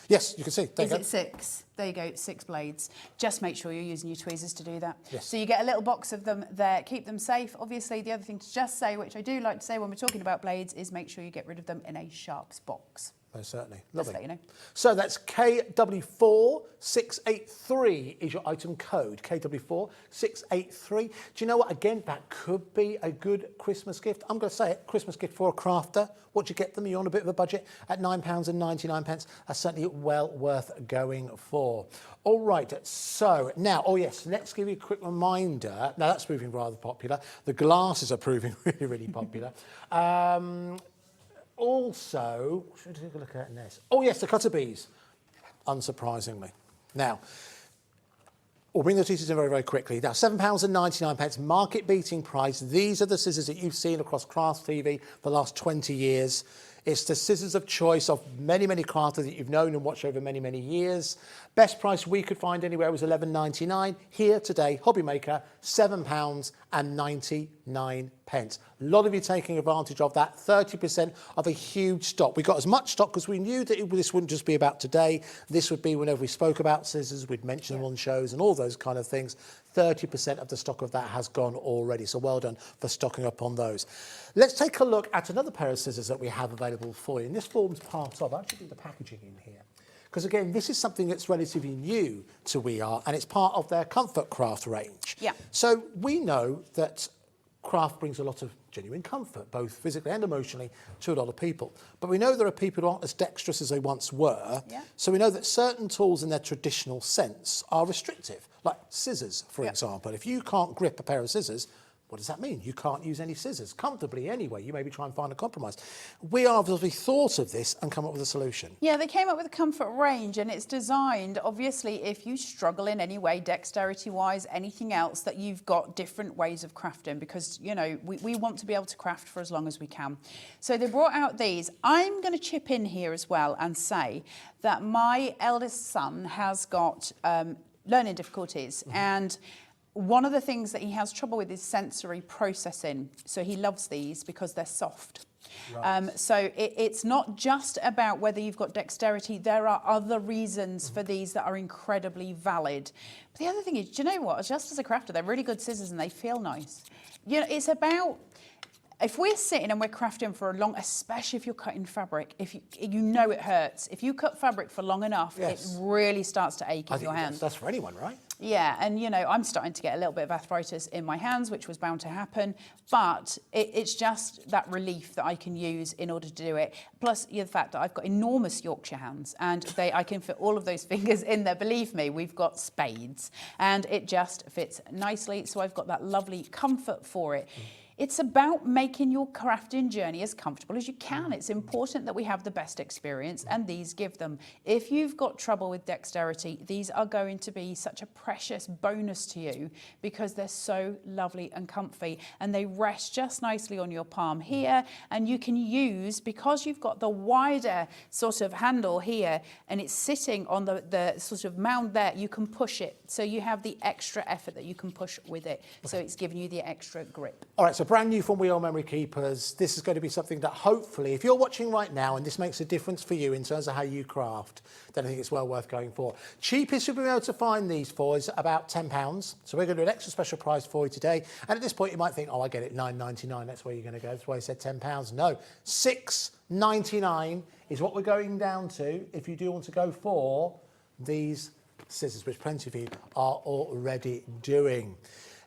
Yes, you can see.
Is it 6? There you go, 6 blades. Just make sure you're using your tweezers to do that.
Yes.
So you get a little box of them there. Keep them safe. Obviously, the other thing to just say, which I do like to say when we're talking about blades, is make sure you get rid of them in a sharps box.
Most certainly. Lovely.
Just let you know.
So that's KW4683 is your item code. KW4683. Do you know what? Again, that could be a good Christmas gift. I'm going to say it. Christmas gift for a crafter. What do you get them? You're on a bit of a budget at £9.99. That's certainly well worth going for. All right. So now, let's give you a quick reminder. Now that's proving rather popular. The glasses are proving really, really popular. Also, what should we take a look at next? Oh yes, the cutter bees, unsurprisingly. Now, we'll bring the scissors in very, very quickly. Now, £7.99, market beating price. These are the scissors that you've seen across Craft TV for the last 20 years. It's the scissors of choice of many, many crafters that you've known and watched over many, many years. Best price we could find anywhere was £11.99. Here today, Hobby Maker, £7.99. A lot of you taking advantage of that. 30% of a huge stock. We got as much stock because we knew that this wouldn't just be about today. This would be whenever we spoke about scissors, we'd mention them on shows and all those kind of things. 30% of the stock of that has gone already. So well done for stocking up on those. Let's take a look at another pair of scissors that we have available for you. And this forms part of, I'll actually do the packaging in here. Because again, this is something that's relatively new to We Are, and it's part of their Comfort Craft range.
Yeah.
So we know that craft brings a lot of genuine comfort, both physically and emotionally, to a lot of people. But we know there are people who aren't as dexterous as they once were. Yeah. So we know that certain tools in their traditional sense are restrictive, like scissors, for example. If you can't grip a pair of scissors, what does that mean? You can't use any scissors comfortably anyway. You maybe try and find a compromise. We obviously thought of this and come up with a solution.
Yeah, they came up with a comfort range, and it's designed, obviously, if you struggle in any way, dexterity-wise, anything else, that you've got different ways of crafting because, you know, we want to be able to craft for as long as we can. So they brought out these. I'm going to chip in here as well and say that my eldest son has got learning difficulties, and one of the things that he has trouble with is sensory processing. So he loves these because they're soft. Right. So it's not just about whether you've got dexterity. There are other reasons for these that are incredibly valid. But the other thing is, do you know what? Just as a crafter, they're really good scissors and they feel nice. You know, it's about, if we're sitting and we're crafting for a long, especially if you're cutting fabric, if you know it hurts. If you cut fabric for long enough, it really starts to ache in your hand.
That's for anyone, right?
Yeah, and you know, I'm starting to get a little bit of arthritis in my hands, which was bound to happen, but it's just that relief that I can use in order to do it. Plus, the fact that I've got enormous Yorkshire hands and I can fit all of those fingers in there. Believe me, we've got spades, and it just fits nicely. So I've got that lovely comfort for it. It's about making your crafting journey as comfortable as you can. It's important that we have the best experience, and these give them. If you've got trouble with dexterity, these are going to be such a precious bonus to you because they're so lovely and comfy, and they rest just nicely on your palm here, and you can use, because you've got the wider sort of handle here and it's sitting on the sort of mound there, you can push it. So you have the extra effort that you can push with it. So it's giving you the extra grip.
All right, so brand new from We Are Memory Keepers. This is going to be something that hopefully, if you're watching right now and this makes a difference for you in terms of how you craft, then I think it's well worth going for. Cheapest you'll be able to find these for is about £10. So we're going to do an extra special price for you today. And at this point you might think, oh, I get it, £9.99, that's where you're going to go. That's why I said £10. No, £6.99 is what we're going down to if you do want to go for these scissors, which plenty of you are already doing.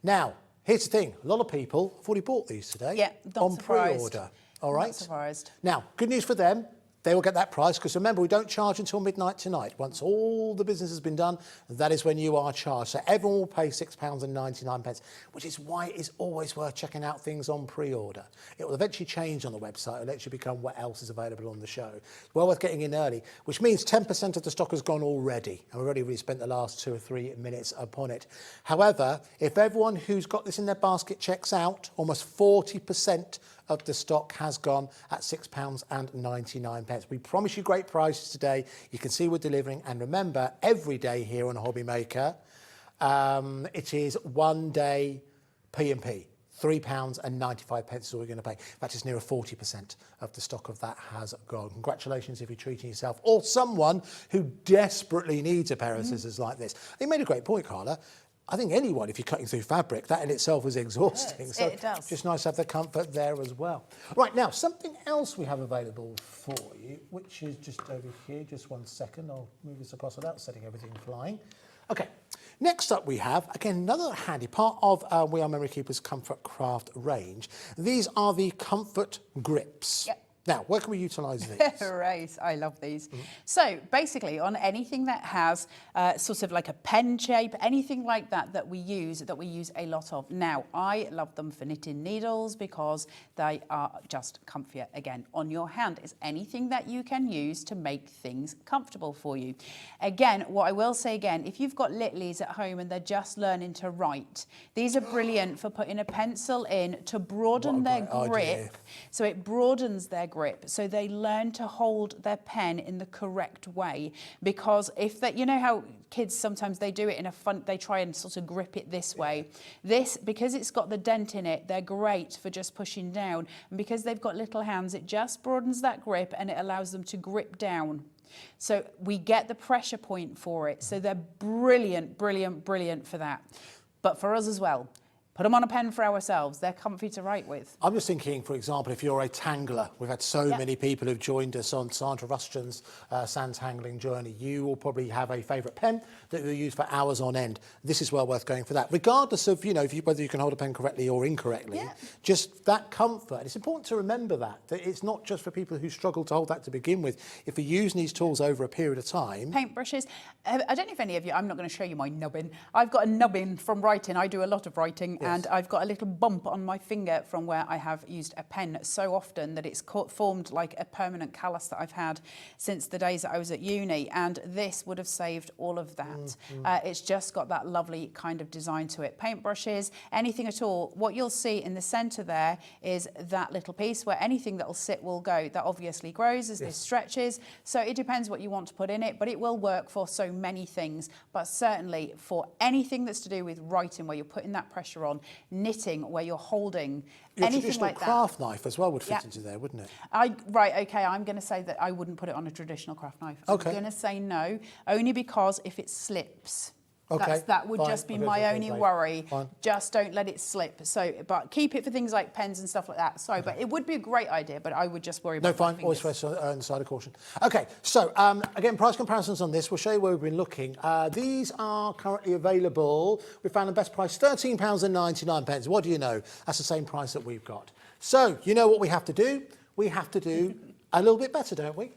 Now, here's the thing, a lot of people have already bought these today.
Yeah,
on pre-order. All right.
Not surprised.
Now, good news for them. They will get that price because remember, we don't charge until midnight tonight. Once all the business has been done, that is when you are charged. So everyone will pay £6.99, which is why it's always worth checking out things on pre-order. It will eventually change on the website. It'll actually become what else is available on the show. It's well worth getting in early, which means 10% of the stock has gone already. And we've already really spent the last 2 or 3 minutes upon it. However, if everyone who's got this in their basket checks out, almost 40% of the stock has gone at £6.99. We promise you great prices today. You can see we're delivering. And remember, every day here on Hobby Maker, it is 1 day P&P. £3.95 is all we're going to pay. That is near 40% of the stock of that has gone. Congratulations if you're treating yourself or someone who desperately needs a pair of scissors like this. You made a great point, Carla. I think anyone, if you're cutting through fabric, that in itself is exhausting. So
it does.
Just nice to have the comfort there as well. Right, now, something else we have available for you, which is just over here. Just 1 second. I'll move this across without setting everything flying. Okay, next up we have, again, another handy part of We Are Memory Keepers Comfort Craft range. These are the comfort grips.
Yep.
Now, where can we utilise these?
Right, I love these. So basically on anything that has sort of like a pen shape, anything like that that we use a lot of. Now, I love them for knitting needles because they are just comfier again on your hand. It's anything that you can use to make things comfortable for you. Again, what I will say again, if you've got littlies at home and they're just learning to write, these are brilliant for putting a pencil in to broaden their grip. So it broadens their grip, so they learn to hold their pen in the correct way. Because if they, you know how kids sometimes they do it in a fun, they try and sort of grip it this way. This, because it's got the dent in it, they're great for just pushing down. And because they've got little hands, it just broadens that grip and it allows them to grip down. So we get the pressure point for it. So they're brilliant, brilliant, brilliant for that. But for us as well. Put them on a pen for ourselves. They're comfy to write with.
I'm just thinking, for example, if you're a tangler, we've had so many people who've joined us on Sandra Rushton's sand tangling journey. You will probably have a favourite pen that you'll use for hours on end. This is well worth going for that, regardless of, you know, whether you can hold a pen correctly or incorrectly. Yeah. Just that comfort. It's important to remember that it's not just for people who struggle to hold that to begin with. If you're using these tools over a period of time.
Paintbrushes. I don't know if any of you, I'm not going to show you my nubbin. I've got a nubbin from writing. I do a lot of writing. Yes. And I've got a little bump on my finger from where I have used a pen so often that it's formed like a permanent callus that I've had since the days that I was at uni, and this would have saved all of that. It's just got that lovely kind of design to it. Paintbrushes, anything at all. What you'll see in the centre there is that little piece where anything that'll sit will go. That obviously grows as this stretches, so it depends what you want to put in it, but it will work for so many things, but certainly for anything that's to do with writing where you're putting that pressure on, knitting where you're holding, anything like that.
Your traditional craft knife as well would fit into there, wouldn't it?
Right, okay, I'm going to say that I wouldn't put it on a traditional craft knife. I'm going to say no, only because if it slips,
Okay.
That would
fine.
just be
Okay,
my
okay,
only
great.
worry.
Fine.
Just don't let it slip. So, but keep it for things like pens and stuff like that. Sorry, but it would be a great idea, but I would just worry
No,
about my
fine. Always
fingers.
first on the side of caution. Okay, so again, price comparisons on this. We'll show you where we've been looking. These are currently available. We found the best price, £13.99. What do you know? That's the same price that we've got. So, you know what we have to do? We have to do a little bit better, don't we?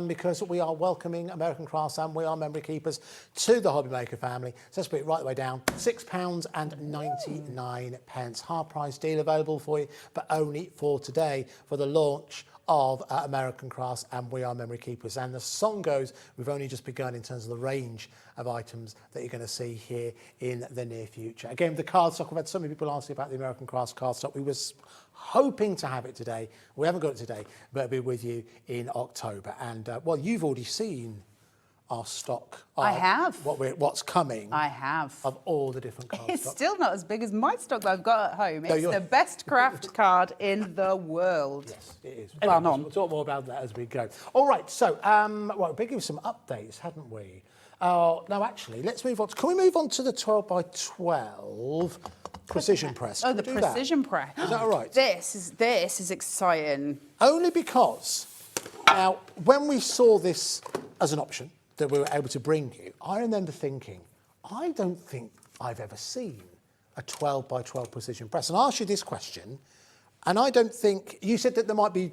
Because we are welcoming American Crafts and we are memory keepers to the Hobby Maker family. So let's put it right the way down. £6.99. Half price deal available for you, but only for today for the launch of American Crafts and We Are Memory Keepers. And the song goes, we've only just begun in terms of the range of items that you're going to see here in the near future. Again, the cardstock, I've had so many people asking about the American Crafts cardstock. We was hoping to have it today. We haven't got it today, but it'll be with you in October. And well, you've already seen our stock.
I have.
What's coming.
I have.
Of all the different cardstock.
It's still not as big as my stock that I've got at home.
No,
It's the best craft card in the world.
Yes, it is.
Well,
Anyway, we'll talk more about that as we go. All right, so well, we've been giving some updates, hadn't we? No, actually, let's move on. Can we move on to the 12 by 12 precision press?
Oh,
Can
the
we do that?
precision press.
Is that all right?
This is exciting.
Only because, now, when we saw this as an option that we were able to bring you, I remember thinking, I don't think I've ever seen a 12 by 12 precision press. And I asked you this question, and I don't think, you said that there might be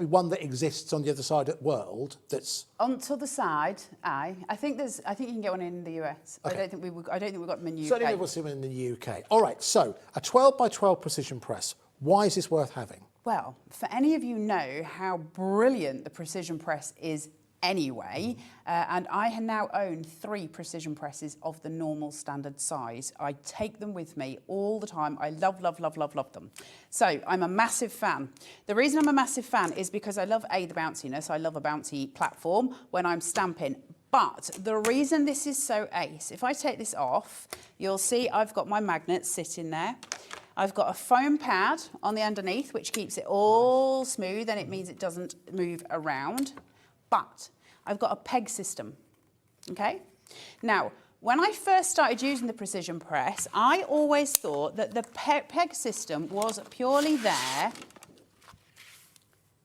one that exists on the other side of the world that's...
On to the side, I think you can get one in the US.
Okay.
I don't think we've got them in the UK.
Certainly we'll see one in the UK. All right, so a 12 by 12 precision press. Why is this worth having?
Well, for any of you know how brilliant the precision press is anyway, and I now own 3 precision presses of the normal standard size. I take them with me all the time. I love them. So I'm a massive fan. The reason I'm a massive fan is because I love the bounciness. I love a bouncy platform when I'm stamping. But the reason this is so ace, if I take this off, you'll see I've got my magnet sitting there. I've got a foam pad on the underneath, which keeps it all smooth, and it means it doesn't move around. But I've got a peg system, okay? Now, when I first started using the precision press, I always thought that the peg system was purely there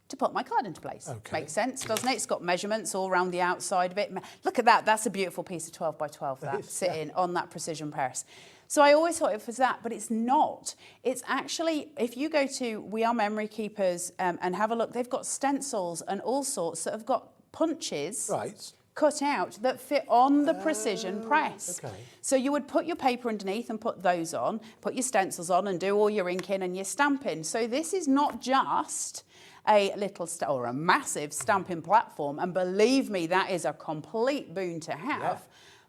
to put my card into place.
Okay.
Makes sense, doesn't it? It's got measurements all around the outside of it. Look at that, that's a beautiful piece of 12 by 12, that, sitting on that precision press. So I always thought it was that, but it's not. It's actually, if you go to We Are Memory Keepers and have a look, they've got stencils and all sorts that have got punches cut out that fit on the precision press.
Okay.
So you would put your paper underneath and put those on, put your stencils on and do all your inking and your stamping. So this is not just a little or a massive stamping platform, and believe me, that is a complete boon to have. Yeah.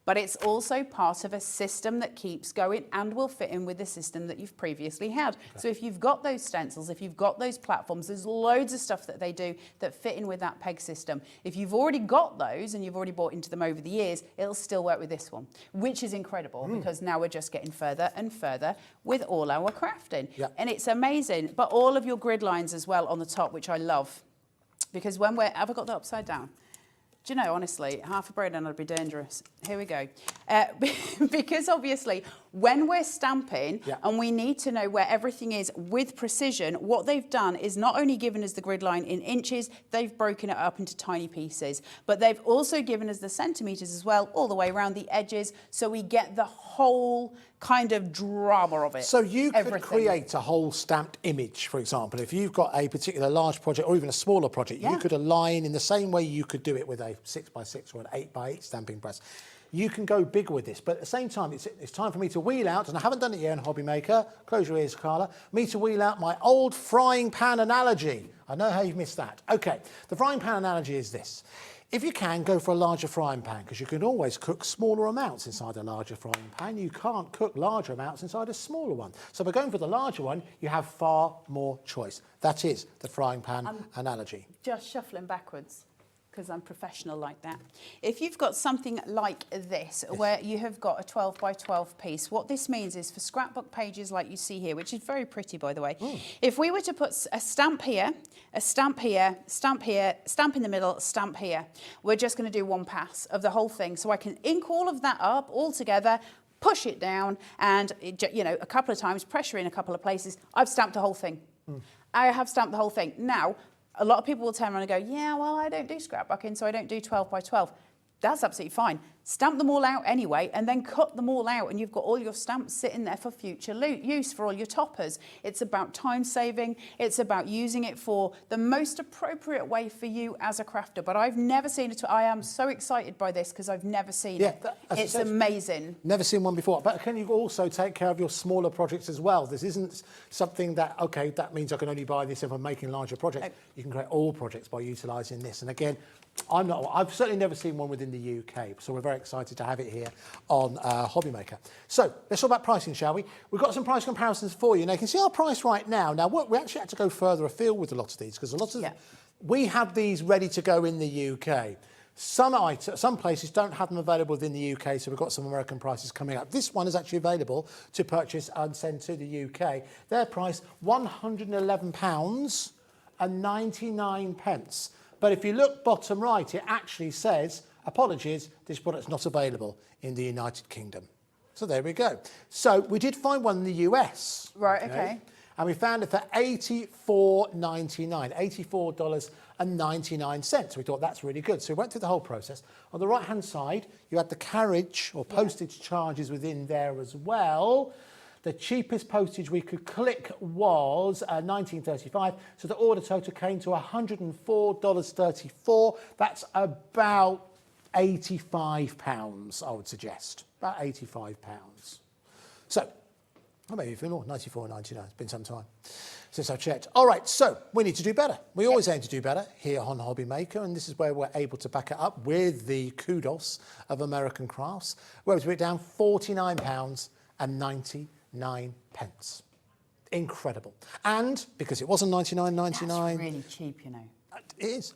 But it's also part of a system that keeps going and will fit in with the system that you've previously had. Okay. So if you've got those stencils, if you've got those platforms, there's loads of stuff that they do that fit in with that peg system. If you've already got those and you've already bought into them over the years, it'll still work with this one, which is incredible because now we're just getting further and further with all our crafting. Yep. And it's amazing. But all of your grid lines as well on the top, which I love, because when we're, have I got that upside down? Do you know, honestly, half a brain and I'd be dangerous. Here we go. Because obviously, when we're stamping and we need to know where everything is with precision, what they've done is not only given us the grid line in inches, they've broken it up into tiny pieces, but they've also given us the centimetres as well, all the way around the edges, so we get the whole kind of drama of it.
So you could create a whole stamped image, for example. If you've got a particular large project or even a smaller project, you could align in the same way you could do it with a 6x6 or an 8x8 stamping press. You can go bigger with this, but at the same time, it's time for me to wheel out, and I haven't done it yet in Hobby Maker, close your ears, Carla, me to wheel out my old frying pan analogy. I know how you've missed that. Okay, the frying pan analogy is this. If you can, go for a larger frying pan, because you can always cook smaller amounts inside a larger frying pan. You can't cook larger amounts inside a smaller one. So by going for the larger one, you have far more choice. That is the frying pan analogy.
Just shuffling backwards. because I'm professional like that. If you've got something like this, where you have got a 12 by 12 piece, what this means is for scrapbook pages like you see here, which is very pretty, by the way, if we were to put a stamp here, a stamp here, stamp here, stamp in the middle, stamp here, we're just going to do one pass of the whole thing. So I can ink all of that up all together, push it down, and, you know, a couple of times, pressure in a couple of places. I've stamped the whole thing. I have stamped the whole thing. Now, a lot of people will turn around and go, yeah, well, I don't do scrapbooking, so I don't do 12 by 12. That's absolutely fine. Stamp them all out anyway, and then cut them all out, and you've got all your stamps sitting there for future use for all your toppers. It's about time saving. It's about using it for the most appropriate way for you as a crafter. But I've never seen it. I am so excited by this because I've never seen it. It's amazing.
Never seen one before. But can you also take care of your smaller projects as well? This isn't something that, okay, that means I can only buy this if I'm making larger projects. You can create all projects by utilising this. And again, I've certainly never seen one within the UK, so we're very excited to have it here on Hobby Maker. So let's talk about pricing, shall we? We've got some price comparisons for you. Now, you can see our price right now. Now, we actually had to go further afield with a lot of these, because a lot of we have these ready to go in the UK. Some places don't have them available within the UK, so we've got some American prices coming up. This one is actually available to purchase and send to the UK. Their price, £111.99. But if you look bottom right, it actually says, apologies, this product's not available in the United Kingdom. So there we go. So we did find one in the US.
Right, okay.
And we found it for $84.99, $84.99. We thought that's really good. So we went through the whole process. On the right-hand side, you had the carriage or postage charges within there as well. The cheapest postage we could click was $19.35, so the order total came to $104.34. That's about £85, I would suggest. About £85. So, or maybe even more, $94.99. It's been some time since I've checked. All right, so we need to do better. We always aim to do better here on Hobby Maker, and this is where we're able to back it up with the kudos of American Crafts. We're able to put it down £49.99. Incredible. And because it wasn't $99.99,
that's really cheap, you know.
It is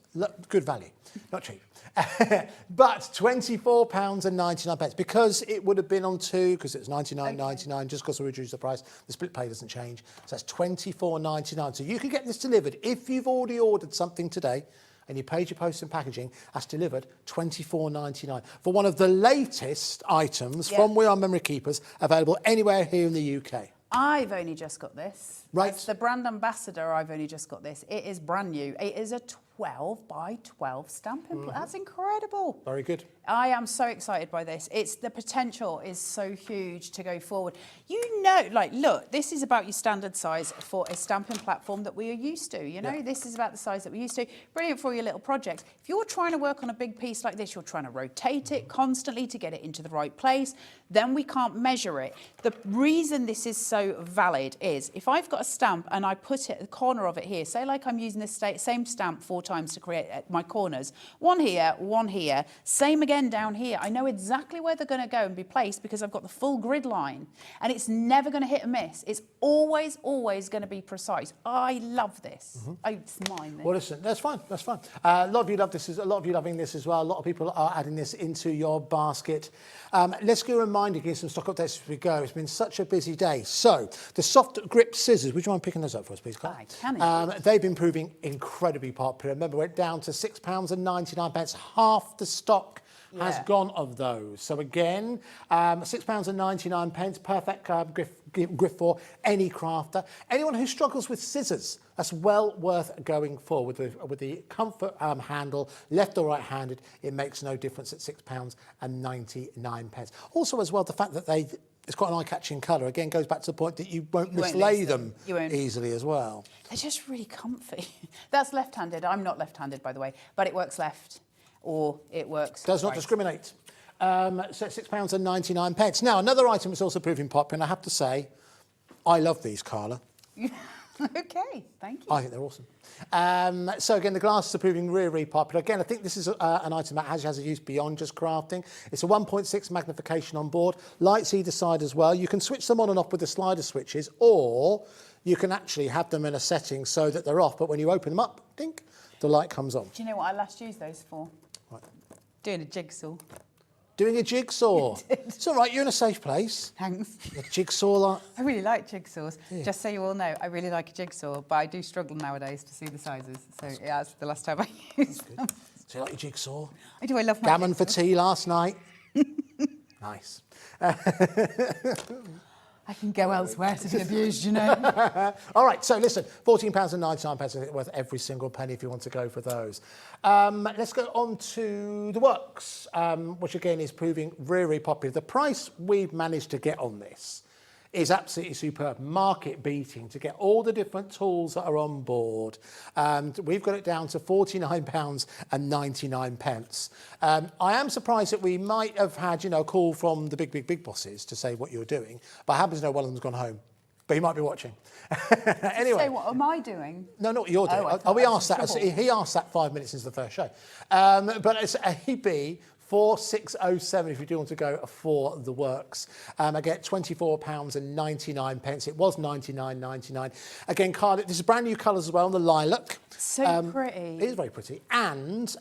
good value, not cheap. But £24.99, because it would have been on two, because it's $99.99, just because we reduced the price. The split pay doesn't change, so that's £24.99. So you can get this delivered if you've already ordered something today and you paid your post and packaging. That's delivered £24.99 for one of the latest items from We Are Memory Keepers, available anywhere here in the UK.
I've only just got this.
Right.
As the brand ambassador, I've only just got this. It is brand new. It is a 12 by 12 stamping. That's incredible.
Very good.
I am so excited by this. The potential is so huge to go forward. You know, like, look, this is about your standard size for a stamping platform that we are used to. You know, this is about the size that we're used to. Brilliant for your little projects. If you're trying to work on a big piece like this, you're trying to rotate it constantly to get it into the right place, then we can't measure it. The reason this is so valid is if I've got a stamp and I put it at the corner of it here, say like I'm using this same stamp 4 times to create my corners, one here, same again down here. I know exactly where they're going to go and be placed because I've got the full grid line, and it's never going to hit a miss. It's always going to be precise. I love this. It's mine.
Well, listen, that's fine. That's fine. A lot of you love this. A lot of you loving this as well. A lot of people are adding this into your basket. Let's give a reminder, give some stock updates as we go. It's been such a busy day. So the soft grip scissors. Would you mind picking those up for us, please, Carla?
I can.
They've been proving incredibly popular. Remember, we're down to £6.99. Half the stock has gone of those. So again, £6.99, perfect grip for any crafter. Anyone who struggles with scissors, that's well worth going for with the comfort handle, left or right-handed. It makes no difference at £6.99. Also, as well, the fact that it's got an eye-catching colour, again, goes back to the point that you won't mislay them easily as well.
They're just really comfy. That's left-handed. I'm not left-handed, by the way, but it works left. Or it works.
Does not discriminate. So £6.99. Now, another item that's also proving popular, and I have to say, I love these, Carla.
Okay, thank you.
I think they're awesome. So again, the glasses are proving really, really popular. Again, I think this is an item that has a use beyond just crafting. It's a 1.6 magnification on board, lights either side as well. You can switch them on and off with the slider switches, or you can actually have them in a setting so that they're off, but when you open them up, dink, the light comes on.
Do you know what I last used those for?
Right.
Doing a jigsaw.
Doing a jigsaw. It's all right, you're in a safe place.
Thanks.
A jigsaw.
I really like jigsaws. Yeah. Just so you all know, I really like a jigsaw, but I do struggle nowadays to see the sizes. So yeah, that's the last time I used them.
So you like your jigsaw?
I do. I love my
gammon
jigsaw.
for tea last night. Nice.
I can go elsewhere to be abused, you know.
All right, so listen, £14.99, I think worth every single penny if you want to go for those. Let's go on to the works, which again is proving really, really popular. The price we've managed to get on this is absolutely superb, market beating, to get all the different tools that are on board. We've got it down to £49.99. I am surprised that we might have had, a call from the big bosses to say what you're doing, but I happen to know one of them's gone home. But he might be watching. Anyway.
Say, what am I doing?
No, not what you're doing. We asked that. He asked that 5 minutes into the first show. But it's AB 4607 if you do want to go for the works. I get £24.99. It was £99.99. Again, Carla, this is brand new colours as well, the lilac.
So pretty.
It is very pretty. And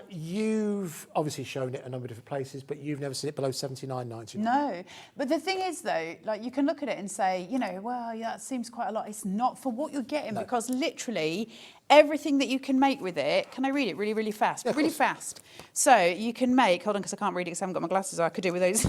you've obviously shown it a number of different places, but you've never seen it below £79.99.
No. But the thing is, though, like you can look at it and say, well, yeah, that seems quite a lot. It's not for what you're getting, because literally everything that you can make with it. Can I read it really, really fast?
Yeah,
really fast. So you can make, hold on, because I can't read it because I haven't got my glasses on. I could do with those.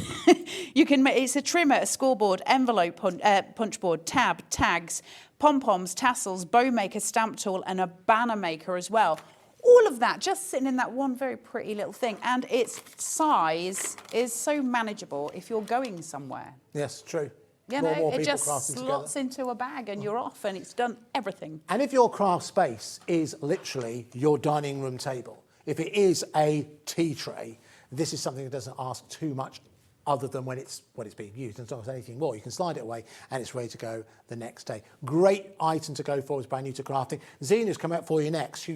You can make, it's a trimmer, a scoreboard, envelope, punch board, tab, tags, pom-poms, tassels, bow maker, stamp tool, and a banner maker as well. All of that just sitting in that one very pretty little thing. And its size is so manageable if you're going somewhere.
Yes, true.
It just slots into a bag and you're off, and it's done everything.
And if your craft space is literally your dining room table, if it is a tea tray, this is something that doesn't ask too much other than when it's being used. And it's not anything more. You can slide it away and it's ready to go the next day. Great item to go for. It's brand new to crafting. Zena's come out for you next.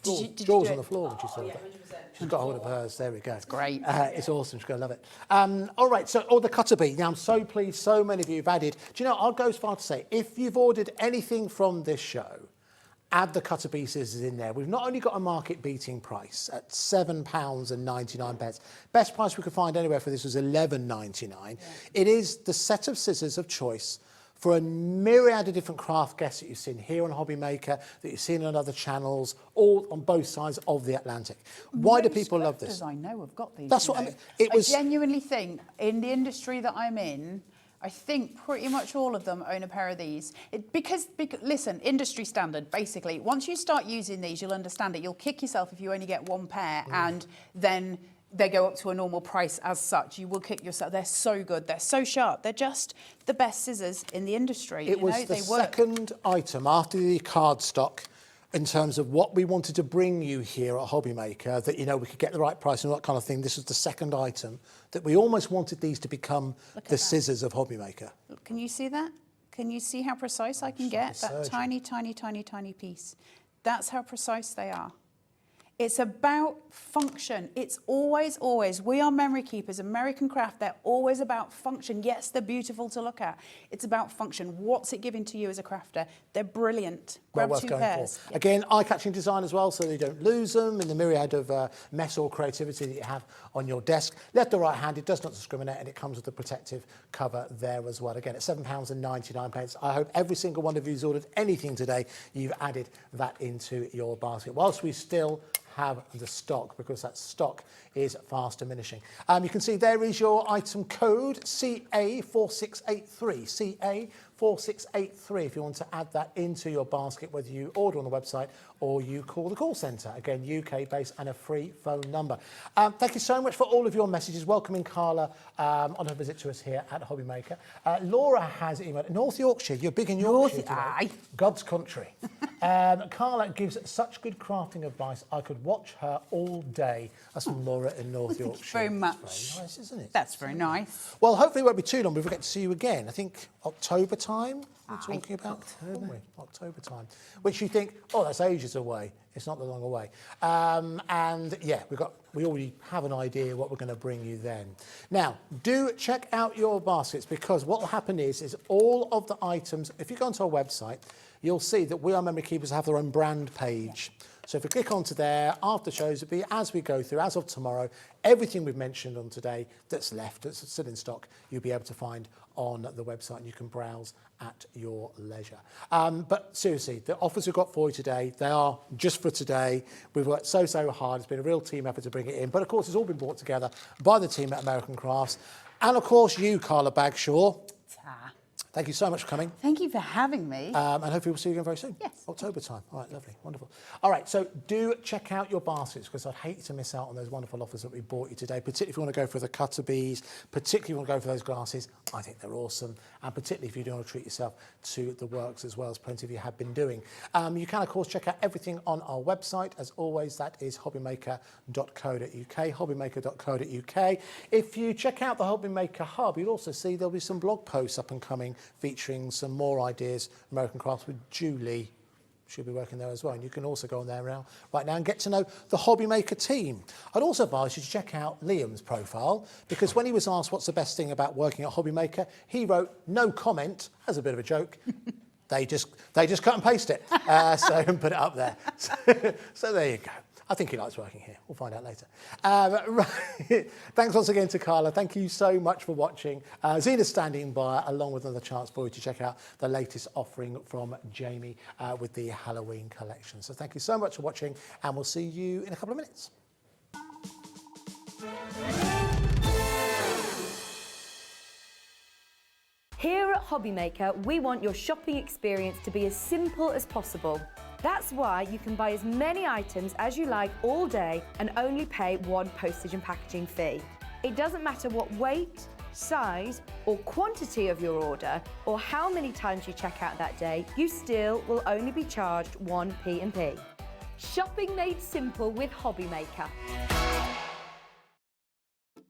Jaws on the floor when she saw that. She's got hold of hers. There we go. It's
great.
It's awesome. She's going to love it. All right. So, the cutter bee. Now, I'm so pleased so many of you have added. Do you know, I'll go as far to say, if you've ordered anything from this show, add the cutter bee scissors in there. We've not only got a market beating price at £7.99. Best price we could find anywhere for this was £11.99. Yeah. It is the set of scissors of choice for a myriad of different craft guests that you've seen here on Hobby Maker, that you've seen on other channels, all on both sides of the Atlantic. Why do people love this?
I know have got these.
That's what I mean.
I genuinely think, in the industry that I'm in, I think pretty much all of them own a pair of these. Because listen, industry standard, basically. Once you start using these, you'll understand it. You'll kick yourself if you only get one pair, and then they go up to a normal price as such. You will kick yourself. They're so good. They're so sharp. They're just the best scissors in the industry.
It was the second item after the cardstock in terms of what we wanted to bring you here at Hobby Maker, that, we could get the right price and all that kind of thing. This was the second item that we almost wanted these to become the scissors of Hobby Maker.
Can you see that? Can you see how precise I can get? That tiny, tiny, tiny, tiny piece. That's how precise they are. It's about function. It's always, we are memory keepers, American craft, they're always about function. Yes, they're beautiful to look at. It's about function. What's it giving to you as a crafter? They're brilliant. Grab two pairs.
Yeah. Again, eye-catching design as well, so you don't lose them in the myriad of mess or creativity that you have on your desk. Left or right hand, it does not discriminate, and it comes with a protective cover there as well. Again, it's £7.99. I hope every single one of you who's ordered anything today, you've added that into your basket. Whilst we still have the stock, because that stock is fast diminishing. You can see there is your item code, CA4683. CA4683 if you want to add that into your basket, whether you order on the website or you call the call centre. Again, UK based and a free phone number. Thank you so much for all of your messages. Welcoming Carla on her visit to us here at Hobby Maker. Laura has emailed, North Yorkshire, you're big in Yorkshire today. God's country. Carla gives such good crafting advice, I could watch her all day. That's from Laura in North Yorkshire.
Thank you very much.
That's very nice, isn't it?
That's very nice.
Well, hopefully it won't be too long, but we'll get to see you again. I think October time. time we're talking about? October. October time. Which you think, oh, that's ages away. It's not that long away. And yeah, we already have an idea what we're going to bring you then. Now, do check out your baskets, because what will happen is all of the items, if you go onto our website, you'll see that We Are Memory Keepers have their own brand page. So if you click onto there, after shows will be, as we go through, as of tomorrow, everything we've mentioned on today that's left, that's still in stock, you'll be able to find on the website, and you can browse at your leisure. But seriously, the offers we've got for you today, they are just for today. We've worked so hard. It's been a real team effort to bring it in. But of course, it's all been brought together by the team at American Crafts. And of course, you, Carla Bagshaw. Thank you so much for coming.
Thank you for having me.
And hopefully we'll see you again very soon.
Yes.
October time. All right, lovely, wonderful. All right, so do check out your baskets, because I'd hate to miss out on those wonderful offers that we brought you today, particularly if you want to go for the cutter bees, particularly if you want to go for those glasses. I think they're awesome. And particularly if you do want to treat yourself to the works as well, as plenty of you have been doing. You can, of course, check out everything on our website. As always, that is hobbymaker.co.uk, hobbymaker.co.uk. If you check out the Hobbymaker Hub, you'll also see there'll be some blog posts up and coming featuring some more ideas, American Crafts with Julie. She'll be working there as well. And you can also go on there right now and get to know the Hobbymaker team. I'd also advise you to check out Liam's profile, because when he was asked what's the best thing about working at Hobbymaker, he wrote no comment as a bit of a joke. They just cut and paste it, and put it up there. So there you go. I think he likes working here. We'll find out later. Right. Thanks once again to Carla. Thank you so much for watching. Zena's standing by, along with another chance for you to check out the latest offering from Jamie with the Halloween collection. So thank you so much for watching, and we'll see you in a couple of minutes.
Here at Hobbymaker, we want your shopping experience to be as simple as possible. That's why you can buy as many items as you like all day and only pay one postage and packaging fee. It doesn't matter what weight, size or quantity of your order, or how many times you check out that day, you still will only be charged one P&P. Shopping made simple with Hobbymaker.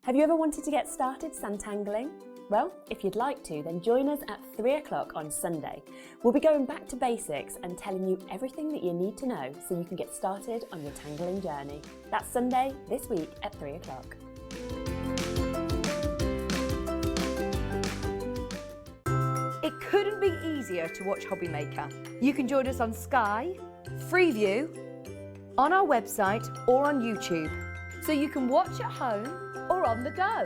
Have you ever wanted to get started santangling? Well, if you'd like to, then join us at 3 o'clock on Sunday. We'll be going back to basics and telling you everything that you need to know so you can get started on your tangling journey. That's Sunday this week at 3 o'clock.
It couldn't be easier to watch Hobbymaker. You can join us on Sky, Freeview, on our website or on YouTube, so you can watch at home or on the go.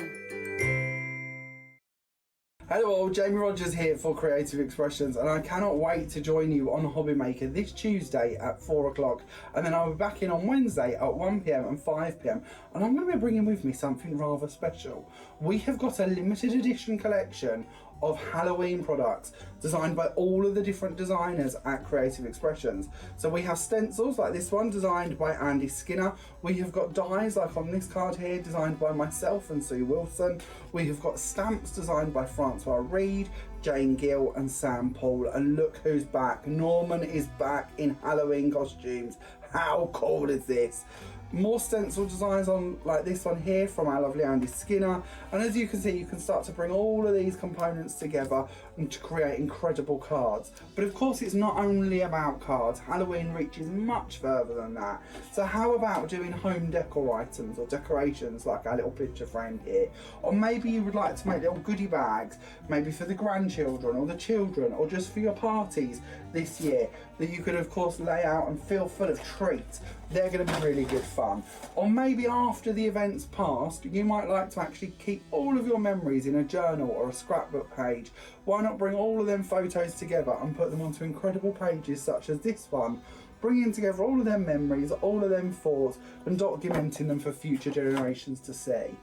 Hello all, Jamie Rogers here for Creative Expressions, and I cannot wait to join you on Hobbymaker this Tuesday at 4 o'clock, and then I'll be back in on Wednesday at 1 PM and 5 PM, and I'm going to be bringing with me something rather special. We have got a limited edition collection of Halloween products designed by all of the different designers at Creative Expressions. So we have stencils like this one designed by Andy Skinner. We have got dies like on this card here designed by myself and Sue Wilson. We have got stamps designed by Francois Reed, Jane Gill and Sam Paul. And look who's back. Norman is back in Halloween costumes. How cool is this? More stencil designs on like this one here from our lovely Andy Skinner, and as you can see, you can start to bring all of these components together and to create incredible cards. But of course, it's not only about cards. Halloween reaches much further than that. So how about doing home decor items or decorations like our little picture frame here? Or maybe you would like to make little goodie bags, maybe for the grandchildren or the children, or just for your parties this year, that you could of course lay out and feel full of treats. They're going to be really good fun. Or maybe after the event's passed, you might like to actually keep all of your memories in a journal or a scrapbook page. Why not bring all of them photos together and put them onto incredible pages such as this one, bringing together all of them memories, all of them thoughts, and documenting them for future generations to see.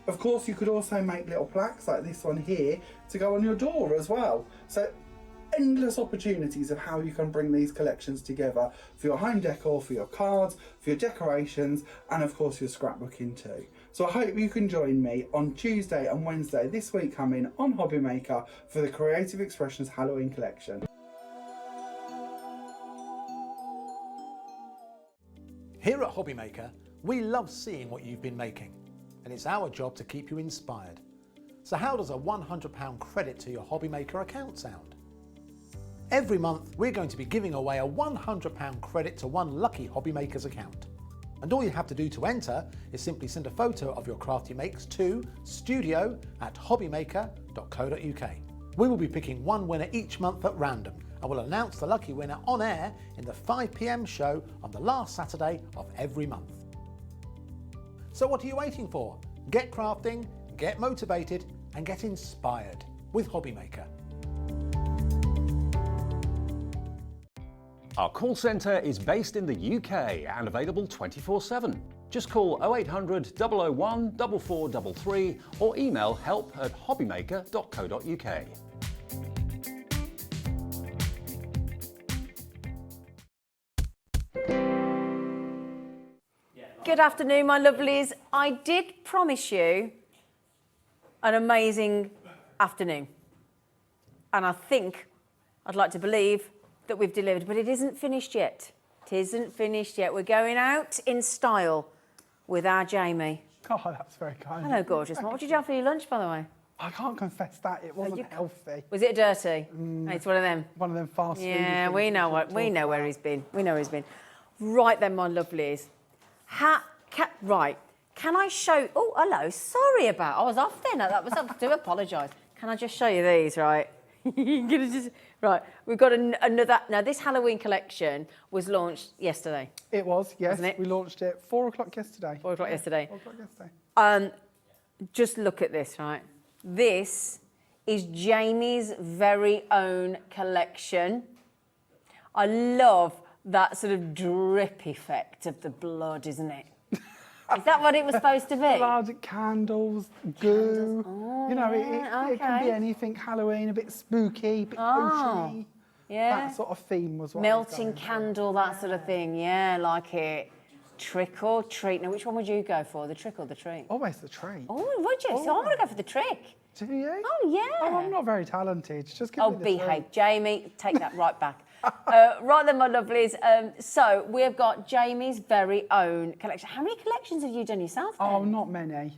Of course, you could also make little plaques like this one here to go on your door as well. So endless opportunities of how you can bring these collections together for your home decor, for your cards, for your decorations, and of course your scrapbooking too. So I hope you can join me on Tuesday and Wednesday this week coming on Hobbymaker for the Creative Expressions Halloween collection.
Here at Hobbymaker, we love seeing what you've been making, and it's our job to keep you inspired. So how does a £100 credit to your Hobbymaker account sound? Every month, we're going to be giving away a £100 credit to one lucky hobby maker's account. And all you have to do to enter is simply send a photo of your craft you makes to studio@hobbymaker.co.uk. We will be picking one winner each month at random, and we'll announce the lucky winner on air in the 5 PM show on the last Saturday of every month. So what are you waiting for? Get crafting, get motivated, and get inspired with Hobby Maker.
Our call centre is based in the UK and available 24/7. Just call 0800 001 4433 or email help@hobbymaker.co.uk.
Good afternoon, my lovelies. I did promise you an amazing afternoon. And I think, I'd like to believe, that we've delivered, but it isn't finished yet. It isn't finished yet. We're going out in style with our Jamie.
Oh, that's very kind.
Hello, gorgeous. What did you have for your lunch, by the way?
I can't confess that it wasn't healthy.
Was it dirty? It's one of them.
One of them fast food.
Yeah, we know where he's been. We know where he's been. Right then, my lovelies. Right. Can I show? Oh, hello. Sorry about. I was off then. I do apologise. Can I just show you these? Right. Right. We've got another. Now, this Halloween collection was launched yesterday.
It was. Yes.
Wasn't it?
We launched it 4 o'clock yesterday.
4 o'clock yesterday.
4 o'clock yesterday.
Just look at this. Right. This is Jamie's very own collection. I love that sort of drip effect of the blood, isn't it? Is that what it was supposed to be?
Blood, candles, goo.
Oh,
you know,
yeah,
it can be anything. Halloween, a bit spooky, a bit potiony.
Yeah.
That sort of theme was what
Melting candle, that sort of thing. Yeah, like it. Trick or treat. Now, which one would you go for? The trick or the treat?
Always the treat.
Oh, would you? So I'm going to go for the trick.
Do you?
Oh, yeah.
Oh, I'm not very talented. Just give me the
behave.
treat.
Jamie, take that right back. Right then, my lovelies. So we've got Jamie's very own collection. How many collections have you done yourself then?
Oh, not many.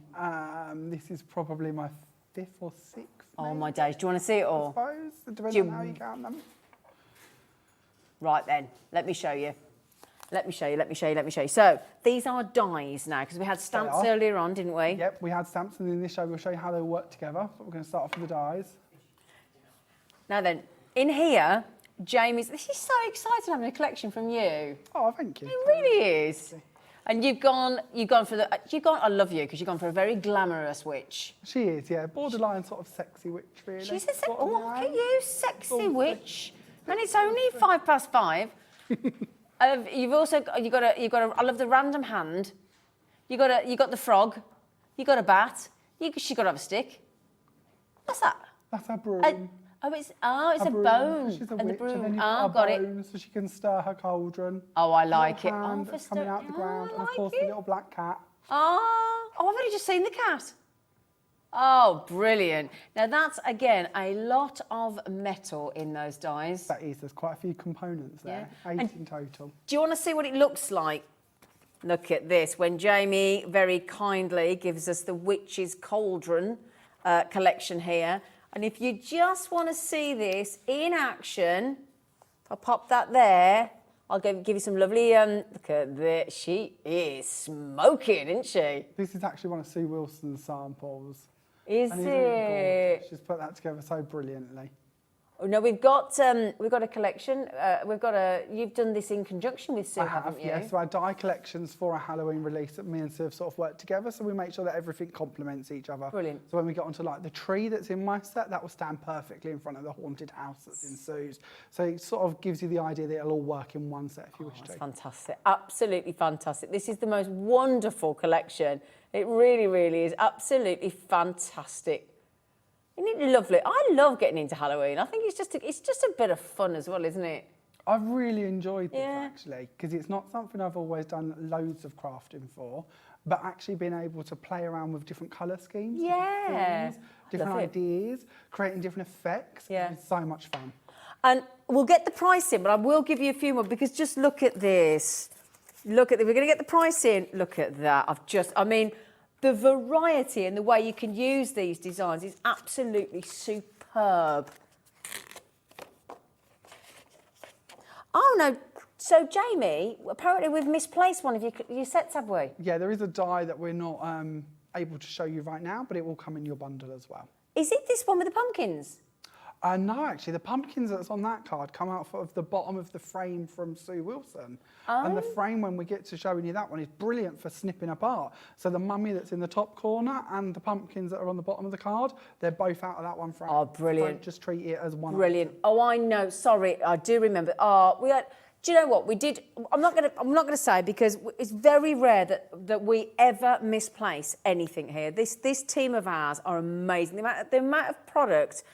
This is probably my 5th or 6th.
Oh, my days. Do you want to see it all?
I suppose, depending on how you count them.
Right then, let me show you. Let me show you. So these are dies now, because we had stamps earlier on, didn't we?
Yep, we had stamps, and in this show we'll show you how they work together. But we're going to start off with the dies.
Now then, in here, Jamie's. This is so exciting having a collection from you.
Oh, thank you.
It really is. And you've gone for the. I love you because you've gone for a very glamorous witch.
She is, yeah, borderline sort of sexy witch, really.
She's a oh, look at you, sexy witch. And it's only 5:05. You've also got a. I love the random hand. You got the frog. You got a bat. She got to have a stick. What's that?
That's a broom.
It's a bone.
She's a
and
witch,
the broom.
and then you've got a
Got
bone,
it.
so she can stir her cauldron.
Oh, I like it.
Hand
For
that's coming out the ground, and of course the little black cat.
Oh, I've only just seen the cat. Oh, brilliant. Now, that's, again, a lot of metal in those dies.
That is, there's quite a few components there, 8 in total.
Do you want to see what it looks like? Look at this, when Jamie very kindly gives us the Witch's Cauldron collection here. And if you just want to see this in action, I'll pop that there. I'll give you some lovely, look at this. She is smoking, isn't she?
This is actually one of Sue Wilson's samples.
Is
and
it?
She's put that together so brilliantly.
Oh, no, we've got a collection. You've done this in conjunction with Sue, haven't you?
Yes. So our die collections for a Halloween release that me and Sue have sort of worked together. So we make sure that everything complements each other.
Brilliant.
So when we get onto like the tree that's in my set, that will stand perfectly in front of the haunted house that's in Sue's. So it sort of gives you the idea that it'll all work in one set if you wish to.
That's fantastic. Absolutely fantastic. This is the most wonderful collection. It really, really is absolutely fantastic. Isn't it lovely? I love getting into Halloween. I think it's just a bit of fun as well, isn't it?
I've really enjoyed this actually, because it's not something I've always done loads of crafting for, but actually being able to play around with different colour schemes, different ideas, creating different effects.
Yeah.
It's so much fun.
And we'll get the price in, but I will give you a few more, because just look at this. Look at this. We're going to get the price in. Look at that. The variety and the way you can use these designs is absolutely superb. Oh, no. So, Jamie, apparently we've misplaced one of your sets, have we?
Yeah, there is a die that we're not able to show you right now, but it will come in your bundle as well.
Is it this one with the pumpkins?
No, actually, the pumpkins that's on that card come out of the bottom of the frame from Sue Wilson.
Oh.
And the frame, when we get to showing you that one, is brilliant for snipping apart. So the mummy that's in the top corner and the pumpkins that are on the bottom of the card, they're both out of that one frame.
Oh, brilliant.
Don't just treat it as one.
Brilliant. Item. Oh, I know. Sorry, I do remember. Oh, we had... Do you know what we did? I'm not gonna say, because it's very rare that we ever misplace anything here. This team of ours are amazing. The amount of product.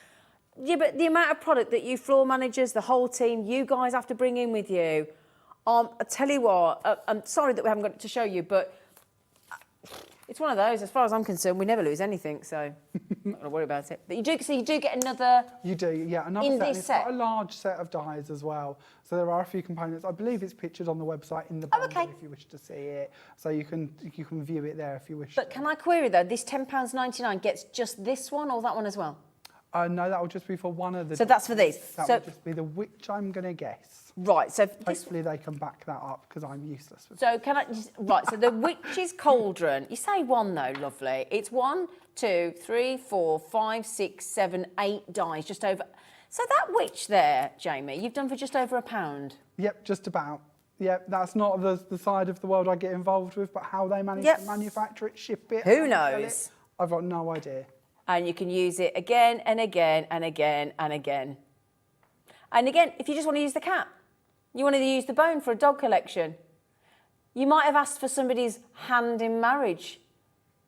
Yeah, but the amount of product that you floor managers, the whole team, you guys have to bring in with you. I tell you what, I'm sorry that we haven't got it to show you, but it's one of those. As far as I'm concerned, we never lose anything, so I'm not going to worry about it. But you do get another.
You do, yeah, another
in
set.
This
it's
set.
quite a large set of dies as well. So there are a few components. I believe it's pictured on the website in the bundle if you wish to see it. So you can view it there if you wish.
But can I query though? This £10.99 gets just this one or that one as well?
No, that will just be for one of the.
So that's for these.
That will just be the which I'm going to guess.
Right. So
hopefully they can back that up, because I'm useless with
So can I just, right? So the witch's cauldron. You say one though, lovely. It's 1, 2, 3, 4, 5, 6, 7, 8 dies, just over. So that witch there, Jamie, you've done for just over £1.
Yep, just about. Yep, that's not the side of the world I get involved with, but how they manage to manufacture it, ship it.
Who knows?
I've got no idea.
And you can use it again and again and again and again. And again, if you just want to use the cat, you want to use the bone for a dog collection. You might have asked for somebody's hand in marriage.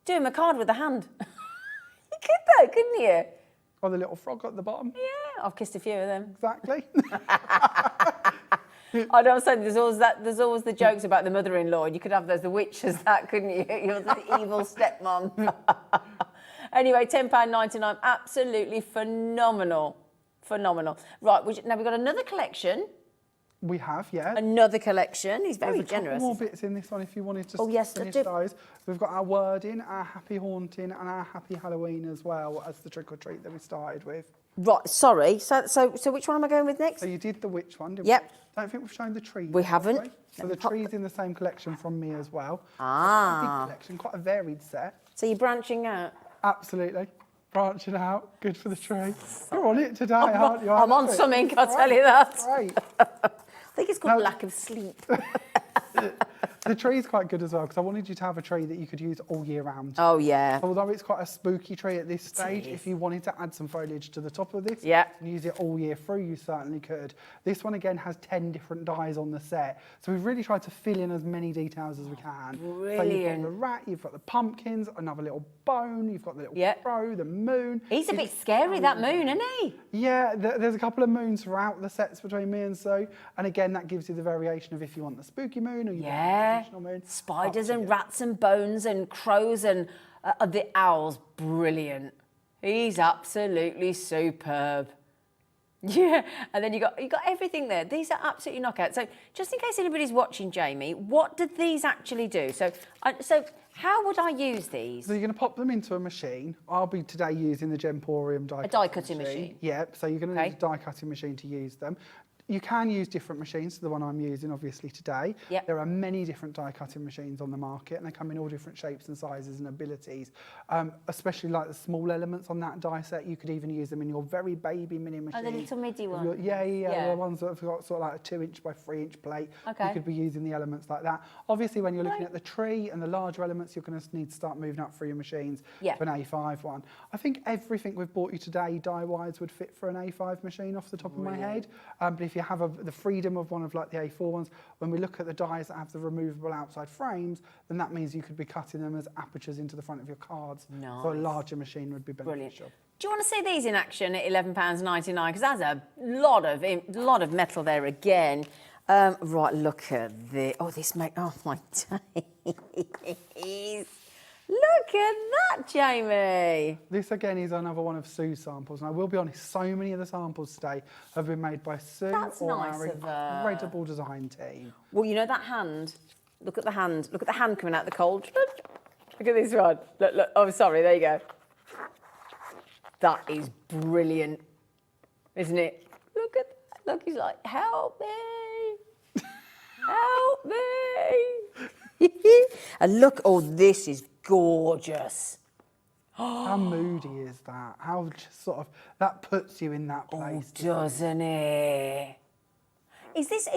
Do him a card with a hand. You could though, couldn't you?
Or the little frog at the bottom.
Yeah, I've kissed a few of them.
Exactly.
I don't say there's always the jokes about the mother-in-law. You could have the witch as that, couldn't you? You're the evil stepmom. Anyway, £10.99, absolutely phenomenal. Phenomenal. Right, now we've got another collection.
We have, yeah.
Another collection. He's very
There's a
generous.
couple more bits in this one if you wanted to finish
do.
those. We've got our wording, our happy haunting, and our happy Halloween as well as the trick or treat that we started with.
Right, sorry. So which one am I going with next?
So you did the witch one, didn't
Yep.
we? Don't think we've shown the tree.
We haven't.
So the tree's in the same collection from me as well.
Ah.
Quite a big collection, quite a varied set.
So you're branching out?
Absolutely. Branching out, good for the tree. You're on it today, aren't you?
I'm on something, I'll tell you that.
Great.
I think it's called lack of sleep.
The tree's quite good as well, because I wanted you to have a tree that you could use all year round.
Oh, yeah.
Although it's quite a spooky tree at this stage, if you wanted to add some foliage to the top of this and use it all year through, you certainly could. This one, again, has 10 different dies on the set. So we've really tried to fill in as many details as we can.
Brilliant.
So you've got the rat, you've got the pumpkins, another little bone, you've got the little crow, the moon.
He's a bit scary, that moon, isn't he?
Yeah, there's a couple of moons throughout the sets between me and Sue. And again, that gives you the variation of if you want the spooky moon or you want the traditional moon.
Spiders and rats and bones and crows and the owls. Brilliant. He's absolutely superb. Yeah, and then you got everything there. These are absolutely knockout. So just in case anybody's watching, Jamie, what did these actually do? So how would I use these?
So you're going to pop them into a machine. I'll be today using the Gemporium
die cutting machine.
Yep. So you're going to need a die cutting machine to use them. You can use different machines to the one I'm using, obviously, today.
Yep.
There are many different die-cutting machines on the market, and they come in all different shapes and sizes and abilities, especially like the small elements on that die set. You could even use them in your very baby mini machine.
Oh, the little midi one?
Yeah. The ones that have got sort of like a 2-inch by 3-inch plate.
Okay.
You could be using the elements like that. Obviously, when you're looking at the tree and the larger elements, you're going to need to start moving up through your machines to an A5 one. I think everything we've bought you today, die-wise, would fit for an A5 machine off the top of my head. But if you have the freedom of one of like the A4 ones, when we look at the dies that have the removable outside frames, then that means you could be cutting them as apertures into the front of your cards.
Nice.
So a larger machine would be beneficial.
Brilliant. Do you want to see these in action at £11.99? Because that's a lot of metal there again. Right, look at this. Oh, oh my days. Look at that, Jamie.
This again is another one of Sue's samples. And I will be honest, so many of the samples today have been made by Sue or our incredible design team.
Well, you know that hand? Look at the hand. Look at the hand coming out the cauldron. Look at this one. Look. Oh, sorry, there you go. That is brilliant, isn't it? Look at that. Look, he's like, help me. Help me. And look, oh, this is gorgeous.
How moody is that? How just sort of, that puts you in that place.
Oh, doesn't it? Is this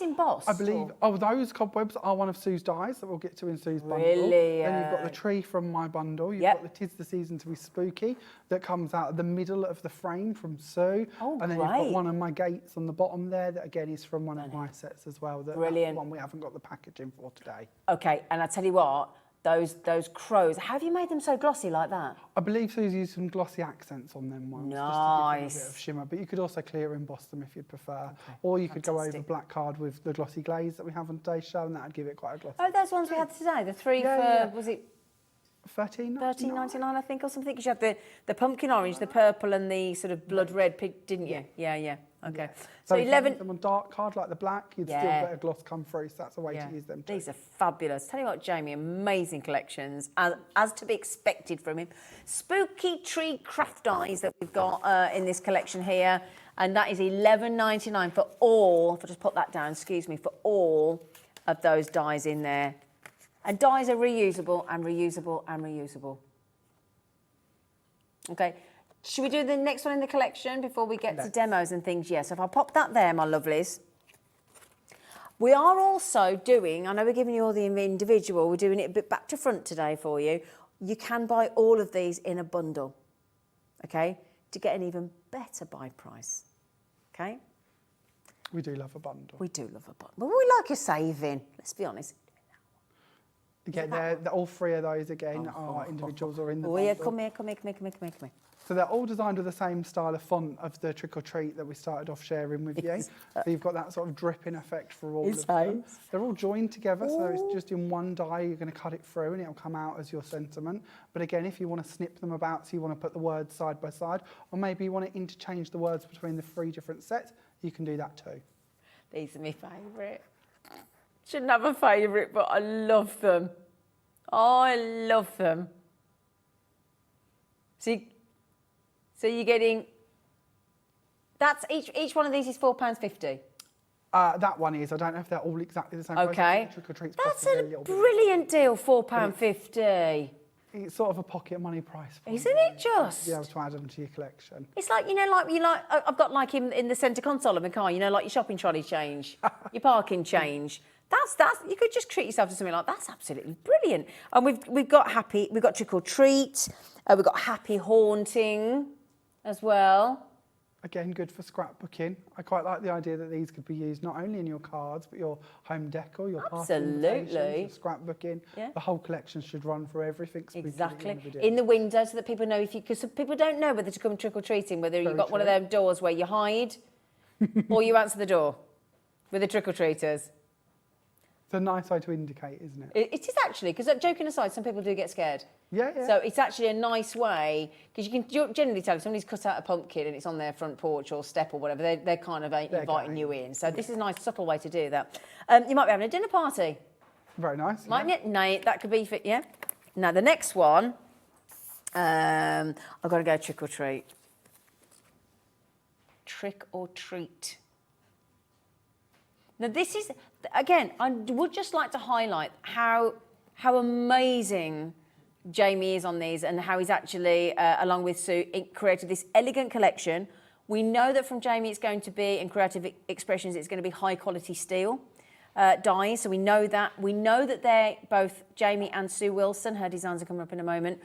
embossed?
I believe, those cobwebs are one of Sue's dies that we'll get to in Sue's bundle.
Brilliant.
Then you've got the tree from my bundle. You've got the 'Tis the Season to be Spooky that comes out of the middle of the frame from Sue.
Oh,
and then you've got one of my gates on the bottom there that again is from one of my sets as well.
Brilliant.
That's the one we haven't got the packaging for today.
Okay, and I tell you what, those crows, have you made them so glossy like that?
I believe Sue's used some glossy accents on them once.
Nice.
Just to give them a bit of shimmer, but you could also clear emboss them if you'd prefer. Or you could go over black card with the glossy glaze that we have on today's show, and that'd give it quite a glossy.
Oh, those ones we had today, the three was it
$13.99,
I think, or something? Because you had the pumpkin orange, the purple, and the sort of blood red pig, didn't you? Yeah. Okay.
Yeah.
So
if you
11.
use them on dark card like the black, you'd still get a gloss come through. So that's a way to use them too.
These are fabulous. Tell you what, Jamie, amazing collections, as to be expected from him. Spooky tree craft dies that we've got in this collection here, and that is $11.99 for all. If I just put that down, excuse me, for all of those dies in there. And dies are reusable and reusable and reusable. Okay. Should we do the next one in the collection before we get to demos and things? Yes, if I pop that there, my lovelies. We are also doing, I know we're giving you all the individual, we're doing it a bit back to front today for you. You can buy all of these in a bundle, okay, to get an even better buy price, okay?
We do love a bundle.
We do love a bundle. But we like a saving, let's be honest.
Again, all three of those again are individuals or in the bundle.
Yeah, come here.
So they're all designed with the same style of font of the Trick or Treat that we started off sharing with you. So you've got that sort of dripping effect for all of them. They're all joined together, so it's just in one die. You're going to cut it through and it'll come out as your sentiment. But again, if you want to snip them about, so you want to put the words side by side, or maybe you want to interchange the words between the three different sets, you can do that too.
These are my favourite. Shouldn't have a favourite, but I love them. Oh, I love them. So you're getting, that's each one of these is £4.50.
That one is. I don't know if they're all exactly the same price.
Okay.
Trick or Treat's
That's a brilliant deal, £4.50.
It's sort of a pocket money price.
Isn't it just?
To be able to add them to your collection.
It's like, I've got like in the centre console of my car, like your shopping trolley change, your parking change. That's you could just treat yourself to something like that. That's absolutely brilliant. And we've got Trick or Treat, we've got Happy Haunting as well.
Again, good for scrapbooking. I quite like the idea that these could be used not only in your cards, but your home decor, your party invitations, your scrapbooking. Yeah. The whole collection should run for everything.
Exactly. In the window, so that people know because people don't know whether to come trick or treating, whether you've got one of them doors where you hide or you answer the door with the trick or treaters.
It's a nice way to indicate, isn't it?
It is actually, because joking aside, some people do get scared.
Yeah.
So it's actually a nice way, because you can generally tell if somebody's cut out a pumpkin and it's on their front porch or step or whatever, they're kind of inviting you in. So this is a nice, subtle way to do that. You might be having a dinner party.
Very nice.
Mightn't it? No, that could be for, yeah. Now, the next one, I've got to go trick or treat. Trick or treat. Now, this is, again, I would just like to highlight how amazing Jamie is on these and how he's actually, along with Sue, created this elegant collection. We know that from Jamie it's going to be, in Creative Expressions, it's going to be high-quality steel dies, so we know that. We know that they're both Jamie and Sue Wilson, her designs are coming up in a moment.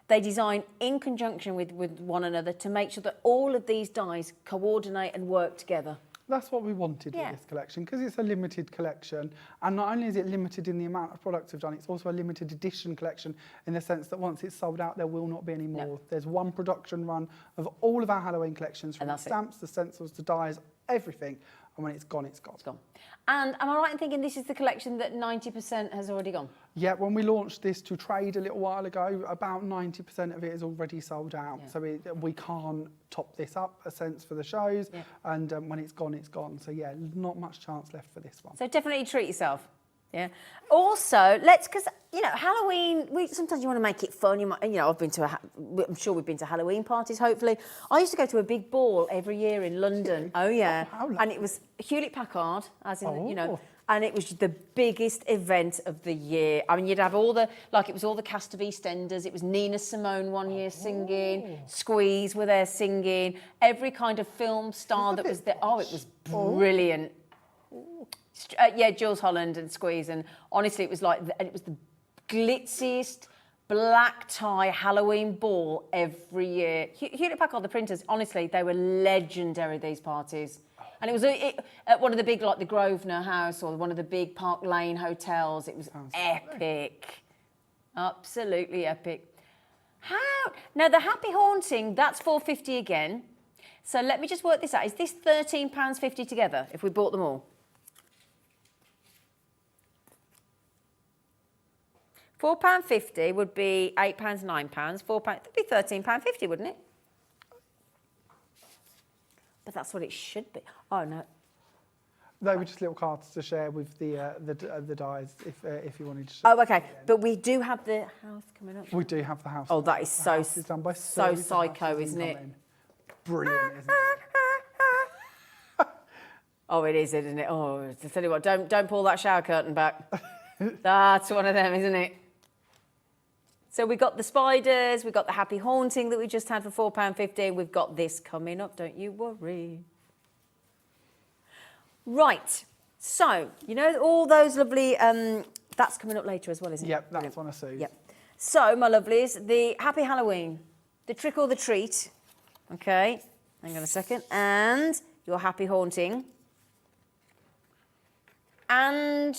They design in conjunction with one another to make sure that all of these dies coordinate and work together.
That's what we wanted with this collection, because it's a limited collection. And not only is it limited in the amount of products we've done, it's also a limited edition collection in the sense that once it's sold out, there will not be any more. No. There's one production run of all of our Halloween collections, from the stamps, the stencils, the dies, everything. And when it's gone, it's gone.
It's gone. And am I right in thinking this is the collection that 90% has already gone?
Yeah, when we launched this to trade a little while ago, about 90% of it is already sold out. Yeah. So we can't top this up, a sense, for the shows. Yeah. And when it's gone, it's gone. So yeah, not much chance left for this one.
So definitely treat yourself. Yeah. Also, because Halloween. Sometimes you want to make it fun. I've been to I'm sure we've been to Halloween parties. Hopefully, I used to go to a big ball every year in London. Oh yeah, and it was Hewlett Packard, as in and it was the biggest event of the year. I mean, you'd have all the it was all the cast of EastEnders. It was Nina Simone one year singing. Squeeze were there singing. Every kind of film star that was there. Oh, it was brilliant. Jules Holland and Squeeze, and honestly, it was the glitziest black tie Halloween ball every year. Hewlett Packard, the printers, honestly, they were legendary, these parties. And it was at one of the big, the Grosvenor House or one of the big Park Lane hotels. It was epic, absolutely epic. Now the Happy Haunting, that's £4.50 again. So let me just work this out. Is this £13.50 together if we bought them all? £4.50 would be £8, £9, £4. That'd be £13.50, wouldn't it? But that's what it should be. Oh no.
They were just little cards to share with the dies if you wanted to.
Oh, okay. But we do have the house coming up.
We do have the house.
Oh, that is
the house is done by
so psycho, isn't it?
Brilliant, isn't it?
Oh, it is, isn't it? Oh, to tell you what, don't pull that shower curtain back. That's one of them, isn't it? So we got the spiders, we got the Happy Haunting that we just had for £4.50. We've got this coming up, don't you worry. Right, so, all those lovely, that's coming up later as well, isn't it?
Yep, that's one of Sue's.
Yep. So, my lovelies, the Happy Halloween, the Trick or the Treat, okay, hang on a second, and your Happy Haunting, and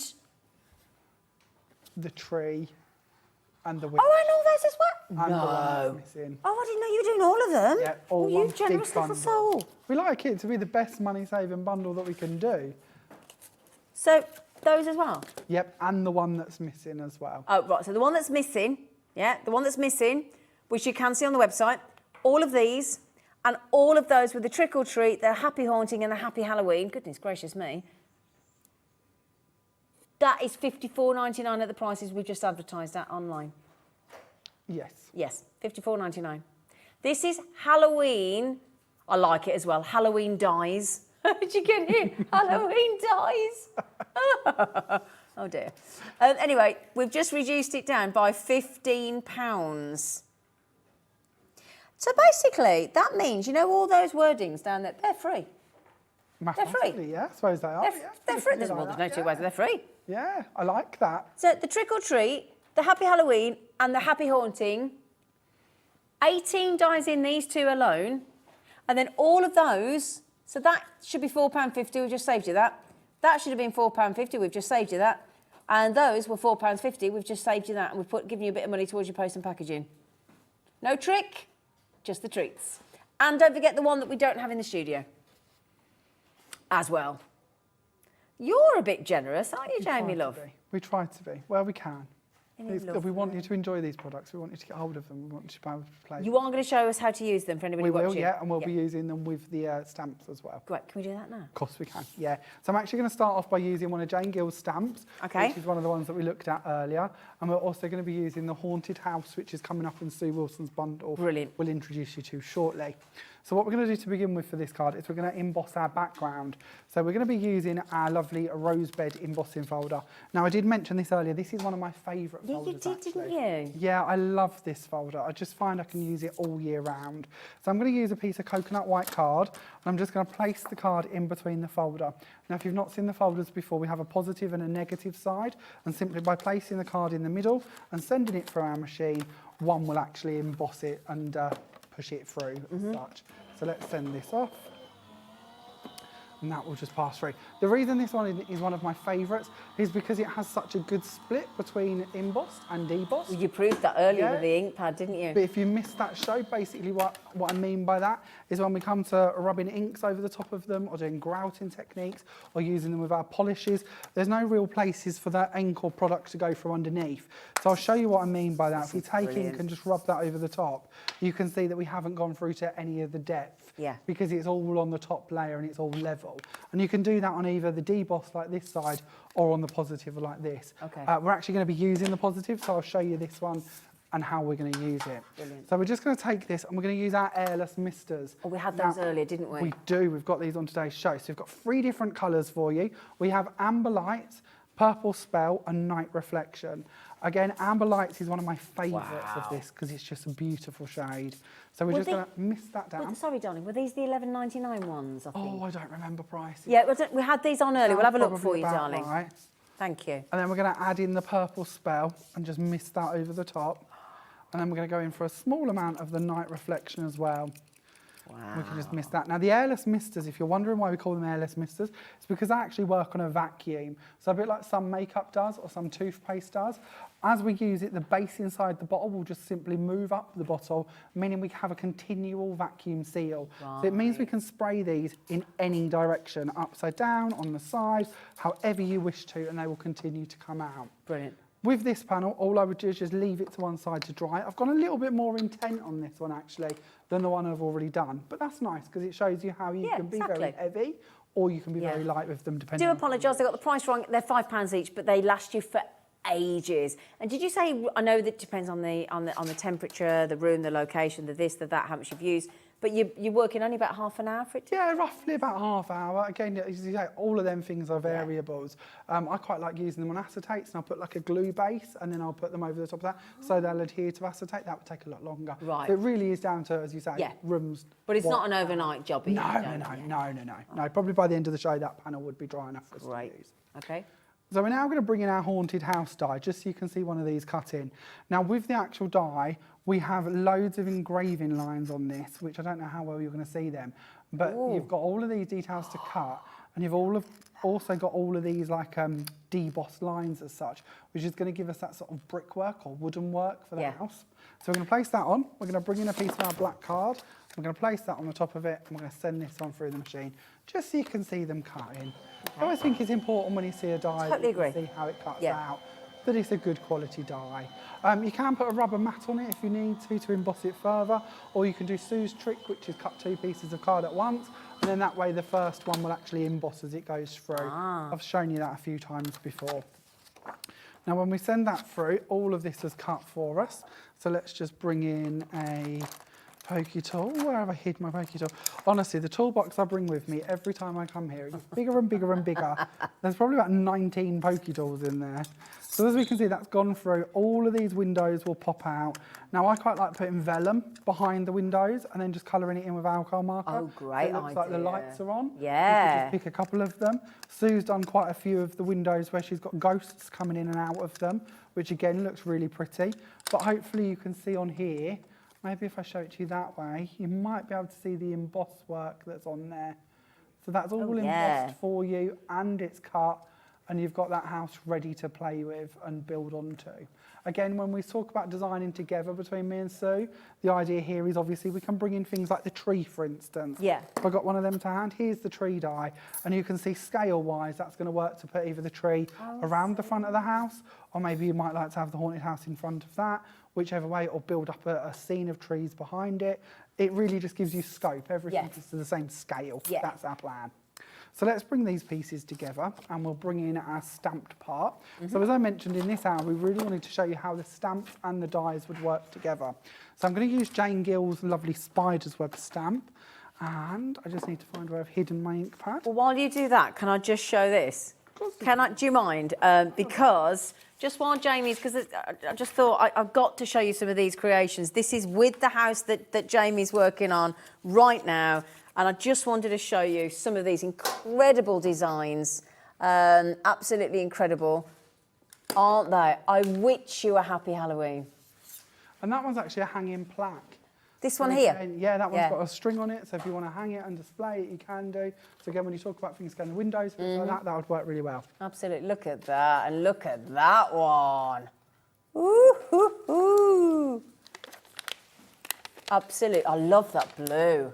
the tree. And the witch.
Oh, and all those as well?
And the one that's missing.
Oh, I didn't know you were doing all of them.
Yeah, all
you
one
generous
big
little
bundle.
soul.
We like it to be the best money-saving bundle that we can do.
So, those as well?
Yep, and the one that's missing as well.
Oh, right, so the one that's missing, the one that's missing, which you can see on the website, all of these, and all of those with the Trick or Treat, the Happy Haunting and the Happy Halloween, goodness gracious me, that is £54.99 at the prices we've just advertised at online.
Yes.
Yes, £54.99. This is Halloween. I like it as well. Halloween dies. Did you get it? Halloween dies. Oh dear. Anyway, we've just reduced it down by £15. So basically, that means, all those wordings down there, they're free. They're free.
Yeah, I suppose they are.
They're free. There's no two ways. They're free.
Yeah, I like that.
So the Trick or Treat, the Happy Halloween and the Happy Haunting, 18 dies in these two alone, and then all of those, so that should be £4.50, we've just saved you that. That should have been £4.50, we've just saved you that. And those were £4.50, we've just saved you that, and we've given you a bit of money towards your post and packaging. No trick, just the treats. And don't forget the one that we don't have in the studio as well. You're a bit generous, aren't you, Jamie, love?
We try to be. Well, we can. We want you to enjoy these products. We want you to get hold of them. We want you to be able to play.
You are going to show us how to use them for anybody watching?
We will, yeah, and we'll be using them with the stamps as well.
Great. Can we do that now?
Of course we can, yeah. So I'm actually going to start off by using one of Jane Gill's stamps, which is one of the ones that we looked at earlier. And we're also going to be using the Haunted House, which is coming up in Sue Wilson's bundle.
Brilliant.
We'll introduce you to shortly. So what we're going to do to begin with for this card is we're going to emboss our background. So we're going to be using our lovely rosebud embossing folder. Now, I did mention this earlier. This is one of my favourite folders,
you did, didn't you?
Yeah, I love this folder. I just find I can use it all year round. So I'm going to use a piece of coconut white card, and I'm just going to place the card in between the folder. Now, if you've not seen the folders before, we have a positive and a negative side, and simply by placing the card in the middle and sending it through our machine, one will actually emboss it and push it through as such. So let's send this off. And that will just pass through. The reason this one is one of my favourites is because it has such a good split between embossed and debossed.
Well, you proved that earlier with the ink pad, didn't you?
But if you missed that show, basically what I mean by that is when we come to rubbing inks over the top of them or doing grouting techniques or using them with our polishes, there's no real places for that ink or product to go from underneath. So I'll show you what I mean by that. If we take ink and just rub that over the top, you can see that we haven't gone through to any of the depth.
Yeah.
Because it's all on the top layer and it's all level. bottle. And you can do that on either the deboss like this side or on the positive like this.
Okay.
We're actually going to be using the positive, so I'll show you this one and how we're going to use it.
Brilliant.
So we're just going to take this and we're going to use our airless misters.
Oh, we had those earlier, didn't we?
We do. We've got these on today's show. So we've got 3 different colours for you. We have Amber Lights, Purple Spell and Night Reflection. Again, Amber Lights is one of my favourites of this because it's just a beautiful shade. So we're just going to mist that down.
Sorry, darling, were these the $11.99 ones, I think?
Oh, I don't remember prices.
Yeah, we had these on earlier. We'll have a look
Probably
for you,
about
darling.
right.
Thank you.
And then we're going to add in the Purple Spell and just mist that over the top. And then we're going to go in for a small amount of the Night Reflection as well.
Wow.
We can just mist that. Now the airless misters, if you're wondering why we call them airless misters, it's because they actually work on a vacuum. So a bit like some makeup does or some toothpaste does. As we use it, the base inside the bottle will just simply move up the bottle, meaning we have a continual vacuum seal.
Right.
So it means we can spray these in any direction, upside down, on the side, however you wish to, and they will continue to come out.
Brilliant.
With this panel, all I would do is just leave it to one side to dry. I've gone a little bit more intent on this one actually than the one I've already done, but that's nice because it shows you how you can be very heavy or you can be very light with them depending.
I do apologise, I got the price wrong. They're £5 each, but they last you for ages. And did you say, I know that depends on the temperature, the room, the location, the this, the that, how much you've used, but you're working only about half an hour for it to...
Yeah, roughly about half hour. Again, as you say, all of them things are variables. I quite like using them on acetates, and I'll put like a glue base, and then I'll put them over the top of that, so they'll adhere to acetate. That would take a lot longer.
Right.
So it really is down to, as you say, rooms.
But it's not an overnight job.
No. Probably by the end of the show, that panel would be dry enough for us to use.
Okay.
So we're now going to bring in our Haunted House die, just so you can see one of these cut in. Now with the actual die, we have loads of engraving lines on this, which I don't know how well you're going to see them, but you've got all of these details to cut, and you've also got all of these like debossed lines as such, which is going to give us that sort of brickwork or wooden work for the house. So we're going to place that on, we're going to bring in a piece of our black card, we're going to place that on the top of it, and we're going to send this on through the machine, just so you can see them cut in. I always think it's important when you see a die that you can see how it cuts out, that it's a good quality die. You can put a rubber mat on it if you need to emboss it further, or you can do Sue's trick, which is cut 2 pieces of card at once, and then that way the first one will actually emboss as it goes through. I've shown you that a few times before. Now when we send that through, all of this is cut for us, so let's just bring in a pokey tool. Where have I hid my pokey tool? Honestly, the toolbox I bring with me every time I come here, it gets bigger and bigger and bigger. There's probably about 19 pokey tools in there. So as we can see, that's gone through. All of these windows will pop out. Now I quite like putting vellum behind the windows and then just colouring it in with alcohol marker.
Oh, great
so it looks like the lights are on.
Yeah.
You can just pick a couple of them. Sue's done quite a few of the windows where she's got ghosts coming in and out of them, which again looks really pretty. But hopefully you can see on here, maybe if I show it to you that way, you might be able to see the embossed work that's on there. So that's all embossed for you, and it's cut, and you've got that house ready to play with and build onto. Again, when we talk about designing together between me and Sue, the idea here is obviously we can bring in things like the tree, for instance.
Yeah.
If I got one of them to hand, here's the tree die, and you can see scale-wise that's going to work to put either the tree around the front of the house, or maybe you might like to have the haunted house in front of that. Whichever way, it'll build up a scene of trees behind it. It really just gives you scope. Everything is to the same scale. That's our plan. So let's bring these pieces together, and we'll bring in our stamped part. So as I mentioned in this hour, we really wanted to show you how the stamp and the dies would work together. So I'm going to use Jane Gill's lovely Spider's Web stamp, and I just need to find where I've hidden my ink pad.
Well, while you do that, can I just show this? Do you mind? Because just while Jamie's, because I just thought I've got to show you some of these creations. This is with the house that Jamie's working on right now, and I just wanted to show you some of these incredible designs. Absolutely incredible, aren't they? I wish you a happy Halloween.
And that one's actually a hanging plaque.
This one here?
Yeah, that one's got a string on it, so if you want to hang it and display it, you can do. So again, when you talk about things going to windows, things like that, that would work really well.
Absolutely. Look at that, and look at that one. Ooh, hoo, hoo. Absolutely. I love that blue.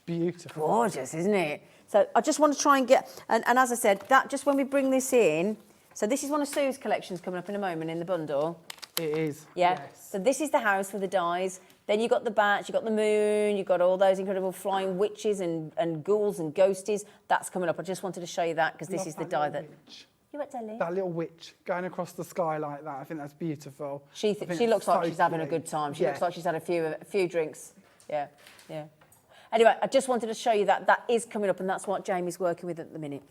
Beautiful.
Gorgeous, isn't it? So I just want to try and get, and as I said, that just when we bring this in, so this is one of Sue's collections coming up in a moment in the bundle,
It is.
Yeah.
Yes.
So this is the house with the dies. Then you've got the bats, you've got the moon, you've got all those incredible flying witches and ghouls and ghosties. That's coming up. I just wanted to show you that because this is the die that... You what, Deli?
That little witch going across the sky like that. I think that's beautiful.
She looks like she's having a good time. She looks like she's had a few drinks. Yeah, yeah. Anyway, I just wanted to show you that. That is coming up and that's what Jamie's working with at the minute.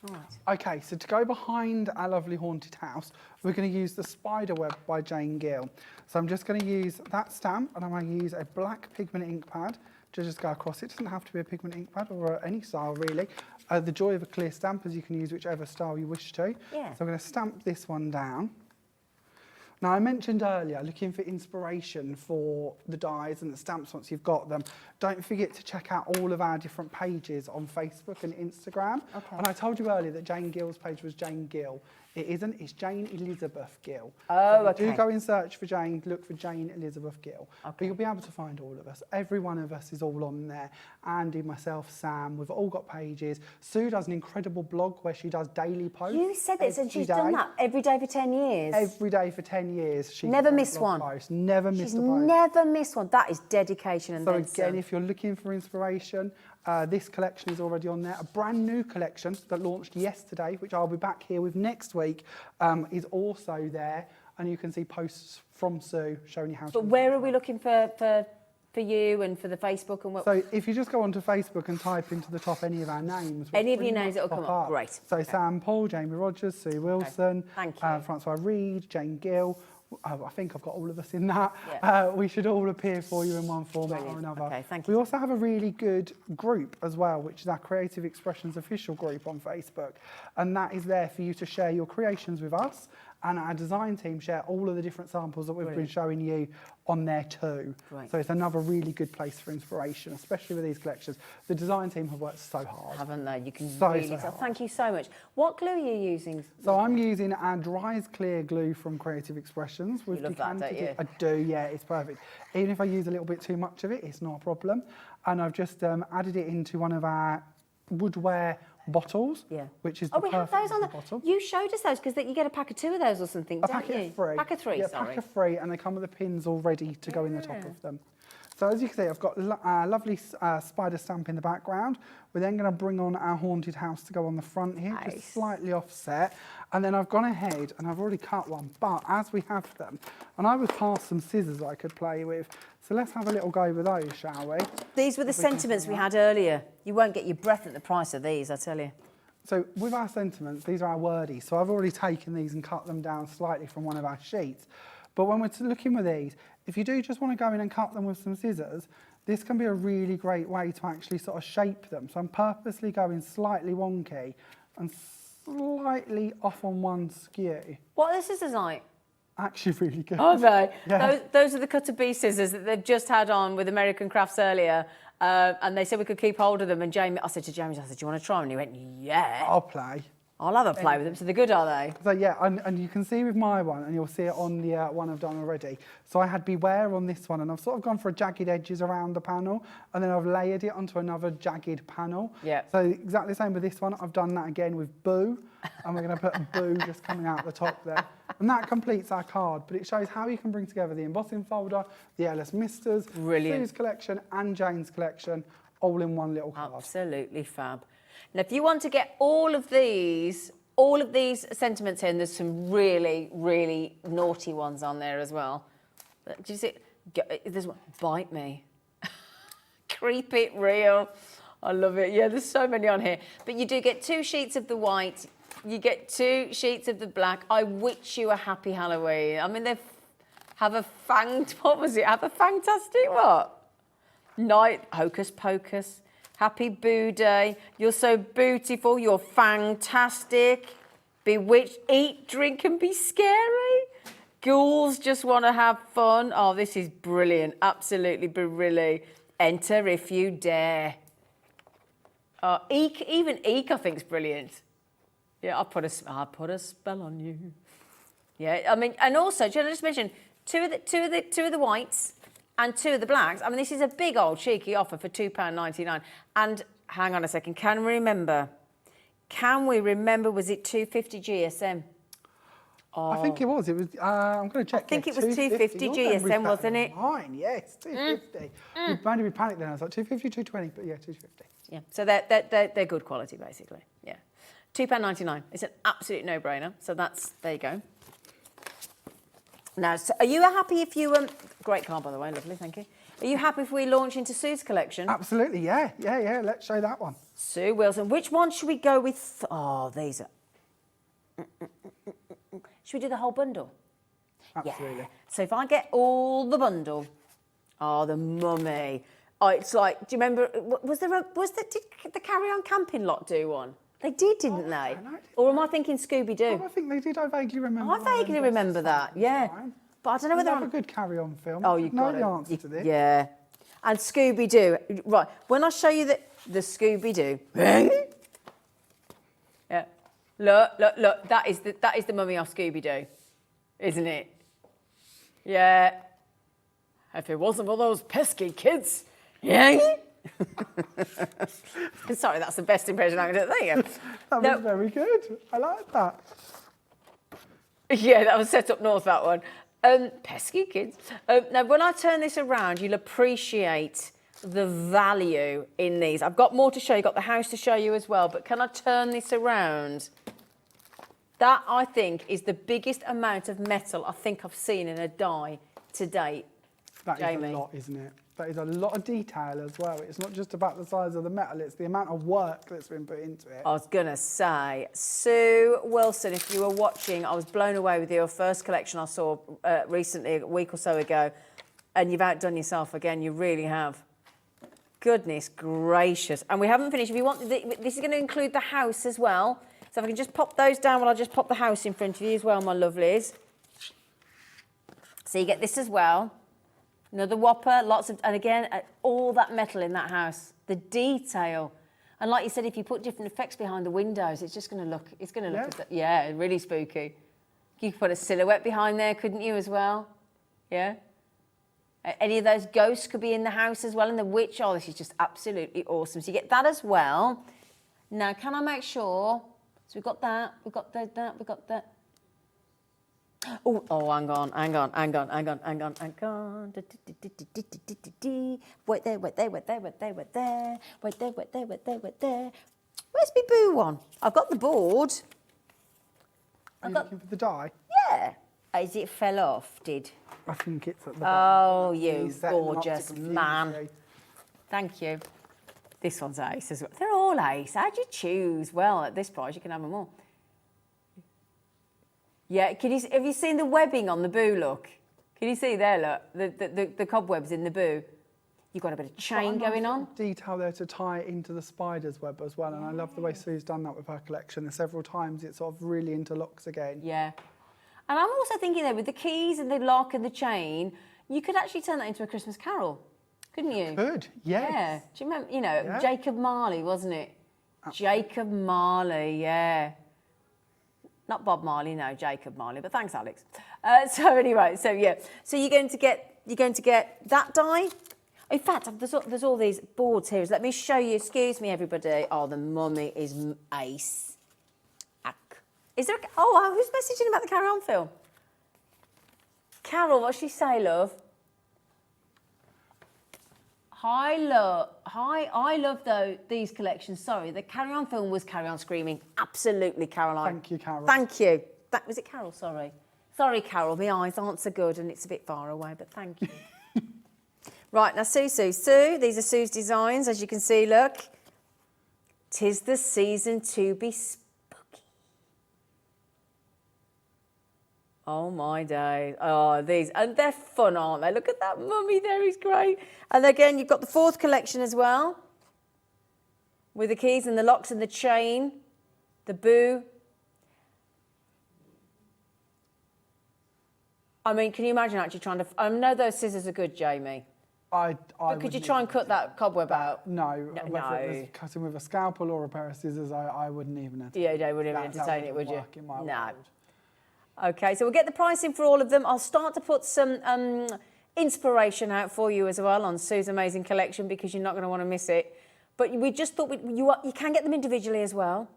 All right.
Okay, so to go behind our lovely haunted house, we're going to use the Spiderweb by Jane Gill. So I'm just going to use that stamp and I'm going to use a black pigment ink pad to just go across. It doesn't have to be a pigment ink pad or any style really. The joy of a clear stamp is you can use whichever style you wish to.
Yeah.
So I'm going to stamp this one down. Now, I mentioned earlier, looking for inspiration for the dies and the stamps once you've got them. Don't forget to check out all of our different pages on Facebook and Instagram. Okay. And I told you earlier that Jane Gill's page was Jane Gill. It isn't, it's Jane Elizabeth Gill.
Oh,
so
okay.
Do go and search for Jane, look for Jane Elizabeth Gill.
Okay.
But you'll be able to find all of us. Every one of us is all on there. Andy, myself, Sam, we've all got pages. Sue does an incredible blog where she does daily posts.
You said this and she's done that every day for 10 years.
Every day for 10 years. She's
never missed one.
Post. Never missed a post.
Never missed one. That is dedication and
so
then
again,
some.
If you're looking for inspiration, this collection is already on there. A brand new collection that launched yesterday, which I'll be back here with next week, is also there. And you can see posts from Sue showing you how to...
But where are we looking for you and for the Facebook and what?
So if you just go onto Facebook and type into the top any of our names...
Any of your names that will come up. Great.
So okay. Sam Paul, Jamie Rogers, Sue Wilson,
Thank you.
Francois Reed, Jane Gill... I think I've got all of us in that.
Yeah.
We should all appear for you in one format or another.
Okay, thank you.
We also have a really good group as well, which is our Creative Expressions official group on Facebook. And that is there for you to share your creations with us. And our design team share all of the different samples that we've been showing you on there too. Right. So it's another really good place for inspiration, especially with these collections. The design team have worked so hard.
Haven't they? You can really tell. Thank you so much. What glue are you using?
So I'm using our Dries Clear glue from Creative Expressions.
You love that, don't you?
I do, yeah, it's perfect. Even if I use a little bit too much of it, it's not a problem. And I've just added it into one of our woodware bottles, which is the
we have those on the
bottle.
You showed us those because you get a pack of 2 of those or something, don't you?
Packet of 3.
Pack of 3,
yeah,
sorry.
Pack of 3, and they come with the pins all ready to go in the top of them. So as you can see, I've got a lovely spider stamp in the background. We're then going to bring on our haunted house to go on the front here, just slightly offset. And then I've gone ahead and I've already cut one, but as we have them, and I was past some scissors I could play with. So let's have a little go with those, shall we?
These were the sentiments we had earlier. You won't get your breath at the price of these, I tell you.
So with our sentiments, these are our wordies. So I've already taken these and cut them down slightly from one of our sheets. But when we're looking with these, if you do just want to go in and cut them with some scissors, this can be a really great way to actually sort of shape them. So I'm purposely going slightly wonky and slightly off on one skew.
What are the scissors like?
Actually really good.
Are they?
Yeah.
Those are the Cutter B scissors that they've just had on with American Crafts earlier. And they said we could keep hold of them. And Jamie, I said to James, do you want to try them? And he went, yeah.
I'll play.
I'll have a play with them. So they're good, are they?
So yeah, and you can see with my one, and you'll see it on the one I've done already. So I had Beware on this one, and I've sort of gone for jagged edges around the panel, and then I've layered it onto another jagged panel.
Yeah.
So exactly the same with this one. I've done that again with Boo, and we're going to put a Boo just coming out the top there. And that completes our card, but it shows how you can bring together the embossing folder, the Ellis Misters, Sue's collection, and Jane's collection, all in one little card.
Absolutely fab. Now, if you want to get all of these sentiments in, there's some really, really naughty ones on there as well. Do you see? There's one, Bite Me. Creep It Real. I love it. Yeah, there's so many on here. But you do get 2 sheets of the white. You get 2 sheets of the black. I wish you a happy Halloween. I mean, they have a what was it? Have a fantastic what? Night, Hocus Pocus. Happy Boo Day. You're so beautiful. You're fantastic. Bewitched. Eat, drink, and be scary. Ghouls just want to have fun. Oh, this is brilliant. Absolutely brilliant. Enter if you dare. Eek, even Eek, I think, is brilliant. Yeah, I put a spell on you. Yeah, I mean, and also, do you just mention two of the whites and 2 of the blacks. I mean, this is a big old cheeky offer for £2.99. And hang on a second, can we remember, was it 250 GSM?
I think it was. It was. I'm going to check.
I think it was 250 GSM, wasn't it?
Mine, yes, 250. We made me panic then. I was like 250, 220, but yeah, 250.
Yeah, so they're good quality, basically. Yeah, £2.99. It's an absolute no-brainer. So there you go. Now, so are you happy if you great card, by the way, lovely, thank you. Are you happy if we launch into Sue's collection?
Absolutely, yeah. Let's show that one.
Sue Wilson. Which one should we go with? Oh, these are. Should we do the whole bundle?
Absolutely.
Yeah. So if I get all the bundle, the mummy. Oh, it's like, do you remember? Did the Carry On Camping lot do one? They did, didn't they? Or am I thinking Scooby Doo?
Oh, I think they did. I vaguely remember.
I vaguely remember that. Yeah. But I don't know whether
I'm a good Carry On film.
Oh, you
know the answer to this.
Yeah. And Scooby Doo. Right. When I show you the Scooby Doo. Yeah. Look. That is the mummy off Scooby Doo, isn't it? Yeah. If it wasn't for those pesky kids. Yeah. Sorry, that's the best impression I can do. There you go.
That was very good. I like that.
Yeah, that was set up north, that one. Pesky kids. Now, when I turn this around, you'll appreciate the value in these. I've got more to show you. I've got the house to show you as well. But can I turn this around? That, I think, is the biggest amount of metal I think I've seen in a die to date.
That
Jamie.
is a lot, isn't it? That is a lot of detail as well. It's not just about the size of the metal, it's the amount of work that's been put into it.
I was going to say, Sue Wilson, if you were watching, I was blown away with your first collection I saw recently, a week or so ago, and you've outdone yourself again, you really have. Goodness gracious. And we haven't finished. If you want, this is going to include the house as well. So if I can just pop those down while I just pop the house in front of you as well, my lovelies. So you get this as well. Another whopper, lots of, and again, all that metal in that house, the detail. And like you said, if you put different effects behind the windows, it's just going to look, really spooky. You could put a silhouette behind there, couldn't you, as well? Yeah? Any of those ghosts could be in the house as well, and the witch. Oh, this is just absolutely awesome. So you get that as well. Now, can I make sure, so we've got that, we've got that, we've got that. Oh, hang on. Wait there. Where's my boo one? I've got the board.
Are you looking for the die?
Yeah. As it fell off, did?
I think it's at the
bottom. Oh,
He's
you
setting them up to
gorgeous
confuse
man.
you.
Thank you. This one's ace as well. They're all ace. How'd you choose? Well, at this price, you can have them all. Yeah, have you seen the webbing on the boo, look? Can you see there, look? The cobwebs in the boo. You've got a bit of chain going on.
Detail there to tie it into the spider's web as well, and I love the way Sue's done that with her collection. There's several times it sort of really interlocks again.
Yeah. And I'm also thinking there, with the keys and the lock and the chain, you could actually turn that into a Christmas carol, couldn't you?
Could, yes.
Yeah. Do you remember, Jacob Marley, wasn't it? Absolutely. Jacob Marley, yeah. Not Bob Marley, no, Jacob Marley, but thanks, Alex. So anyway, so yeah. So you're going to get that die. In fact, there's all these boards here. Let me show you, excuse me, everybody. Oh, the mummy is ace. Is there, who's messaging about the Carry On film? Carol, what's she say, love? I love these collections. Sorry, the Carry On film was Carry On Screaming. Absolutely, Caroline.
Thank you, Carol.
Thank you. Was it Carol? Sorry. Sorry, Carol. My eyes aren't so good and it's a bit far away, but thank you. Right, now Sue. These are Sue's designs, as you can see, look. 'Tis the season to be spooky. Oh my days. Oh, these, and they're fun, aren't they? Look at that mummy there, he's great. And again, you've got the fourth collection as well, with the keys and the locks and the chain, the boo. I mean, can you imagine actually trying to, I know those scissors are good, Jamie. But could you try and cut that cobweb out?
No. Whether it was cutting with a scalpel or a pair of scissors, I wouldn't even entertain.
Yeah, you wouldn't even entertain it, would you?
In my
No.
world.
Okay, so we'll get the pricing for all of them. I'll start to put some inspiration out for you as well on Sue's amazing collection, because you're not going to want to miss it. But we just thought you can get them individually as well.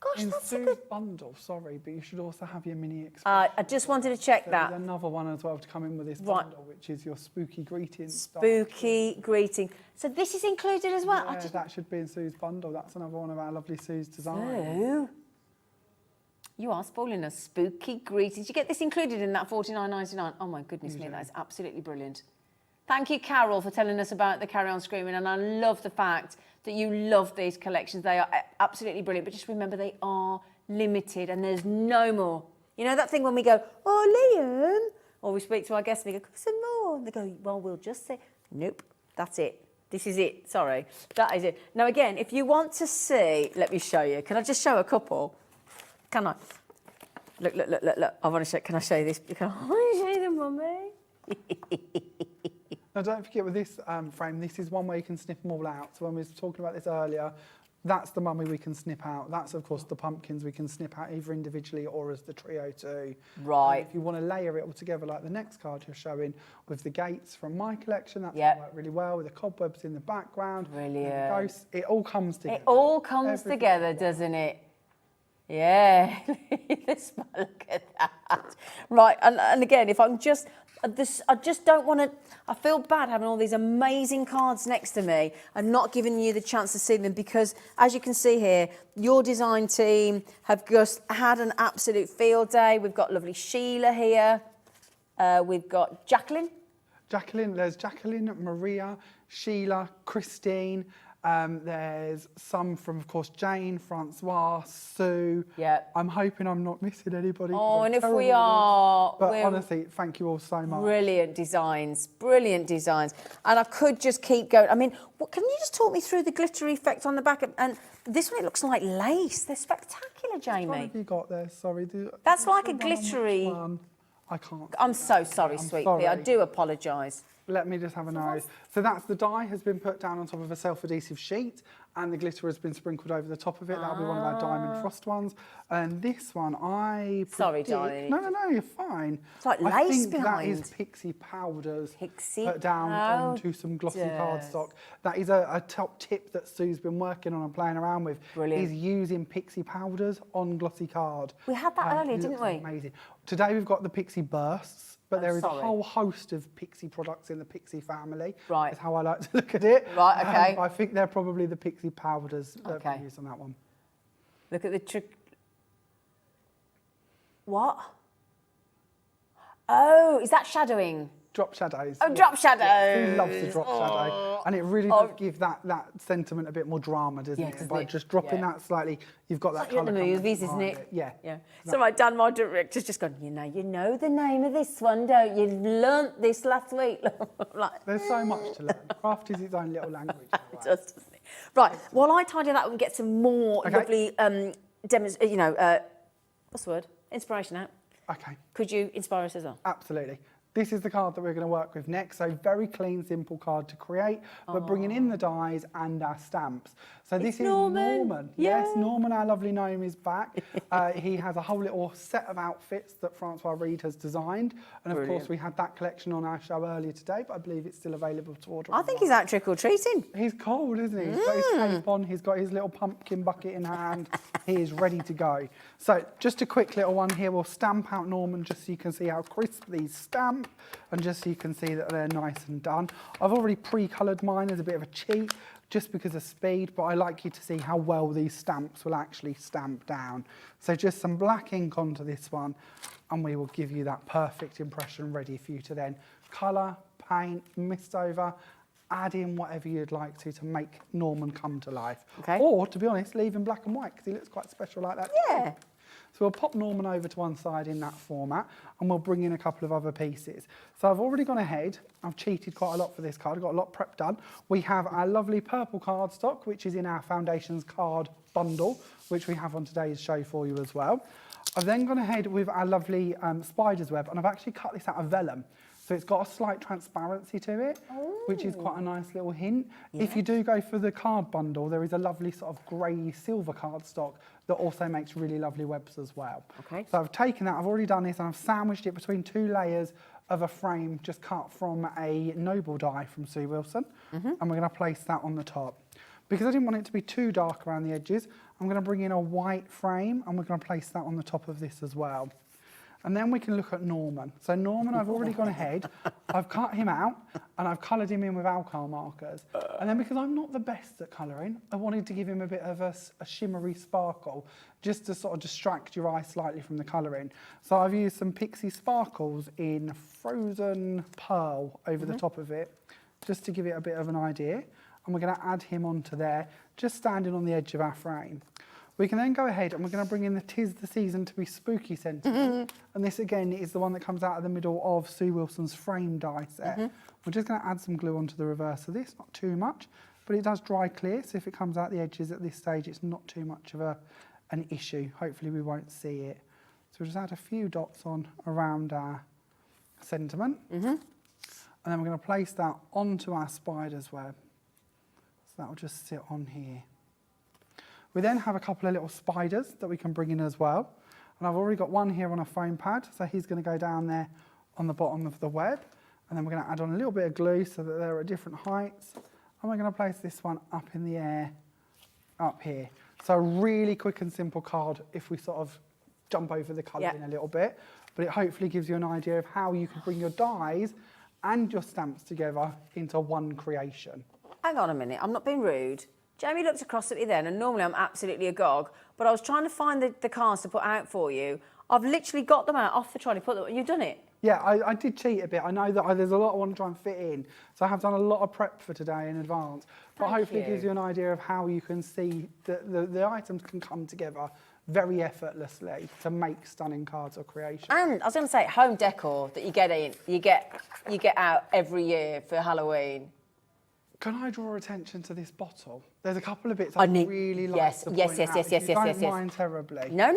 Gosh,
In
that's a
Sue's
good...
bundle, sorry, but you should also have your mini expression.
I just wanted to check that.
There's another one as well to come in with this
Right.
bundle, which is your spooky greeting.
Spooky greeting. So this is included as well?
Yeah, that should be in Sue's bundle. That's another one of our lovely Sue's designs.
Sue, you are spoiling us. Spooky greetings. You get this included in that $49.99. Oh my goodness me, that is absolutely brilliant. Thank you, Carol, for telling us about the Carry On Screaming, and I love the fact that you love these collections. They are absolutely brilliant, but just remember they are limited and there's no more. You know that thing when we go, oh, Liam, or we speak to our guests and we go, some more, and they go, well, we'll just say, nope, that's it. This is it, sorry, that is it. Now again, if you want to see, let me show you. Can I just show a couple? Can I? Look, look, look, look, look. I want to show, can I show you this? I want to show you them, Mummy.
Now, don't forget with this frame, this is one way you can snip them all out. So when we were talking about this earlier, that's the mummy we can snip out. That's, of course, the pumpkins we can snip out either individually or as the trio too.
Right.
And if you want to layer it all together like the next card you're showing with the gates from my collection, that's going to work really well with the cobwebs in the background.
Brilliant.
And the ghosts. It all comes together.
It all comes together, doesn't it? Yeah. Look at that. Right, and again, if I'm just... I just don't want to... I feel bad having all these amazing cards next to me and not giving you the chance to see them because, as you can see here, your design team have just had an absolute field day. We've got lovely Sheila here. We've got Jacqueline.
There's Jacqueline, Maria, Sheila, Christine. There's some from, of course, Jane, Francois, Sue.
Yeah.
I'm hoping I'm not missing anybody.
Oh, and if we are...
But honestly, thank you all so much.
Brilliant designs, brilliant designs. And I could just keep going. I mean, can you just talk me through the glittery effect on the back? And this one, it looks like lace. They're spectacular, Jamie.
What have you got there? Sorry.
That's like a glittery...
I can't.
I'm so sorry, sweet pea. I do apologise.
Let me just have a nose. So that's the die has been put down on top of a self-adhesive sheet and the glitter has been sprinkled over the top of it. That'll be one of our diamond frost ones. And this one,
Sorry, darling.
No, you're fine.
It's like
I
lace
think
behind.
that is pixie powders
Pixie
put down onto some glossy
powders.
cardstock. That is a top tip that Sue's been working on and playing around with.
Brilliant.
Is using pixie powders on glossy card.
We had that earlier, didn't we?
Amazing. Today we've got the pixie bursts. But there is
sorry.
a whole host of pixie products in the pixie family.
Right.
Is how I like to look at it.
Right, okay.
I think they're probably the pixie powders that
Okay.
we use on that one.
Look at the trick. What? Oh, is that shadowing?
Drop shadows.
Oh, drop shadows.
Who loves a drop shadow? And it really does give that sentiment a bit more drama, doesn't it? By just dropping that slightly, you've got that
It's like
colour.
in the movies, isn't it?
Yeah.
Yeah. So my Dan, my director's just gone, you know the name of this one, don't you? Learnt this last week. Like,
There's so much to learn. Craft is its own little language.
it does, doesn't it? Right, while I tidy that up and get some more lovely, what's the word? Inspiration out.
Okay.
Could you inspire us as well?
Absolutely. This is the card that we're going to work with next. So very clean, simple card to create. We're bringing in the dies and our stamps. So this is Norman. Yes, Norman, our lovely gnome, is back. He has a whole little set of outfits that Francois Reed has designed. And of course, we had that collection on our show earlier today, but I believe it's still available to order.
I think he's out trick-or-treating.
He's cold, isn't he? He's got his cape on, he's got his little pumpkin bucket in hand. He is ready to go. So just a quick little one here. We'll stamp out Norman just so you can see how crisp these stamp and just so you can see that they're nice and done. I've already pre-coloured mine as a bit of a cheat just because of speed, but I like you to see how well these stamps will actually stamp down. So just some black ink onto this one and we will give you that perfect impression ready for you to then colour, paint, mist over, add in whatever you'd like to make Norman come to life.
Okay.
Or, to be honest, leave him black and white because he looks quite special like that.
Yeah.
So we'll pop Norman over to one side in that format and we'll bring in a couple of other pieces. So I've already gone ahead, I've cheated quite a lot for this card, I've got a lot prep done. We have our lovely purple cardstock, which is in our Foundations card bundle, which we have on today's show for you as well. I've then gone ahead with our lovely spider's web and I've actually cut this out of vellum. So it's got a slight transparency to it, which is quite a nice little hint. Yeah. If you do go for the card bundle, there is a lovely sort of grey silver cardstock that also makes really lovely webs as well.
Okay.
So I've taken that, I've already done this, and I've sandwiched it between two layers of a frame just cut from a Noble die from Sue Wilson. And we're going to place that on the top. Because I didn't want it to be too dark around the edges, I'm going to bring in a white frame and we're going to place that on the top of this as well. And then we can look at Norman. So Norman, I've already gone ahead, I've cut him out and I've coloured him in with alcohol markers. And then because I'm not the best at colouring, I wanted to give him a bit of a shimmery sparkle, just to sort of distract your eye slightly from the colouring. So I've used some Pixie Sparkles in Frozen Pearl over the top of it, just to give it a bit of an idea. And we're going to add him onto there, just standing on the edge of our frame. We can then go ahead and we're going to bring in the 'Tis the Season to be Spooky sentiment. And this again is the one that comes out of the middle of Sue Wilson's frame die set. We're just going to add some glue onto the reverse of this, not too much, but it does dry clear, so if it comes out the edges at this stage, it's not too much of an issue. Hopefully we won't see it. So we'll just add a few dots on around our sentiment. And then we're going to place that onto our spider's web. So that will just sit on here. We then have a couple of little spiders that we can bring in as well. And I've already got one here on a foam pad, so he's going to go down there on the bottom of the web. And then we're going to add on a little bit of glue so that they're at different heights. And we're going to place this one up in the air, up here. So a really quick and simple card if we sort of jump over the colouring a little bit. But it hopefully gives you an idea of how you can bring your dies and your stamps together into one creation.
Hang on a minute, I'm not being rude. Jamie looked across at me then, and normally I'm absolutely agog, but I was trying to find the cards to put out for you. I've literally got them out off the trolley, put them. You've done it?
Yeah, I did cheat a bit. I know that there's a lot I want to try and fit in, so I have done a lot of prep for today in advance. But hopefully it gives you an idea of how you can see that the items can come together very effortlessly to make stunning cards or creations.
And I was going to say, home decor that you get out every year for Halloween.
Can I draw attention to this bottle? There's a couple of bits I really like to point out. If you don't mind terribly.
No.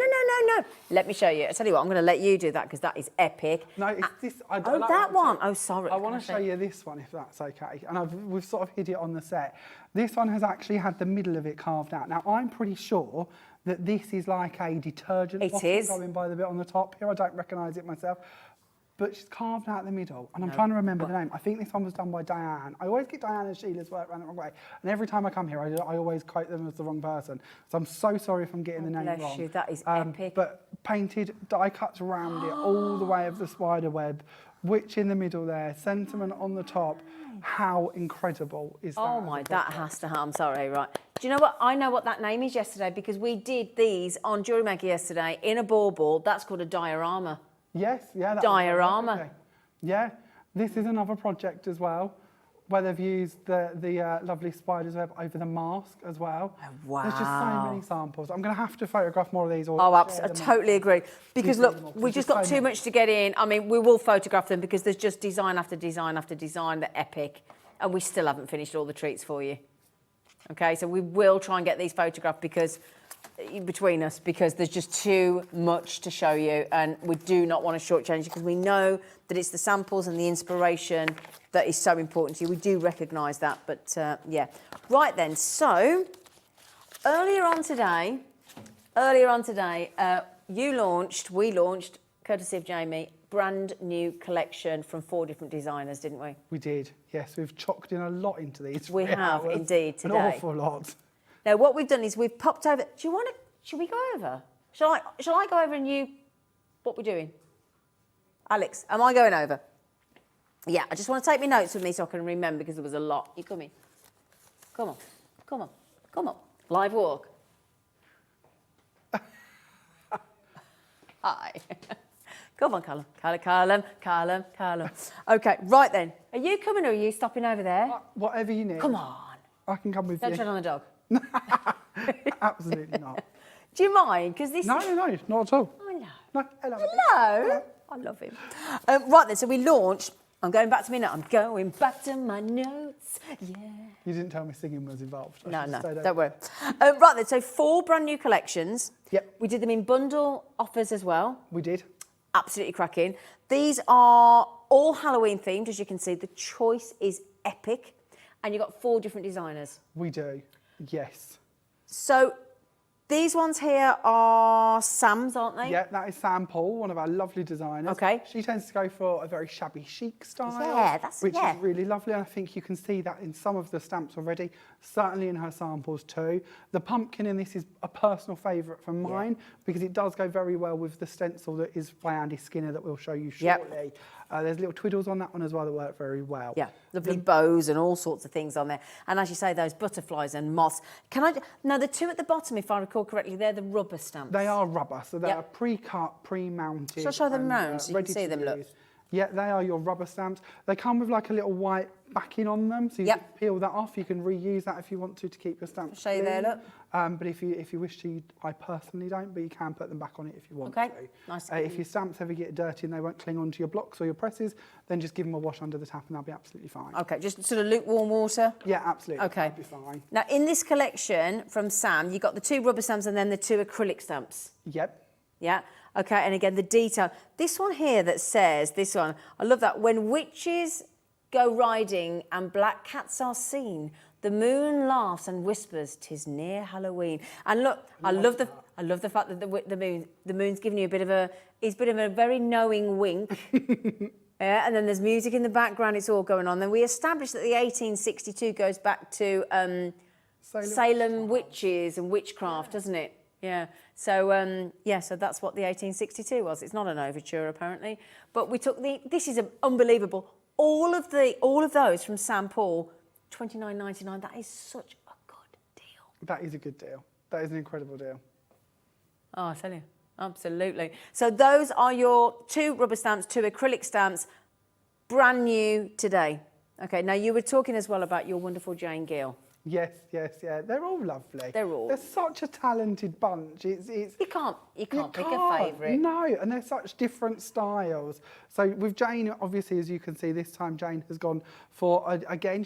Let me show you. I tell you what, I'm going to let you do that because that is epic.
No, it's this.
That one. Oh, sorry.
I want to show you this one if that's okay. And we've sort of hid it on the set. This one has actually had the middle of it carved out. Now, I'm pretty sure that this is like a detergent bottle going by the bit on the top here. I don't recognise it myself. But she's carved out the middle, and I'm trying to remember the name. I think this one was done by Diane. I always get Diane and Sheila's work around the wrong way, and every time I come here, I always quote them as the wrong person. So I'm so sorry if I'm getting the name wrong.
Bless you, that is epic.
But painted die cuts around it all the way of the spider web, witch in the middle there, sentiment on the top. How incredible is that?
Oh my, that has to I'm sorry, right. Do you know what? I know what that name is yesterday because we did these on Jewelry Maker yesterday in a ball. That's called a diorama.
Yes, yeah.
Diorama.
Yeah, this is another project as well, where they've used the lovely spider's web over the mask as well.
Oh, wow.
There's just so many samples. I'm going to have to photograph more of these. Or
I totally agree. Because look, we've just got too much to get in. I mean, we will photograph them because there's just design after design after design. They're epic. And we still haven't finished all the treats for you. Okay, so we will try and get these photographed between us because there's just too much to show you, and we do not want to shortchange you because we know that it's the samples and the inspiration that is so important to you. We do recognise that, but yeah. Right then, so earlier on today, we launched, courtesy of Jamie, brand new collection from 4 different designers, didn't we?
We did, yes. We've chocked in a lot into these.
We have indeed today.
An awful lot.
Now, what we've done is we've popped over. Should we go over? Shall I go over and you, what we're doing? Alex, am I going over? Yeah, I just want to take my notes with me so I can remember because there was a lot. You come in. Come on. Live walk. Hi. Come on, Callum. Okay, right then. Are you coming or are you stopping over there?
Whatever you need.
Come on.
I can come with
Don't
you.
tread on the dog.
Absolutely not.
Do you mind? Because this.
No, not at all.
I know.
No, hello.
Hello. I love him. Right then, so we launched. I'm going back to my notes. I'm going back to my notes. Yeah.
You didn't tell me singing was involved.
No, don't worry. Right then, so 4 brand new collections.
Yep.
We did them in bundle offers as well.
We did.
Absolutely cracking. These are all Halloween themed, as you can see. The choice is epic. And you've got 4 different designers.
We do, yes.
So These ones here are Sam's, aren't they?
Yeah, that is Sam Paul, one of our lovely designers.
Okay.
She tends to go for a very shabby chic style,
Yeah,
which is really lovely. And I think you can see that in some of the stamps already, certainly in her samples too. The pumpkin in this is a personal favourite from mine because it does go very well with the stencil that is by Andy Skinner that we'll show you shortly. There's little twiddles on that one as well that work very well.
Yeah, lovely bows and all sorts of things on there. And as you say, those butterflies and moths. Now, the two at the bottom, if I recall correctly, they're the rubber stamps.
They are rubber, so they are pre-cut, pre-mounted.
Shall I show them round so you can see them, look?
Yeah, they are your rubber stamps. They come with like a little white backing on them, so you can peel that off. You can reuse that if you want to keep your stamps
Show you there, look.
But if you wish to, I personally don't, but you can put them back on it if you want to.
Nice.
If your stamps ever get dirty and they won't cling onto your blocks or your presses, then just give them a wash under the tap and they'll be absolutely fine.
Okay, just sort of lukewarm water?
Yeah, absolutely.
Okay.
That'll be fine.
Now, in this collection from Sam, you got the 2 rubber stamps and then the 2 acrylic stamps.
Yep.
Yeah. Okay, and again, the detail. This one here that says, this one, I love that. When witches go riding and black cats are seen, the moon laughs and whispers, 'tis near Halloween. And look, I love the fact that the moon's giving you a bit of a very knowing wink. And then there's music in the background, it's all going on. Then we established that the 1862 goes back to Salem witches and witchcraft, doesn't it? Yeah. So so that's what the 1862 was. It's not an overture apparently, but we took this is unbelievable. All of those from Sam Paul, $29.99. That is such a good deal.
That is a good deal. That is an incredible deal.
Oh, I tell you, absolutely. So those are your 2 rubber stamps, 2 acrylic stamps, brand new today. Okay. Now you were talking as well about your wonderful Jane Gill.
Yes, yeah. They're all lovely.
They're
such a talented bunch. You can't
pick a favourite.
No, and they're such different styles. So with Jane, obviously, as you can see, this time Jane has gone for, again,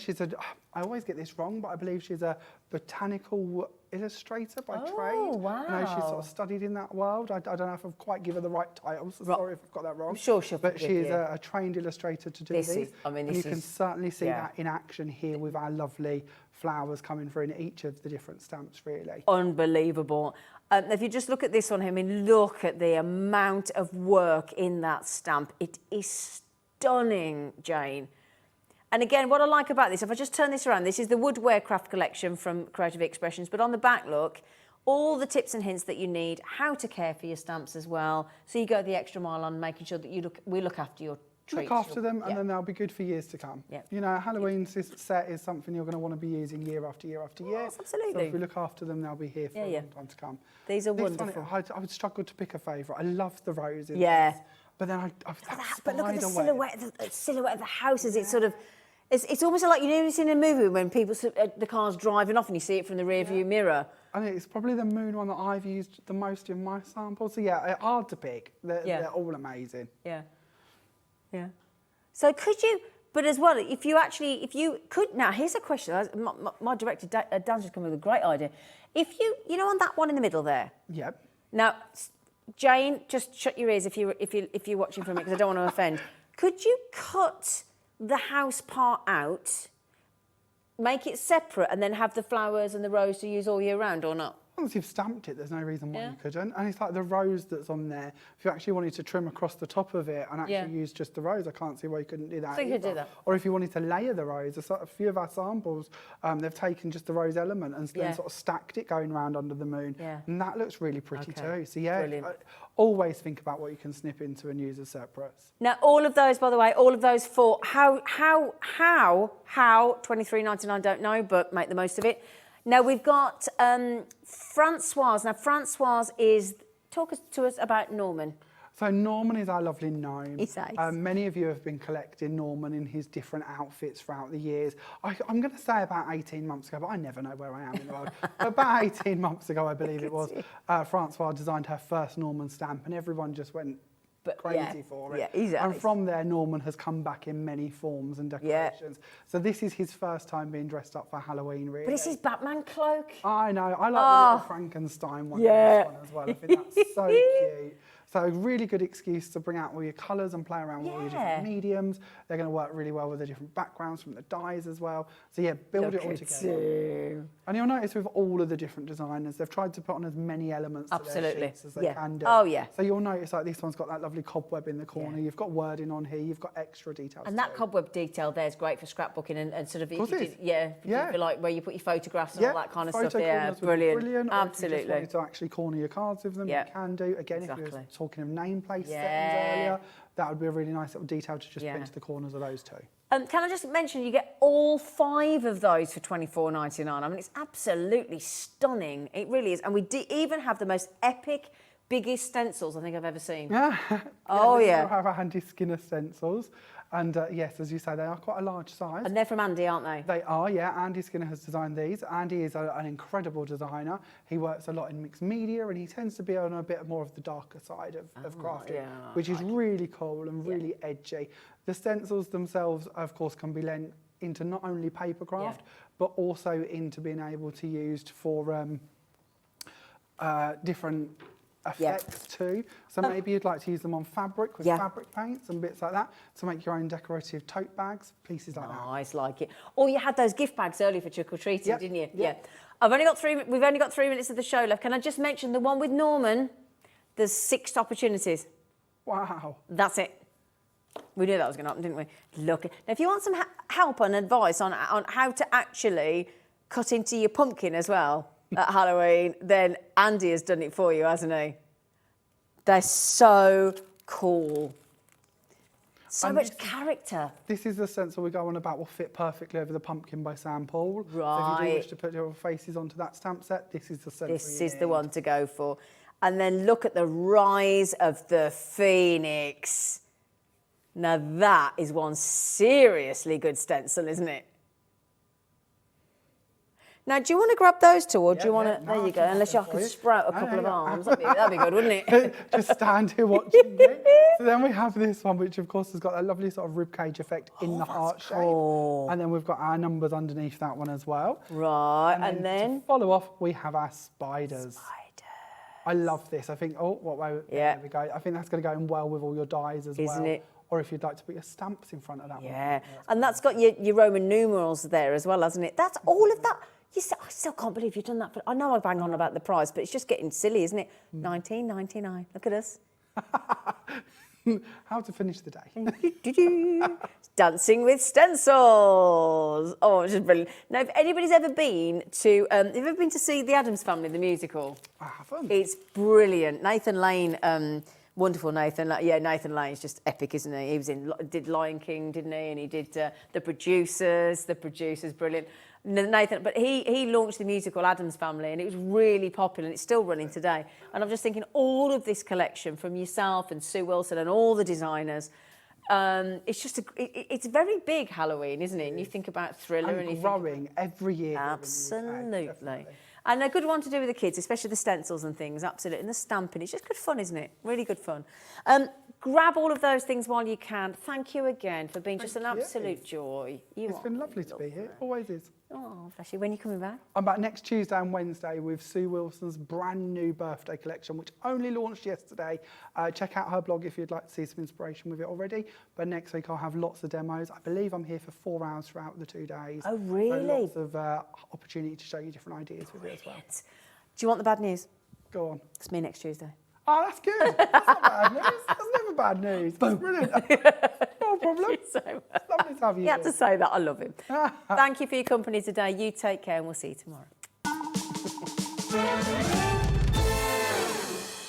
I always get this wrong, but I believe she's a botanical illustrator by trade.
Oh, wow.
I know she's sort of studied in that world. I don't know if I've quite given her the right titles. So sorry if I've got that wrong.
I'm sure she'll
But
forgive
she is
you.
a trained illustrator to do these. And you can certainly see that in action here with our lovely flowers coming through in each of the different stamps, really.
Unbelievable. If you just look at this one here, I mean, look at the amount of work in that stamp. It is stunning, Jane. And again, what I like about this, if I just turn this around, this is the Woodware Craft Collection from Creative Expressions, but on the back, look, all the tips and hints that you need, how to care for your stamps as well. So you go the extra mile on making sure that we look after your treats.
Look after them and then they'll be good for years to come.
Yep.
You know, Halloween set is something you're going to want to be using year after year after year.
Yes, absolutely.
So if we look after them, they'll be here for a long time to come.
These are
this
wonderful.
One, I would struggle to pick a favourite. I love the rose in
Yeah.
this. But then
but look at the silhouette of the houses. It's sort of, it's almost like, you know, you've seen in a movie when the car's driving off and you see it from the rear view mirror.
I think it's probably the moon one that I've used the most in my samples. So yeah, hard to pick. They're all amazing.
Yeah. Yeah. So could you, but as well, if you could, now here's a question. My director, Dan's just come with a great idea. If you know, on that one in the middle there.
Yep.
Now, Jane, just shut your ears if you're watching from it, because I don't want to offend. Could you cut the house part out, make it separate, and then have the flowers and the rose to use all year round, or not?
Once you've stamped it, there's no reason why you couldn't. And it's like the rose that's on there. If you actually wanted to trim across the top of it and actually use just the rose, I can't see why you couldn't do that.
So you could do that.
Or if you wanted to layer the rose, a few of our samples, they've taken just the rose element and then sort of stacked it going around under the moon. Yeah. And that looks really pretty too. So always think about what you can snip into and use as separates.
Now, all of those, by the way, all of those for how $23.99, don't know, but make the most of it. Now, we've got Francoise. Now, Francoise talk to us about Norman.
So Norman is our lovely gnome.
He's nice.
Many of you have been collecting Norman in his different outfits throughout the years. I'm going to say about 18 months ago, but I never know where I am in the world. About 18 months ago, I believe it was, Francoise designed her first Norman stamp and everyone just went crazy for it.
Yeah, exactly.
And from there, Norman has come back in many forms and decorations. So this is his first time being dressed up for Halloween, really.
But it's his Batman cloak.
I know. I like the little Frankenstein one, this one as well. I think that's so cute. So a really good excuse to bring out all your colours and play around with all your different mediums. They're going to work really well with the different backgrounds from the dyes as well. So yeah, build it all together. And you'll notice with all of the different designers, they've tried to put on as many elements to their sheets as they can do.
Oh yeah.
So you'll notice like this one's got that lovely cobweb in the corner. You've got wording on here. You've got extra details.
And that cobweb detail there is great for scrapbooking and sort of,
if
you feel like where you put your photographs and all that kind of stuff. Yeah, brilliant.
Absolutely. If you just wanted to actually corner your cards with them, you can do. Again, if you're talking of nameplate settings earlier, that would be a really nice little detail to just put into the corners of those two.
Can I just mention, you get all 5 of those for $24.99. I mean, it's absolutely stunning. It really is. And we even have the most epic, biggest stencils I think I've ever seen. We have our Andy Skinner stencils. And yes, as you say, they are quite a large size.
And they're from Andy, aren't they?
They are, yeah. Andy Skinner has designed these. Andy is an incredible designer. He works a lot in mixed media and he tends to be on a bit more of the darker side of crafting, which is really cool and really edgy. The stencils themselves, of course, can be lent into not only paper craft, but also into being able to use for different effects too. So maybe you'd like to use them on fabric with fabric paints and bits like that to make your own decorative tote bags, pieces like that.
Nice, like it. Or you had those gift bags earlier for trick or treating, didn't you? Yeah. We've only got 3 minutes of the show left. Can I just mention the one with Norman? There's 6 opportunities.
Wow.
That's it. We knew that was going to happen, didn't we? Look. Now, if you want some help and advice on how to actually cut into your pumpkin as well at Halloween, then Andy has done it for you, hasn't he? They're so cool. So much character.
This is the stencil we go on about will fit perfectly over the pumpkin by Sam Paul.
Right.
So if you do wish to put your faces onto that stamp set, this is the stencil
This is the one to go for. And then look at the rise of the Phoenix. Now that is one seriously good stencil, isn't it? Now, do you want to grab those two, or do you want to... There you go, unless I could sprout a couple of arms. That'd be good, wouldn't it?
Just stand here watching me. So then we have this one, which of course has got a lovely sort of ribcage effect in the heart shape. And then we've got our numbers underneath that one as well.
Right, and then...
To follow off, we have our spiders. I love this. I think, there we go. I think that's going to go in well with all your dies as well.
Isn't it?
Or if you'd like to put your stamps in front of that one.
Yeah, and that's got your Roman numerals there as well, hasn't it? That's all of that. I still can't believe you've done that. I know I bang on about the price, but it's just getting silly, isn't it? $19.99. Look at us.
How to finish the day.
Dancing with stencils. Oh, it's just brilliant. Now, if anybody's ever been to, have you ever been to see The Addams Family, the musical?
I haven't.
It's brilliant. Nathan Lane, wonderful Nathan. Nathan Lane's just epic, isn't he? He did Lion King, didn't he? And he did The Producers, brilliant. Nathan, but he launched the musical Addams Family, and it was really popular, and it's still running today. And I'm just thinking, all of this collection from yourself and Sue Wilson and all the designers, it's just it's very big Halloween, isn't it? And you think about Thriller
and growing every year.
Absolutely. And a good one to do with the kids, especially the stencils and things, absolutely. And the stamping, it's just good fun, isn't it? Really good fun. Grab all of those things while you can. Thank you again for being just an absolute joy.
It's been lovely to be here, always is.
Oh, bless you. When are you coming back?
I'm back next Tuesday and Wednesday with Sue Wilson's brand new birthday collection, which only launched yesterday. Check out her blog if you'd like to see some inspiration with it already. But next week I'll have lots of demos. I believe I'm here for 4 hours throughout the 2 days.
Oh, really?
So lots of opportunity to show you different ideas with it as well.
Do you want the bad news?
Go on.
It's me next Tuesday.
Oh, that's good. That's not bad news. That's never bad news. That's brilliant. No problem.
Thank you so much.
Lovely to have you.
You had to say that. I love him. Thank you for your company today. You take care, and we'll see you tomorrow.